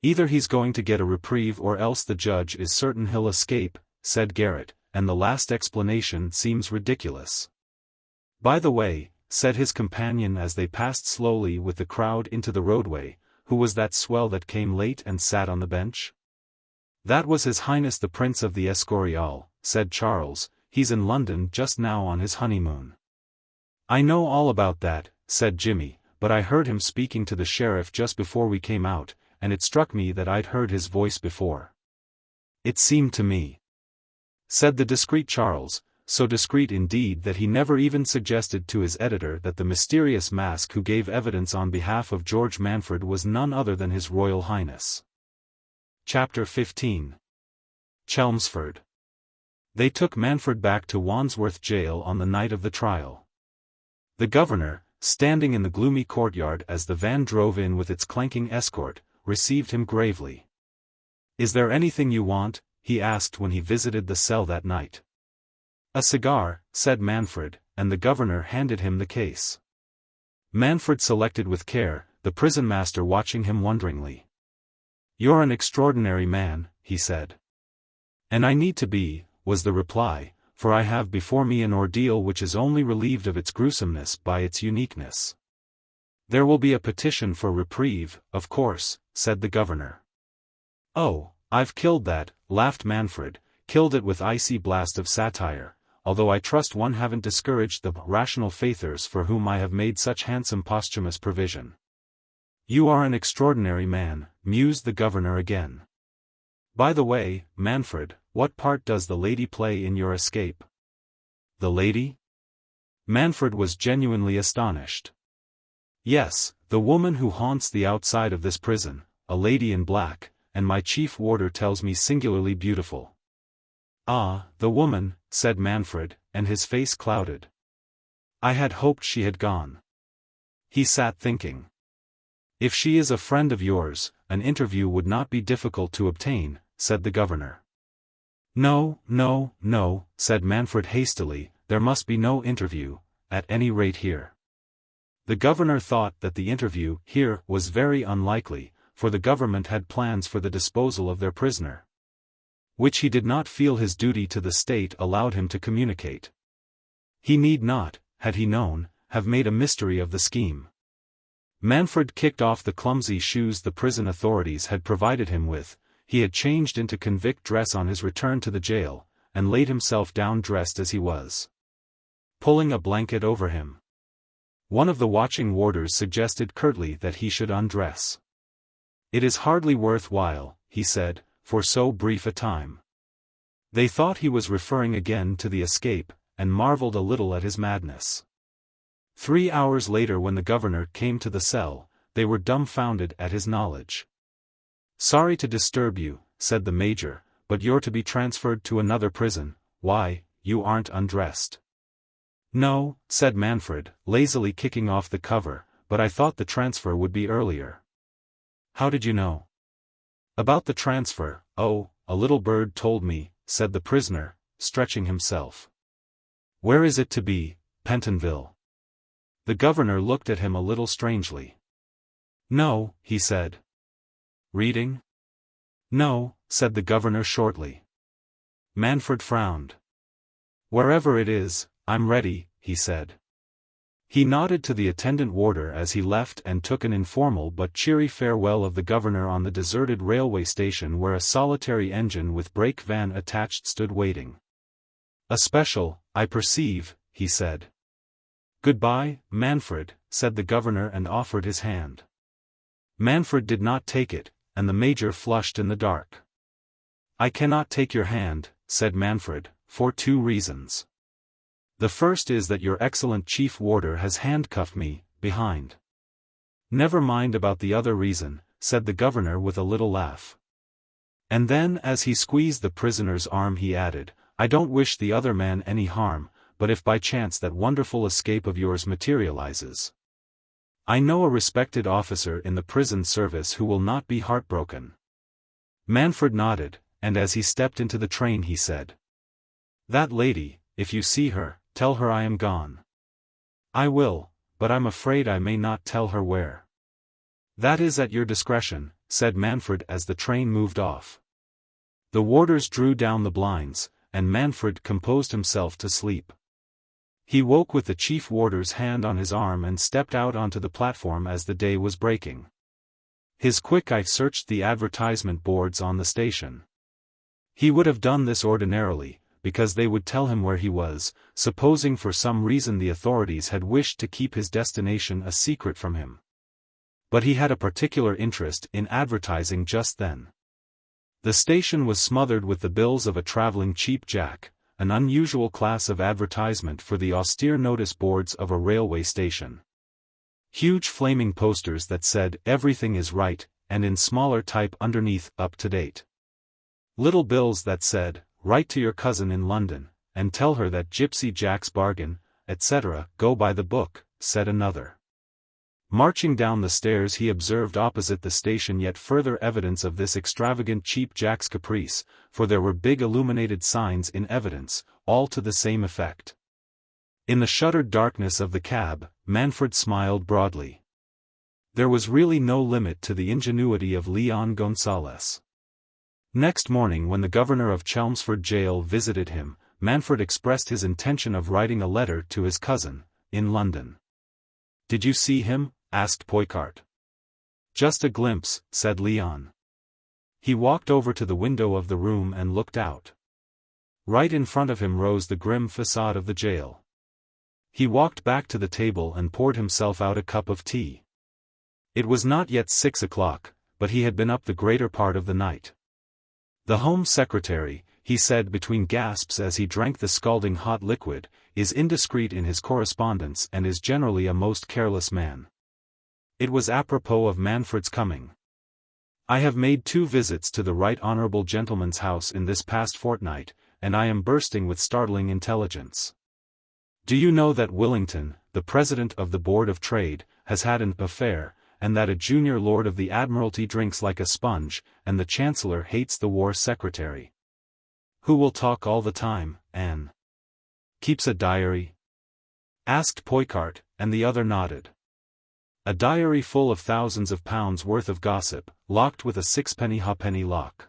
"Either he's going to get a reprieve or else the judge is certain he'll escape," said Garrett, and the last explanation seems ridiculous. "By the way," said his companion as they passed slowly with the crowd into the roadway, "who was that swell that came late and sat on the bench?" "That was His Highness the Prince of the Escorial," said Charles. "He's in London just now on his honeymoon." "I know all about that," said Jimmy, "but I heard him speaking to the sheriff just before we came out, and it struck me that I'd heard his voice before." "It seemed to me," said the discreet Charles, so discreet indeed that he never even suggested to his editor that the mysterious mask who gave evidence on behalf of George Manfred was none other than His Royal Highness. Chapter 15. Chelmsford. They took Manfred back to Wandsworth Jail on the night of the trial. The governor, standing in the gloomy courtyard as the van drove in with its clanking escort, received him gravely. "Is there anything you want?" he asked when he visited the cell that night. "A cigar," said Manfred, and the governor handed him the case. Manfred selected with care, the prison master watching him wonderingly. "You're an extraordinary man," he said. "And I need to be," was the reply, "for I have before me an ordeal which is only relieved of its gruesomeness by its uniqueness." "There will be a petition for reprieve, of course," said the governor. "Oh, I've killed that," laughed Manfred, "killed it with icy blast of satire, although I trust one haven't discouraged the rational faithers for whom I have made such handsome posthumous provision." "You are an extraordinary man," mused the governor again. "By the way, Manfred, what part does the lady play in your escape?" "The lady?" Manfred was genuinely astonished. "Yes, the woman who haunts the outside of this prison, a lady in black, and my chief warder tells me singularly beautiful." "Ah, the woman," said Manfred, and his face clouded. "I had hoped she had gone." He sat thinking. "If she is a friend of yours, an interview would not be difficult to obtain," said the governor. "No, no, no," said Manfred hastily, "there must be no interview, at any rate here." The governor thought that the interview here was very unlikely, for the government had plans for the disposal of their prisoner, which he did not feel his duty to the state allowed him to communicate. He need not, had he known, have made a mystery of the scheme. Manfred kicked off the clumsy shoes the prison authorities had provided him with. He had changed into convict dress on his return to the jail, and laid himself down dressed as he was, pulling a blanket over him. One of the watching warders suggested curtly that he should undress. "It is hardly worth while," he said, "for so brief a time." They thought he was referring again to the escape, and marveled a little at his madness. 3 hours later, when the governor came to the cell, they were dumbfounded at his knowledge. "Sorry to disturb you," said the major, "but you're to be transferred to another prison. Why, you aren't undressed." No, said Manfred, lazily kicking off the cover, but I thought the transfer would be earlier. How did you know? About the transfer, oh, a little bird told me, said the prisoner, stretching himself. Where is it to be, Pentonville? The governor looked at him a little strangely. No, he said. Reading? No, said the governor shortly. Manfred frowned. Wherever it is, I'm ready, he said. He nodded to the attendant warder as he left and took an informal but cheery farewell of the governor on the deserted railway station where a solitary engine with brake van attached stood waiting. A special, I perceive, he said. Goodbye, Manfred, said the governor and offered his hand. Manfred did not take it, and the major flushed in the dark. I cannot take your hand, said Manfred, for two reasons. The first is that your excellent chief warder has handcuffed me, behind. Never mind about the other reason, said the governor with a little laugh. And then as he squeezed the prisoner's arm he added, I don't wish the other man any harm, but if by chance that wonderful escape of yours materializes. I know a respected officer in the prison service who will not be heartbroken. Manfred nodded, and as he stepped into the train he said. That lady, if you see her, tell her I am gone. I will, but I'm afraid I may not tell her where. That is at your discretion, said Manfred as the train moved off. The warders drew down the blinds, and Manfred composed himself to sleep. He woke with the chief warder's hand on his arm and stepped out onto the platform as the day was breaking. His quick eye searched the advertisement boards on the station. He would have done this ordinarily, because they would tell him where he was, supposing for some reason the authorities had wished to keep his destination a secret from him. But he had a particular interest in advertising just then. The station was smothered with the bills of a traveling cheap-jack, an unusual class of advertisement for the austere notice boards of a railway station. Huge flaming posters that said, "Everything is right," and in smaller type underneath, "Up to date." Little bills that said, "Write to your cousin in London, and tell her that Gypsy Jack's bargain, etc., go by the book," said another. Marching down the stairs he observed opposite the station yet further evidence of this extravagant Cheap Jack's caprice, for there were big illuminated signs in evidence, all to the same effect. In the shuttered darkness of the cab, Manfred smiled broadly. There was really no limit to the ingenuity of Leon Gonsalez. Next morning when the governor of Chelmsford Jail visited him, Manfred expressed his intention of writing a letter to his cousin, in London. "Did you see him?" asked Poicart. "Just a glimpse," said Leon. He walked over to the window of the room and looked out. Right in front of him rose the grim facade of the jail. He walked back to the table and poured himself out a cup of tea. It was not yet 6 o'clock, but he had been up the greater part of the night. "The Home Secretary," he said between gasps as he drank the scalding hot liquid, "is indiscreet in his correspondence and is generally a most careless man." It was apropos of Manfred's coming. "I have made 2 visits to the right honorable gentleman's house in this past fortnight, and I am bursting with startling intelligence. Do you know that Willington, the president of the Board of Trade, has had an affair, and that a junior lord of the Admiralty drinks like a sponge, and the Chancellor hates the War Secretary? Who will talk all the time, Anne? Keeps a diary?" asked Poicart, and the other nodded. "A diary full of thousands of pounds worth of gossip, locked with a 6-penny halfpenny lock.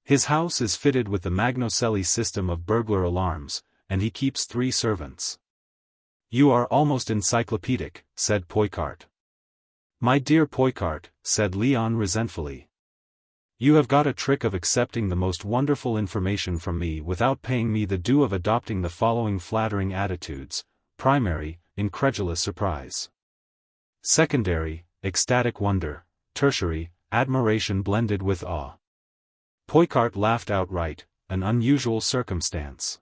His house is fitted with the Magnocelli system of burglar alarms, and he keeps 3 servants." "You are almost encyclopedic," said Poicart. "My dear Poicart," said Leon resentfully. "You have got a trick of accepting the most wonderful information from me without paying me the due of adopting the following flattering attitudes: primary, incredulous surprise; secondary, ecstatic wonder; tertiary, admiration blended with awe." Poicart laughed outright, an unusual circumstance.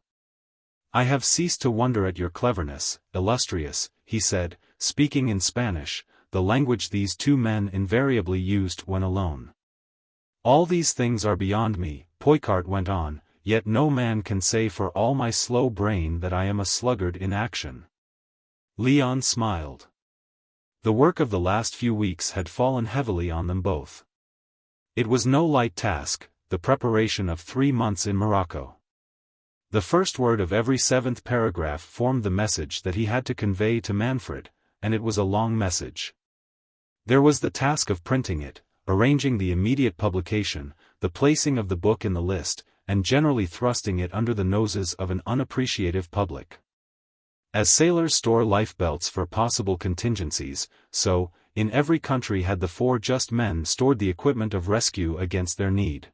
"I have ceased to wonder at your cleverness, illustrious," he said, speaking in Spanish, the language these 2 men invariably used when alone. "All these things are beyond me," Poicart went on. yet no man can say for all my slow brain that I am a sluggard in action." Leon smiled. The work of the last few weeks had fallen heavily on them both. It was no light task, the preparation of 3 months in Morocco. The first word of every 7th paragraph formed the message that he had to convey to Manfred, and it was a long message. There was the task of printing it, arranging the immediate publication, the placing of the book in the list, and generally thrusting it under the noses of an unappreciative public. As sailors store life belts for possible contingencies, so, in every country had the 4 just men stored the equipment of rescue against their need.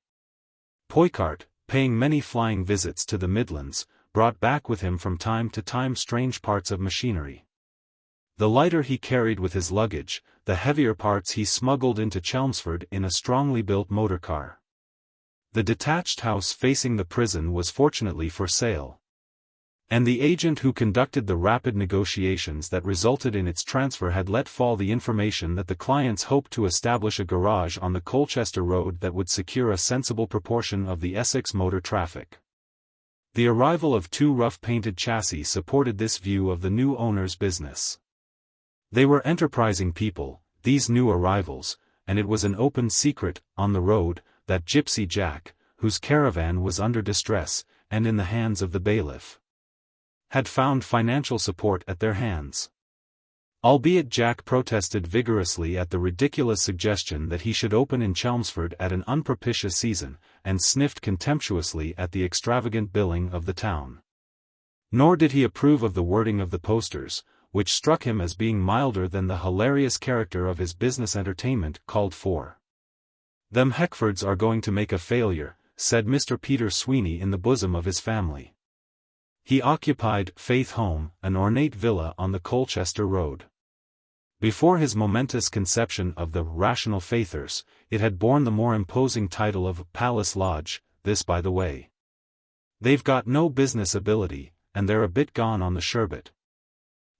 Poicart, paying many flying visits to the Midlands, brought back with him from time to time strange parts of machinery. The lighter he carried with his luggage, the heavier parts he smuggled into Chelmsford in a strongly built motor car. The detached house facing the prison was fortunately for sale, and the agent who conducted the rapid negotiations that resulted in its transfer had let fall the information that the clients hoped to establish a garage on the Colchester road that would secure a sensible proportion of the Essex motor traffic. The arrival of 2 rough-painted chassis supported this view of the new owner's business. They were enterprising people, these new arrivals, and it was an open secret, on the road, that Gypsy Jack, whose caravan was under distress, and in the hands of the bailiff, had found financial support at their hands. Albeit Jack protested vigorously at the ridiculous suggestion that he should open in Chelmsford at an unpropitious season, and sniffed contemptuously at the extravagant billing of the town. Nor did he approve of the wording of the posters, which struck him as being milder than the hilarious character of his business entertainment called for. "Them Heckfords are going to make a failure," said Mr. Peter Sweeney in the bosom of his family. He occupied Faith Home, an ornate villa on the Colchester road. Before his momentous conception of the Rational Faithers, it had borne the more imposing title of Palace Lodge, this by the way. They've got no business ability, and they're a bit gone on the sherbet.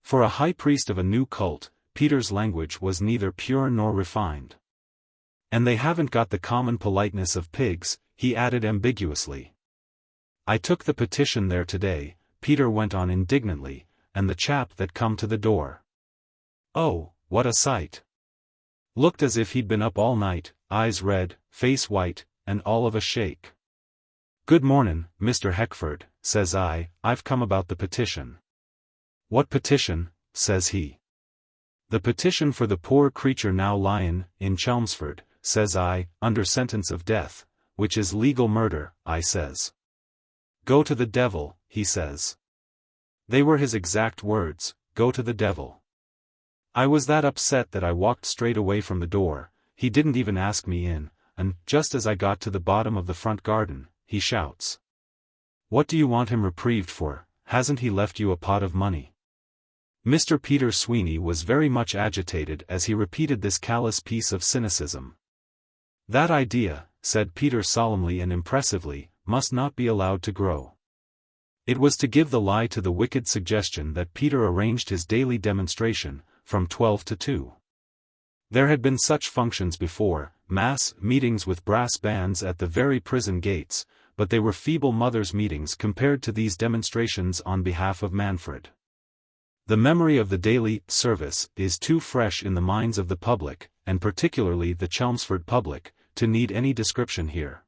For a high priest of a new cult, Peter's language was neither pure nor refined. And they haven't got the common politeness of pigs, he added ambiguously. "I took the petition there today," Peter went on indignantly, "and the chap that come to the door. Oh, what a sight! Looked as if he'd been up all night, eyes red, face white, and all of a shake. 'Good mornin', Mr. Heckford,' says I, 'I've come about the petition.' 'What petition?' says he. 'The petition for the poor creature now lyin' in Chelmsford,' says I, 'under sentence of death, which is legal murder,' I says. 'Go to the devil,' he says. They were his exact words, 'Go to the devil.' I was that upset that I walked straight away from the door. He didn't even ask me in, and, just as I got to the bottom of the front garden, he shouts, 'What do you want him reprieved for? Hasn't he left you a pot of money?'" Mr. Peter Sweeney was very much agitated as he repeated this callous piece of cynicism. "That idea," said Peter solemnly and impressively, "must not be allowed to grow." It was to give the lie to the wicked suggestion that Peter arranged his daily demonstration, from 12 to 2. There had been such functions before, mass meetings with brass bands at the very prison gates, but they were feeble mothers' meetings compared to these demonstrations on behalf of Manfred. The memory of the daily service is too fresh in the minds of the public, and particularly the Chelmsford public, to need any description here.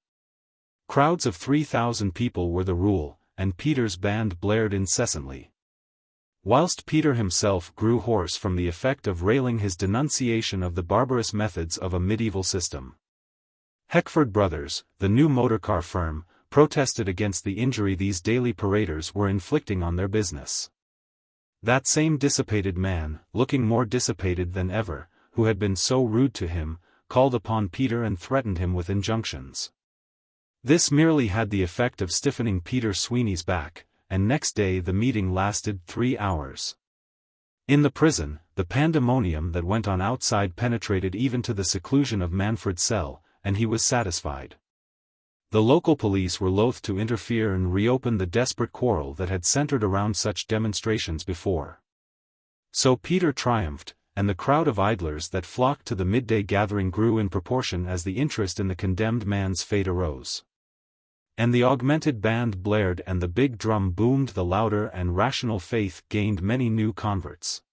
Crowds of 3,000 people were the rule, and Peter's band blared incessantly. Whilst Peter himself grew hoarse from the effect of railing his denunciation of the barbarous methods of a medieval system. Heckford Brothers, the new motorcar firm, protested against the injury these daily paraders were inflicting on their business. That same dissipated man, looking more dissipated than ever, who had been so rude to him, called upon Peter and threatened him with injunctions. This merely had the effect of stiffening Peter Sweeney's back, and next day the meeting lasted 3 hours. In the prison, the pandemonium that went on outside penetrated even to the seclusion of Manfred's cell, and he was satisfied. The local police were loath to interfere and reopen the desperate quarrel that had centered around such demonstrations before. So Peter triumphed, and the crowd of idlers that flocked to the midday gathering grew in proportion as the interest in the condemned man's fate arose. And the augmented band blared and the big drum boomed the louder, and rational faith gained many new converts.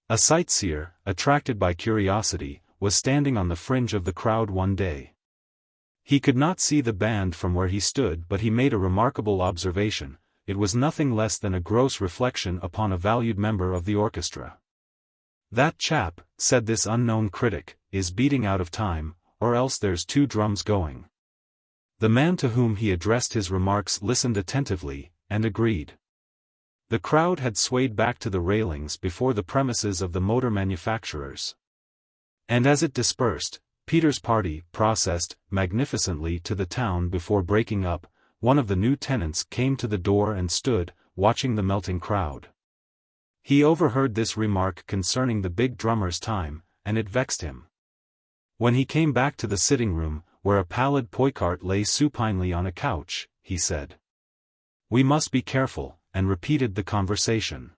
A sightseer, attracted by curiosity, was standing on the fringe of the crowd one day. He could not see the band from where he stood, but he made a remarkable observation: it was nothing less than a gross reflection upon a valued member of the orchestra. "That chap," said this unknown critic, "is beating out of time, or else there's two drums going." The man to whom he addressed his remarks listened attentively, and agreed. The crowd had swayed back to the railings before the premises of the motor manufacturers. And as it dispersed, Peter's party processed magnificently to the town before breaking up. One of the new tenants came to the door and stood, watching the melting crowd. He overheard this remark concerning the big drummer's time, and it vexed him. When he came back to the sitting room, where a pallid Poicart lay supinely on a couch, he said, "We must be careful," and repeated the conversation.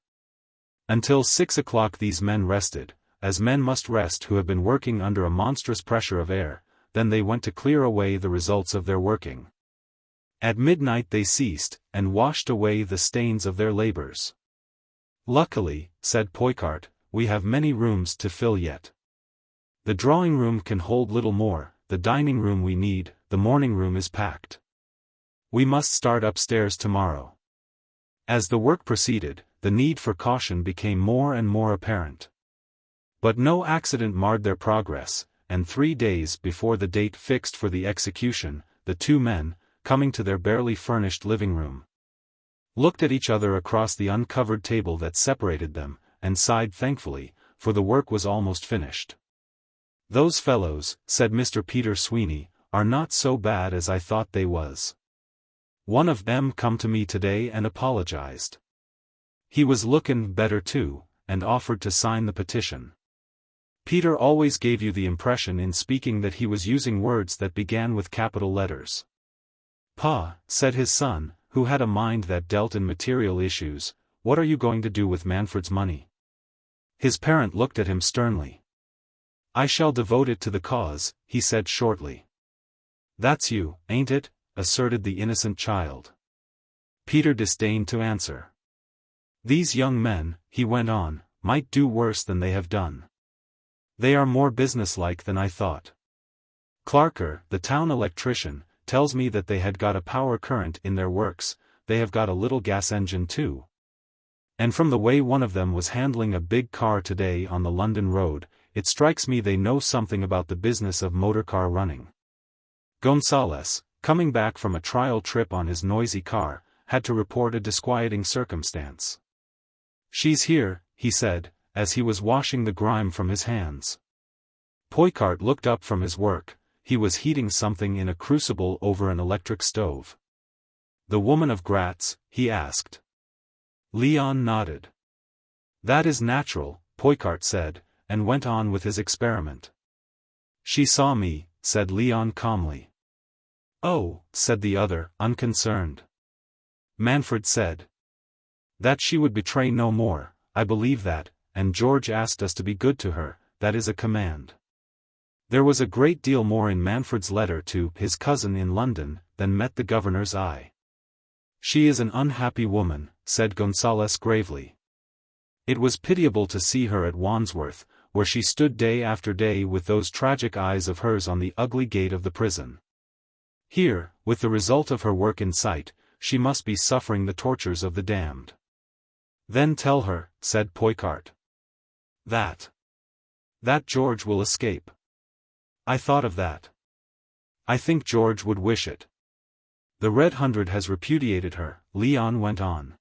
Until 6 o'clock these men rested, as men must rest who have been working under a monstrous pressure of air. Then they went to clear away the results of their working. At midnight they ceased, and washed away the stains of their labors. "Luckily," said Poicart, "we have many rooms to fill yet. The drawing-room can hold little more, the dining-room we need, the morning-room is packed. We must start upstairs tomorrow." As the work proceeded, the need for caution became more and more apparent. But no accident marred their progress, and 3 days before the date fixed for the execution, the two men, coming to their barely furnished living room, looked at each other across the uncovered table that separated them, and sighed thankfully, for the work was almost finished. "Those fellows," said Mr. Peter Sweeney, "are not so bad as I thought they was. One of them come to me today and apologized. He was lookin' better too, and offered to sign the petition." Peter always gave you the impression in speaking that he was using words that began with capital letters. "Pa," said his son, who had a mind that dealt in material issues, "what are you going to do with Manfred's money?" His parent looked at him sternly. "I shall devote it to the cause," he said shortly. "That's you, ain't it?" asserted the innocent child. Peter disdained to answer. "These young men," he went on, "might do worse than they have done. They are more businesslike than I thought. Clarker, the town electrician, tells me that they had got a power current in their works. They have got a little gas engine too. And from the way one of them was handling a big car today on the London road, it strikes me they know something about the business of motor car running." Gonsalez, coming back from a trial trip on his noisy car, had to report a disquieting circumstance. "She's here," he said, as he was washing the grime from his hands. Poicart looked up from his work. He was heating something in a crucible over an electric stove. "The woman of Gratz?" he asked. Leon nodded. "That is natural," Poicart said, and went on with his experiment. "She saw me," said Leon calmly. "Oh," said the other, unconcerned. Manfred said, "That she would betray no more, I believe that, and George asked us to be good to her, that is a command." There was a great deal more in Manfred's letter to his cousin in London than met the governor's eye. "She is an unhappy woman," said Gonsalez gravely. "It was pitiable to see her at Wandsworth, where she stood day after day with those tragic eyes of hers on the ugly gate of the prison. Here, with the result of her work in sight, she must be suffering the tortures of the damned." "Then tell her," said Poicart, that George will escape." "I thought of that. I think George would wish it. The Red Hundred has repudiated her," Leon went on.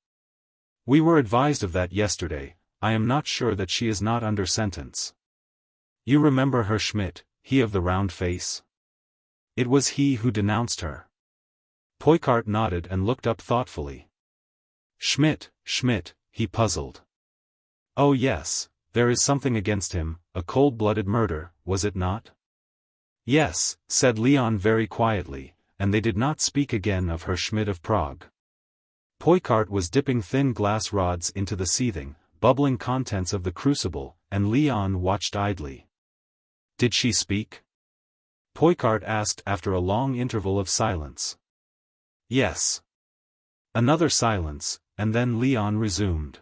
"We were advised of that yesterday. I am not sure that she is not under sentence. You remember Herr Schmidt, he of the round face? It was he who denounced her." Poicart nodded and looked up thoughtfully. Schmidt, he puzzled. "Oh yes, there is something against him, a cold-blooded murder, was it not?" "Yes," said Leon very quietly, and they did not speak again of Herr Schmidt of Prague. Poicart was dipping thin glass rods into the seething, bubbling contents of the crucible, and Leon watched idly. "Did she speak?" Poicart asked after a long interval of silence. Yes. Another silence, and then Leon resumed.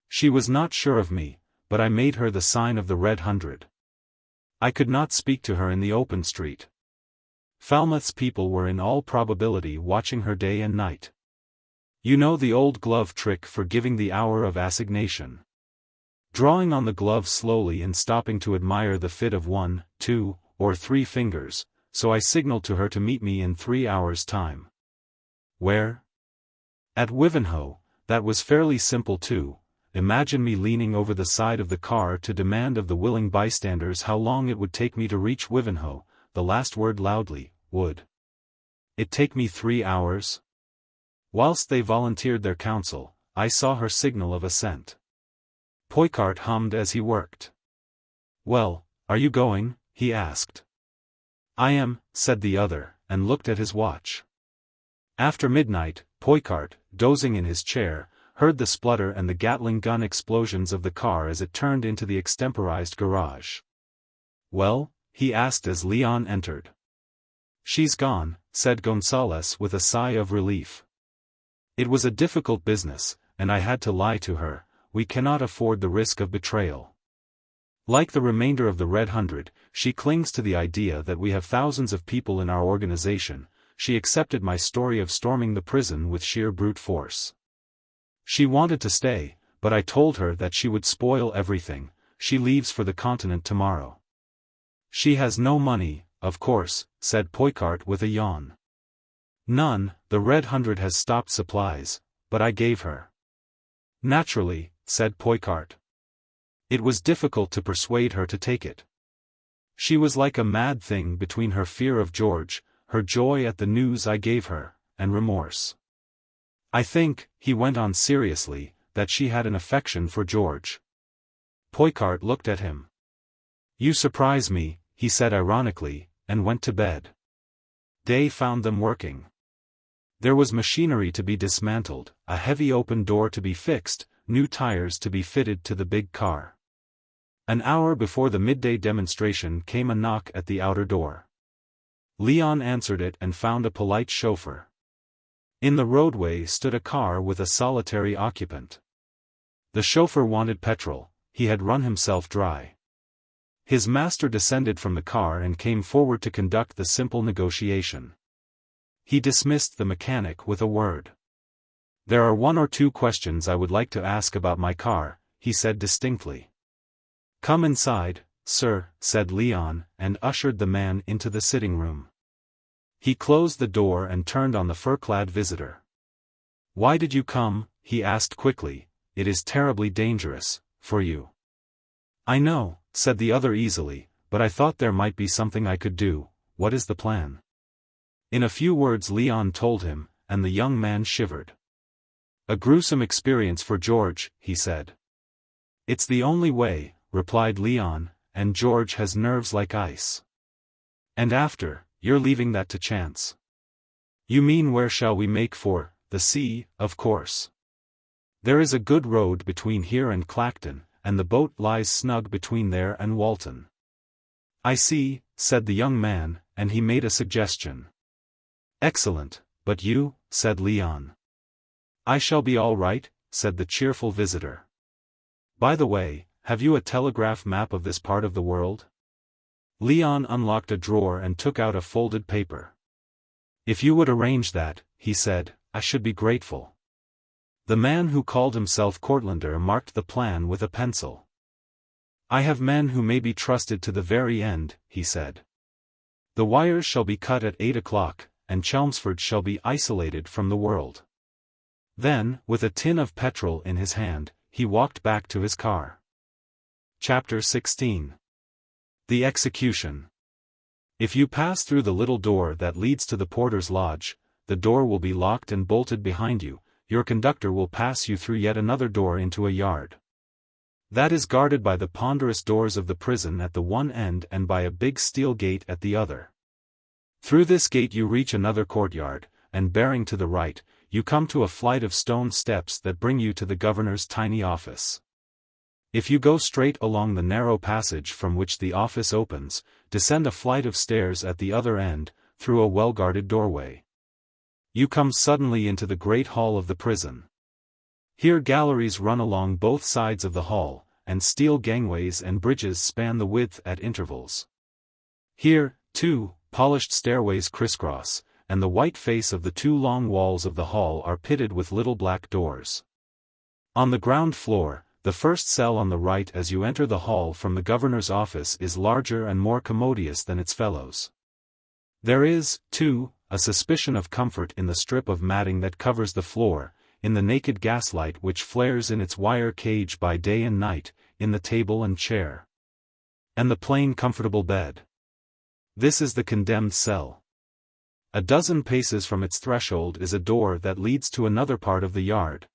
She was not sure of me, but I made her the sign of the Red 100. I could not speak to her in the open street. Falmouth's people were in all probability watching her day and night. You know the old glove trick for giving the hour of assignation. Drawing on the glove slowly and stopping to admire the fit of 1, 2, or 3 fingers, so I signaled to her to meet me in 3 hours' time. Where? At Wivenhoe. That was fairly simple too. Imagine me leaning over the side of the car to demand of the willing bystanders how long it would take me to reach Wivenhoe, the last word loudly, would it take me 3 hours? Whilst they volunteered their counsel, I saw her signal of assent. Poicart hummed as he worked. Well, are you going? He asked. I am, said the other, and looked at his watch. After midnight, Poicart, dozing in his chair, heard the splutter and the Gatling gun explosions of the car as it turned into the extemporized garage. Well? He asked as Leon entered. She's gone, said Gonsalez with a sigh of relief. It was a difficult business, and I had to lie to her. We cannot afford the risk of betrayal. Like the remainder of the Red 100, she clings to the idea that we have thousands of people in our organization. She accepted my story of storming the prison with sheer brute force. She wanted to stay, but I told her that she would spoil everything. She leaves for the continent tomorrow. She has no money, of course, said Poicart with a yawn. None. The Red 100 has stopped supplies, but I gave her. Naturally, said Poicart. It was difficult to persuade her to take it. She was like a mad thing between her fear of George, her joy at the news I gave her, and remorse. I think, he went on seriously, that she had an affection for George. Poicart looked at him. You surprise me, he said ironically, and went to bed. Day found them working. There was machinery to be dismantled, a heavy open door to be fixed, new tires to be fitted to the big car. An hour before the midday demonstration came a knock at the outer door. Leon answered it and found a polite chauffeur. In the roadway stood a car with a solitary occupant. The chauffeur wanted petrol. He had run himself dry. His master descended from the car and came forward to conduct the simple negotiation. He dismissed the mechanic with a word. There are 1 or 2 questions I would like to ask about my car, he said distinctly. Come inside, sir, said Leon, and ushered the man into the sitting room. He closed the door and turned on the fur-clad visitor. Why did you come? He asked quickly. It is terribly dangerous, for you. I know, said the other easily, but I thought there might be something I could do. What is the plan? In a few words Leon told him, and the young man shivered. A gruesome experience for George, he said. It's the only way, replied Leon, and George has nerves like ice. And after, you're leaving that to chance. You mean where shall we make for? The sea, of course. There is a good road between here and Clacton, and the boat lies snug between there and Walton. I see, said the young man, and he made a suggestion. Excellent, but you, said Leon. I shall be all right, said the cheerful visitor. By the way, have you a telegraph map of this part of the world? Leon unlocked a drawer and took out a folded paper. If you would arrange that, he said, I should be grateful. The man who called himself Cortlander marked the plan with a pencil. I have men who may be trusted to the very end, he said. The wires shall be cut at 8 o'clock, and Chelmsford shall be isolated from the world. Then, with a tin of petrol in his hand, he walked back to his car. Chapter 16. The Execution. If you pass through the little door that leads to the porter's lodge, the door will be locked and bolted behind you. Your conductor will pass you through yet another door into a yard. That is guarded by the ponderous doors of the prison at the one end and by a big steel gate at the other. Through this gate you reach another courtyard, and bearing to the right, you come to a flight of stone steps that bring you to the governor's tiny office. If you go straight along the narrow passage from which the office opens, descend a flight of stairs at the other end, through a well-guarded doorway. You come suddenly into the great hall of the prison. Here galleries run along both sides of the hall, and steel gangways and bridges span the width at intervals. Here, too, polished stairways crisscross, and the white face of the two long walls of the hall are pitted with little black doors. On the ground floor, the first cell on the right as you enter the hall from the governor's office is larger and more commodious than its fellows. There is, too, a suspicion of comfort in the strip of matting that covers the floor, in the naked gaslight which flares in its wire cage by day and night, in the table and chair. And the plain comfortable bed. This is the condemned cell. A dozen paces from its threshold is a door that leads to another part of the yard.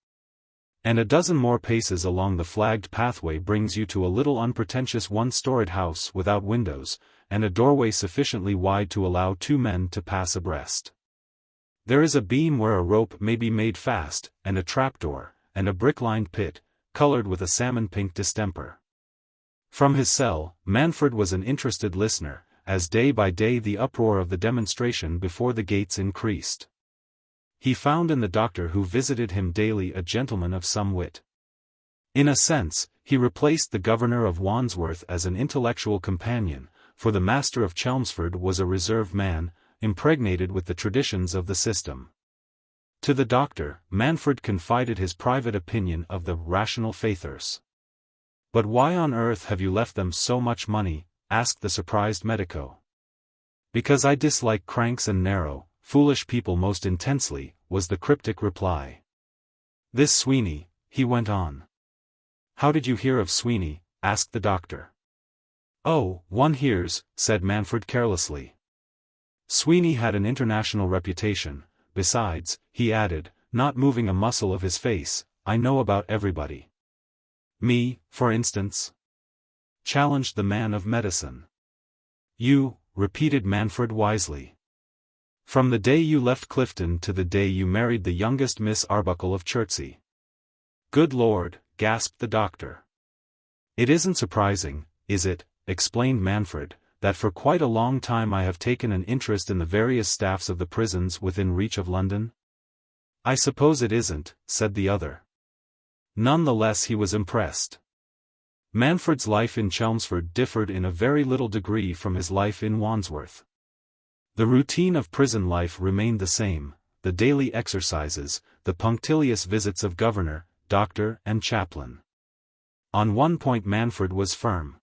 And a dozen more paces along the flagged pathway brings you to a little unpretentious one-storied house without windows, and a doorway sufficiently wide to allow two men to pass abreast. There is a beam where a rope may be made fast, and a trapdoor, and a brick-lined pit, colored with a salmon-pink distemper. From his cell, Manfred was an interested listener, as day by day the uproar of the demonstration before the gates increased. He found in the doctor who visited him daily a gentleman of some wit. In a sense, he replaced the governor of Wandsworth as an intellectual companion, for the master of Chelmsford was a reserved man, impregnated with the traditions of the system. To the doctor, Manfred confided his private opinion of the rational faithers. "But why on earth have you left them so much money?" asked the surprised medico. "Because I dislike cranks and narrow, foolish people most intensely," was the cryptic reply. "This Sweeney," he went on. "How did you hear of Sweeney?" asked the doctor. "Oh, one hears," said Manfred carelessly. Sweeney had an international reputation. "Besides," he added, not moving a muscle of his face, "I know about everybody." "Me, for instance?" challenged the man of medicine. "You," repeated Manfred wisely. "From the day you left Clifton to the day you married the youngest Miss Arbuckle of Chertsey." "Good Lord," gasped the doctor. "It isn't surprising, is it," explained Manfred, "that for quite a long time I have taken an interest in the various staffs of the prisons within reach of London?" "I suppose it isn't," said the other. None the less he was impressed. Manfred's life in Chelmsford differed in a very little degree from his life in Wandsworth. The routine of prison life remained the same, the daily exercises, the punctilious visits of governor, doctor and chaplain. On one point Manfred was firm.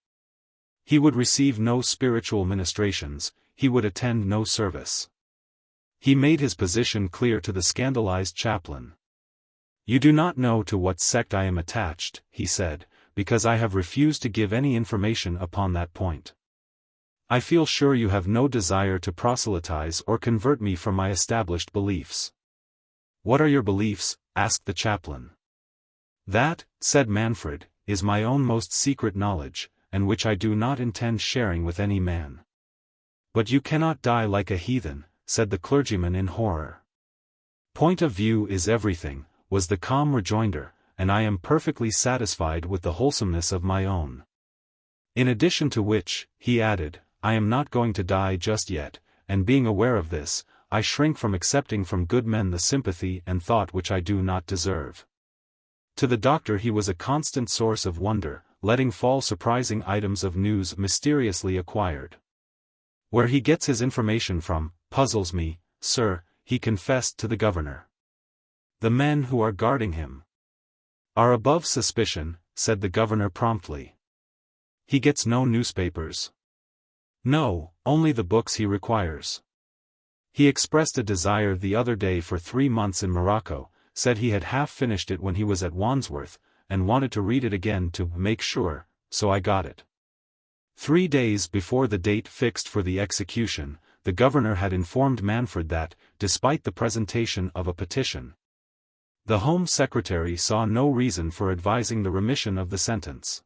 He would receive no spiritual ministrations, he would attend no service. He made his position clear to the scandalized chaplain. "You do not know to what sect I am attached," he said, "because I have refused to give any information upon that point. I feel sure you have no desire to proselytize or convert me from my established beliefs." "What are your beliefs?" asked the chaplain. "That," said Manfred, "is my own most secret knowledge, and which I do not intend sharing with any man." "But you cannot die like a heathen," said the clergyman in horror. "Point of view is everything," was the calm rejoinder, "and I am perfectly satisfied with the wholesomeness of my own. In addition to which," he added, "I am not going to die just yet, and being aware of this, I shrink from accepting from good men the sympathy and thought which I do not deserve." To the doctor he was a constant source of wonder, letting fall surprising items of news mysteriously acquired. "Where he gets his information from, puzzles me, sir," he confessed to the governor. "The men who are guarding him are above suspicion," said the governor promptly. "He gets no newspapers?" "No, only the books he requires. He expressed a desire the other day for 3 months in Morocco, said he had half finished it when he was at Wandsworth, and wanted to read it again to make sure, so I got it." 3 days before the date fixed for the execution, the governor had informed Manfred that, despite the presentation of a petition, the Home Secretary saw no reason for advising the remission of the sentence.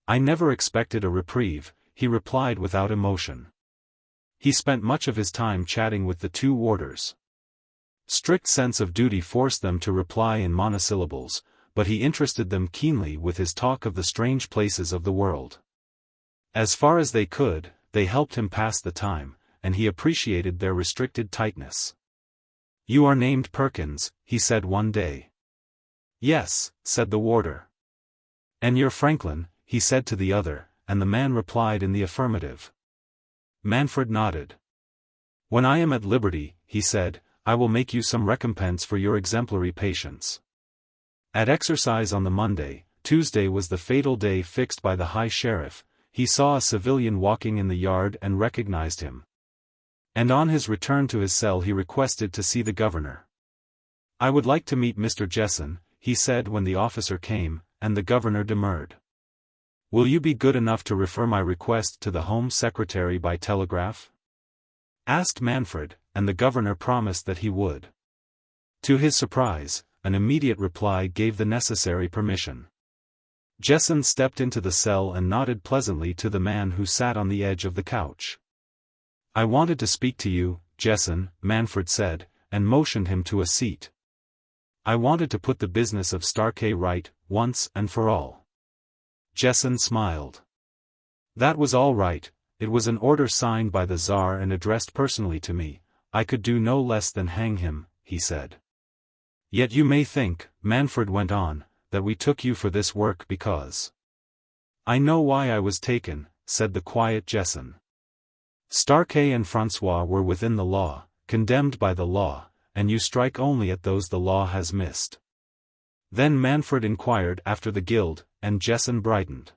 "I never expected a reprieve," he replied without emotion. He spent much of his time chatting with the 2 warders. Strict sense of duty forced them to reply in monosyllables, but he interested them keenly with his talk of the strange places of the world. As far as they could, they helped him pass the time, and he appreciated their restricted tightness. "You are named Perkins," he said one day. "Yes," said the warder. "And you're Franklin," he said to the other, and the man replied in the affirmative. Manfred nodded. "When I am at liberty," he said, "I will make you some recompense for your exemplary patience." At exercise on the Monday, Tuesday was the fatal day fixed by the High Sheriff. He saw a civilian walking in the yard and recognized him. And on his return to his cell he requested to see the governor. "I would like to meet Mr. Jessen," he said when the officer came, and the governor demurred. "Will you be good enough to refer my request to the Home Secretary by telegraph?" asked Manfred, and the governor promised that he would. To his surprise, an immediate reply gave the necessary permission. Jessen stepped into the cell and nodded pleasantly to the man who sat on the edge of the couch. "I wanted to speak to you, Jessen," Manfred said, and motioned him to a seat. "I wanted to put the business of Starkey right, once and for all." Jessen smiled. "That was all right. It was an order signed by the Tsar and addressed personally to me. I could do no less than hang him," he said. "Yet you may think," Manfred went on, "that we took you for this work because—" "I know why I was taken," said the quiet Jessen. "Starkey and Francois were within the law, condemned by the law, and you strike only at those the law has missed." Then Manfred inquired after the guild, and Jessen brightened.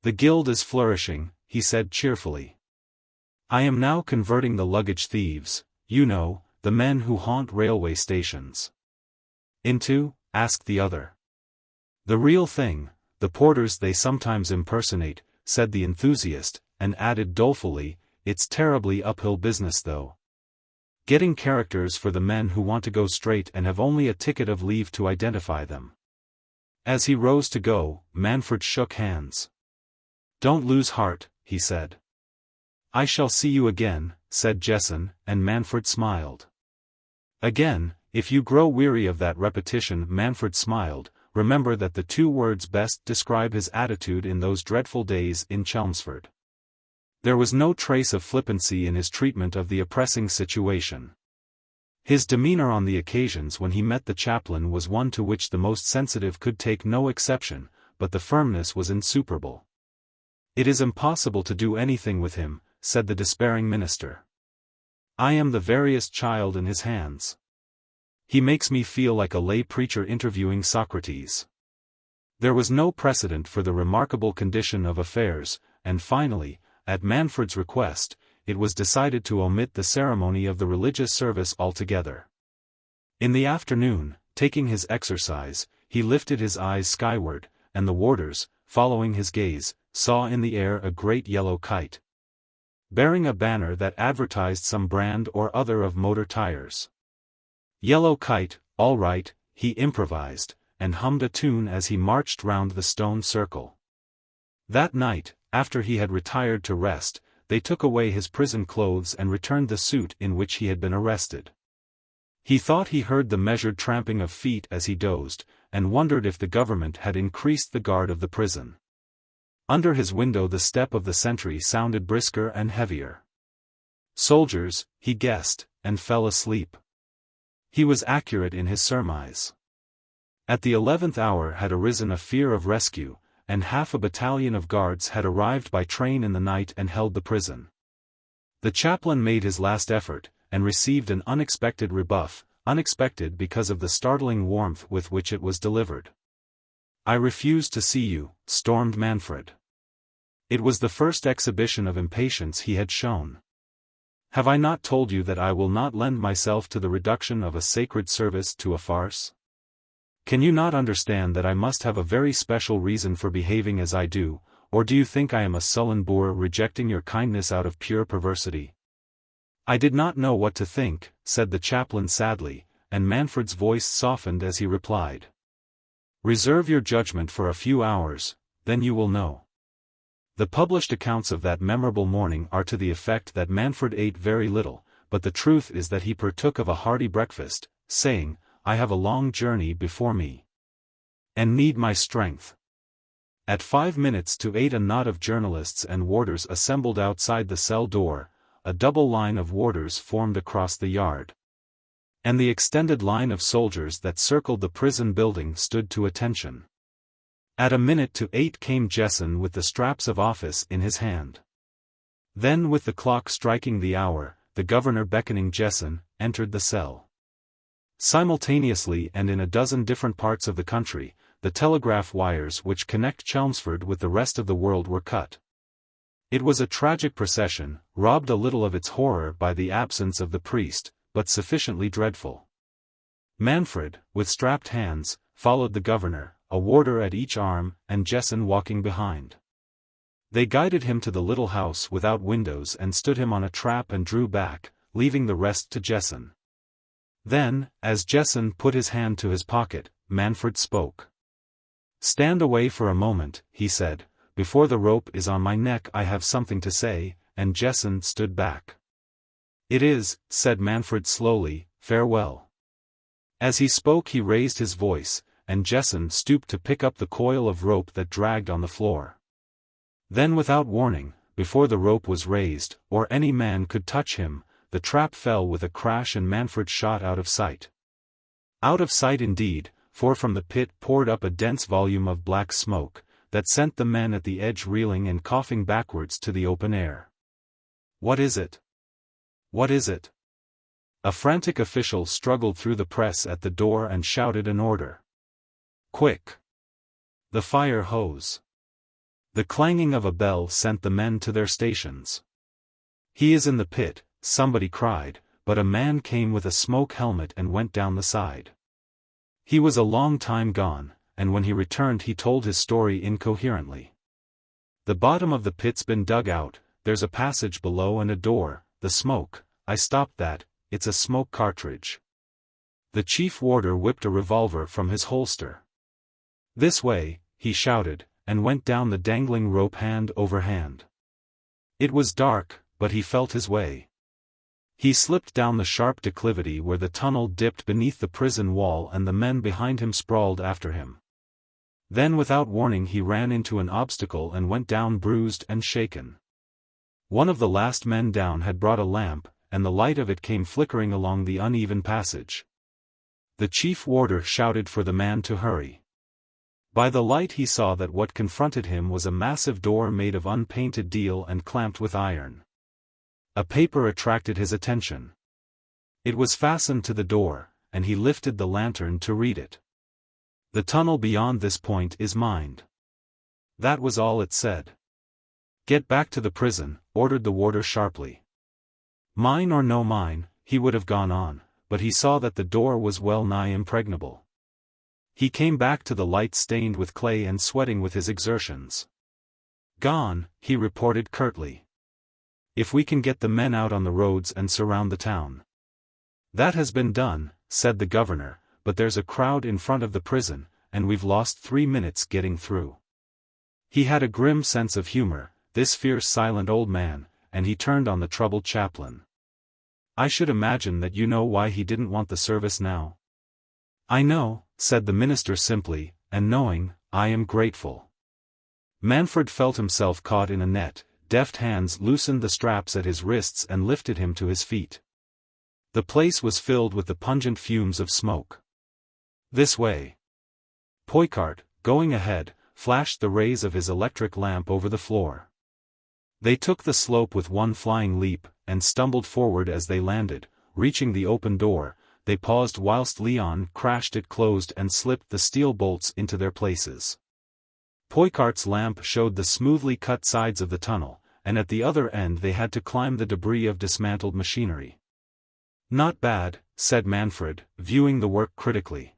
"The guild is flourishing," he said cheerfully. "I am now converting the luggage thieves, you know, the men who haunt railway stations." "Into?" asked the other. "The real thing, the porters they sometimes impersonate," said the enthusiast, and added dolefully, "It's terribly uphill business though. Getting characters for the men who want to go straight and have only a ticket of leave to identify them." As he rose to go, Manfred shook hands. "Don't lose heart," he said. "I shall see you again," said Jessen, and Manfred smiled. "Again, if you grow weary of that repetition," Manfred smiled, "remember that the two words best describe his attitude in those dreadful days in Chelmsford." There was no trace of flippancy in his treatment of the oppressing situation. His demeanor on the occasions when he met the chaplain was one to which the most sensitive could take no exception, but the firmness was insuperable. "It is impossible to do anything with him," said the despairing minister. "I am the veriest child in his hands. He makes me feel like a lay preacher interviewing Socrates." There was no precedent for the remarkable condition of affairs, and finally, at Manfred's request, it was decided to omit the ceremony of the religious service altogether. In the afternoon, taking his exercise, he lifted his eyes skyward, and the warders, following his gaze, saw in the air a great yellow kite, bearing a banner that advertised some brand or other of motor tires. "Yellow kite, all right," he improvised, and hummed a tune as he marched round the stone circle. That night, after he had retired to rest, they took away his prison clothes and returned the suit in which he had been arrested. He thought he heard the measured tramping of feet as he dozed, and wondered if the government had increased the guard of the prison. Under his window the step of the sentry sounded brisker and heavier. "Soldiers," he guessed, and fell asleep. He was accurate in his surmise. At the 11th hour had arisen a fear of rescue, and half a battalion of guards had arrived by train in the night and held the prison. The chaplain made his last effort, and received an unexpected rebuff, unexpected because of the startling warmth with which it was delivered. "I refuse to see you," stormed Manfred. It was the first exhibition of impatience he had shown. "Have I not told you that I will not lend myself to the reduction of a sacred service to a farce? Can you not understand that I must have a very special reason for behaving as I do, or do you think I am a sullen boor rejecting your kindness out of pure perversity?" "I did not know what to think," said the chaplain sadly, and Manfred's voice softened as he replied. "Reserve your judgment for a few hours, then you will know." The published accounts of that memorable morning are to the effect that Manfred ate very little, but the truth is that he partook of a hearty breakfast, saying, "I have a long journey before me, and need my strength." At 8:05 a knot of journalists and warders assembled outside the cell door. A double line of warders formed across the yard. And the extended line of soldiers that circled the prison building stood to attention. At 8:45 came Jessen with the straps of office in his hand. Then with the clock striking the hour, the governor beckoning Jessen, entered the cell. Simultaneously and in a dozen different parts of the country, the telegraph wires which connect Chelmsford with the rest of the world were cut. It was a tragic procession, robbed a little of its horror by the absence of the priest, but sufficiently dreadful. Manfred, with strapped hands, followed the governor, a warder at each arm, and Jessen walking behind. They guided him to the little house without windows and stood him on a trap and drew back, leaving the rest to Jessen. Then, as Jessen put his hand to his pocket, Manfred spoke. "Stand away for a moment," he said, "before the rope is on my neck I have something to say," and Jessen stood back. "It is," said Manfred slowly, "farewell." As he spoke he raised his voice, and Jessen stooped to pick up the coil of rope that dragged on the floor. Then without warning, before the rope was raised, or any man could touch him, the trap fell with a crash and Manfred shot out of sight. Out of sight indeed, for from the pit poured up a dense volume of black smoke, that sent the men at the edge reeling and coughing backwards to the open air. "What is it? What is it?" A frantic official struggled through the press at the door and shouted an order. "Quick! The fire hose!" The clanging of a bell sent the men to their stations. "He is in the pit," somebody cried, but a man came with a smoke helmet and went down the side. He was a long time gone, and when he returned he told his story incoherently. "The bottom of the pit's been dug out, there's a passage below and a door, the smoke, I stopped that, it's a smoke cartridge." The chief warder whipped a revolver from his holster. "This way," he shouted, and went down the dangling rope hand over hand. It was dark, but he felt his way. He slipped down the sharp declivity where the tunnel dipped beneath the prison wall and the men behind him sprawled after him. Then without warning he ran into an obstacle and went down bruised and shaken. One of the last men down had brought a lamp, and the light of it came flickering along the uneven passage. The chief warder shouted for the man to hurry. By the light he saw that what confronted him was a massive door made of unpainted deal and clamped with iron. A paper attracted his attention. It was fastened to the door, and he lifted the lantern to read it. "The tunnel beyond this point is mined." That was all it said. "Get back to the prison," ordered the warder sharply. Mine or no mine, he would have gone on, but he saw that the door was well nigh impregnable. He came back to the light stained with clay and sweating with his exertions. "Gone," he reported curtly. "If we can get the men out on the roads and surround the town." "That has been done," said the governor, "but there's a crowd in front of the prison, and we've lost 3 minutes getting through." He had a grim sense of humor, this fierce silent old man, and he turned on the troubled chaplain. "I should imagine that you know why he didn't want the service now." "I know," said the minister simply, "and knowing, I am grateful." Manfred felt himself caught in a net, deft hands loosened the straps at his wrists and lifted him to his feet. The place was filled with the pungent fumes of smoke. "This way." Poicart, going ahead, flashed the rays of his electric lamp over the floor. They took the slope with one flying leap, and stumbled forward as they landed, reaching the open door. They paused whilst Leon crashed it closed and slipped the steel bolts into their places. Poicart's lamp showed the smoothly cut sides of the tunnel, and at the other end they had to climb the debris of dismantled machinery. "Not bad," said Manfred, viewing the work critically.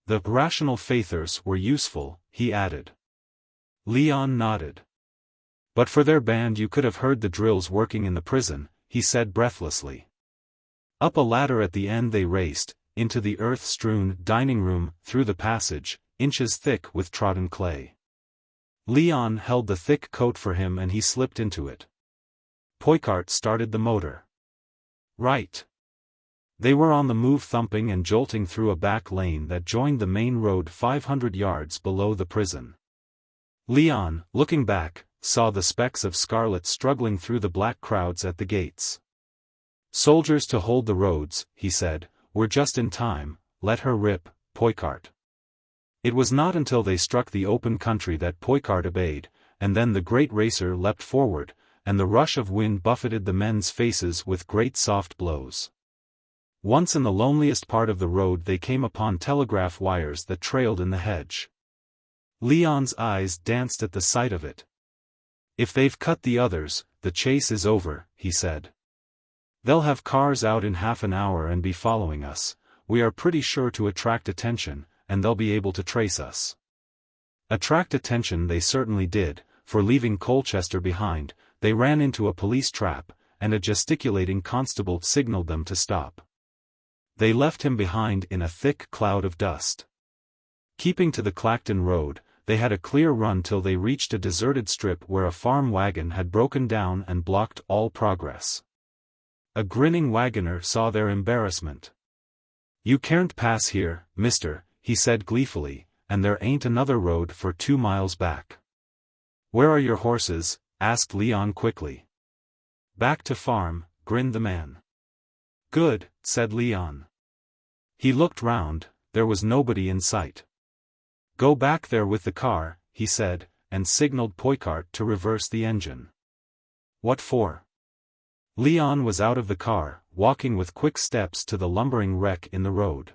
"The rational faithers were useful," he added. Leon nodded. "But for their band you could have heard the drills working in the prison," he said breathlessly. Up a ladder at the end they raced, into the earth-strewn dining room, through the passage, inches thick with trodden clay. Leon held the thick coat for him and he slipped into it. Poicart started the motor. "Right." They were on the move, thumping and jolting through a back lane that joined the main road 500 yards below the prison. Leon, looking back, saw the specks of scarlet struggling through the black crowds at the gates. "Soldiers to hold the roads," he said, we're just in time, let her rip, Poicart. It was not until they struck the open country that Poicart obeyed, and then the great racer leapt forward, and the rush of wind buffeted the men's faces with great soft blows. Once in the loneliest part of the road they came upon telegraph wires that trailed in the hedge. Leon's eyes danced at the sight of it. "If they've cut the others, the chase is over," he said. "They'll have cars out in half an hour and be following us. We are pretty sure to attract attention, and they'll be able to trace us." Attract attention they certainly did, for leaving Colchester behind, they ran into a police trap, and a gesticulating constable signaled them to stop. They left him behind in a thick cloud of dust. Keeping to the Clacton road, they had a clear run till they reached a deserted strip where a farm wagon had broken down and blocked all progress. A grinning wagoner saw their embarrassment. "You can't pass here, mister," he said gleefully, "and there ain't another road for 2 miles back." "Where are your horses?" asked Leon quickly. "Back to farm," grinned the man. "Good," said Leon. He looked round, there was nobody in sight. "Go back there with the car," he said, and signaled Poicart to reverse the engine. "What for?" Leon was out of the car, walking with quick steps to the lumbering wreck in the road.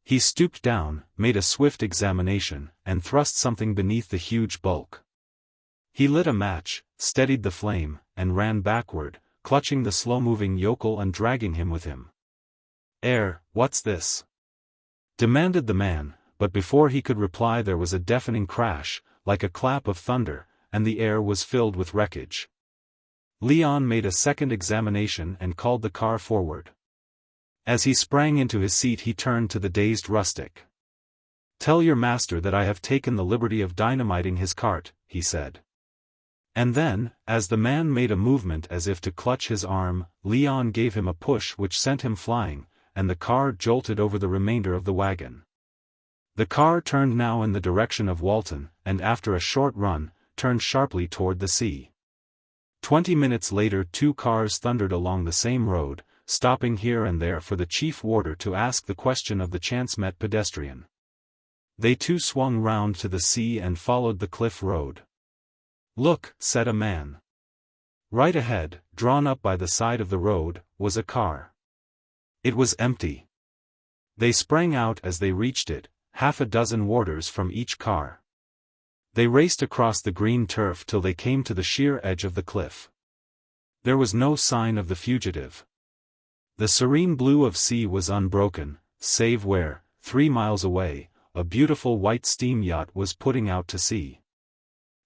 He stooped down, made a swift examination, and thrust something beneath the huge bulk. He lit a match, steadied the flame, and ran backward, clutching the slow-moving yokel and dragging him with him. What's this?" demanded the man, but before he could reply there was a deafening crash, like a clap of thunder, and the air was filled with wreckage. Leon made a second examination and called the car forward. As he sprang into his seat he turned to the dazed rustic. "Tell your master that I have taken the liberty of dynamiting his cart," he said. And then, as the man made a movement as if to clutch his arm, Leon gave him a push which sent him flying, and the car jolted over the remainder of the wagon. The car turned now in the direction of Walton, and after a short run, turned sharply toward the sea. 20 minutes later 2 cars thundered along the same road, stopping here and there for the chief warder to ask the question of the chance-met pedestrian. They too swung round to the sea and followed the cliff road. "Look," said a man. Right ahead, drawn up by the side of the road, was a car. It was empty. They sprang out as they reached it, half a dozen warders from each car. They raced across the green turf till they came to the sheer edge of the cliff. There was no sign of the fugitive. The serene blue of sea was unbroken, save where, 3 miles away, a beautiful white steam yacht was putting out to sea.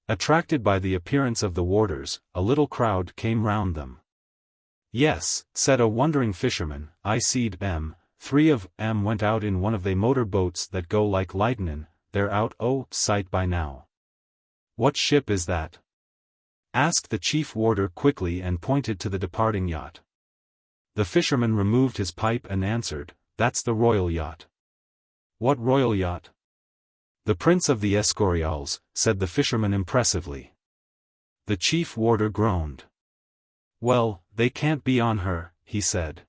Attracted by the appearance of the warders, a little crowd came round them. "Yes," said a wondering fisherman, "I seed 'em. 3 of 'em went out in one of they motor boats that go like lightnin'. They're out o' sight by now." "What ship is that?" asked the chief warder quickly and pointed to the departing yacht. The fisherman removed his pipe and answered, "That's the royal yacht." "What royal yacht?" "The Prince of the Escorials," said the fisherman impressively. The chief warder groaned. "Well, they can't be on her," he said.